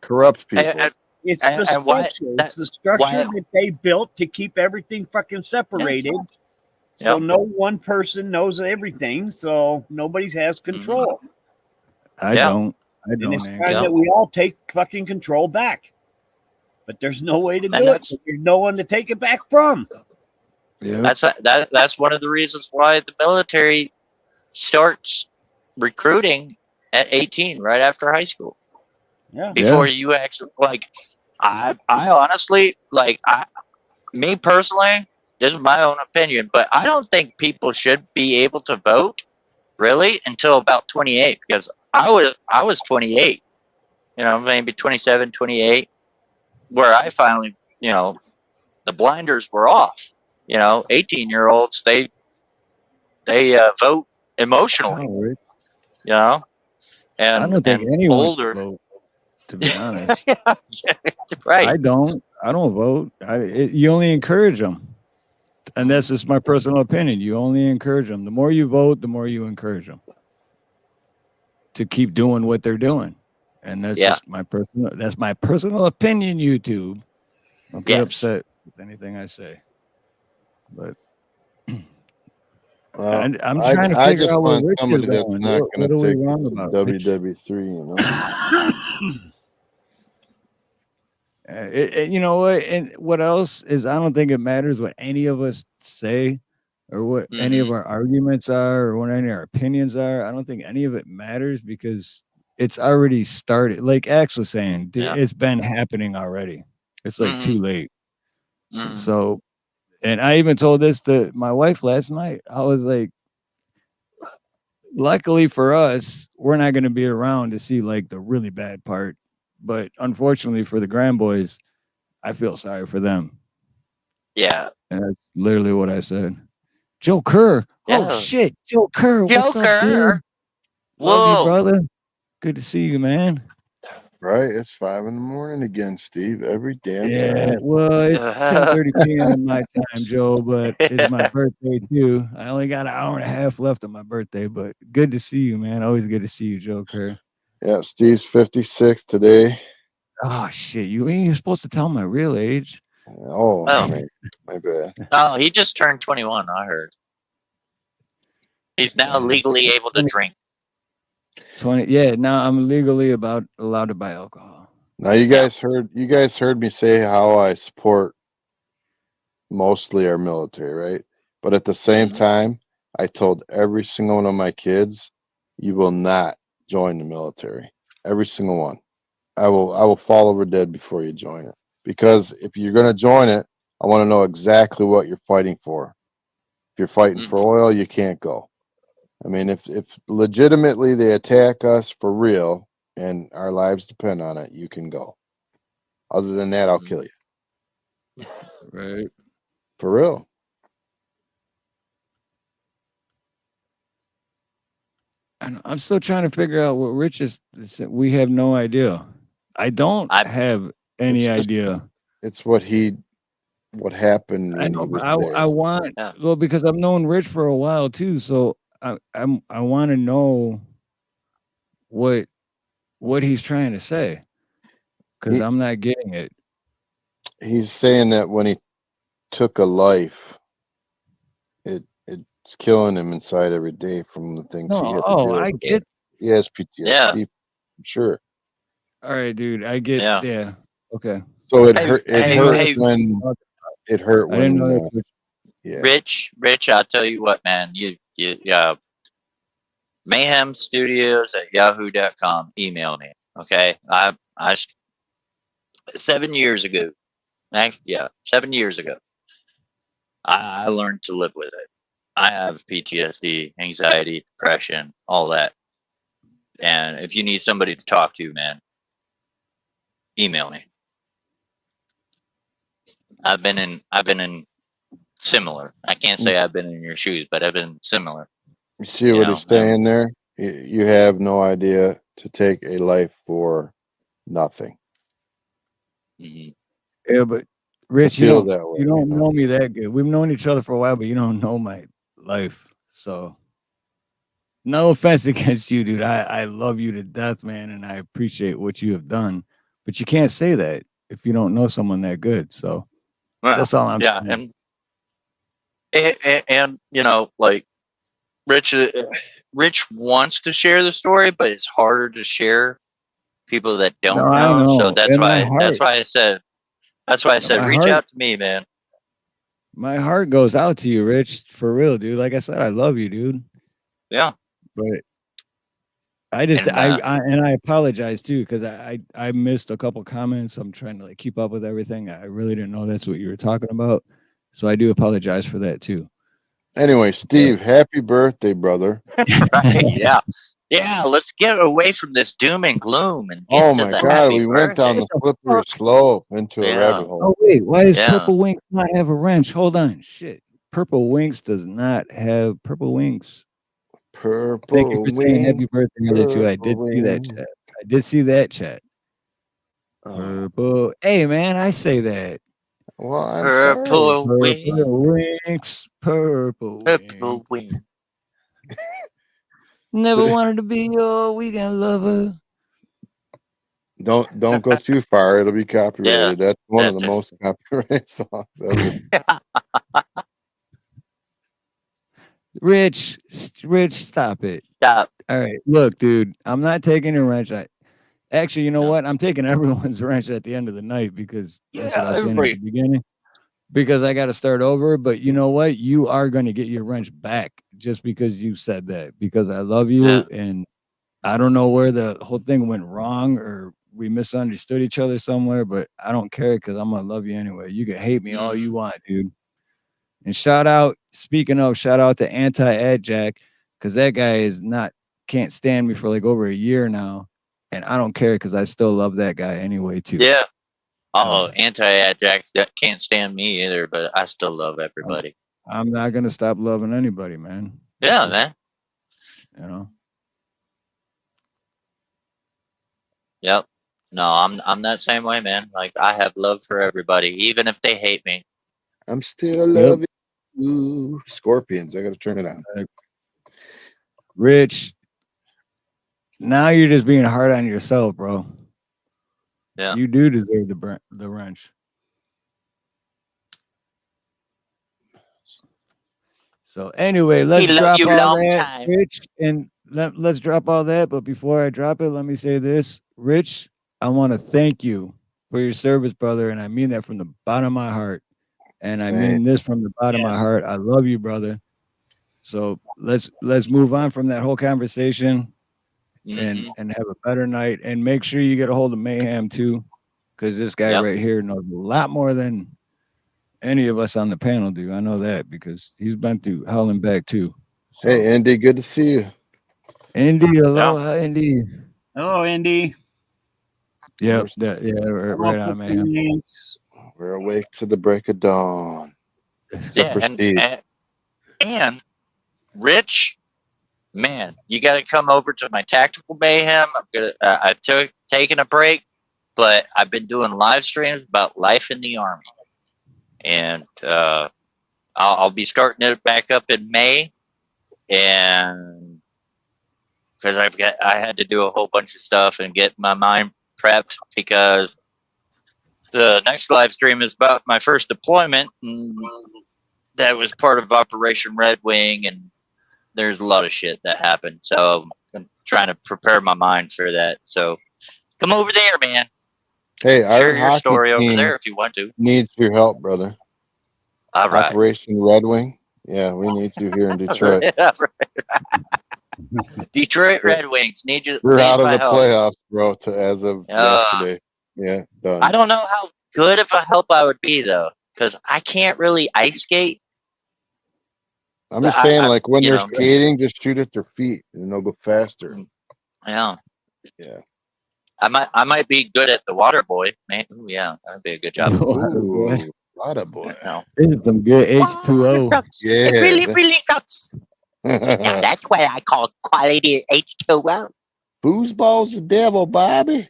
corrupt people. It's the structure. It's the structure that they built to keep everything fucking separated. So no one person knows everything. So nobody has control. I don't. And it's time that we all take fucking control back. But there's no way to do it. There's no one to take it back from. Yeah. That's one of the reasons why the military starts recruiting at 18, right after high school. Yeah. Before you actually I honestly me personally, this is my own opinion, but I don't think people should be able to vote really until about 28 because I was 28, maybe 27, 28, where I finally, the blinders were off. 18-year-olds, they vote emotionally, and I don't think anyone older vote, to be honest. Right. I don't vote. You only encourage them. And that's just my personal opinion. You only encourage them. The more you vote, the more you encourage them to keep doing what they're doing. And that's just my personal opinion, YouTube. Don't get upset with anything I say. But I'm trying to figure out where Rich somebody is that's going. not What going are to we take wrong this about? WW3, You know what? And what else is? I don't think it matters what any of us say, or what any of our arguments are, or what any of our opinions are. I don't think any of it matters because it's already started. Like Axe was saying, it's been happening already. It's like too late. So, and I even told this to my wife last night. I was like, luckily for us, we're not going to be around to see like the really bad part. But unfortunately for the grandboys, I feel sorry for them. Yeah. And that's literally what I said. Joe Kerr. Oh shit. Joe Kerr. What's up, dude? Love you, brother. Good to see you, man. Right? It's 5 a.m. again, Steve. Every damn time. Well, it's 10:30 p.m. my time, Joe, but it's my birthday too. I only got an hour and a half left on my birthday, but good to see you, man. Always good to see you, Joe Kerr. Yeah, Steve's 56 today. Oh shit! You ain't supposed to tell my real age. Oh. My bad. Oh, he just turned 21. I heard. He's now legally able to drink. 20. Yeah, now I'm legally allowed to buy alcohol. Now you guys heard me say how I support mostly our military, right? But at the same time, I told every single one of my kids, you will not join the military. Every single one. I will fall over dead before you join it. Because if you're going to join it, I want to know exactly what you're fighting for. If you're fighting for oil, you can't go. I mean, if legitimately they attack us for real and our lives depend on it, you can go. Other than that, I'll kill you. Right. For real. And I'm still trying to figure out what Rich is. We have no idea. I don't have any idea. It's what happened when he was there. I want well because I've known Rich for a while too, so I want to know what he's trying to say because I'm not getting it. He's saying that when he took a life, it's killing him inside every day from the things he had to deal with. I get. He has PTSD, I'm sure. All right, dude. I get. Yeah. Okay. So it hurt. When it hurt I didn't know when. that. Yeah. Rich, I'll tell you what, man. You mayhemstudios@yahoo.com. Email me, okay? I 7 years ago. 7 years ago. I learned to live with it. I have PTSD, anxiety, depression, all that. And if you need somebody to talk to, man, email me. I've been in similar. I can't say I've been in your shoes, but I've been similar. You see what he's saying there? You have no idea to take a life for nothing. Yeah, but Rich, you feel don't that way, you don't know me that good. We've known each other for a while, but you don't know my life. So no offense against you, dude. I love you to death, man, and I appreciate what you have done. But you can't say that if you don't know someone that good. So that's all I'm saying. And you know, like Rich wants to share the story, but it's harder to share people that don't No, I know. So know. In my that's heart, why I said my reach heart, out to me, man. my heart goes out to you, Rich, for real, dude. Like I said, I love you, dude. Yeah. But I just And, I apologize too because I missed a couple comments. I'm trying to like keep up with everything. I really didn't know that's what you were talking about, so I do apologize for that too. Anyway, Steve, happy birthday, brother. Right? Yeah. Yeah. Let's get away from this doom and gloom and get Oh to my the God, happy we went down birthday. the slippery slope into a rabbit hole. Oh wait, why does Yeah. Purple Winks not have a wrench? Hold on, shit. Purple Winks does not have Purple Winks. Thank you for saying happy birthday earlier too. I did see that chat. I did see that chat. Purple. Hey man, I say that. Well, I'm Purple sorry. Winks. Purple wing. Never wanted to be your weekend lover. Don't go too far. It'll be copyrighted. Yeah. That's one of the most copyrighted songs ever. Rich, stop it. Stop. All right, look, dude, I'm not taking a wrench. Actually, you know what? I'm taking everyone's wrench at the end of the night because that's what I was saying at the beginning. Because I got to start over. But you know what? You are going to get your wrench back just because you said that. Because I love you, and I don't know where the whole thing went wrong or we misunderstood each other somewhere. But I don't care because I'm gonna love you anyway. You can hate me all you want, dude. And shout out to Anti-Ad Jack because that guy can't stand me for like over a year now. And I don't care because I still love that guy anyway, too. Yeah. Oh, anti-Ajax can't stand me either, but I still love everybody. I'm not going to stop loving anybody, man. Yeah, man. You know? Yep. No, I'm that same way, man. Like I have love for everybody, even if they hate me. I'm still loving you. Scorpions. I got to turn it on. Rich, now you're just being hard on yourself, bro. Yeah. You do deserve the wrench. So anyway, let's drop all that, Rich, and let's drop all that. But before I drop it, let me say this, Rich. I want to thank you for your service, brother, and I mean that from the bottom of my heart. And I mean this from the bottom of my heart. I love you, brother. So let's move on from that whole conversation Mhm. and have a better night. And make sure you get a hold of Mayhem too, because this guy Yep. right here knows a lot more than any of us on the panel do. I know that because he's been through hell and back too. So, Hey, Andy, good to see you. Andy, aloha, Andy. Hello, Andy. Yep, right on, Mayhem. We're awake to the break of dawn. Except for and, Steve. and Rich, man, you got to come over to my Tactical Mayhem. I've taken a break, but I've been doing live streams about life in the Army, and I'll be starting it back up in May, and because I had to do a whole bunch of stuff and get my mind prepped because the next live stream is about my first deployment, and that was part of Operation Red Wing, and there's a lot of shit that happened. So I'm trying to prepare my mind for that. So come over there, man. Hey, Share our your hockey story over team there if you want to. needs your help, brother. All right. Operation Red Wing. Yeah, we need you here in Detroit. Detroit Red Wings need We're out of my the help. playoffs, bro, as of yesterday. Yeah, done. I don't know how good of a help I would be though, because I can't really ice skate. I'm just saying, like when they're skating, just shoot at their feet and they'll go faster. Yeah. Yeah. I might be good at the water boy, man. Ooh, yeah, that'd be a good job. Ooh, water boy. This is some good H2O. Yeah. It really sucks. Now that's what I call quality H2O. Foosball's the devil, Bobby.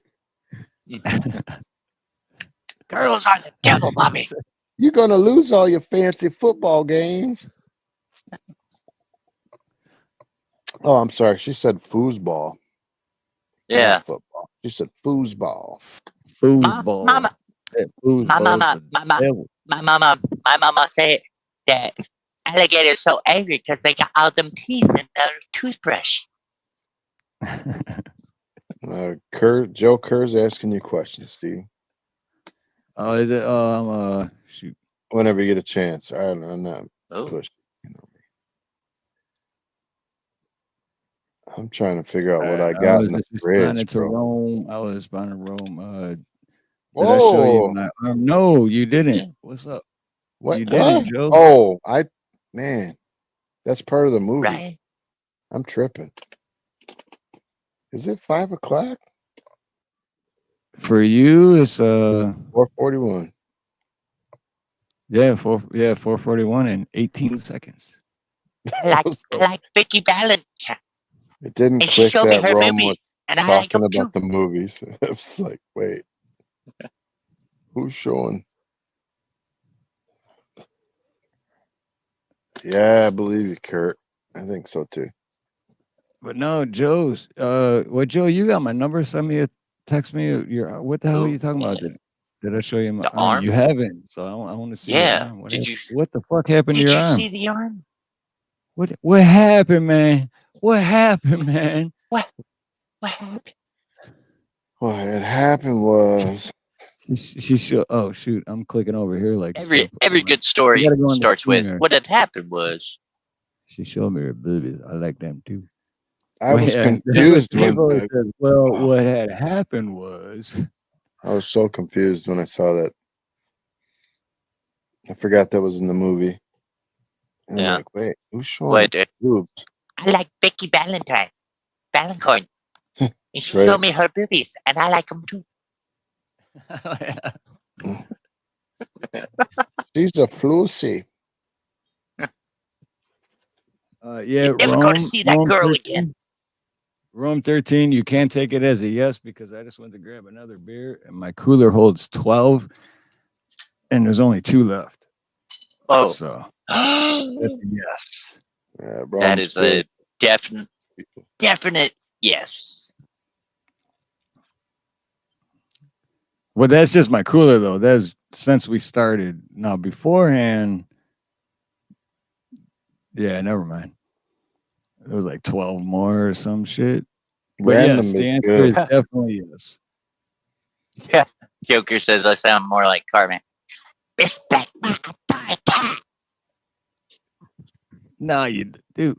Girls are the devil, Bobby. You're gonna lose all your fancy football games. Oh, I'm sorry. She said foosball. Yeah. Not football. She said foosball. Foosball. Mama. My mama said that alligators are so angry because they got all them teeth in their toothbrush. Joe Kerr's asking you questions, Steve. Oh, is it? Shoot. Whenever you get a chance. I'm not pushing. I'm trying to figure out what I got in the fridge, bro. Rome. I was responding to Rome. Did I show you my arm? No, you didn't. What's up? What? You didn't, Joe. Oh, man, that's part of the movie. Right. I'm tripping. Is it 5 o'clock? For you, it's 4:41. Yeah, 4:41 and 18 seconds. I like Vicky Valentine. It didn't and she click showed me that her Rome movies, was and I like talking them about the movies. I was like, wait, who's showing? Yeah, I believe you, Kurt. I think so too. But no, Joe's. Joe? You got my number. Send me text me. What the hell are you talking about? Did I show you my arm? You haven't. So I want to see. Yeah. Your arm. What the fuck happened to your arm? Did you see the arm? What happened, man? What happened, man? What happened? What had happened was oh shoot, I'm clicking over here like every good story starts with what had happened was. She showed me her boobies. I like them too. I was confused what had happened was I was so confused when I saw that. I forgot that was in the movie. And I'm like, wait, who's showing boobs? I like Vicky Valentine. And she showed me her boobies, and I like them too. She's a Flusy. Yeah, never going to see that girl 13, again. Rome 13, you can't take it as a yes because I just went to grab another beer and my cooler holds 12 and there's only 2 left. Oh. So that's a yes. Yeah, that is a definite yes. Well, that's just my cooler though. That's since we started. Now beforehand, yeah, never mind. There was like 12 more or some shit. But Random yes, the is answer good. is definitely yes. Yeah. Joker says I sound more like Carmen. No, you do.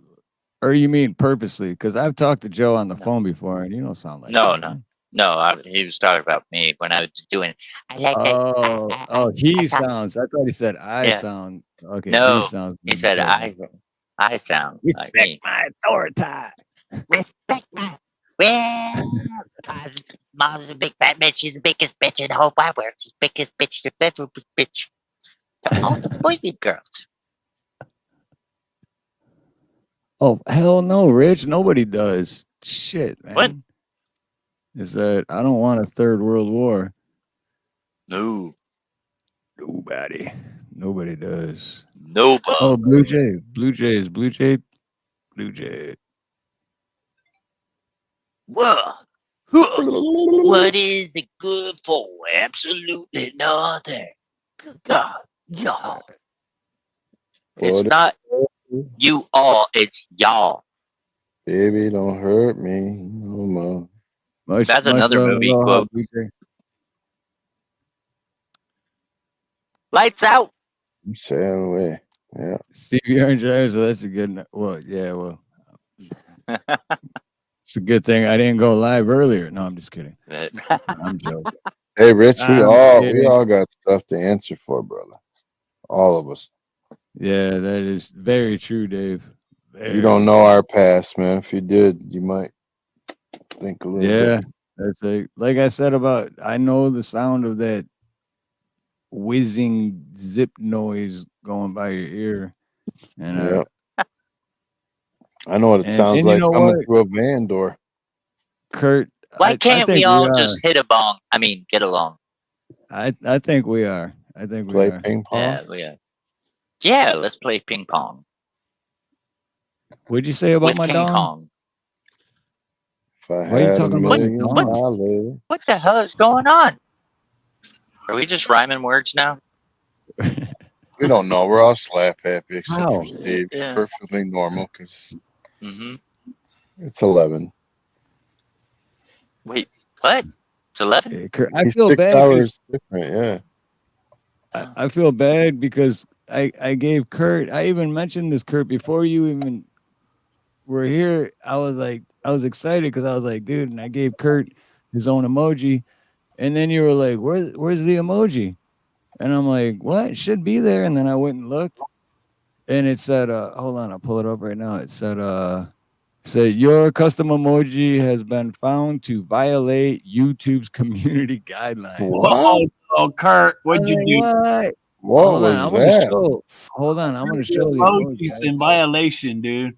Or you mean purposely? Because I've talked to Joe on the phone before, and you don't sound like No, that. no, Man. no. He was talking about me when I was doing. I like that. Oh, he sounds. I thought he said I Yeah. sound. Okay, he No, sounds. he said I sound like Respect me. my authority. Respect my. Well, mom's a big fat bitch. She's the biggest bitch in the whole wide world. She's the biggest bitch, the bedroom bitch. To all the boys and girls. Oh hell no, Rich. Nobody does. Shit, man. What? Is that I don't want a third world war. No. Nobody does. Nobody. Oh, Blue Jays. Well, what is it good for? Absolutely nothing. Good God, y'all. It's not you all, it's y'all. Baby, don't hurt me no more. That's another movie quote. Lights out. I'm sailing away. Yeah. Stevie Orange Eyes, so that's a good. Well, yeah, well, it's a good thing I didn't go live earlier. No, I'm just kidding. I'm joking. Hey, Rich, we all kidding. got stuff to answer for, brother. All of us. Yeah, that is very true, Dave. You don't know our past, man. If you did, you might think a little bit. That's like I said about. I know the sound of that whizzing zip noise going by your ear, and I know what it sounds like coming through a van door. Kurt, Why I can't think we all just hit a bong? I mean, get along. I think we are. I think we Play are. ping pong. Yeah, we are. Yeah, let's play ping pong. What'd you say about with my King dong? Kong. If I Why are you had talking $1 about million my dong? dollars. What the hell is going on? Are we just rhyming words now? We don't know. We're all slap happy except How? for Steve. He's Yeah. perfectly normal because Mm-hmm. it's 11. Wait, what? It's 11? I He's feel 6 bad. hours different. Yeah. I feel bad because I gave Kurt. I even mentioned this, Kurt, before you even were here. I was excited because I was like, dude, and I gave Kurt his own emoji, and then you were like, where's the emoji? And I'm like, what? It should be there. And then I went and looked, and it said, hold on, I'll pull it up right now. It said your custom emoji has been found to violate YouTube's community guidelines. What? Oh, Kurt, what'd you do? What Hold on, was I'm gonna that? show. Hold on, I'm gonna show the Emojis emoji. in violation, dude.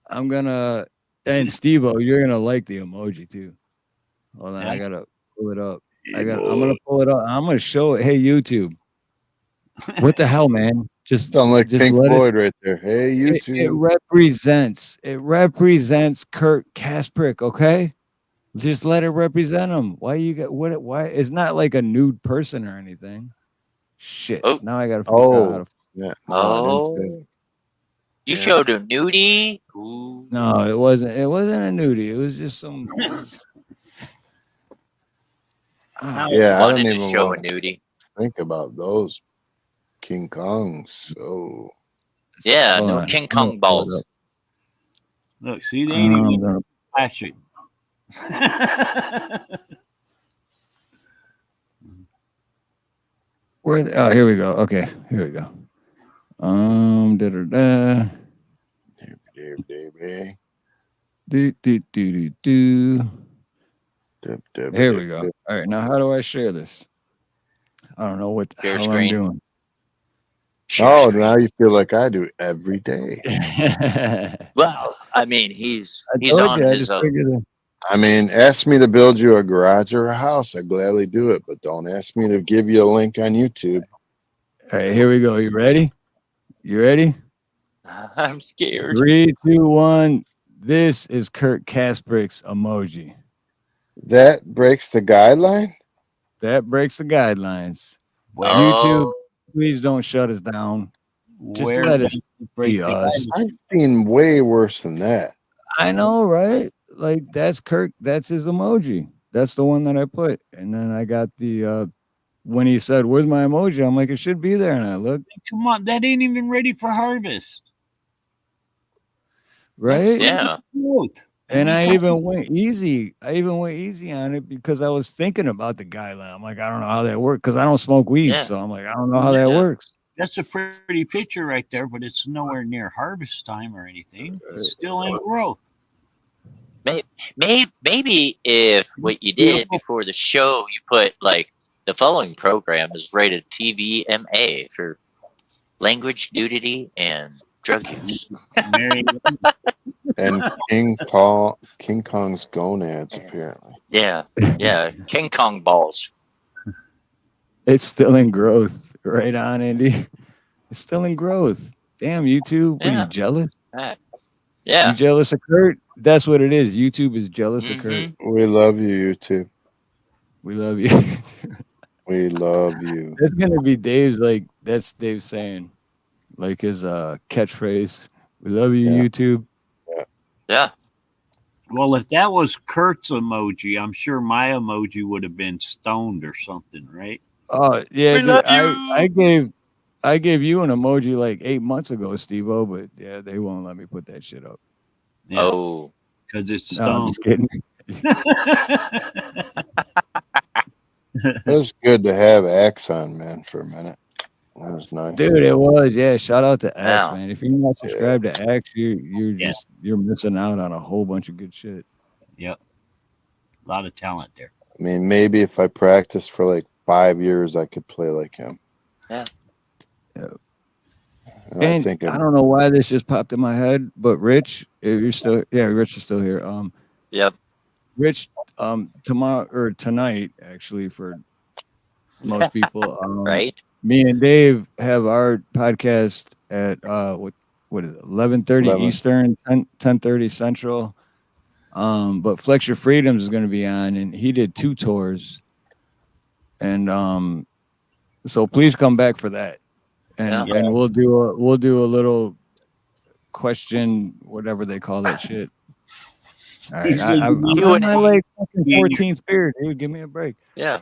I'm gonna and Steve-O, you're gonna like the emoji too. Hold on, I gotta pull it up. I'm gonna pull it up. I'm gonna show it. Hey YouTube. What the hell, man? Just sound like Pink let Floyd right there. Hey YouTube. It represents Kurt Kasprick, okay? Just let it represent him. Why you got what? Why it's not like a nude person or anything. Shit. Oh. Now I gotta figure out how to. Yeah. Oh. You showed a nudie? Ooh. No, it wasn't. It wasn't a nudie. It was just some. Yeah, I wanted don't to even show a want to nudie. think about those King Kongs. So Yeah, Hold no on, King I'm gonna Kong pull it balls. up. Look, see, they ain't even gonna- flashing. Oh, here we go. Okay, here we go. Da da da. Do. Here we go. All right, now how do I share this? I don't know what the Share hell screen. I'm doing. Oh, now you feel like I do every day. Well, I mean, he's told on you, I his just own. figured it. I mean, ask me to build you a garage or a house. I'd gladly do it, but don't ask me to give you a link on YouTube. All right, here we go. You ready? You ready? I'm scared. 3, 2, 1. This is Kurt Kasprick's emoji. That breaks the guideline? That breaks the guidelines. Oh. YouTube, please don't shut us down. Just Where let does us it break be the us. I've seen way worse than that. I know, right? Like that's Kurt. That's his emoji. That's the one that I put. And then I got the when he said, "Where's my emoji?" I'm like, it should be there. And I looked. Come on, that ain't even ready for harvest. right? Yeah. And I even went easy. I even went easy on it because I was thinking about the guideline. I'm like, I don't know how that works because I don't smoke weed. Yeah. So I'm like, I don't know how that works. That's a pretty picture right there, but it's nowhere near harvest time or anything. It's still in growth. Maybe if what you did before the show, you put like the following program is rated TVMA for language nudity and drug use. And King Kong's gonads, apparently. Yeah, King Kong balls. It's still in growth. Right on, Andy. It's still in growth. Damn, YouTube. What are you, jealous? Yeah. You jealous of Kurt? That's what it is. YouTube is jealous of Kurt. We love you, YouTube. We love you. We love you. That's gonna be Dave's, like, that's Dave saying, like, his catchphrase. We love you, YouTube. Yeah. Well, if that was Kurt's emoji, I'm sure my emoji would have been stoned or something, right? Oh yeah, We dude, love I gave you an emoji like 8 months ago, Steve-O, but yeah, they won't let me put that shit up. Yeah. Oh, because it's No, I'm stoned. just kidding. It was good to have Axe on, man, for a minute. That was nice. Dude, it was. Yeah, shout out to Axe, Yeah. man. If you're not subscribed to Axe, you're missing out on a whole bunch of good shit. Yep. A lot of talent there. I mean, maybe if I practiced for like 5 years, I could play like him. Yeah. And I don't know why this just popped in my head, but Rich, if you're still, Rich is still here. Yep. Rich, tomorrow or tonight, actually, for most people, right? Me and Dave have our podcast at what is it, 11:30 Eastern, 10:30 Central. But Flex Your Freedoms is going to be on, and he did 2 tours, and so please come back for that, and we'll do a little question, whatever they call that shit. All right, I'm my like fucking 14th beer, dude. Give me a break. Yeah,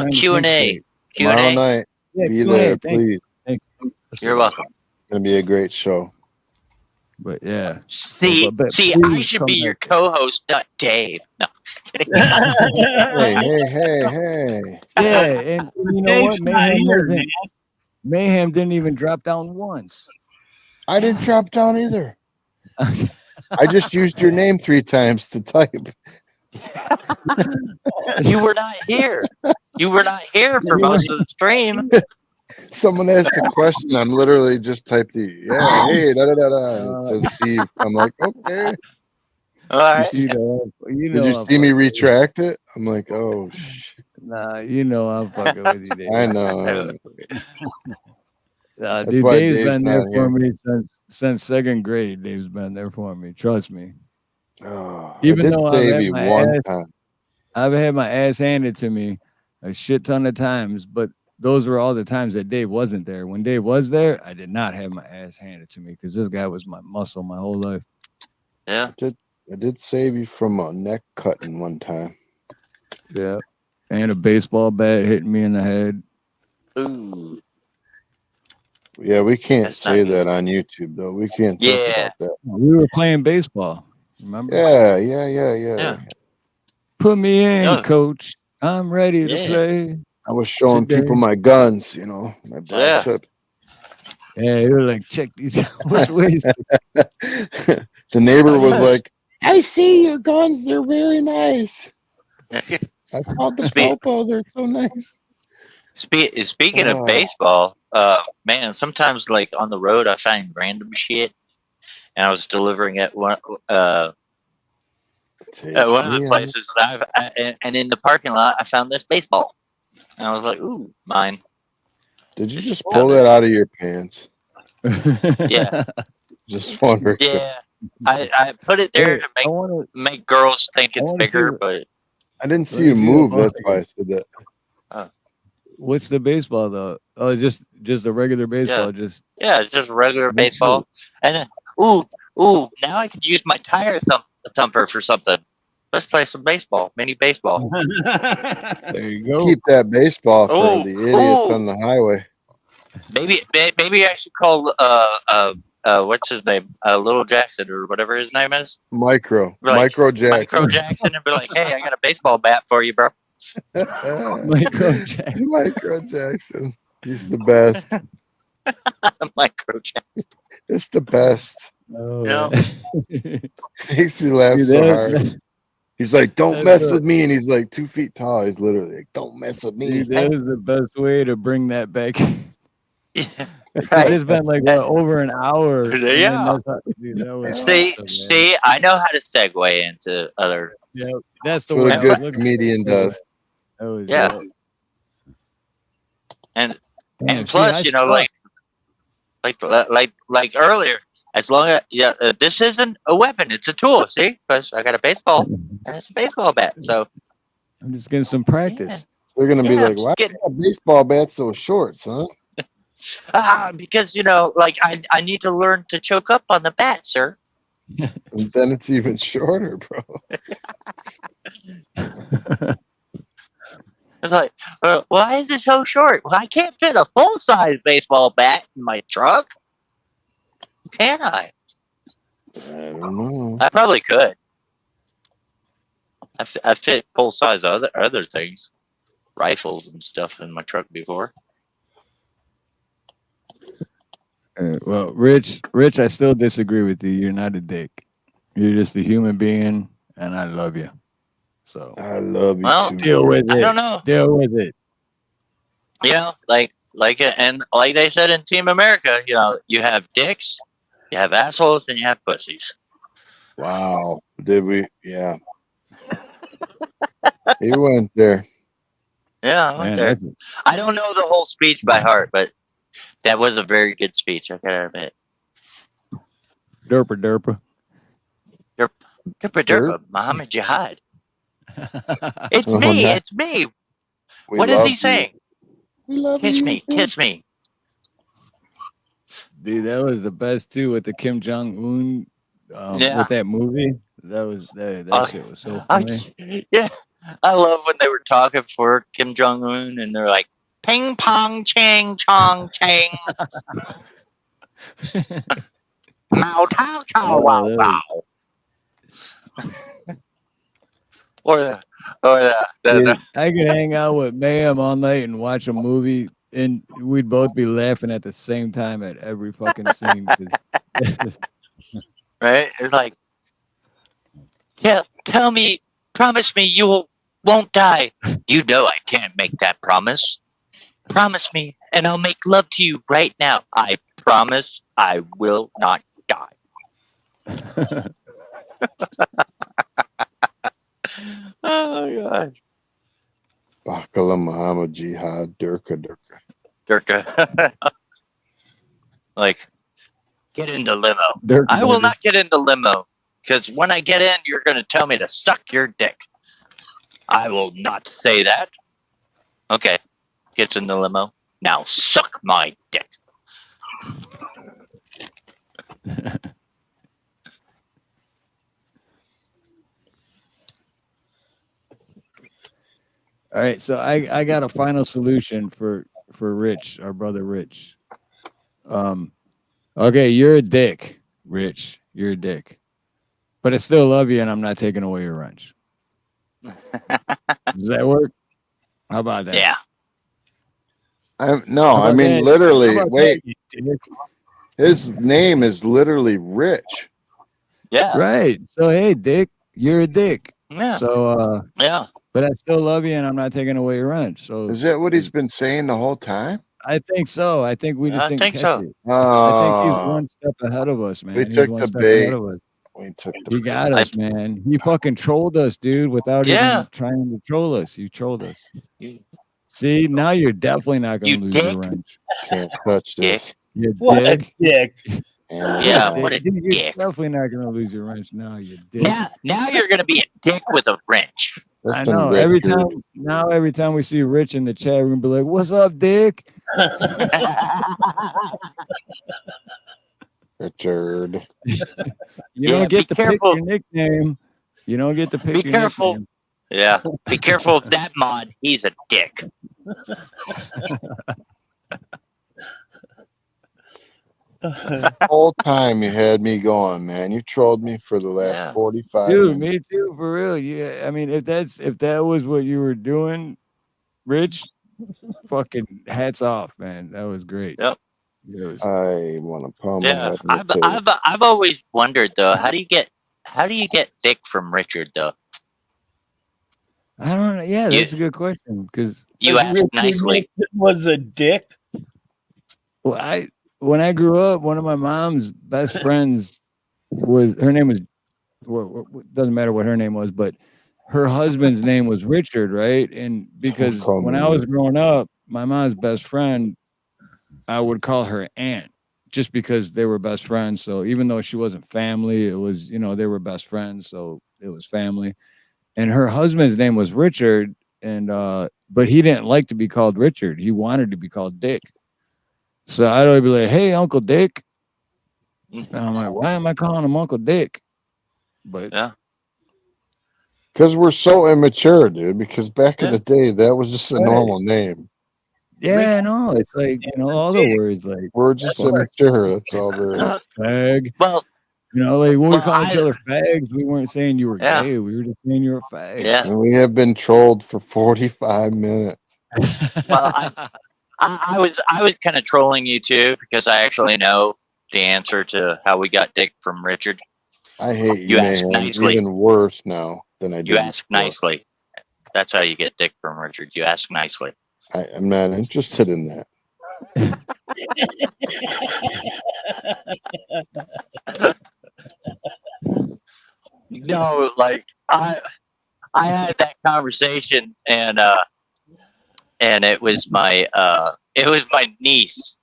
Q&A. Q&A. Tomorrow night, Yeah, be Q&A. there, Thank please. You're welcome. It's gonna be a great show. But yeah, See, I please should come be back. your co-host, not Dave. No, just kidding. Hey. Yeah, and you know what? Mayhem didn't even drop down once. I didn't drop down either. I just used your name 3 times to type. You were not here. You were not here for most of the stream. Someone asked a question. I'm literally just typed hey, da da da da. And it says Steve. I'm like, okay. All right. Did you see me retract it? I'm like, oh shit. Nah, I'm fucking with you, Dave. I know. Nah, That's dude, why Dave's been there not for here. me since 2nd grade. Dave's been there for me. Trust me. Oh, Even I did though save you one time. I've had my ass handed to me a shit ton of times, but those were all the times that Dave wasn't there. When Dave was there, I did not have my ass handed to me because this guy was my muscle my whole life. Yeah. I did save you from a neck cutting one time. Yeah. And a baseball bat hitting me in the head. Ooh. Yeah, we can't say that on YouTube though. We can't talk about that. We were playing baseball. Remember? Yeah. Put me in, coach. I'm ready to play. I was showing today. people my guns, my bicep. Yeah, they were like, check these which ways. The neighbor was like, I see your guns, they're very nice. I called the popo, they're so nice. Speaking of baseball, man, sometimes like on the road I find random shit, and I was delivering at one of the places that and in the parking lot I found this baseball, and I was like, ooh, mine. Did you just pull that out of your pants? Yeah. Just wondering. Yeah, I put it there to make girls think it's bigger, but I didn't see you move. That's why I said that. What's the baseball though? Oh, just a regular baseball. It's just regular baseball. And then, ooh, now I could use my tire thumper for something. Let's play some baseball, mini baseball. There you go. Keep that baseball for the idiots on the highway. Maybe I should call what's his name? Little Jackson or whatever his name is. Micro Micro Jackson. Jackson, and be like, "Hey, I got a baseball bat for you, bro." Micro Jackson. Micro Jackson. He's the best. Micro Jackson. It's the best. Oh, Makes me laugh Dude, so that's- hard. He's like, "Don't that's mess a- with me," and he's like 2 feet tall. He's literally like, "Don't mess with me." Dude, that is the best way to bring that back. Right. It's been like what, over an hour. and then Yeah. dude, that was See, I know how to segue into other. Yeah, that's the What way a I good look at comedian it. does. That was Yeah. dope. And Damn, plus, see, I you know, like earlier, as long as this isn't a weapon, it's a tool. See, because I got a baseball and it's a baseball bat. So I'm just getting some practice. They're gonna be Yeah, like, just "Why get- are baseball bats so short, son?" because like I need to learn to choke up on the bat, sir. And then it's even shorter, bro. It's like, why is it so short? Well, I can't fit a full size baseball bat in my truck, can I? I don't know. I probably could. I fit full size other things, rifles and stuff in my truck before. Well, Rich, I still disagree with you. You're not a dick. You're just a human being, and I love you. So I love you Well, too. deal with it. I don't know. Deal with it. Like they said in Team America, you have dicks, you have assholes, and you have pussies. Wow. Did we? Yeah. He went there. Yeah, I went Man, there. that's- I don't know the whole speech by heart, but that was a very good speech. I gotta admit. Derpa derpa. Derpa, Muhammad Jihad. It's Oh, me. no. It's me. We What is love he you. saying? We love Kiss you me. too. Kiss me. Dude, that was the best too with the Kim Jong Un Yeah. with that movie. That shit was so funny. Yeah. I love when they were talking for Kim Jong Un and they're like, ping pong ching chong ching. Mao Tao Chow Wow Wow. Or the I could hang out with Mayhem all night and watch a movie, and we'd both be laughing at the same time at every fucking scene. 'cause- right? It's like, tell me, promise me you won't die. You know I can't make that promise. Promise me, and I'll make love to you right now. I promise I will not die. Oh god. Bakala Muhammad Jihad Durka Durka. Durka. Like, get in the limo. Durka, I will baby. not get in the limo, because when I get in, you're going to tell me to suck your dick. I will not say that. Okay. Gets in the limo. Now suck my dick. All right, so I got a final solution for Rich, our brother Rich. Okay, you're a dick, Rich. You're a dick, but I still love you, and I'm not taking away your wrench. Does that work? How about that? Yeah. No, How I about mean that? literally. How about Wait, that, you dick? his name is literally Rich. Yeah. Right. So hey, dick, you're a dick. Yeah. So Yeah. but I still love you, and I'm not taking away your wrench. So Is that what he's been saying the whole time? I think so. I think we just I didn't think catch so. it. I think he's Oh, one step ahead of us, man. we He's took one the step bait. ahead of us. We took the He got us, man. He fucking trolled us, dude, without Yeah. even trying to troll us. You trolled us. See, now you're definitely not gonna You lose dick. your wrench. Can't touch this. You What a dick. dick. Yeah, Dick. what a Dude, you're dick. definitely not gonna lose your wrench now, you dick. Now you're going to be a dick with a wrench. That's I some know. Richard. Every time we see Rich in the chat, we're gonna be like, "What's up, Dick?" Richard. You Yeah, don't get be to pick careful. your nickname. You don't get to pick Be your careful. nickname. Yeah. Be careful of that mod. He's a dick. Whole time you had me going, man. You trolled me for the last 45 Dude, minutes. me too, for real. Yeah, I mean, if that was what you were doing, Rich, fucking hats off, man. That was great. Yep. I want to palm my Yeah, head on the table. I've always wondered though, how do you get dick from Richard though? I don't know. Yeah, that's a good question because You ask nicely. Was a dick. Well, when I grew up, one of my mom's best friends her name was doesn't matter what her name was, but her husband's name was Richard, right? And because when I was growing up, my mom's best friend, I would call her aunt just because they were best friends. So even though she wasn't family, it was, they were best friends, so it was family. And her husband's name was Richard, and but he didn't like to be called Richard. He wanted to be called Dick. So I'd always be like, "Hey, Uncle Dick." And I'm like, "Why am I calling him Uncle Dick?" But because we're so immature, dude. Because back in the day, that was just a normal name. Yeah, no, it's like all the words like we're just immature. That's all there is. Fag. Well, like when we call each other fags, we weren't saying you were gay. We were just saying you were a fag. Yeah. And we have been trolled for 45 minutes. Well, I was kind of trolling you too because I actually know the answer to how we got dick from Richard. I hate You ask nicely. Even worse now than I did. You ask nicely. That's how you get dick from Richard. You ask nicely. I'm not interested in that. No, like I had that conversation and it was my niece,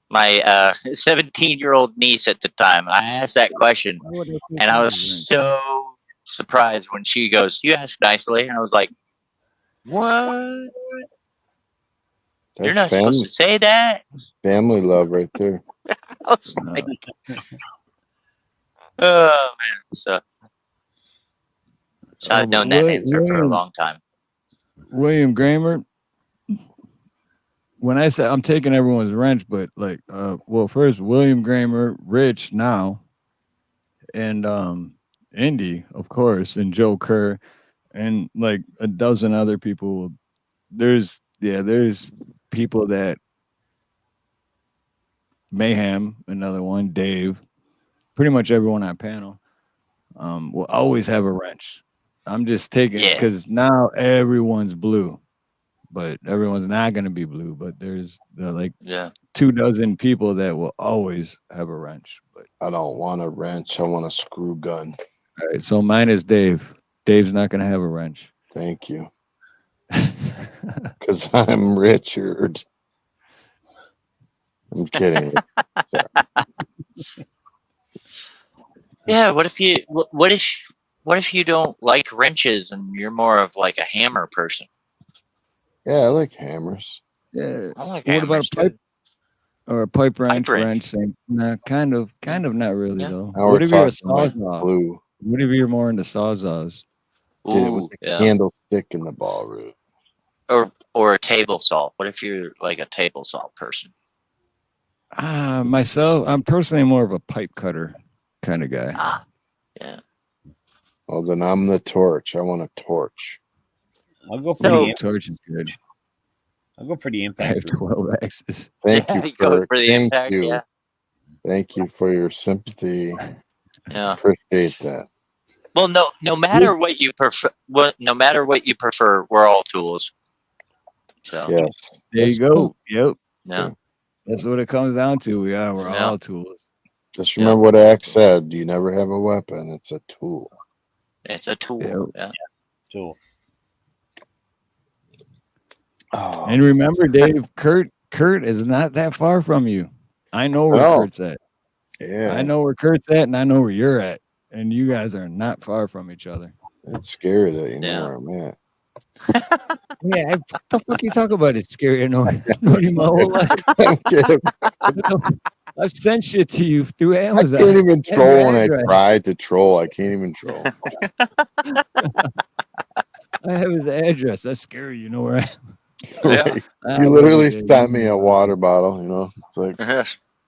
my 17-year-old niece at the time. I asked that question and I was so surprised when she goes, "You ask nicely," and I was like, "What? You're not supposed to say that." Family love right there. I was like, oh man. So I've known that answer for a long time. William Gramer. When I said I'm taking everyone's wrench, but like, first William Gramer, Rich now, and Indy, of course, and Joe Kerr, and like a dozen other people. There's people that Mayhem, another one, Dave, pretty much everyone on panel will always have a wrench. I'm just taking because now everyone's blue, but everyone's not going to be blue. But there's 24 people that will always have a wrench. But I don't want a wrench. I want a screw gun. All right, so mine is Dave. Dave's not going to have a wrench. Thank you. Because I'm Richard. I'm kidding. Yeah, what if you don't like wrenches and you're more of like a hammer person? Yeah, I like hammers. Yeah. I like what hammers about a pipe too. or a pipe wrench? Same. Nah, kind of not really though. Now What if we're you're a talking like sawzall? blue. What if you're more into sawzaws? Did it with the candlestick in the ball root. Or a table saw. What if you're like a table saw person? Myself, I'm personally more of a pipe cutter kind of guy. Yeah. Well, then I'm the torch. I want a torch. I'll go for the torch is good. I'll go for the I impact. have 12 axes. Thank you goes for the impact, you. yeah. Thank you for your sympathy. Yeah. Appreciate that. Well, no matter what you prefer, we're all tools. So yes, there you go. Yep. Yeah. That's what it comes down to. We're all tools. Just remember what Axe said. You never have a weapon. It's a tool. It's a tool. Yeah. Tool. Oh. And remember, Dave, Kurt is not that far from you. I know where Kurt's at. Yeah. I know where Kurt's at, and I know where you're at. And you guys are not far from each other. It's scary that you know where I'm at. Yeah, what the fuck you talk about? It's scary. I know you my whole life. I've sent shit to you through Amazon. I can't even troll when I tried to troll. I can't even troll. I have his address. That's scary. You know where I am. You literally sent me a water bottle, you know. It's like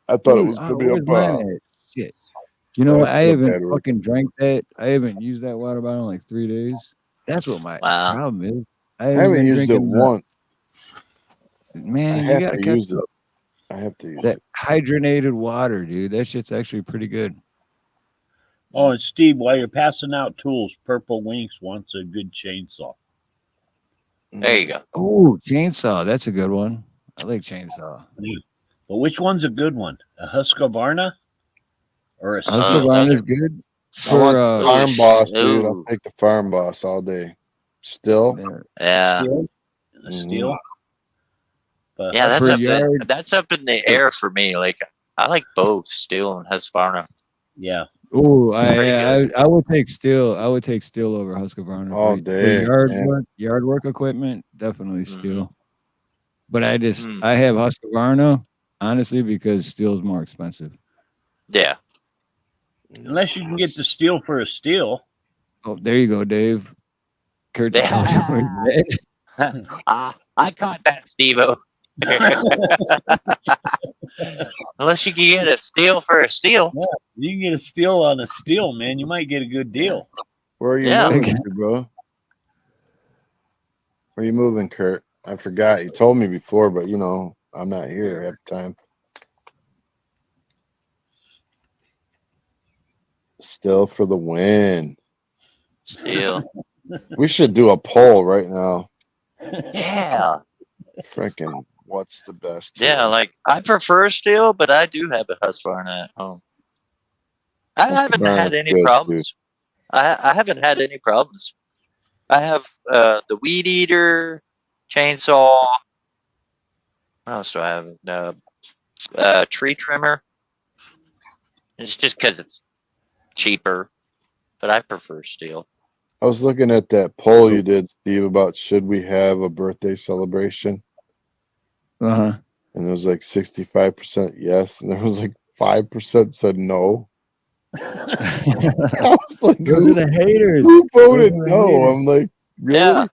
I thought it was gonna be a where's mine bomb. at? Shit. You know Oh, what? it's I still haven't bad fucking drank that. I haven't used that water bottle in like 3 days. That's what my problem is. I I haven't haven't been used it drinking once. I man, you have gotta to catch use it. up. I have to use That it. hydrogenated water, dude. That shit's actually pretty good. Oh, and Steve, while you're passing out tools, Purple Wings wants a good chainsaw. There you go. Oh, chainsaw. That's a good one. I like chainsaw. Yeah. But which one's a good one? A Husqvarna or a Steel? Husqvarna is good. I want For the Farm Boss, dude. I'll take the Farm Boss all day. Still? Yeah. Steel? A Steel? But Yeah, that's for up yard, that's up in the air for me. Like I like both Steel and Husqvarna. Yeah. oh, Pretty good. I would take steel. I would take steel over Husqvarna All for day. yard work equipment. Definitely steel. But I have Mm. Husqvarna honestly because steel's more expensive. Yeah. Unless you can get the steel for a steel. Oh, there you go, Dave. Kurt just told you what he did. I caught that, Steve-O. Unless you can get a steel for a steel. Yeah, you can get a steel on a steel, man. You might get a good deal. Where are you moving to, bro? Where are you moving, Kurt? I forgot. You told me before, but I'm not here at the time. Still for the win. Steel. We should do a poll right now. Yeah. Freaking, what's the best? Yeah, like I prefer steel, but I do have a Husqvarna at home. I haven't had any problems. I haven't had any problems. I have the weed eater, chainsaw. What else do I have? Tree trimmer. It's just because it's cheaper, but I prefer steel. I was looking at that poll you did, Steve, about should we have a birthday celebration? Uh-huh. And it was like 65% yes, and there was like 5% said no. I was like, those are the haters. Who voted no? I'm like, really? Yeah.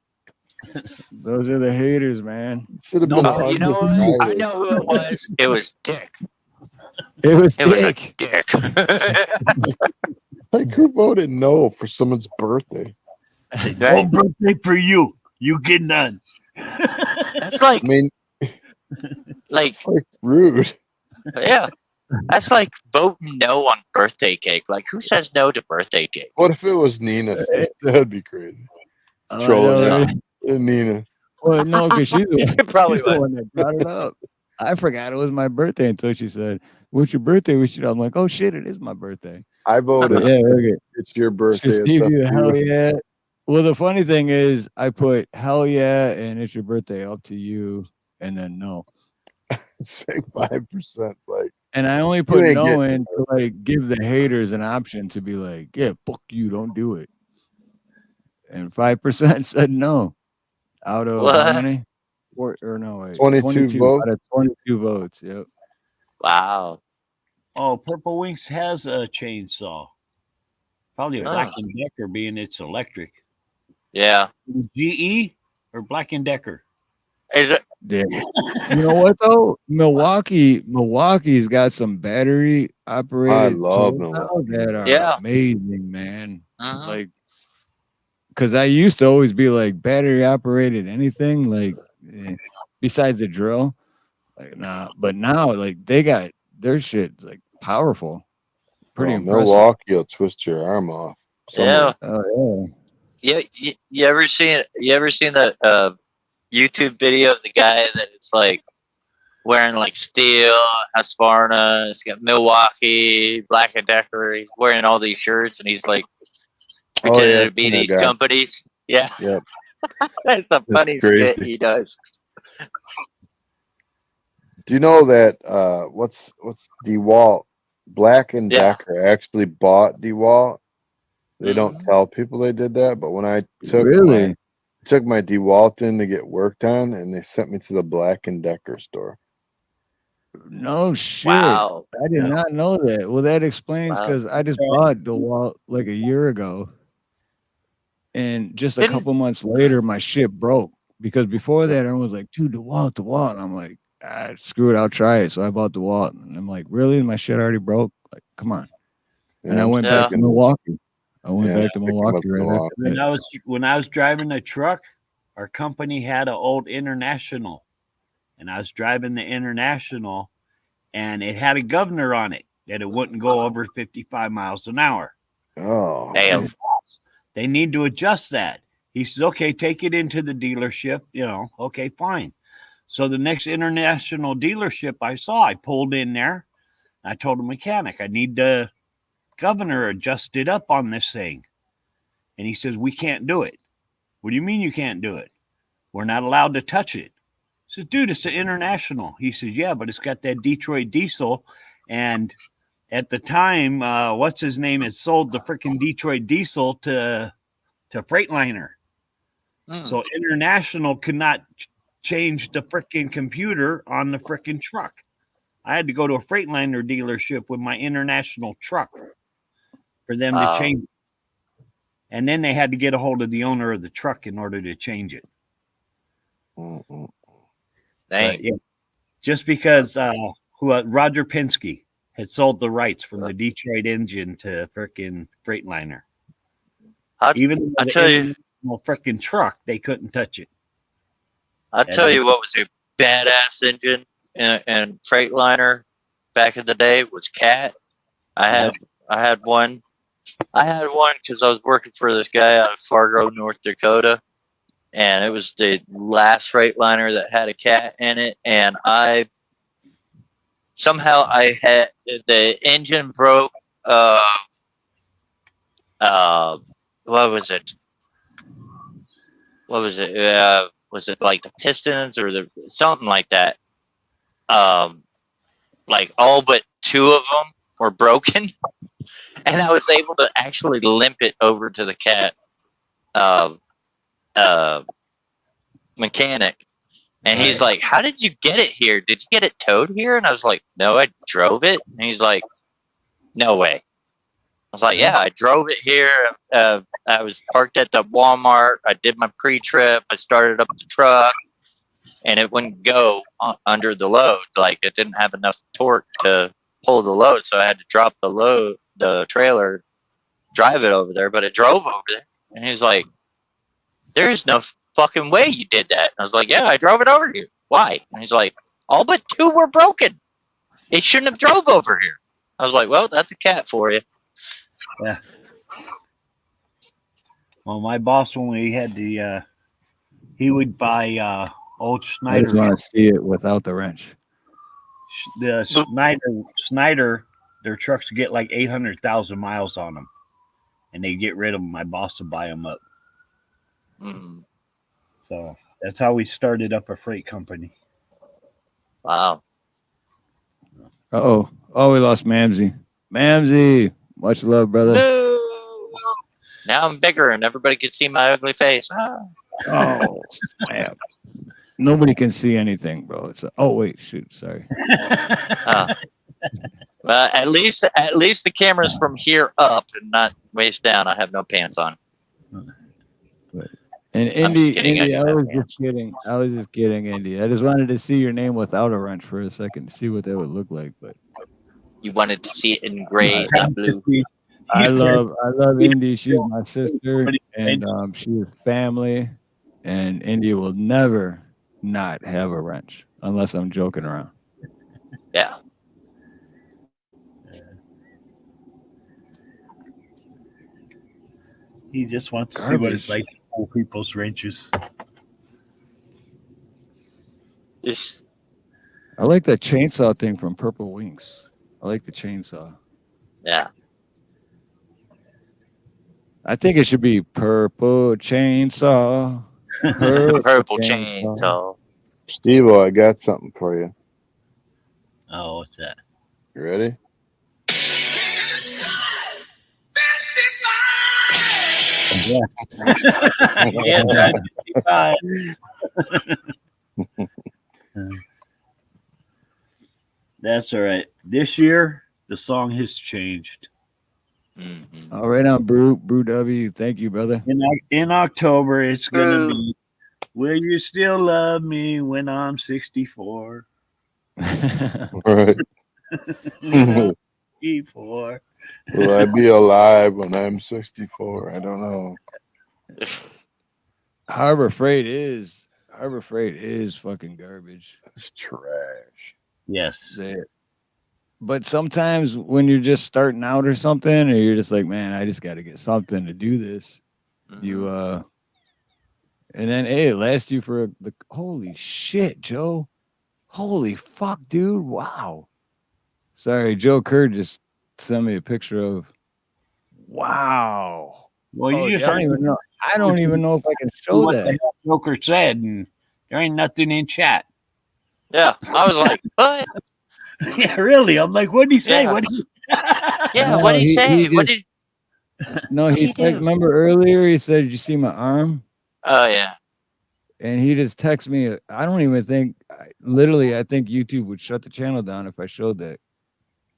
Those are the haters, man. Should have been you know what? I know who it was. It was Dick. It was a dick. Like, who voted no for someone's birthday? No birthday for you. You get none. That's like, I mean, like it's like rude. Yeah. That's like voting no on birthday cake. Like, who says no to birthday cake? What if it was Nina, Steve? That'd be crazy. I Trolling know, her. right? Nina. Well, no, because she's probably the one that brought it up. I forgot it was my birthday until she said, "What's your birthday?" I'm like, "Oh shit, it is my birthday." I voted. But yeah, okay. It's your birthday. Just It's give up you to a hell yeah. Well, the funny thing is, I put hell yeah, and it's your birthday, up to you, and then no. It's like 5%. Like, and I only put ain't no getting in to like give the haters an option to be like, yeah, fuck you, don't do it. And 5% said no. Out of how many? 22 votes. out of 22 votes. Yep. Wow. Oh, Purple Wings has a chainsaw. Probably a Black & Decker, being it's electric. Yeah. GE or Black & Decker? Is it? Yeah. You know what though? Milwaukee's got some battery operated. I love tools now Milwaukee. that are amazing, man. Like, because I used to always be like battery operated anything like besides the drill, like nah. But now like they got their shit like powerful, pretty impressive. Milwaukee will twist your arm off. Yeah. Oh yeah. You ever seen that YouTube video of the guy that is like wearing like steel, Husqvarna, it's got Milwaukee, Black & Decker, he's wearing all these shirts and he's like pretending to be these companies. Yeah. Yep. That's the funny skit he does. Do you know that what's DeWalt? Black & Decker actually bought DeWalt. They don't tell people they did that, but when I took my DeWalt in to get worked on, and they sent me to the Black & Decker store. no shit! Wow. I did not know that. Well, that explains because I just bought DeWalt like a year ago, and just a couple months later, my shit broke. Because before that, I was like, dude, DeWalt, and I'm like, screw it, I'll try it. So I bought the DeWalt, and I'm like, really? My shit already broke? Like, come on. And I went back to Milwaukee. Right after that. When I was driving a truck, our company had an old International, and I was driving the International, and it had a governor on it that it wouldn't go over 55 miles an hour. Oh, damn! They need to adjust that. He says, "Okay, take it into the dealership." Okay, fine. So the next International dealership I saw, I pulled in there. I told the mechanic, I need the governor adjusted up on this thing. And he says, we can't do it. What do you mean you can't do it? We're not allowed to touch it. I says, dude, it's an International. He says, yeah, but it's got that Detroit diesel. And at the time, what's his name had sold the freaking Detroit diesel to Freightliner. So International could not change the freaking computer on the freaking truck. I had to go to a Freightliner dealership with my International truck for them to change it. And then they had to get a hold of the owner of the truck in order to change it. Dang. Yeah, just because Roger Penske had sold the rights from the Detroit engine to freaking Freightliner. Even though the freaking truck, they couldn't touch it. I'll tell you what was a badass engine and Freightliner back in the day was Cat. I had one. I had one because I was working for this guy out of Fargo, North Dakota, and it was the last Freightliner that had a Cat in it. And somehow I had the engine broke. What was it? Was it like the pistons or something like that? Like all but two of them were broken, and I was able to actually limp it over to the Cat mechanic, and he's like, "How did you get it here? Did you get it towed here?" And I was like, "No, I drove it." And he's like, "No way." I was like, "Yeah, I drove it here. I was parked at the Walmart. I did my pre-trip. I started up the truck, and it wouldn't go under the load. Like it didn't have enough torque to pull the load, so I had to drop the trailer, drive it over there. But it drove over there." And he was like, "There is no fucking way you did that." And I was like, "Yeah, I drove it over here. Why?" And he's like, "All but two were broken. It shouldn't have drove over here." I was like, "Well, that's a Cat for you." Yeah. Well, my boss, when we had he would buy old Schneider. I just want to see it without the wrench. The Snyder, their trucks get like 800,000 miles on them, and they get rid of them. My boss would buy them up. So that's how we started up a freight company. Wow. Oh, we lost Mamsie. Mamsie, much love, brother. No. Now I'm bigger, and everybody can see my ugly face. Oh, snap. Nobody can see anything, bro. Oh wait, shoot, sorry. Well, at least the camera's from here up and not waist down. I have no pants on. And Indy, I was just kidding, Indy. I just wanted to see your name without a wrench for a second to see what that would look like. But you wanted to see it in gray and blue. I love Indy. She's my sister, and she is family. And Indy will never not have a wrench unless I'm joking around. Yeah. He just wants to see what it's like to pull people's wrenches. I like that chainsaw thing from Purple Wings. I like the chainsaw. Yeah. I think it should be Purple Chainsaw. Purple chainsaw. Steve, I got something for you. Oh, what's that? You ready? Yeah. That's all right. This year, the song has changed. Mm-hmm. All right, now, Brew W. Thank you, brother. In October, it's gonna be "Will You Still Love Me When I'm 64?" Right. 64. Will I be alive when I'm 64? I don't know. Harbor Freight is fucking garbage. It's trash. Yes. But sometimes when you're just starting out or something, or you're just like, man, I just got to get something to do this. You and then hey, it lasts you for the holy shit, Joe. Holy fuck, dude. Wow. Sorry, Joe Kerr just sent me a picture of wow. Well, you just I don't even know. I don't even know if I can show what that. the hell Joker said, and there ain't nothing in chat. Yeah, I was like, what? Yeah, really. I'm like, what did he say? Yeah. What did he... Yeah, what did he say? What did he remember earlier he said, "Did you see my arm?" Oh yeah. And he just texted me. I don't even think literally I think YouTube would shut the channel down if I showed that.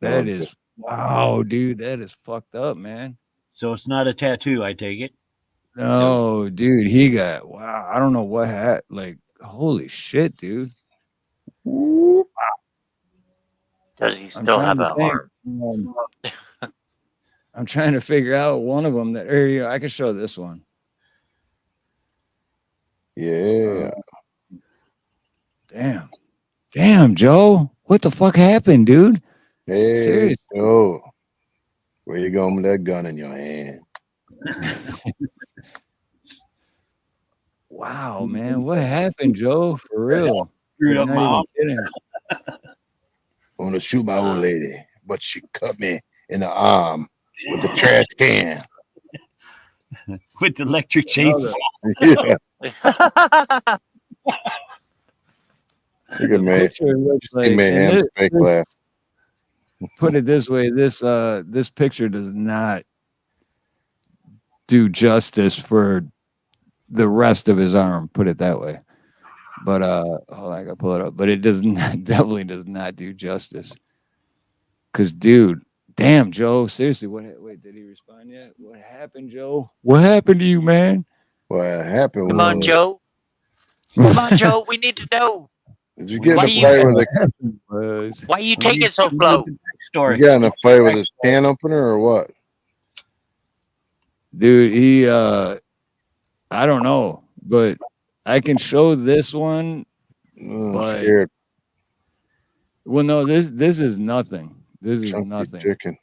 That is wow, dude, that is fucked up, man. So it's not a tattoo, I take it. No, dude, he got wow. I don't know what hat. Like, holy shit, dude. Wow. Does he still have an arm? I'm trying to figure out one of them that, or you know, I can show this one. Yeah. Damn, Joe. What the fuck happened, dude? Hey, Seriously. Joe. Where you going with that gun in your hand? Wow, man. What happened, Joe? For real. Screwed up my arm. I want to shoot my old lady, but she cut me in the arm with the trash can. With the electric chainsaw. Yeah. Look at me. Picture looks like, He made and hands fake laugh. Put it this way, this picture does not do justice for the rest of his arm, put it that way. But hold on, I gotta pull it up. But it does not, definitely does not do justice. Cause dude, damn Joe, seriously, wait, did he respond yet? What happened, Joe? What happened to you, man? What happened? Come on, Joe. Come on, Joe. We need to know. Did you get in a fight with Why are you taking so slow? You got in a fight with his can opener or what? Dude, he I don't know, but I can show this one. But scared. Well, no, this is nothing. This is Chunky nothing. chicken.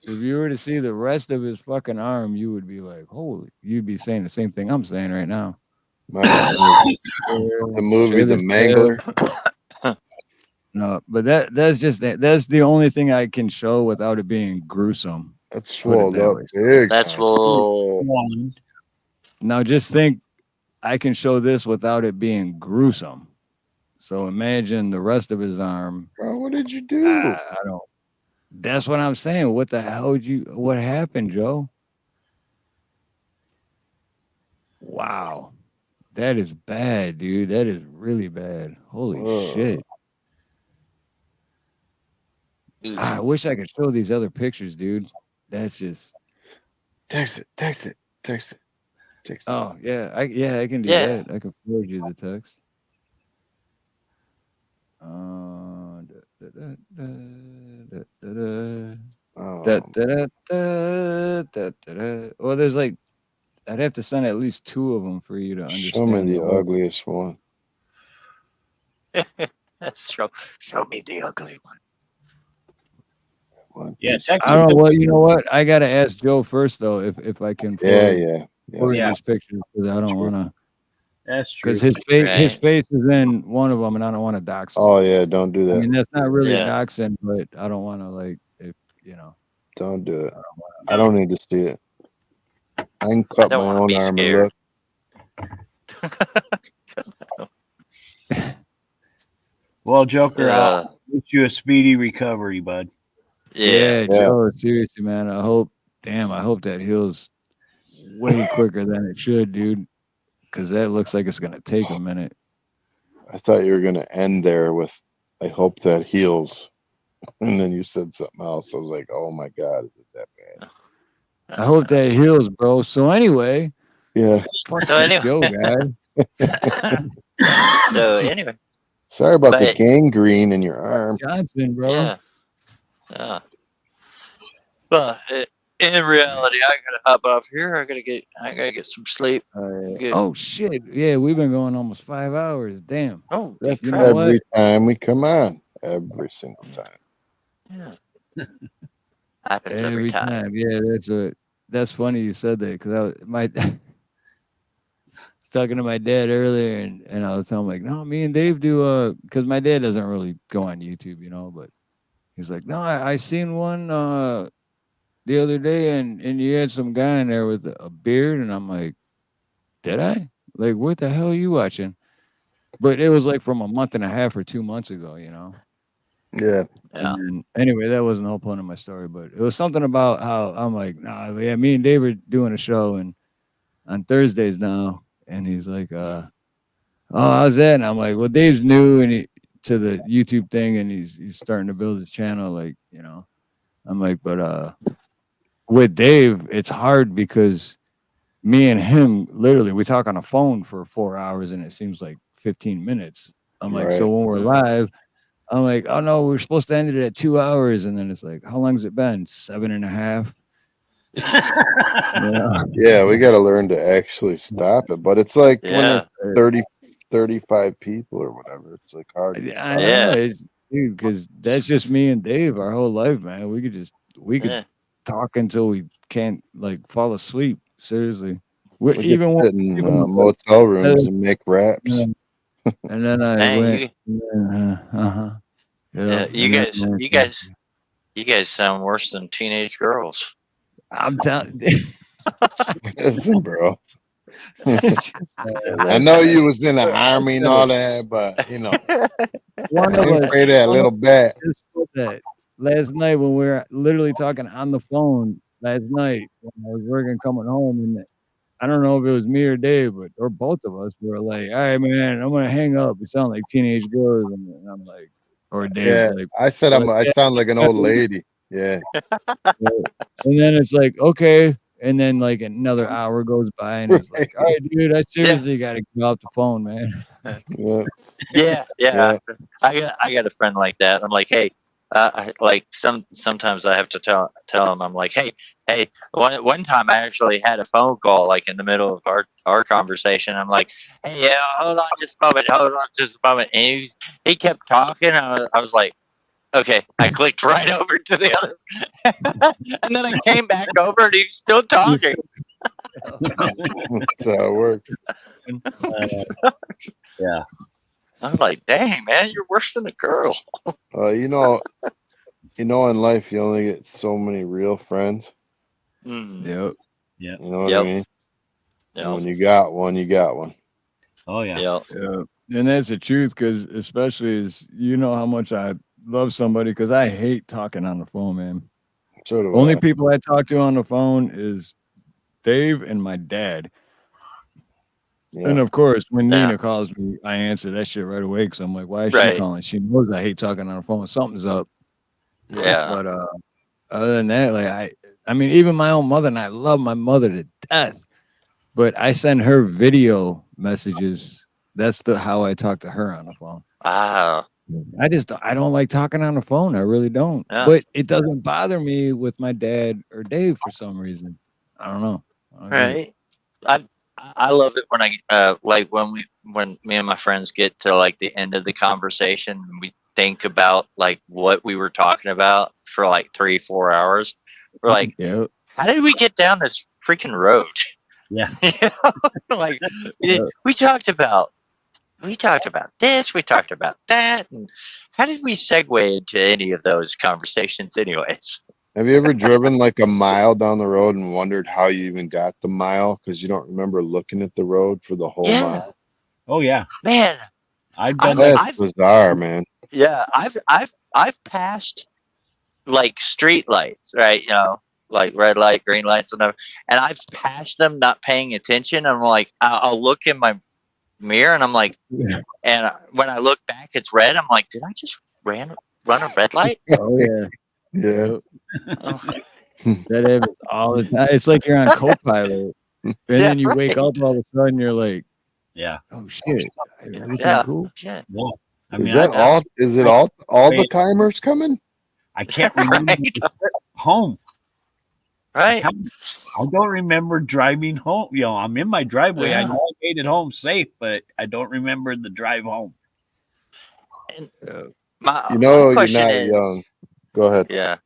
If you were to see the rest of his fucking arm, you would be like, holy, you'd be saying the same thing I'm saying right now. The movie The Mangler. No, but that's the only thing I can show without it being gruesome. That's swelled up big. That's full. Now just think, I can show this without it being gruesome. So imagine the rest of his arm. Bro, what did you do? I don't. That's what I'm saying. What the hell what happened, Joe? Wow. That is bad, dude. That is really bad. Holy shit. I wish I could show these other pictures, dude. That's just text it. Oh, yeah. I can do that. I can forward you the text. Well, there's like, I'd have to send at least 2 of them for you to understand. Show me the ugliest one. Show me the ugly one. Yeah, I don't know what. You know what? I gotta ask Joe first, though, if I can. Yeah. These pictures, because I don't want to. That's true. Because his face is in one of them, and I don't want to dox him. Oh yeah, don't do that. I mean, that's not really doxing, but I don't want to Don't do it. I don't need to see it. I can cut my own arm and look. Well, Joker, I'll wish you a speedy recovery, bud. Yeah, Joe, seriously, man. I hope that heals way quicker than it should, dude. Because that looks like it's gonna take a minute. I thought you were gonna end there with, I hope that heals. And then you said something else. I was like, oh my God, is it that bad? I hope that heals, bro. So anyway. Yeah. So anyway. Joe, guy. So anyway. Sorry about the gangrene in your arm. Johnson, bro. Yeah. Yeah. But in reality, I gotta hop off here. I gotta get some sleep. Oh shit! Yeah, we've been going almost 5 hours. Damn. Oh, That's you know every what? time we come on. Every single time. Yeah. Happens Every time. Yeah, that's funny you said that because I was talking to my dad earlier and I was telling him like, no, me and Dave do because my dad doesn't really go on YouTube, you know, but he's like, no, I seen one the other day and you had some guy in there with a beard and I'm like, did I? Like, what the hell are you watching? But it was like from a month and a half or 2 months ago, you know. Yeah. And anyway, that wasn't the whole point of my story, but it was something about how I'm like, nah, yeah, me and Dave were doing a show and on Thursdays now, and he's like, oh, how's that? And I'm like, well, Dave's new and to the YouTube thing, and he's starting to build his channel, like, you know. I'm like, but with Dave, it's hard because me and him literally we talk on a phone for 4 hours and it seems like 15 minutes. I'm like, so when we're live, I'm like, oh no, we're supposed to end it at 2 hours, and then it's like, how long's it been? 7.5. Yeah, we got to learn to actually stop it. But it's like when there's 30, 35 people or whatever, it's like hard. I know, dude, because that's just me and Dave our whole life, man. We could talk until we can't like fall asleep. Seriously, we even sit in motel rooms and make raps. And then I went. Yeah, you guys sound worse than teenage girls. I'm telling. Listen, bro. I know you was in the army and all that, but you know, one of us pray that little bit. That last night when we were literally talking on the phone last night when I was working coming home, and I don't know if it was me or Dave, or both of us were like, all right, man, I'm gonna hang up. We sound like teenage girls, and I'm like, or Dave's like, I said I sound like an old lady. Yeah. And then it's like, okay. And then like another hour goes by and it's like, all right, dude, I seriously got to get off the phone, man. Yeah. I got a friend like that. I'm like, hey, sometimes I have to tell him, I'm like, hey, one time I actually had a phone call like in the middle of our conversation. I'm like, hey, yeah, hold on just a moment. And he kept talking. I was like, okay, I clicked right over to the other, and then I came back over, and he was still talking. That's how it works. Yeah. I'm like, dang, man, you're worse than a girl. You know, in life, you only get so many real friends. Yep. Yeah. You know what I mean? And when you got one, you got one. Oh yeah. Yeah. And that's the truth, because especially as you know how much I love somebody, because I hate talking on the phone, man. So do Only I. people I talk to on the phone is Dave and my dad. Yeah. And of course, when Nina calls me, I answer that shit right away because I'm like, why is she calling? She knows I hate talking on the phone. Something's up. Yeah. But other than that, like I mean, even my own mother, and I love my mother to death, but I send her video messages. That's how I talk to her on the phone. Wow. I don't like talking on the phone. I really don't. Yeah. But it doesn't bother me with my dad or Dave for some reason. I don't know. Right. I love it when I like when me and my friends get to like the end of the conversation and we think about like what we were talking about for like 3-4 hours. We're like, how did we get down this freaking road? Yeah. Like we talked about this, we talked about that, and how did we segue into any of those conversations anyways? Have you ever driven like a mile down the road and wondered how you even got the mile because you don't remember looking at the road for the whole mile? Oh yeah, man. I've done That's bizarre, man. Yeah, I've passed like street lights, right? You know, like red light, green lights, and I've passed them not paying attention. I'm like, I'll look in my mirror and I'm like, and when I look back, it's red. I'm like, did I just run a red light? Oh yeah. Yeah. That happens all the time. It's like you're on co-pilot, and then you wake up all of a sudden. You're like, yeah, oh shit, everything cool. Shit. Yeah. I mean, is that all? Is it all the timers coming? I can't remember home. Right. I don't remember driving home. You know, I'm in my driveway. I know I made it home safe, but I don't remember the drive home. And My my you're question not is, young. Go ahead. yeah.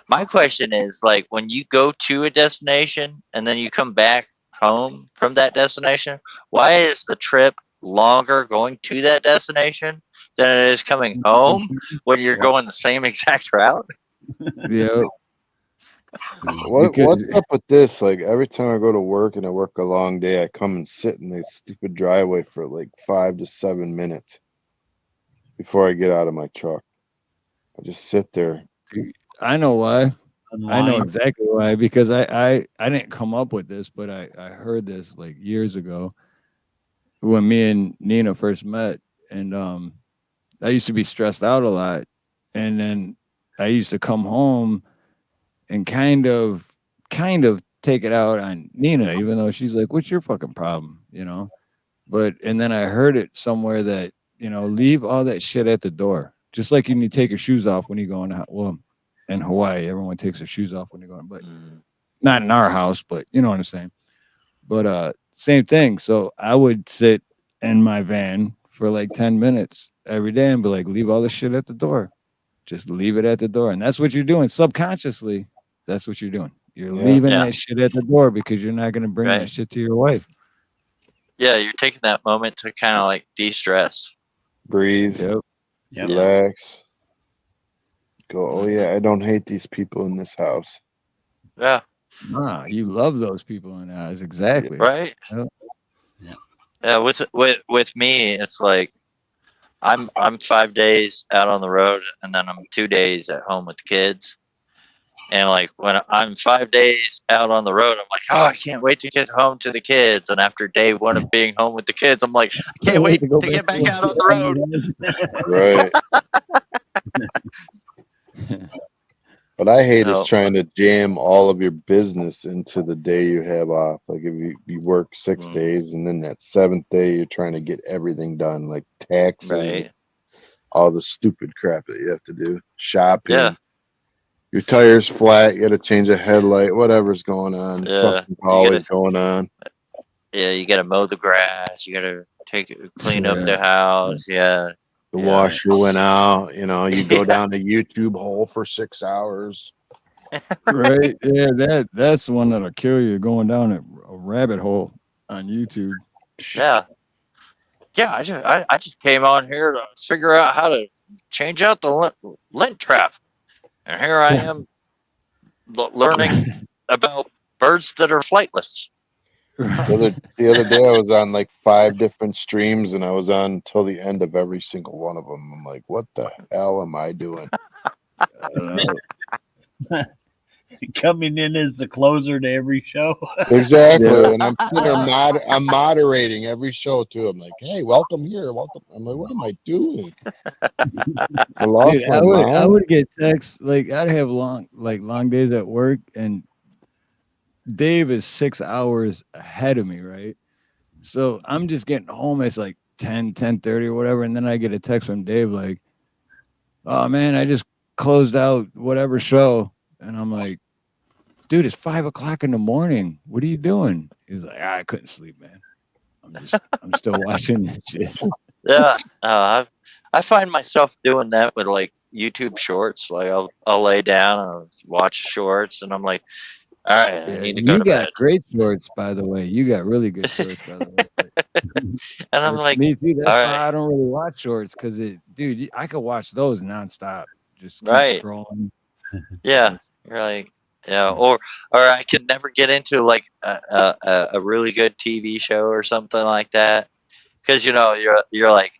My question is, like, when you go to a destination and then you come back home from that destination, why is the trip longer going to that destination than it is coming home when you're going the same exact route? Yeah. What's up with this? Like every time I go to work and I work a long day, I come and sit in this stupid driveway for like 5 to 7 minutes before I get out of my truck. I just sit there. I know why. I know exactly why, because I didn't come up with this, but I heard this like years ago when me and Nina first met, and I used to be stressed out a lot, and then I used to come home and kind of take it out on Nina, even though she's like, "What's your fucking problem?" You know. But and then I heard it somewhere that, you know, leave all that shit at the door, just like you need to take your shoes off when you go in. Well, in Hawaii, everyone takes their shoes off when they're going, but not in our house. But you know what I'm saying. But same thing. So I would sit in my van for like 10 minutes every day and be like, leave all the shit at the door. Just leave it at the door. And that's what you're doing subconsciously. That's what you're doing. You're leaving that shit at the door because you're not going to bring that shit to your wife. Yeah, you're taking that moment to kind of like de-stress. Breathe. Yep. Relax. Go, oh yeah, I don't hate these people in this house. Yeah. Nah, you love those people in the house. Exactly. Right. Yep. Yeah. With me, it's like I'm 5 days out on the road, and then I'm 2 days at home with the kids. And like when I'm 5 days out on the road, I'm like, oh, I can't wait to get home to the kids. And after day one of being home with the kids, I'm like, I can't wait to get back out on the road. Right. What I hate is trying to jam all of your business into the day you have off. Like if you work 6 days and then that 7th day you're trying to get everything done, like taxes, all the stupid crap that you have to do, shopping. Yeah. Your tire's flat, you got to change a headlight, whatever's going on. Something's always going on. Yeah, you got to mow the grass. You got to clean up the house. Yeah. The washer went out. You know, you go down the YouTube hole for 6 hours. Right. Yeah, that's the one that'll kill you, going down a rabbit hole on YouTube. Yeah. Yeah, I just came on here to figure out how to change out the lint trap. And here I am learning about birds that are flightless. The other day I was on like 5 different streams and I was on until the end of every single one of them. I'm like, what the hell am I doing? I don't know. Coming in as the closer to every show. Exactly. And I'm sitting there I'm moderating every show too. I'm like, hey, welcome here. Welcome. I'm like, what am I doing? I lost Dude, my I mind. would get texts, like I'd have long days at work, and Dave is 6 hours ahead of me, right? So I'm just getting home. It's like 10:30 or whatever. And then I get a text from Dave like, oh man, I just closed out whatever show. And I'm like, dude, it's 5 o'clock in the morning. What are you doing? He's like, I couldn't sleep, man. I'm still watching that shit. Yeah. I find myself doing that with like YouTube shorts. Like I'll lay down and I'll watch shorts, and I'm like, all right, I need to go You to got bed. great shorts, by the way. You got really good shorts, by the way. And I'm like, me too. That's all why right. I don't really watch shorts, because dude, I could watch those nonstop. Just keep Right. scrolling. Yeah. You're like, yeah, or I could never get into like a really good TV show or something like that, because you know you're like,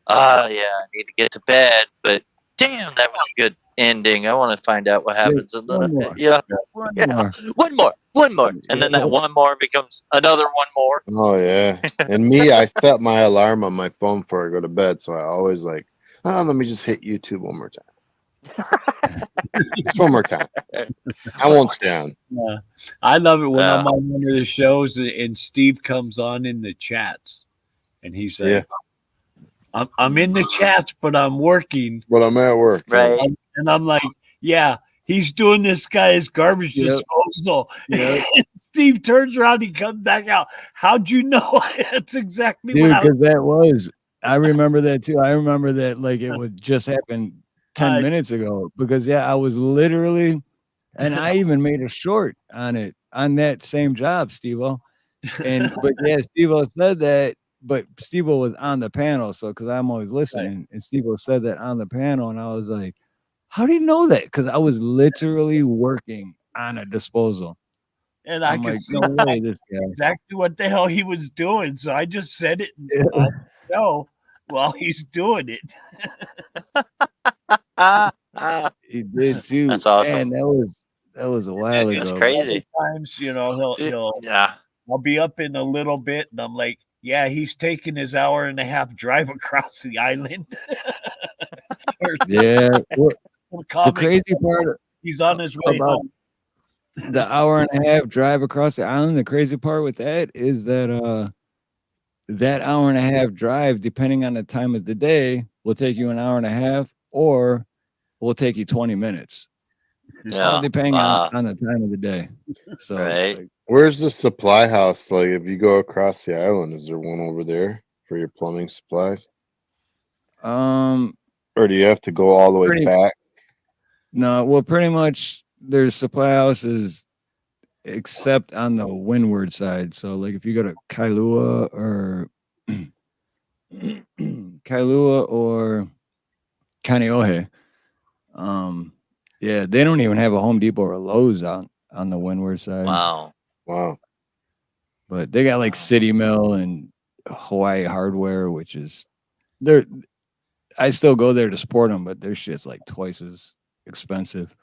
yeah, I need to get to bed, but damn, that was a good ending. I want to find out what happens, and then one more, and then that one more becomes another one more. Oh yeah. And me, I set my alarm on my phone before I go to bed, so I always like, let me just hit YouTube one more time. Just one more time. I won't stay on. I love it when I'm on one of the shows and Steve comes on in the chats, and he's like, I'm in the chats, but I'm working. But I'm at work. Right. And I'm like, yeah, he's doing this guy's garbage Yep. disposal. Yep. Steve turns around, he comes back out. How'd you know? That's exactly Dude, what I was. because that was, I remember that too. I remember that like it would just happen 10 minutes ago because I was literally, and I even made a short on it on that same job, Steve-O. And but Steve-O said that, but Steve-O was on the panel, so because I'm always listening, and Steve-O said that on the panel, and I was like, how do you know that? Because I was literally working on a disposal. And I I'm could like, see no way, this guy. exactly what the hell he was doing. So I just said it on the show while he's doing it. He did too. That's awesome. And that was a while ago. That's crazy. Sometimes, he'll I'll be up in a little bit and I'm like, yeah, he's taking his hour-and-a-half drive across the island. Yeah. The crazy part he's on his way about home. the hour-and-a-half drive across the island, the crazy part with that is that that hour-and-a-half drive, depending on the time of the day, will take you an hour-and-a-half or will take you 20 minutes. All depending on the time of the day. So right. Where's the supply house? Like, if you go across the island, is there one over there for your plumbing supplies? Or do you have to go all the way back? No, well, pretty much there's supply houses except on the windward side. So, like, if you go to Kailua or Kaneohe, they don't even have a Home Depot or a Lowe's on the windward side. Wow. But they got like City Mill and Hawaii Hardware, which is I still go there to support them, but their shit's like twice as expensive.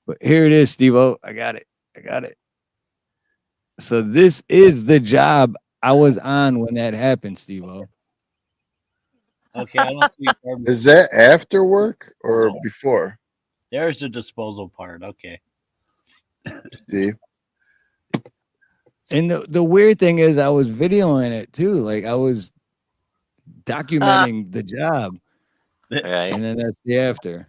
But here it is, Steve-O. I got it. So this is the job I was on when that happened, Steve-O. Okay, I don't see Is that after work or before? There's the disposal part. Okay. Steve. And the weird thing is I was videoing it too. Like I was documenting the job. Right. And then that's the after.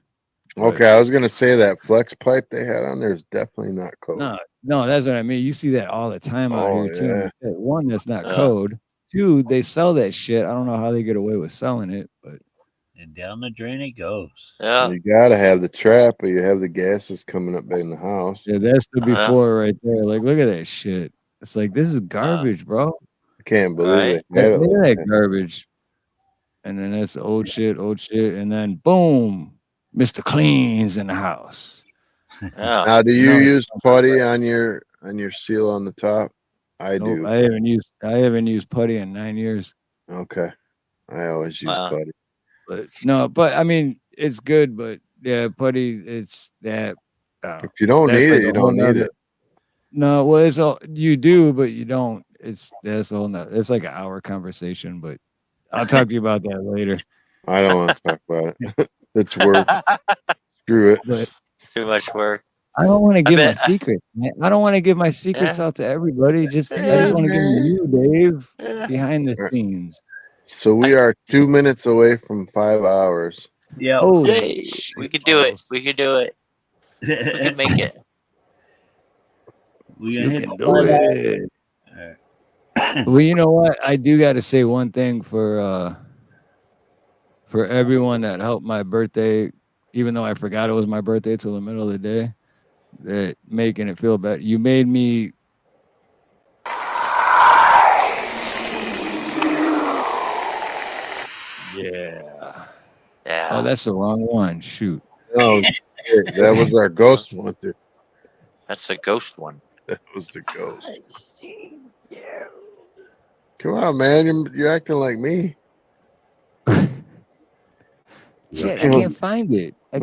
Okay, I was gonna say that flex pipe they had on there is definitely not code. No, that's what I mean. You see that all the time out here too. Yeah. One, that's not code. Two, they sell that shit. I don't know how they get away with selling it, but and down the drain it goes. Yeah. You gotta have the trap, or you have the gases coming up in the house. Yeah, that's the before right there. Like, look at that shit. It's like this is garbage, bro. I can't believe it. Look at that garbage. And then that's old shit, and then boom, Mr. Clean's in the house. Now, do you use putty on your seal on the top? I do. I haven't used putty in 9 years. Okay, I always use putty. But I mean, it's good. But yeah, putty, it's that. If you don't need it, you don't need it. No, well, it's all you do, but you don't. That's all. It's like an hour conversation, but I'll talk to you about that later. I don't want to talk about it. It's work. Screw it. But it's too much work. I don't want to give my secrets, man. I don't want to give my secrets out to everybody. I just want to give them you, Dave, behind the scenes. So we are 2 minutes away from 5 hours. Yeah. Yay. We could do it. We could do it. We could make it. We can do it. Well, you know what? I do got to say one thing for everyone that helped my birthday, even though I forgot it was my birthday till the middle of the day, that making it feel better. You made me. Yeah. Oh, that's the wrong one. Shoot. No, that was our ghost one, dude. That's the ghost one. That was the ghost. I see you. Come on, man. You're acting like me. Shit, I can't find it. I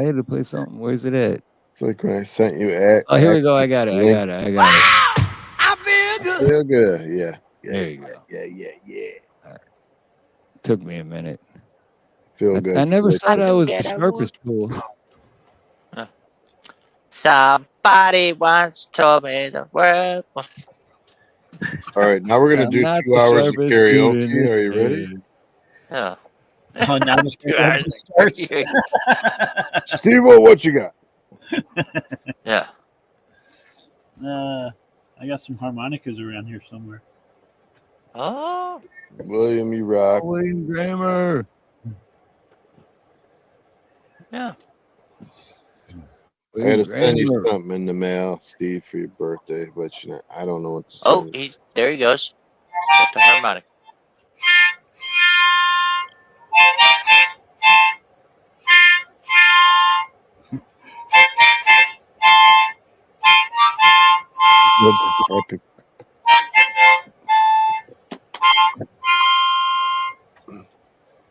had to play something. Where's it at? It's like when I sent you at. Oh, here we go. I got it. I feel good. Yeah. There you go. Yeah. Right. Took me a minute. Feel good. I never said I was the sharpest tool. Somebody once told me the world. All right, now we're gonna do 2 hours of karaoke. Are you ready? Yeah. Oh, now the 2 hours starts. Steve, what you got? Yeah. I got some harmonicas around here somewhere. Oh. William, you rock. William Gramer. Yeah. I gotta send you something in the mail, Steve, for your birthday, but I don't know what to send. Oh, there he goes. Got the harmonic.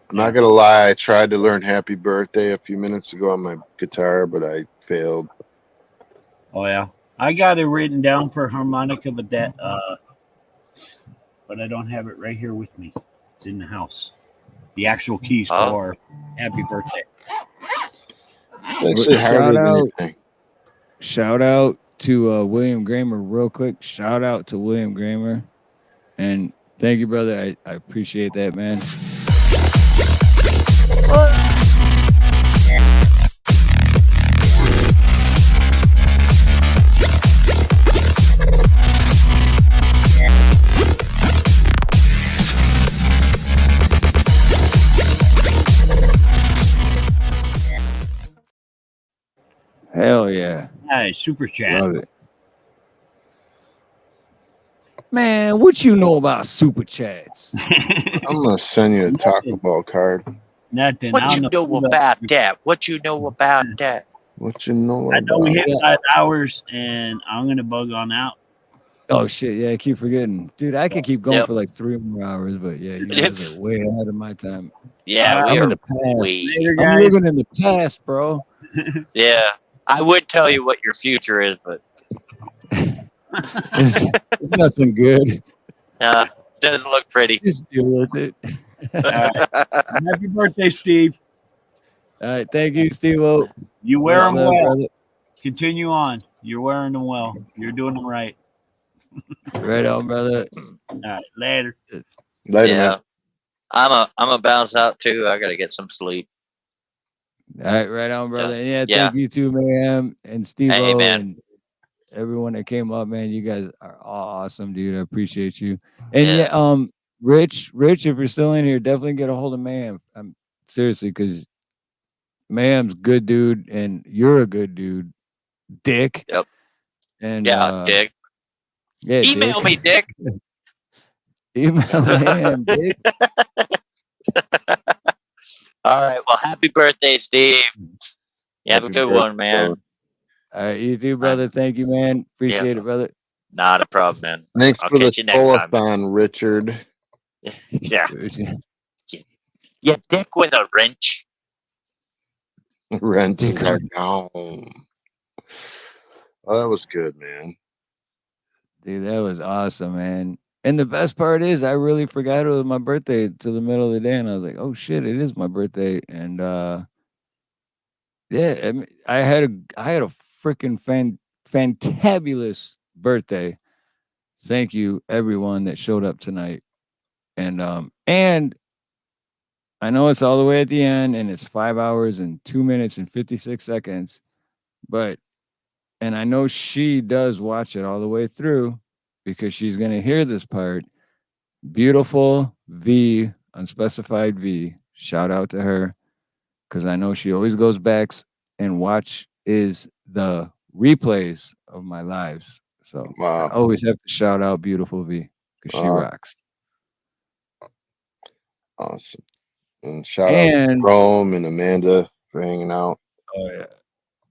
I'm not gonna lie, I tried to learn Happy Birthday a few minutes ago on my guitar, but I failed. Oh yeah, I got it written down for harmonica, but I don't have it right here with me. It's in the house. The actual keys for Happy Birthday. Shout out to William Gramer real quick. Shout out to William Gramer. And thank you, brother. I appreciate that, man. Hell yeah. Nice, super chat. Love it. Man, what you know about super chats? I'm gonna send you a Taco Bell card. Nothing. What you know about that? What you know about that? What you know I about know we hit 5 hours, and I'm gonna bug on out. Oh shit, yeah, I keep forgetting. Dude, I could keep going for like 3 more hours, but yeah, you guys are way ahead of my time. Yeah, I'm in the past. I'm living in the past, bro. Yeah. I would tell you what your future is, but it's nothing good. Doesn't look pretty. Just deal with it. Happy birthday, Steve. All right, thank you, Steve. You wear them love, well. brother. Continue on. You're wearing them well. You're doing them right. Right on, brother. All right, later. Later, yeah. man. I'm a bounce out too. I gotta get some sleep. All right, right on, brother. So, yeah, yeah. thank you too, Mayhem and Steve Hey, man. and everyone that came up, man. You guys are all awesome, dude. I appreciate you. And Rich, if you're still in here, definitely get a hold of Mayhem. I'm seriously, because Mayhem's good dude, and you're a good dude, Dick. Yep. And Yeah, Dick. Yeah, Email me, Dick. Email Mayhem, Dick. All right. Well, happy birthday, Steve. You have a good one, man. All right, you too, brother. Thank you, man. Appreciate it, brother. Not a problem, man. Thanks I'll for the catch you next time. telethon, Richard. Yeah. You dick with a wrench. Renting our home. Oh, that was good, man. Dude, that was awesome, man. And the best part is, I really forgot it was my birthday till the middle of the day, and I was like, "Oh shit, it is my birthday!" And yeah, I mean, I had a freaking fantabulous birthday. Thank you, everyone that showed up tonight. And I know it's all the way at the end, and it's 5 hours and 2 minutes and 56 seconds, and I know she does watch it all the way through because she's gonna hear this part. Beautiful V, unspecified V. Shout out to her, because I know she always goes back and watches the replays of my lives. So I always have to shout out Beautiful V because she rocks. Awesome. And shout out to Rome and Amanda for hanging out. Oh yeah.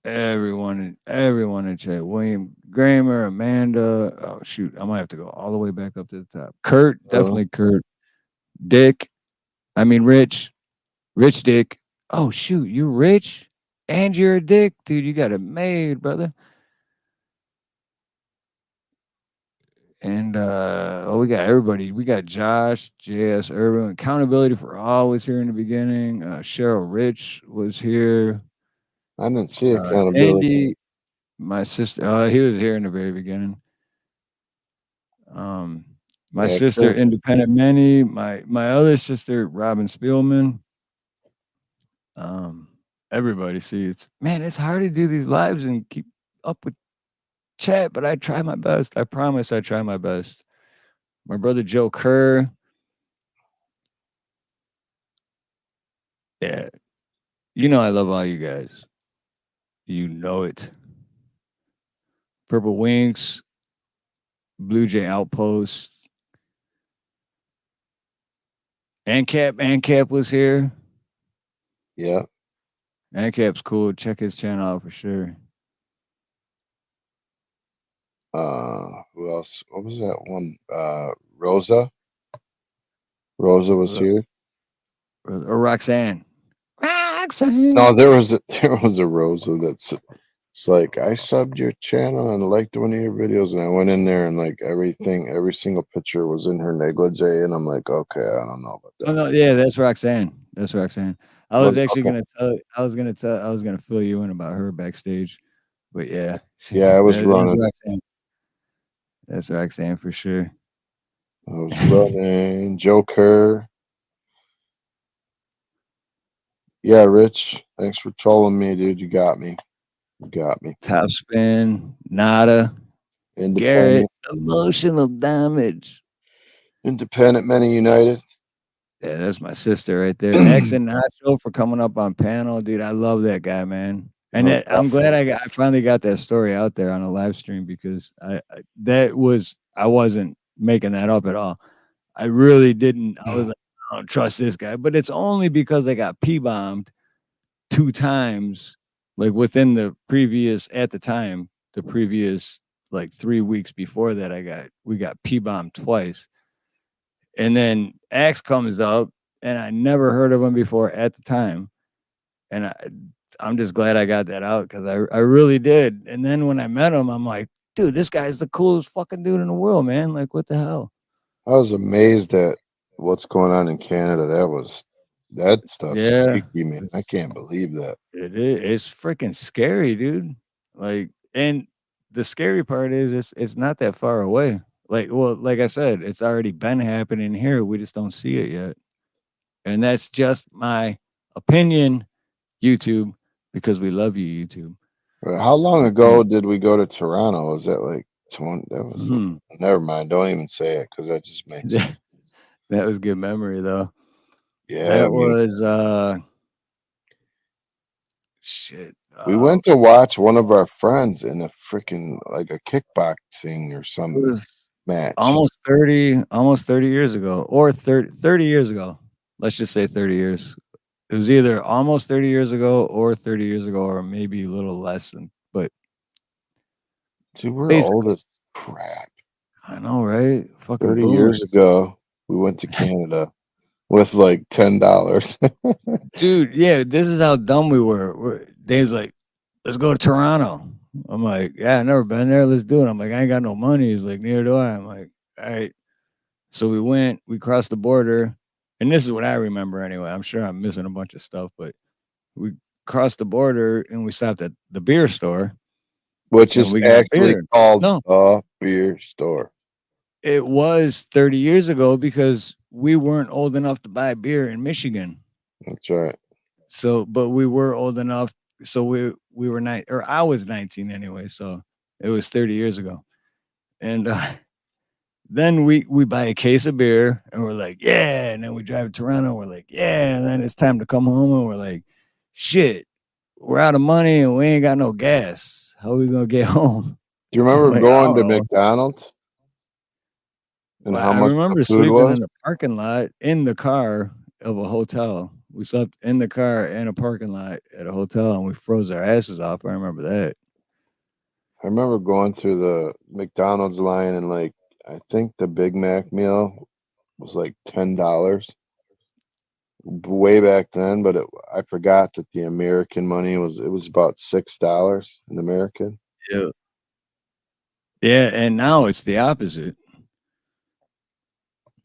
Everyone in chat. William Gramer, Amanda. Oh shoot, I might have to go all the way back up to the top. Kurt, definitely Kurt. Dick. I mean Rich. Rich Dick. Oh shoot, you're rich and you're a dick, dude. You got it made, brother. And we got everybody. We got Josh, JS Urban, Accountability for All was here in the beginning. Cheryl Rich was here. I didn't see Accountability. Andy, my sister, he was here in the very beginning. My sister, Independent Manny. My other sister, Robin Spielman. Everybody, see, it's hard to do these lives and keep up with chat, but I try my best. I promise I try my best. My brother Joe Kerr. Yeah. You know I love all you guys. You know it. Purple Wings, Blue Jay Outpost. ANCAP was here. Yeah. ANCAP's cool. Check his channel out for sure. Who else? What was that one? Rosa. Rosa was here. Or Roxanne. Roxanne. No, there was a Rosa that's it's like I subbed your channel and liked one of your videos, and I went in there and like every single picture was in her negligee, and I'm like, okay, I don't know about that. Oh no, yeah, that's Roxanne. That's Roxanne. I was actually gonna fill you in about her backstage, but yeah, yeah, I was running. That's Roxanne for sure. I was running. Joe Kerr. Yeah, Rich. Thanks for trolling me, dude. You got me. Top Spin, Nada, Garrett, Emotional Damage, Independent Many United. Yeah, that's my sister right there. X and Nacho for coming up on panel, dude. I love that guy, man. And I'm glad I finally got that story out there on a live stream because I wasn't making that up at all. I really didn't. I was like, I don't trust this guy, but it's only because I got P-bombed 2 times, like within the previous like 3 weeks before that, we got P-bombed twice. And then Axe comes up, and I never heard of him before at the time. And I'm just glad I got that out because I really did. And then when I met him, I'm like, dude, this guy's the coolest fucking dude in the world, man. Like, what the hell? I was amazed at what's going on in Canada. That stuff's freaky, man. I can't believe that. It is. It's freaking scary, dude. Like, and the scary part is it's not that far away. Like I said, it's already been happening here. We just don't see it yet. And that's just my opinion, YouTube, because we love you, YouTube. How long ago did we go to Toronto? Was that like 20? That was never mind. Don't even say it because that just makes sense. That was good memory though. Yeah, that was shit. We went to watch one of our friends in a freaking like a kickboxing or some match. Almost 30 years ago, or 30 years ago. Let's just say 30 years. It was either almost 30 years ago or 30 years ago, or maybe a little less than, but dude, we're old as crap. I know, right? Fucking 30 boomers. years ago, we went to Canada with like $10. Dude, yeah, this is how dumb we were. Dave's like, let's go to Toronto. I'm like, yeah, I never been there. Let's do it. I'm like, I ain't got no money. He's like, neither do I. I'm like, all right. So we crossed the border, and this is what I remember anyway. I'm sure I'm missing a bunch of stuff, but we crossed the border and we stopped at the beer store. Which is actually called the beer store. It was 30 years ago because we weren't old enough to buy beer in Michigan. That's right. So, but we were old enough. So we were I was 19 anyway. So it was 30 years ago. And then we buy a case of beer and we're like, yeah. And then we drive to Toronto. And we're like, yeah. And then it's time to come home. And we're like, shit, we're out of money and we ain't got no gas. How are we going to get home? Do you remember going to McDonald's? And Well, how much I remember the food sleeping was? in the parking lot in the car of a hotel. We slept in the car in a parking lot at a hotel and we froze our asses off. I remember that. I remember going through the McDonald's line and like I think the Big Mac meal was like $10 way back then, but I forgot that the American money was about $6 in American. Yeah. Yeah, and now it's the opposite.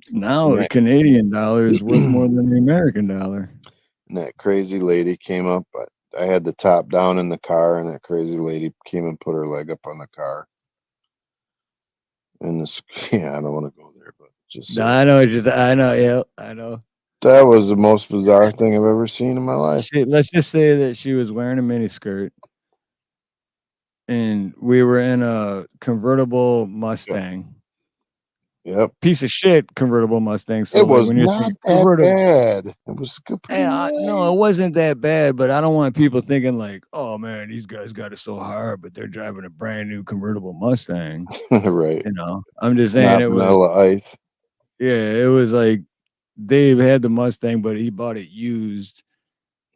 Now the Canadian dollar is worth more than the American dollar. And that crazy lady came up. I had the top down in the car, and that crazy lady came and put her leg up on the car. And this, yeah, I don't want to go there, but Just I know. I know. Yeah, I know. That was the most bizarre thing I've ever seen in my life. Let's just say that she was wearing a miniskirt, and we were in a convertible Mustang. Yep. Piece of shit convertible Mustang. So It was when you're not that convertible, bad. It was good. no, it wasn't that bad. But I don't want people thinking like, "Oh man, these guys got it so hard," but they're driving a brand new convertible Mustang. Right. You know, I'm just saying not it was. Vanilla Ice. Yeah, it was like Dave had the Mustang, but he bought it used.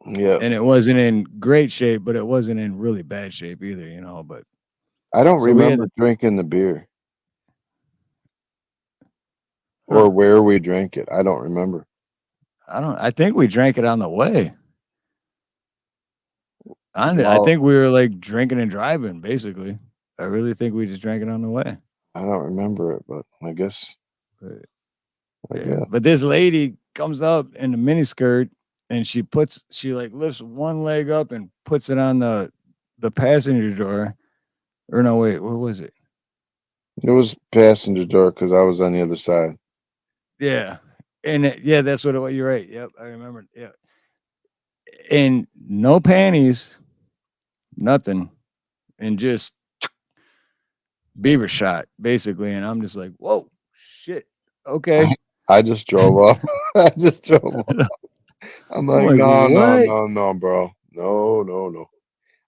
Yeah. And it wasn't in great shape, but it wasn't in really bad shape either, you know. But I don't so remember drinking the beer. Or where we drank it. I don't remember. I think we drank it on the way. I think we were like drinking and driving, basically. I really think we just drank it on the way. I don't remember it, but I guess. But this lady comes up in the miniskirt and she like lifts one leg up and puts it on the passenger door. Or no, wait, what was it? It was passenger door because I was on the other side. Yeah. And that's what it was. You're right. Yep. I remember. Yeah. And no panties, nothing. And just beaver shot, basically. And I'm just like, whoa, shit. Okay. I just drove off. I just drove off. I'm like, no, bro. No.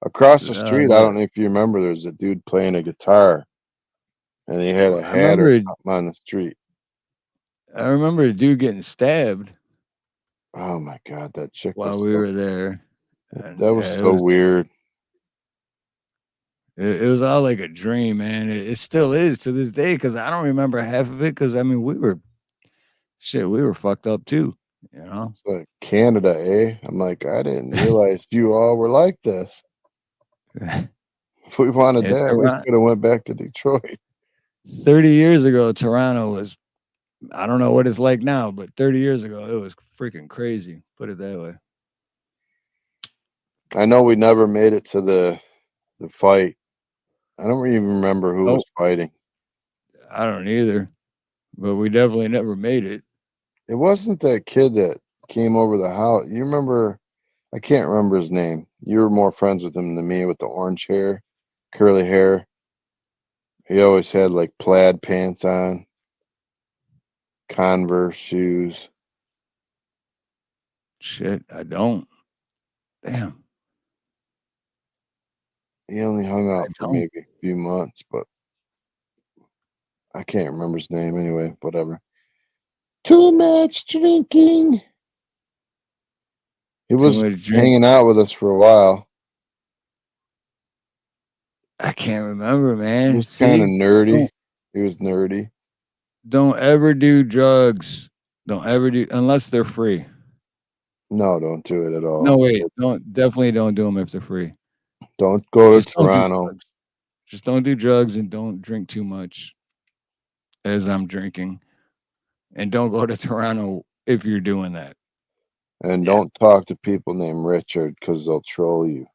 Across the street, I don't know if you remember, there's a dude playing a guitar. And he had a hat or something on the street. I remember a dude getting stabbed. Oh my God, that chick while we were there. That was so weird. It was all like a dream, man. It still is to this day because I don't remember half of it because I mean we were fucked up too, you know. It's like Canada, eh? I'm like, I didn't realize you all were like this. If we wanted that, we could have went back to Detroit. 30 years ago, Toronto was, I don't know what it's like now, but 30 years ago, it was freaking crazy. Put it that way. I know we never made it to the fight. I don't even remember who was fighting. I don't either, but we definitely never made it. It wasn't that kid that came over the house. You remember? I can't remember his name. You were more friends with him than me with the orange hair, curly hair. He always had like plaid pants on, Converse shoes. Shit, I don't. Damn. He only hung out for maybe a few months, but I can't remember his name anyway. Whatever. Too much drinking. He was hanging out with us for a while. I can't remember, man. He was kind of nerdy. He was nerdy. Don't ever do drugs. Don't ever do unless they're free. No, don't do it at all. No, wait. Definitely don't do them if they're free. Don't go to Toronto. Just don't do drugs and don't drink too much as I'm drinking. And don't go to Toronto if you're doing that. And don't talk to people named Richard because they'll troll you.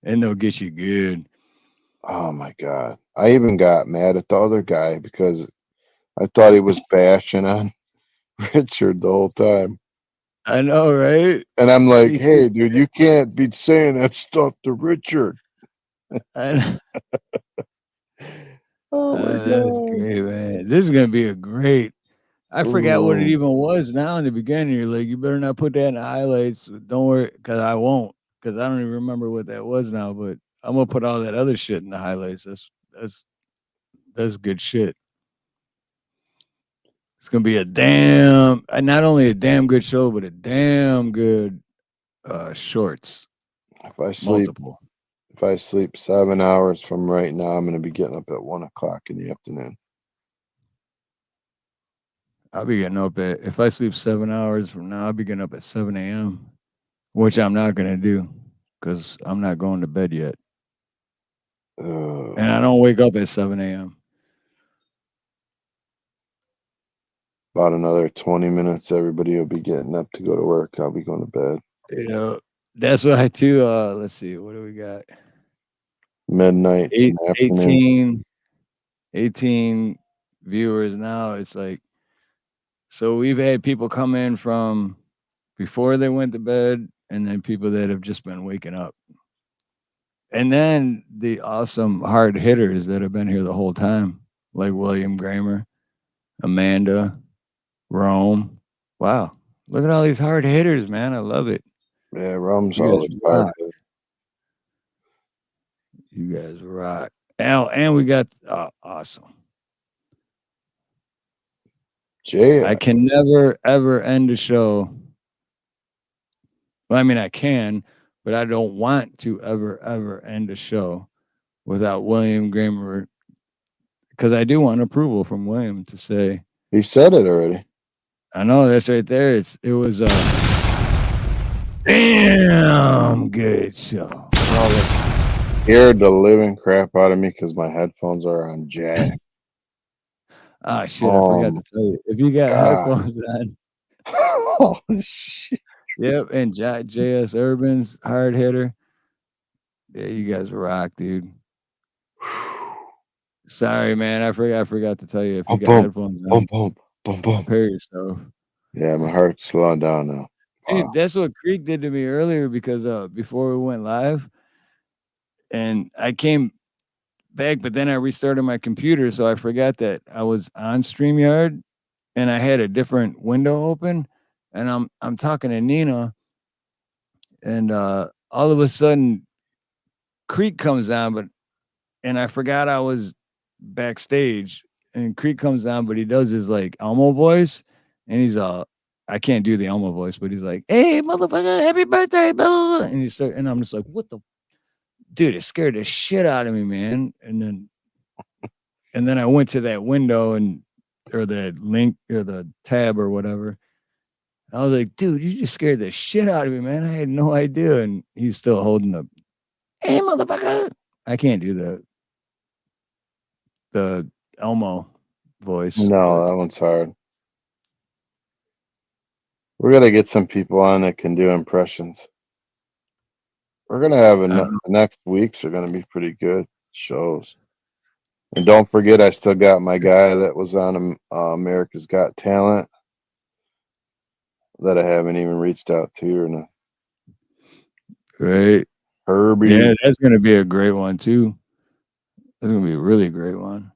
And they'll get you good. Oh my God. I even got mad at the other guy because I thought he was bashing on Richard the whole time. I know, right? And I'm like, hey, dude, you can't be saying that stuff to Richard. I know. Oh my God. That's great, man. This is gonna be a great. I forgot what it even was now in the beginning. You're like, you better not put that in the highlights. Don't worry, because I won't, because I don't even remember what that was now. But I'm gonna put all that other shit in the highlights. That's good shit. It's gonna be not only a damn good show, but a damn good shorts. If I sleep 7 hours from right now, I'm gonna be getting up at 1 o'clock in the afternoon. I'll be getting up if I sleep 7 hours from now, I'll be getting up at 7 a.m., which I'm not gonna do because I'm not going to bed yet. And I don't wake up at 7 a.m. About another 20 minutes, everybody will be getting up to go to work. I'll be going to bed. You know, that's what I do. Let's see, what do we got? Midnight. 18 viewers now. It's like, so we've had people come in from before they went to bed, and then people that have just been waking up. And then the awesome hard hitters that have been here the whole time, like William Gramer, Amanda, Rome. Wow. Look at all these hard hitters, man. I love it. Yeah, Rome's You guys always hard. rock. You guys rock. And we got awesome. Jay. I can never ever end a show. Well, I mean I can, but I don't want to ever end a show without William Gramer, because I do want approval from William to say he said it already. I know that's right there. It was a damn good show. Scared the living crap out of me because my headphones are on jack. Ah, shit! I forgot to tell you. If you got headphones on, oh shit! Yep, and JS Urban's hard hitter. Yeah, you guys rock, dude. Sorry, man. I forgot to tell you. If you got headphones on, prepare yourself. Yeah, my heart's slowing down now. Dude, that's what Creek did to me earlier, because before we went live, and I came back, but then I restarted my computer, so I forgot that I was on StreamYard, and I had a different window open, and I'm talking to Nina, and all of a sudden Creek comes on, and I forgot I was backstage, and Creek comes down, but he does his like Elmo voice, and he's I can't do the Elmo voice, but he's like, "Hey, motherfucker, happy birthday!" Blah, blah, blah. And I'm just like, "What the, dude?" It scared the shit out of me, man. And then I went to that window or the link or the tab or whatever. I was like, "Dude, you just scared the shit out of me, man. I had no idea." And he's still holding the, "Hey, motherfucker." I can't do the Elmo voice. No, that one's hard. We're gonna get some people on that can do impressions. We're gonna have the next weeks are gonna be pretty good shows. And don't forget, I still got my guy that was on America's Got Talent that I haven't even reached out to. Right. Herbie. Yeah, that's gonna be a great one too. That's gonna be a really great one.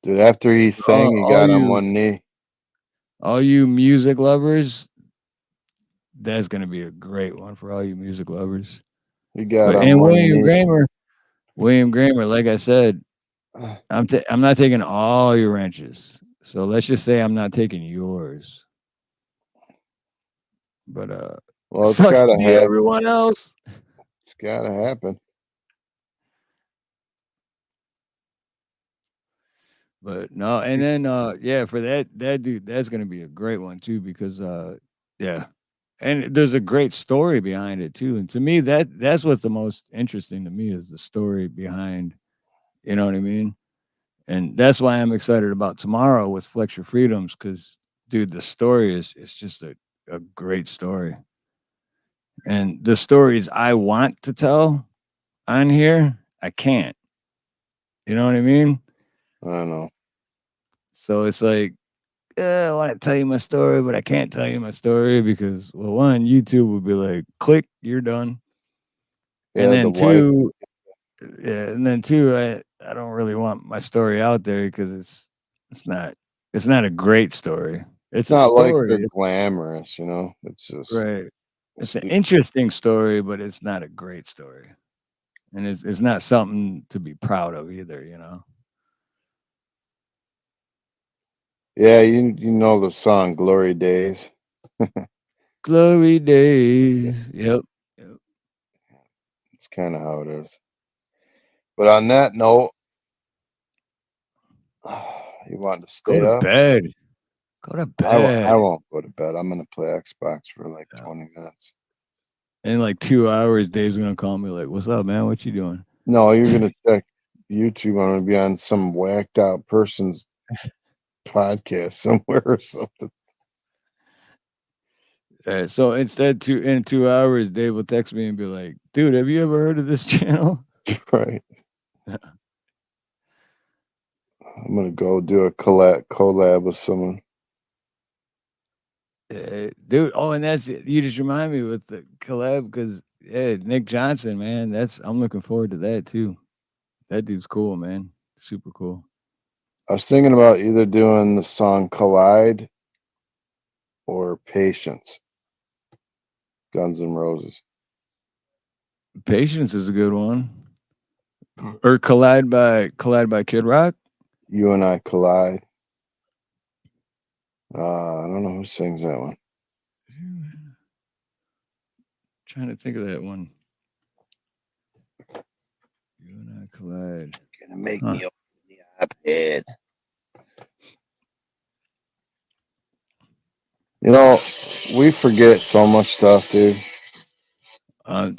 Dude, after he sang, he got on one knee. All you music lovers, that's gonna be a great one for all you music lovers. He got on and one William Gramer, like I said, I'm not taking all your wrenches. So let's just say I'm not taking yours. But well, it's sucks gotta to be happen. everyone else. It's gotta happen. But no, and then yeah, for that dude, that's gonna be a great one too, because yeah. And there's a great story behind it too. And to me, that's what's the most interesting to me, is the story behind, you know what I mean? And that's why I'm excited about tomorrow with Flex Your Freedoms, because dude, the story is just a great story. And the stories I want to tell on here, I can't. You know what I mean? I know. So it's like, I want to tell you my story, but I can't tell you my story because, well, one, YouTube would be like, click, you're done. Yeah, And then two, I don't really want my story out there because it's not a great story. It's not a story. like they're glamorous, you know. It's just right. It's an interesting story, but it's not a great story, and it's not something to be proud of either, you know. Yeah, you know the song "Glory Days." Glory Days. Yep. It's kind of how it is. But on that note, you want to stay Go to up? bed. Go to bed. I won't go to bed. I'm gonna play Xbox for like 20 minutes. In like 2 hours, Dave's gonna call me like, "What's up, man? What you doing?" No, you're gonna check YouTube. I'm gonna be on some whacked out person's podcast somewhere or something. So instead, in 2 hours, Dave will text me and be like, "Dude, have you ever heard of this channel?" Right. I'm gonna go do a collab with someone. Dude. Oh, and that's you just remind me with the collab because Nick Johnson, man. I'm looking forward to that too. That dude's cool, man. Super cool. I was thinking about either doing the song Collide or Patience. Guns N' Roses. Patience is a good one. Or Collide by Kid Rock. You and I Collide. I don't know who sings that one. Trying to think of that one. You and I Collide. Gonna make me open the iPad. You know, we forget so much stuff, dude. I'm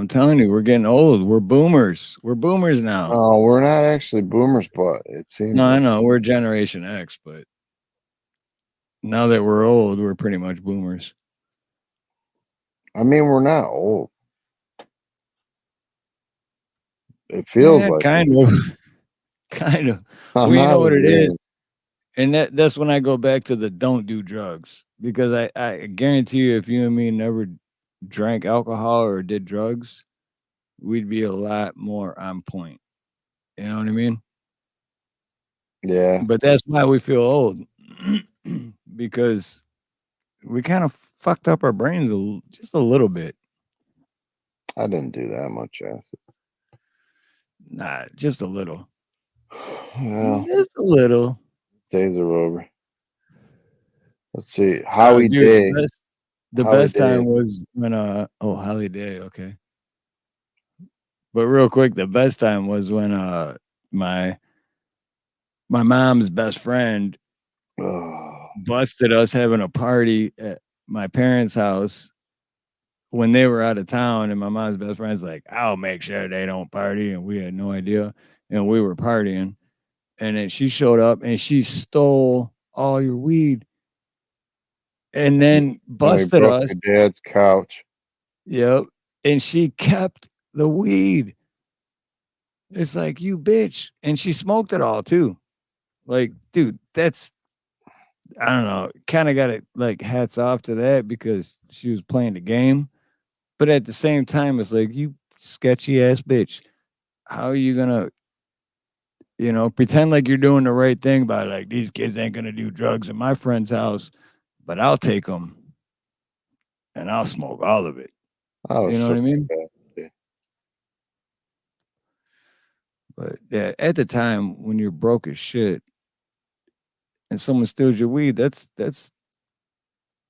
telling you, we're getting old. We're boomers. We're boomers now. No, we're not actually boomers, but it seems. No, I know we're Generation X, but now that we're old, we're pretty much boomers. I mean, we're not old. It feels like kind of. Kind of. Well, you know what it is, and that's when I go back to the don't do drugs, because I guarantee you, if you and me never drank alcohol or did drugs, we'd be a lot more on point. You know what I mean? Yeah. But that's why we feel old, because we kind of fucked up our brains just a little bit. I didn't do that much acid. Nah, just a little. Well, just a little. Days are over. Let's see. Howie Dude, Day. The best time was when Holly Day, okay. But real quick, the best time was when my mom's best friend busted us having a party at my parents' house when they were out of town, and my mom's best friend's like, I'll make sure they don't party, and we had no idea. And we were partying. And then she showed up and she stole all your weed. And then busted us. Your dad's couch. Yep. And she kept the weed. It's like, you bitch. And she smoked it all too. Like, dude, that's, I don't know, kind of got it like hats off to that because she was playing the game. But at the same time, it's like, you sketchy ass bitch. How are you going to, pretend like you're doing the right thing by like, these kids ain't going to do drugs in my friend's house, but I'll take them and I'll smoke all of it. You know what I mean? But yeah, at the time when you're broke as shit and someone steals your weed, that's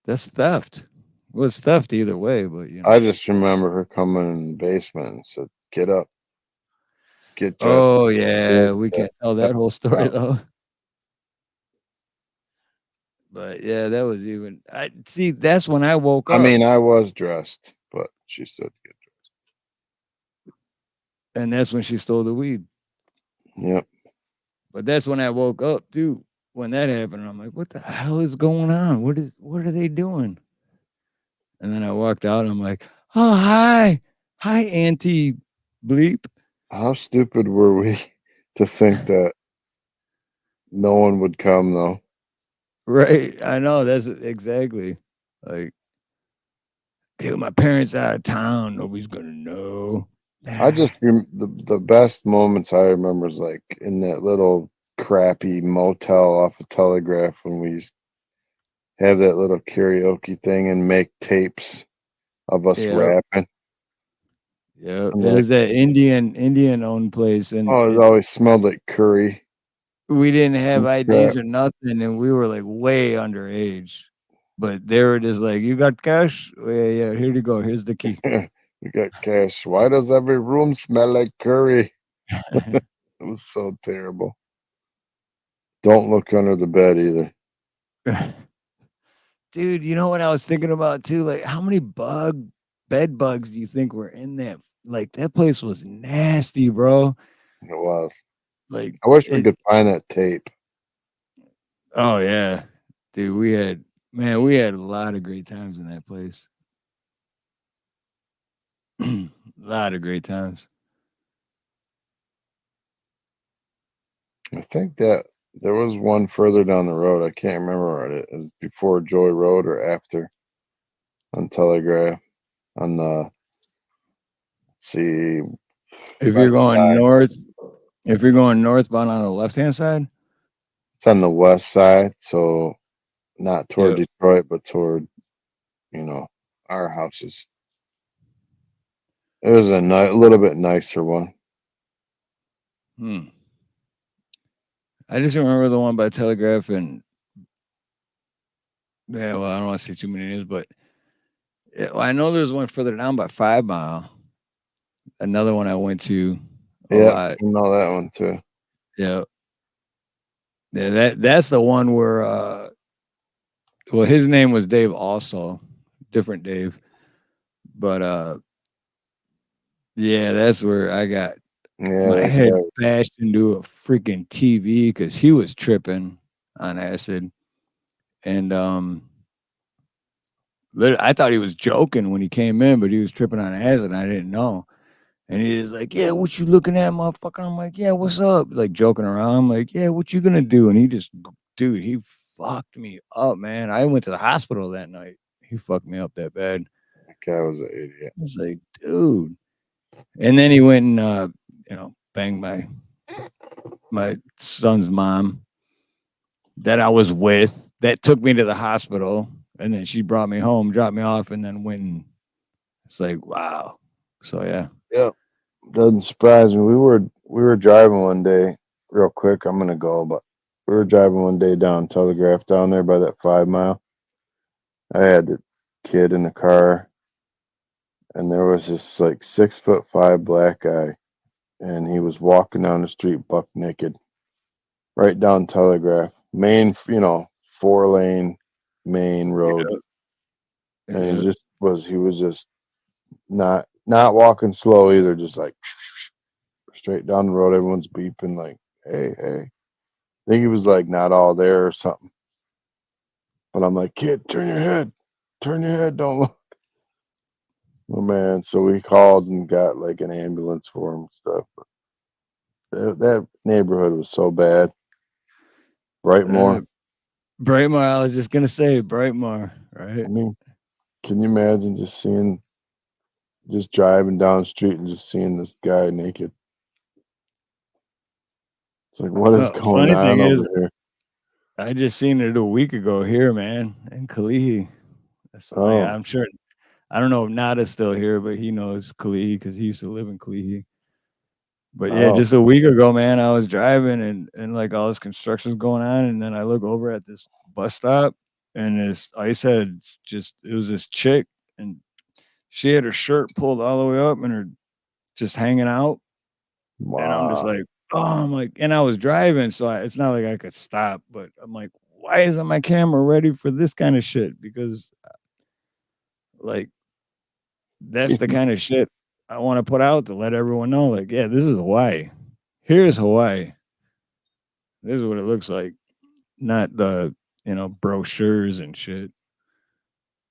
theft. Well, it's theft either way, but I just remember her coming in the basement and said, "Get up, get dressed." Oh yeah, we can't tell that whole story though. But yeah, that was even. I see. That's when I woke up. I mean, I was dressed, but she said, "Get dressed," and that's when she stole the weed. Yep. But that's when I woke up too. When that happened, I'm like, "What the hell is going on? What are they doing?" And then I walked out. And I'm like, "Oh, hi, Auntie Bleep." How stupid were we to think that no one would come though? Right. I know. That's exactly like, hey, my parents out of town. Nobody's gonna know. I just the best moments I remember is like in that little crappy motel off of Telegraph when we used to have that little karaoke thing and make tapes of us rapping. Yeah, it was that Indian owned place, and it always smelled like curry. We didn't have IDs or nothing, and we were like way underage. But they were just like, "You got cash? Oh, yeah. Here you go. Here's the key." You got cash. Why does every room smell like curry? It was so terrible. Don't look under the bed either. Dude, you know what I was thinking about too? Like, how many bed bugs do you think were in that? Like, that place was nasty, bro. It was. Like, I wish we could find that tape. Oh yeah, dude, we had a lot of great times in that place. A lot of great times. I think that there was one further down the road. I can't remember it was before Joy Road or after on Telegraph on the see. If you're going north, if you're going northbound on the left hand side, it's on the west side, so not toward Detroit, but toward our houses. It was a little bit nicer one. I just remember the one by Telegraph and well, I don't want to say too many names, but I know there's one further down by 5 Mile. Another one I went to a lot. I know that one too. Yeah. That's the one where well, his name was Dave also, different Dave. But yeah, that's where I got my head bashed into a freaking TV because he was tripping on acid. And I thought he was joking when he came in, but he was tripping on acid and I didn't know. And he was like, "Yeah, what you looking at, motherfucker?" I'm like, "Yeah, what's up?" Like joking around. I'm like, "Yeah, what you gonna do?" And he just, dude, he fucked me up, man. I went to the hospital that night. He fucked me up that bad. That guy was an idiot. I was like, dude. And then he went and banged my son's mom that I was with. That took me to the hospital, and then she brought me home, dropped me off, and then went. And it's like, wow. So yeah. Yep. Doesn't surprise me. We were driving one day, real quick. I'm gonna go, but we were driving one day down Telegraph down there by that 5 Mile. I had the kid in the car, and there was this like 6'5" black guy, and he was walking down the street buck naked, right down Telegraph, main, 4-lane main road, and he was just not walking slow either, just like straight down the road. Everyone's beeping like, hey. I think he was like not all there or something. But I'm like, kid, turn your head, don't look. Oh man, so we called and got like an ambulance for him and stuff. But that neighborhood was so bad. Brightmoor. Brightmoor, I was just gonna say Brightmoor, right? I mean, can you imagine just driving down the street and just seeing this guy naked? It's like, what is going on over here? I just seen it a week ago here, man, in Kalihi. That's why I'm sure. I don't know if Nada's still here, but he knows Kalihi because he used to live in Kalihi. But yeah, just a week ago, man, I was driving and like all this construction's going on, and then I look over at this bus stop, and this ICE had it was this chick, and she had her shirt pulled all the way up and her just hanging out. Wow. And I'm just like, I'm like, and I was driving, so it's not like I could stop, but I'm like, why isn't my camera ready for this kind of shit? Because like that's the kind of shit I want to put out to let everyone know, like, yeah, this is Hawaii. Here's Hawaii. This is what it looks like. Not the, brochures and shit.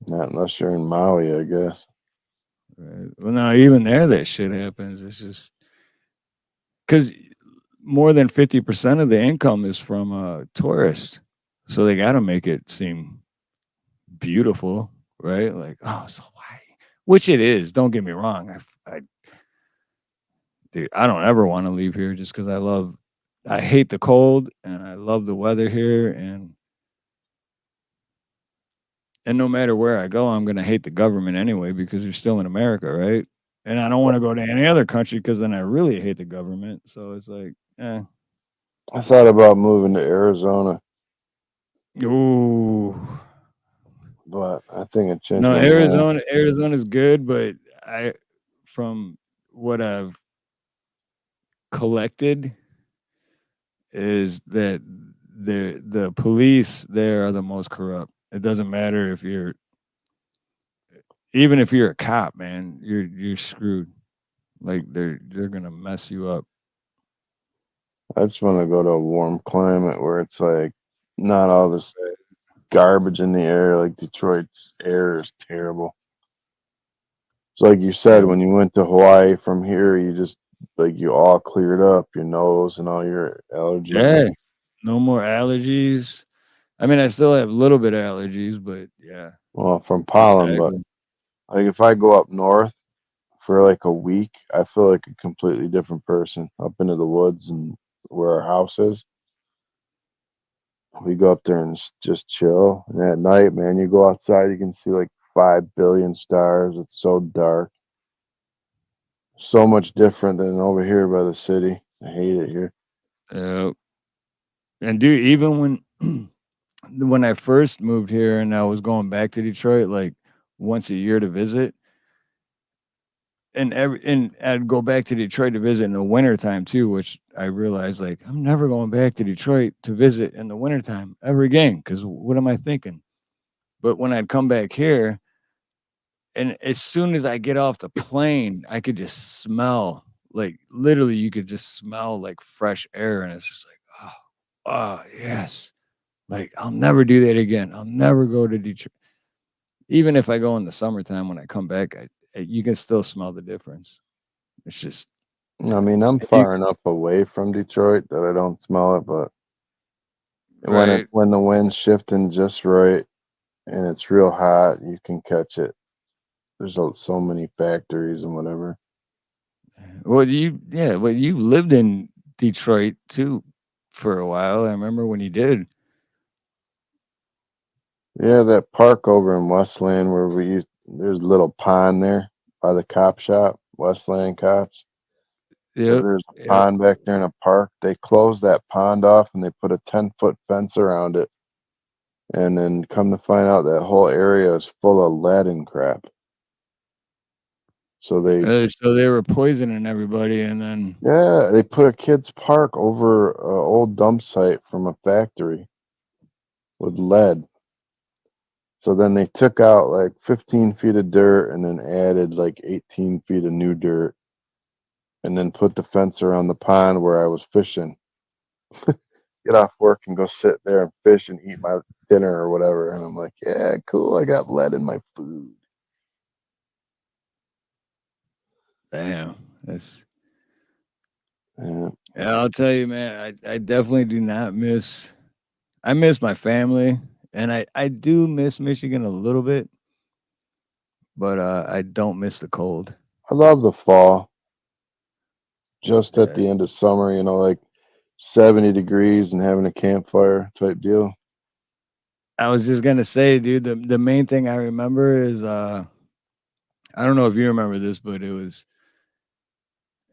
Not unless you're in Maui, I guess. Right. Well, no, even there, that shit happens. It's just because more than 50% of the income is from tourists. So they got to make it seem beautiful, right? Like, oh, it's Hawaii, which it is. Don't get me wrong. Dude, I don't ever want to leave here just because I hate the cold and I love the weather here. And no matter where I go, I'm going to hate the government anyway because you're still in America, right? And I don't want to go to any other country because then I really hate the government. So it's like, I thought about moving to Arizona. Ooh. But I think it changed. No, Arizona's good, but from what I've collected is that the police there are the most corrupt. It doesn't matter even if you're a cop, man, you're screwed. Like they're gonna mess you up. I just want to go to a warm climate where it's like not all this garbage in the air. Like Detroit's air is terrible. So like you said, when you went to Hawaii from here, you just like you all cleared up your nose and all your allergies. Yeah, no more allergies. I mean, I still have a little bit of allergies, but yeah. Well, from pollen, but like if I go up north for like a week, I feel like a completely different person up into the woods and where our house is. We go up there and just chill. And at night, man, you go outside, you can see like 5 billion stars. It's so dark. So much different than over here by the city. I hate it here. And dude, even when I first moved here and I was going back to Detroit like once a year to visit, and I'd go back to Detroit to visit in the wintertime too, which I realized like I'm never going back to Detroit to visit in the wintertime ever again, because what am I thinking? But when I'd come back here, and as soon as I get off the plane, I could just smell, like literally you could just smell like fresh air, and it's just like, oh yes. Like I'll never do that again. I'll never go to Detroit. Even if I go in the summertime when I come back, you can still smell the difference. It's just. I mean, I'm far enough away from Detroit that I don't smell it, but when the wind's shifting just right and it's real hot, you can catch it. There's so many factories and whatever. Well, you lived in Detroit too for a while. I remember when you did. Yeah, that park over in Westland where there's a little pond there by the cop shop, Westland Cops. Yeah, there's a pond back there in a park. They closed that pond off and they put a 10-foot fence around it. And then come to find out that whole area is full of lead and crap. So they were poisoning everybody, and then they put a kids park over an old dump site from a factory with lead. So then they took out like 15 feet of dirt and then added like 18 feet of new dirt, and then put the fence around the pond where I was fishing. Get off work and go sit there and fish and eat my dinner or whatever. And I'm like, yeah, cool. I got lead in my food. Damn, that's. Yeah, I'll tell you, man. I definitely do not miss. I miss my family, and I do miss Michigan a little bit, but I don't miss the cold. I love the fall. Just at the end of summer, like 70 degrees and having a campfire type deal. I was just gonna say, dude, the main thing I remember is I don't know if you remember this, but it was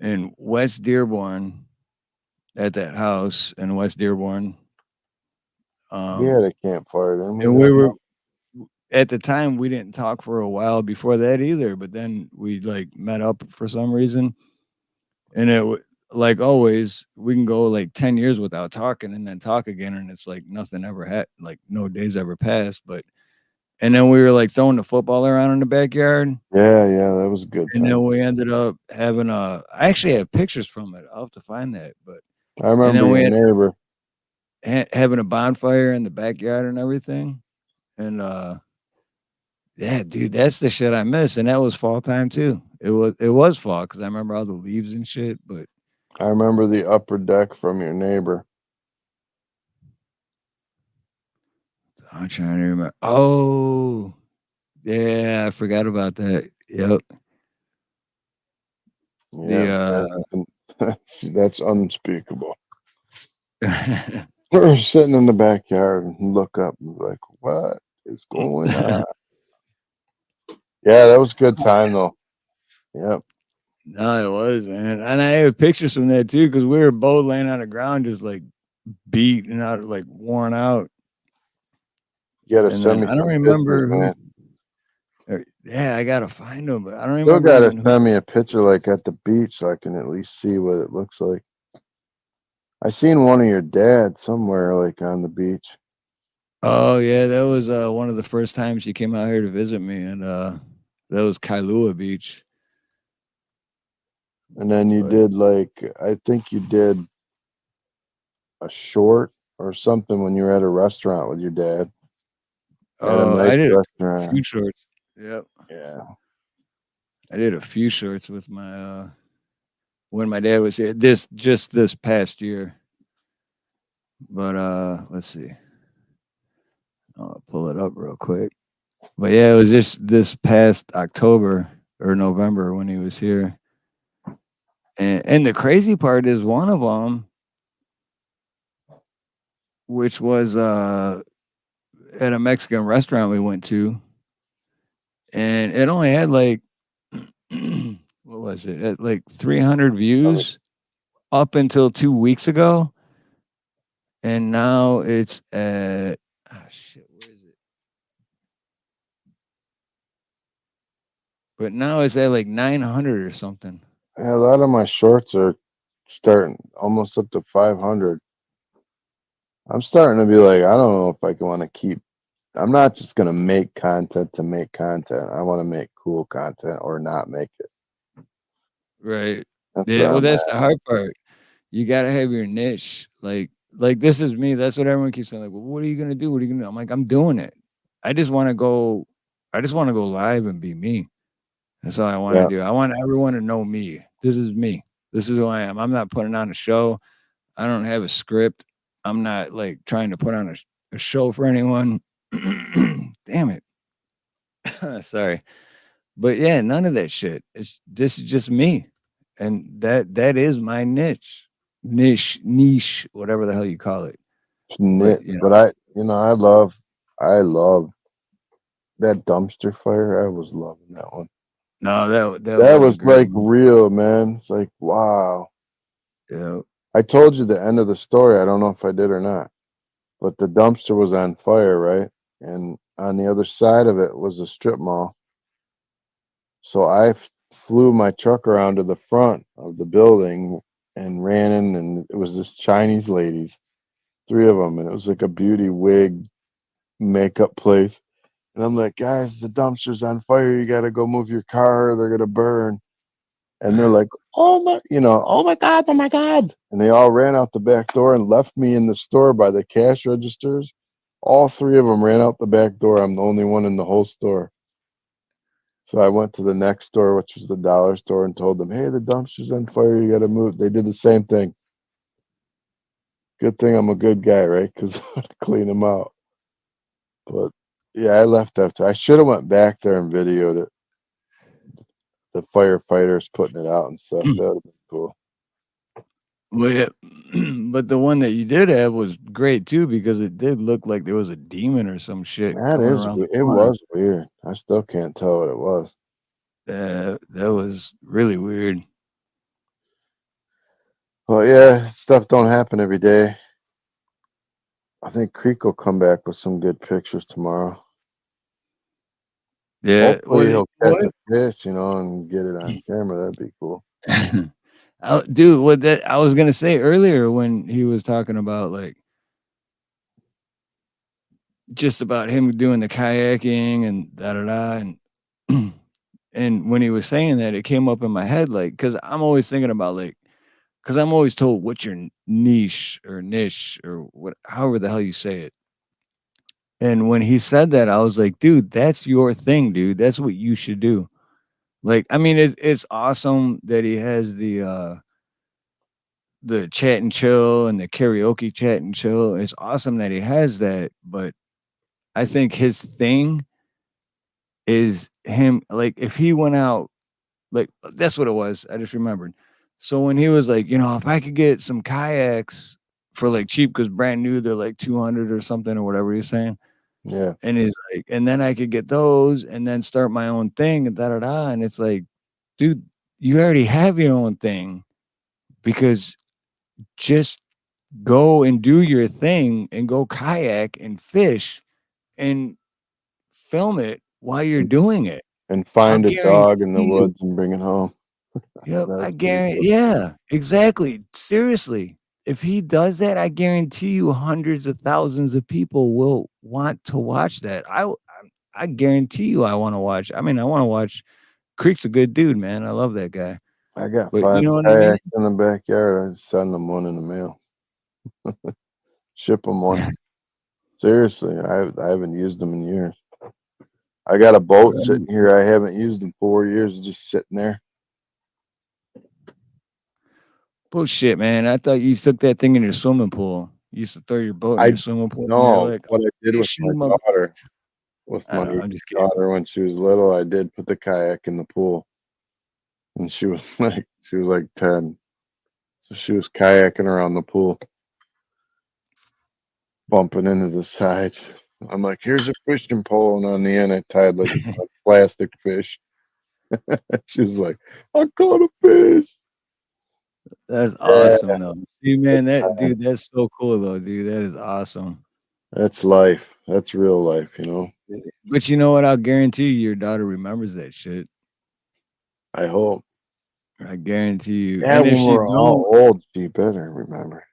in West Dearborn at that house in West Dearborn. We had a campfire then. And we were at the time we didn't talk for a while before that either, but then we like met up for some reason. And it like always, we can go like 10 years without talking and then talk again, and it's like nothing ever had, like no days ever passed. And then we were like throwing the football around in the backyard. Yeah, that was a good time. And then we ended up having I actually have pictures from it. I'll have to find that. But I remember your neighbor having a bonfire in the backyard and everything. And yeah, dude, that's the shit I miss. And that was fall time too. It was fall because I remember all the leaves and shit. But I remember the upper deck from your neighbor. I'm trying to remember. Oh, yeah, I forgot about that. Yep. Yeah, that's unspeakable. We're sitting in the backyard and look up and be like, what is going on? Yeah, that was a good time though. Yep. No, it was, man. And I have pictures from that too, because we were both laying on the ground just like beat and out, like worn out. You gotta send me I don't remember who. Yeah, I gotta find them, but I don't Still remember. Gotta send me a picture like at the beach so I can at least see what it looks like. I seen one of your dad somewhere like on the beach. Oh yeah, that was one of the first times you came out here to visit me, and that was Kailua Beach. And then you did I think you did a short or something when you were at a restaurant with your dad. Oh, I did a few shorts. Yep. Yeah. I did a few shorts with my when my dad was here. This past year. But let's see. I'll pull it up real quick. But yeah, it was just this past October or November when he was here. And the crazy part is one of them, which was at a Mexican restaurant we went to, and it only had like what was it? At like 300 views up until 2 weeks ago, and now it's at shit, where is it? But now it's at like 900 or something. Yeah, a lot of my shorts are starting almost up to 500. I'm starting to be like, I don't know if I can want to keep. I'm not just gonna make content to make content. I want to make cool content or not make it. Right. That's Yeah. where Well, I'm that's at. the hard part. You gotta have your niche. Like this is me. That's what everyone keeps saying. Like, well, what are you gonna do? What are you gonna do? I'm like, I'm doing it. I just want to go. I just want to go live and be me. That's all I want to Yeah. do. I want everyone to know me. This is me. This is who I am. I'm not putting on a show. I don't have a script. I'm not like trying to put on a show for anyone. Damn it. Sorry. But yeah, none of that shit. This is just me. And that is my niche, whatever the hell you call it. But But I love that dumpster fire. I was loving that one. No, that was a was great like one. real, man. It's like, wow. Yeah. I told you the end of the story. I don't know if I did or not, but the dumpster was on fire, right? And on the other side of it was a strip mall. So I flew my truck around to the front of the building and ran in, and it was this Chinese ladies, 3 of them, and it was like a beauty wig makeup place. And I'm like, guys, the dumpster's on fire. You got to go move your car. Or they're going to burn. And they're like, oh my God. And they all ran out the back door and left me in the store by the cash registers. All 3 of them ran out the back door. I'm the only one in the whole store. So I went to the next store, which was the dollar store, and told them, hey, the dumpster's on fire. You got to move. They did the same thing. Good thing I'm a good guy, right? Because I want to clean them out. But yeah, I left after. I should have went back there and videoed it. The firefighters putting it out and stuff. That would have been cool. Well, yeah, but the one that you did have was great too because it did look like there was a demon or some shit coming around. It was weird. I still can't tell what it was. That was really weird. Well, yeah, stuff don't happen every day. I think Creek will come back with some good pictures tomorrow. Yeah, hopefully he'll catch a fish, and get it on camera. That'd be cool. Dude, what that I was gonna say earlier when he was talking about like just about him doing the kayaking and da da da and and when he was saying that, it came up in my head like because I'm always thinking about like because I'm always told what's your niche or what however the hell you say it. And when he said that, I was like, dude, that's your thing, dude. That's what you should do. Like, I mean, it's awesome that he has the chat and chill and the karaoke chat and chill. It's awesome that he has that, but I think his thing is him like if he went out like that's what it was. I just remembered. So when he was like, if I could get some kayaks for like cheap because brand new they're like 200 or something or whatever he's saying. Yeah. And he's like, and then I could get those and then start my own thing and da da da. And it's like, dude, you already have your own thing because just go and do your thing and go kayak and fish and film it while you're doing it. And find a dog in the you. woods and bring it home. Yep, I guarantee. Yeah, exactly. Seriously, if he does that, I guarantee you hundreds of thousands of people will want to watch that. I guarantee you I want to watch. I mean, I want to watch. Creek's a good dude, man. I love that guy. I got But 5 you know what kayaks I mean? in the backyard. I send them one in the mail. Ship them one. Seriously, I haven't used them in years. I got a boat sitting here. I haven't used in 4 years, just sitting there. Bullshit, man. I thought you took that thing in your swimming pool. You used to throw your boat in your swimming pool. And they're No, like, what I did "Hey, with shoot my 'em up." daughter, I'm just kidding. when she was little, I did put the kayak in the pool, and she was like 10, so she was kayaking around the pool, bumping into the sides. I'm like, "Here's a fishing pole," and on the end, I tied like a plastic fish. She was like, "I caught a fish." That's awesome, though. See, man, dude, that's so cool, though, dude. That is awesome. That's life. That's real life, you know. But you know what? I'll guarantee you, your daughter remembers that shit. I hope. I guarantee you. Yeah, And if when she we're all don't, old, she better remember.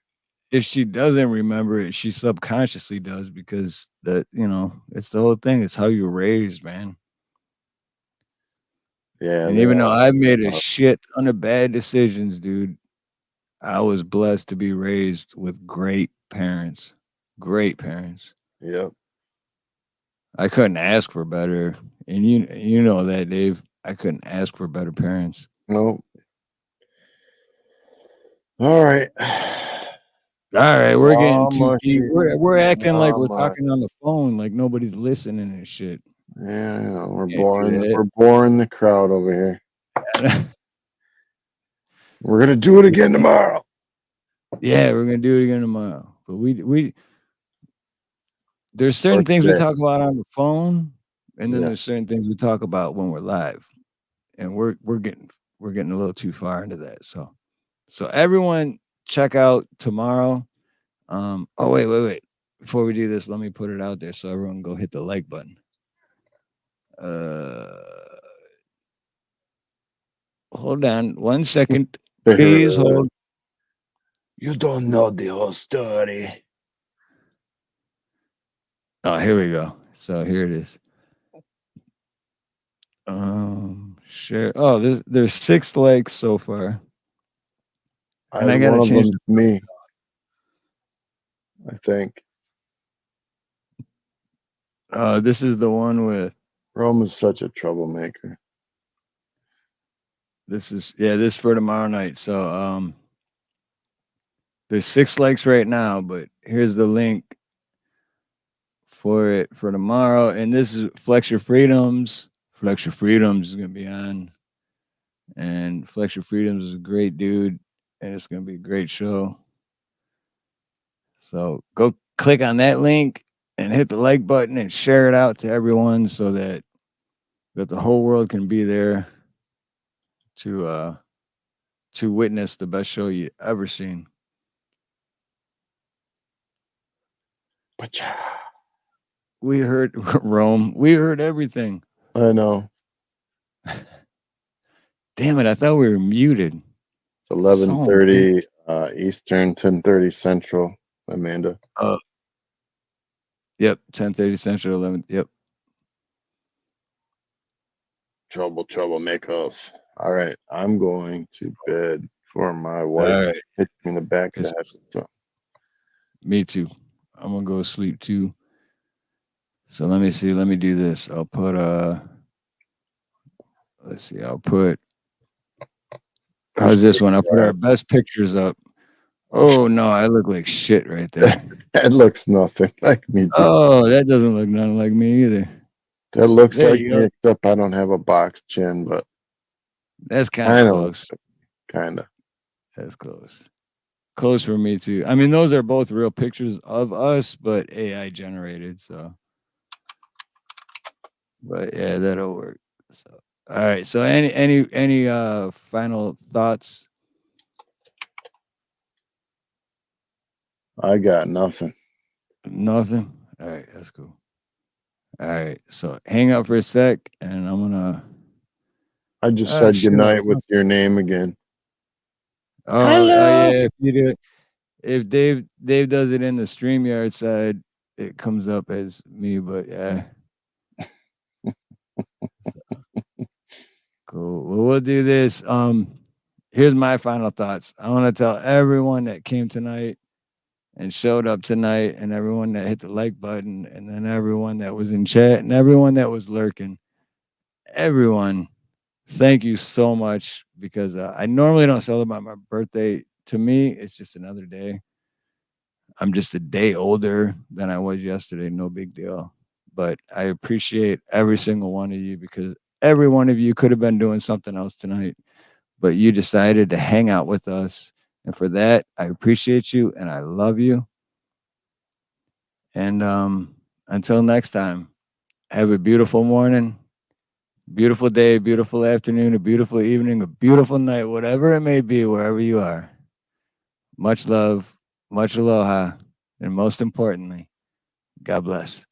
if she doesn't remember it, she subconsciously does because it's the whole thing. It's how you're raised, man. Yeah. And even though I've made a shit ton of bad decisions, dude, I was blessed to be raised with great parents. Great parents. Yep. I couldn't ask for better. And you know that, Dave. I couldn't ask for better parents. Nope. All right. All right, we're getting too deep. We're acting like we're talking on the phone, like nobody's listening and shit. Yeah, we're Can't do boring. that. We're boring the crowd over here. We're gonna do it again tomorrow. Yeah, we're gonna do it again tomorrow. But we there's certain things we talk about on the phone, and then there's certain things we talk about when we're live, and we're getting a little too far into that. So everyone check out tomorrow. Oh wait. Before we do this, let me put it out there so everyone go hit the like button. Hold on 1 second. Please hold. You don't know the whole story. Oh, here we go. So here it is. Share. Oh, there's 6 likes so far. And I gotta change me. I think. This is the one with Rome is such a troublemaker. This is this for tomorrow night. So there's 6 likes right now, but here's the link for it for tomorrow. And this is Flex Your Freedoms. Flex Your Freedoms is gonna be on. And Flex Your Freedoms is a great dude, and it's gonna be a great show. So go click on that link and hit the like button and share it out to everyone so that the whole world can be there to witness the best show you ever seen. We heard Rome. We heard everything. I know. Damn it! I thought we were muted. It's 11:30 Eastern, 10:30 Central. Amanda. Yep, 10:30 Central, 11. Yep. Troublemakers. All right, I'm going to bed for my wife. Hit me in the back of the head. So. Me too. I'm gonna go to sleep too. So let me see. Let me do this. I'll put let's see. I'll put. How's this one? I'll put our best pictures up. Oh no, I look like shit right there. That looks nothing like me. Oh, that doesn't look nothing like me either. That looks like me, except I don't have a box chin, but that's kind of close. Kind of. That's close. Close for me too. I mean, those are both real pictures of us, but AI generated. So, but yeah, that'll work. So, all right. So, any final thoughts? I got nothing. Nothing. All right, that's cool. All right, so hang up for a sec, and I'm gonna. I just said goodnight with your name again. Oh yeah, if you do it, if Dave does it in the StreamYard side, it comes up as me. But yeah, cool. Well, we'll do this. Here's my final thoughts. I want to tell everyone that came tonight and showed up tonight, and everyone that hit the like button, and then everyone that was in chat, and everyone that was lurking. Everyone, thank you so much, because I normally don't celebrate my birthday to me, it's just another day. I'm just a day older than I was yesterday. No big deal. But I appreciate every single one of you, because every one of you could have been doing something else tonight, but you decided to hang out with us. And for that, I appreciate you and I love you. And until next time, have a beautiful morning, beautiful day, beautiful afternoon, a beautiful evening, a beautiful night, whatever it may be, wherever you are. Much love, much aloha, and most importantly, God bless.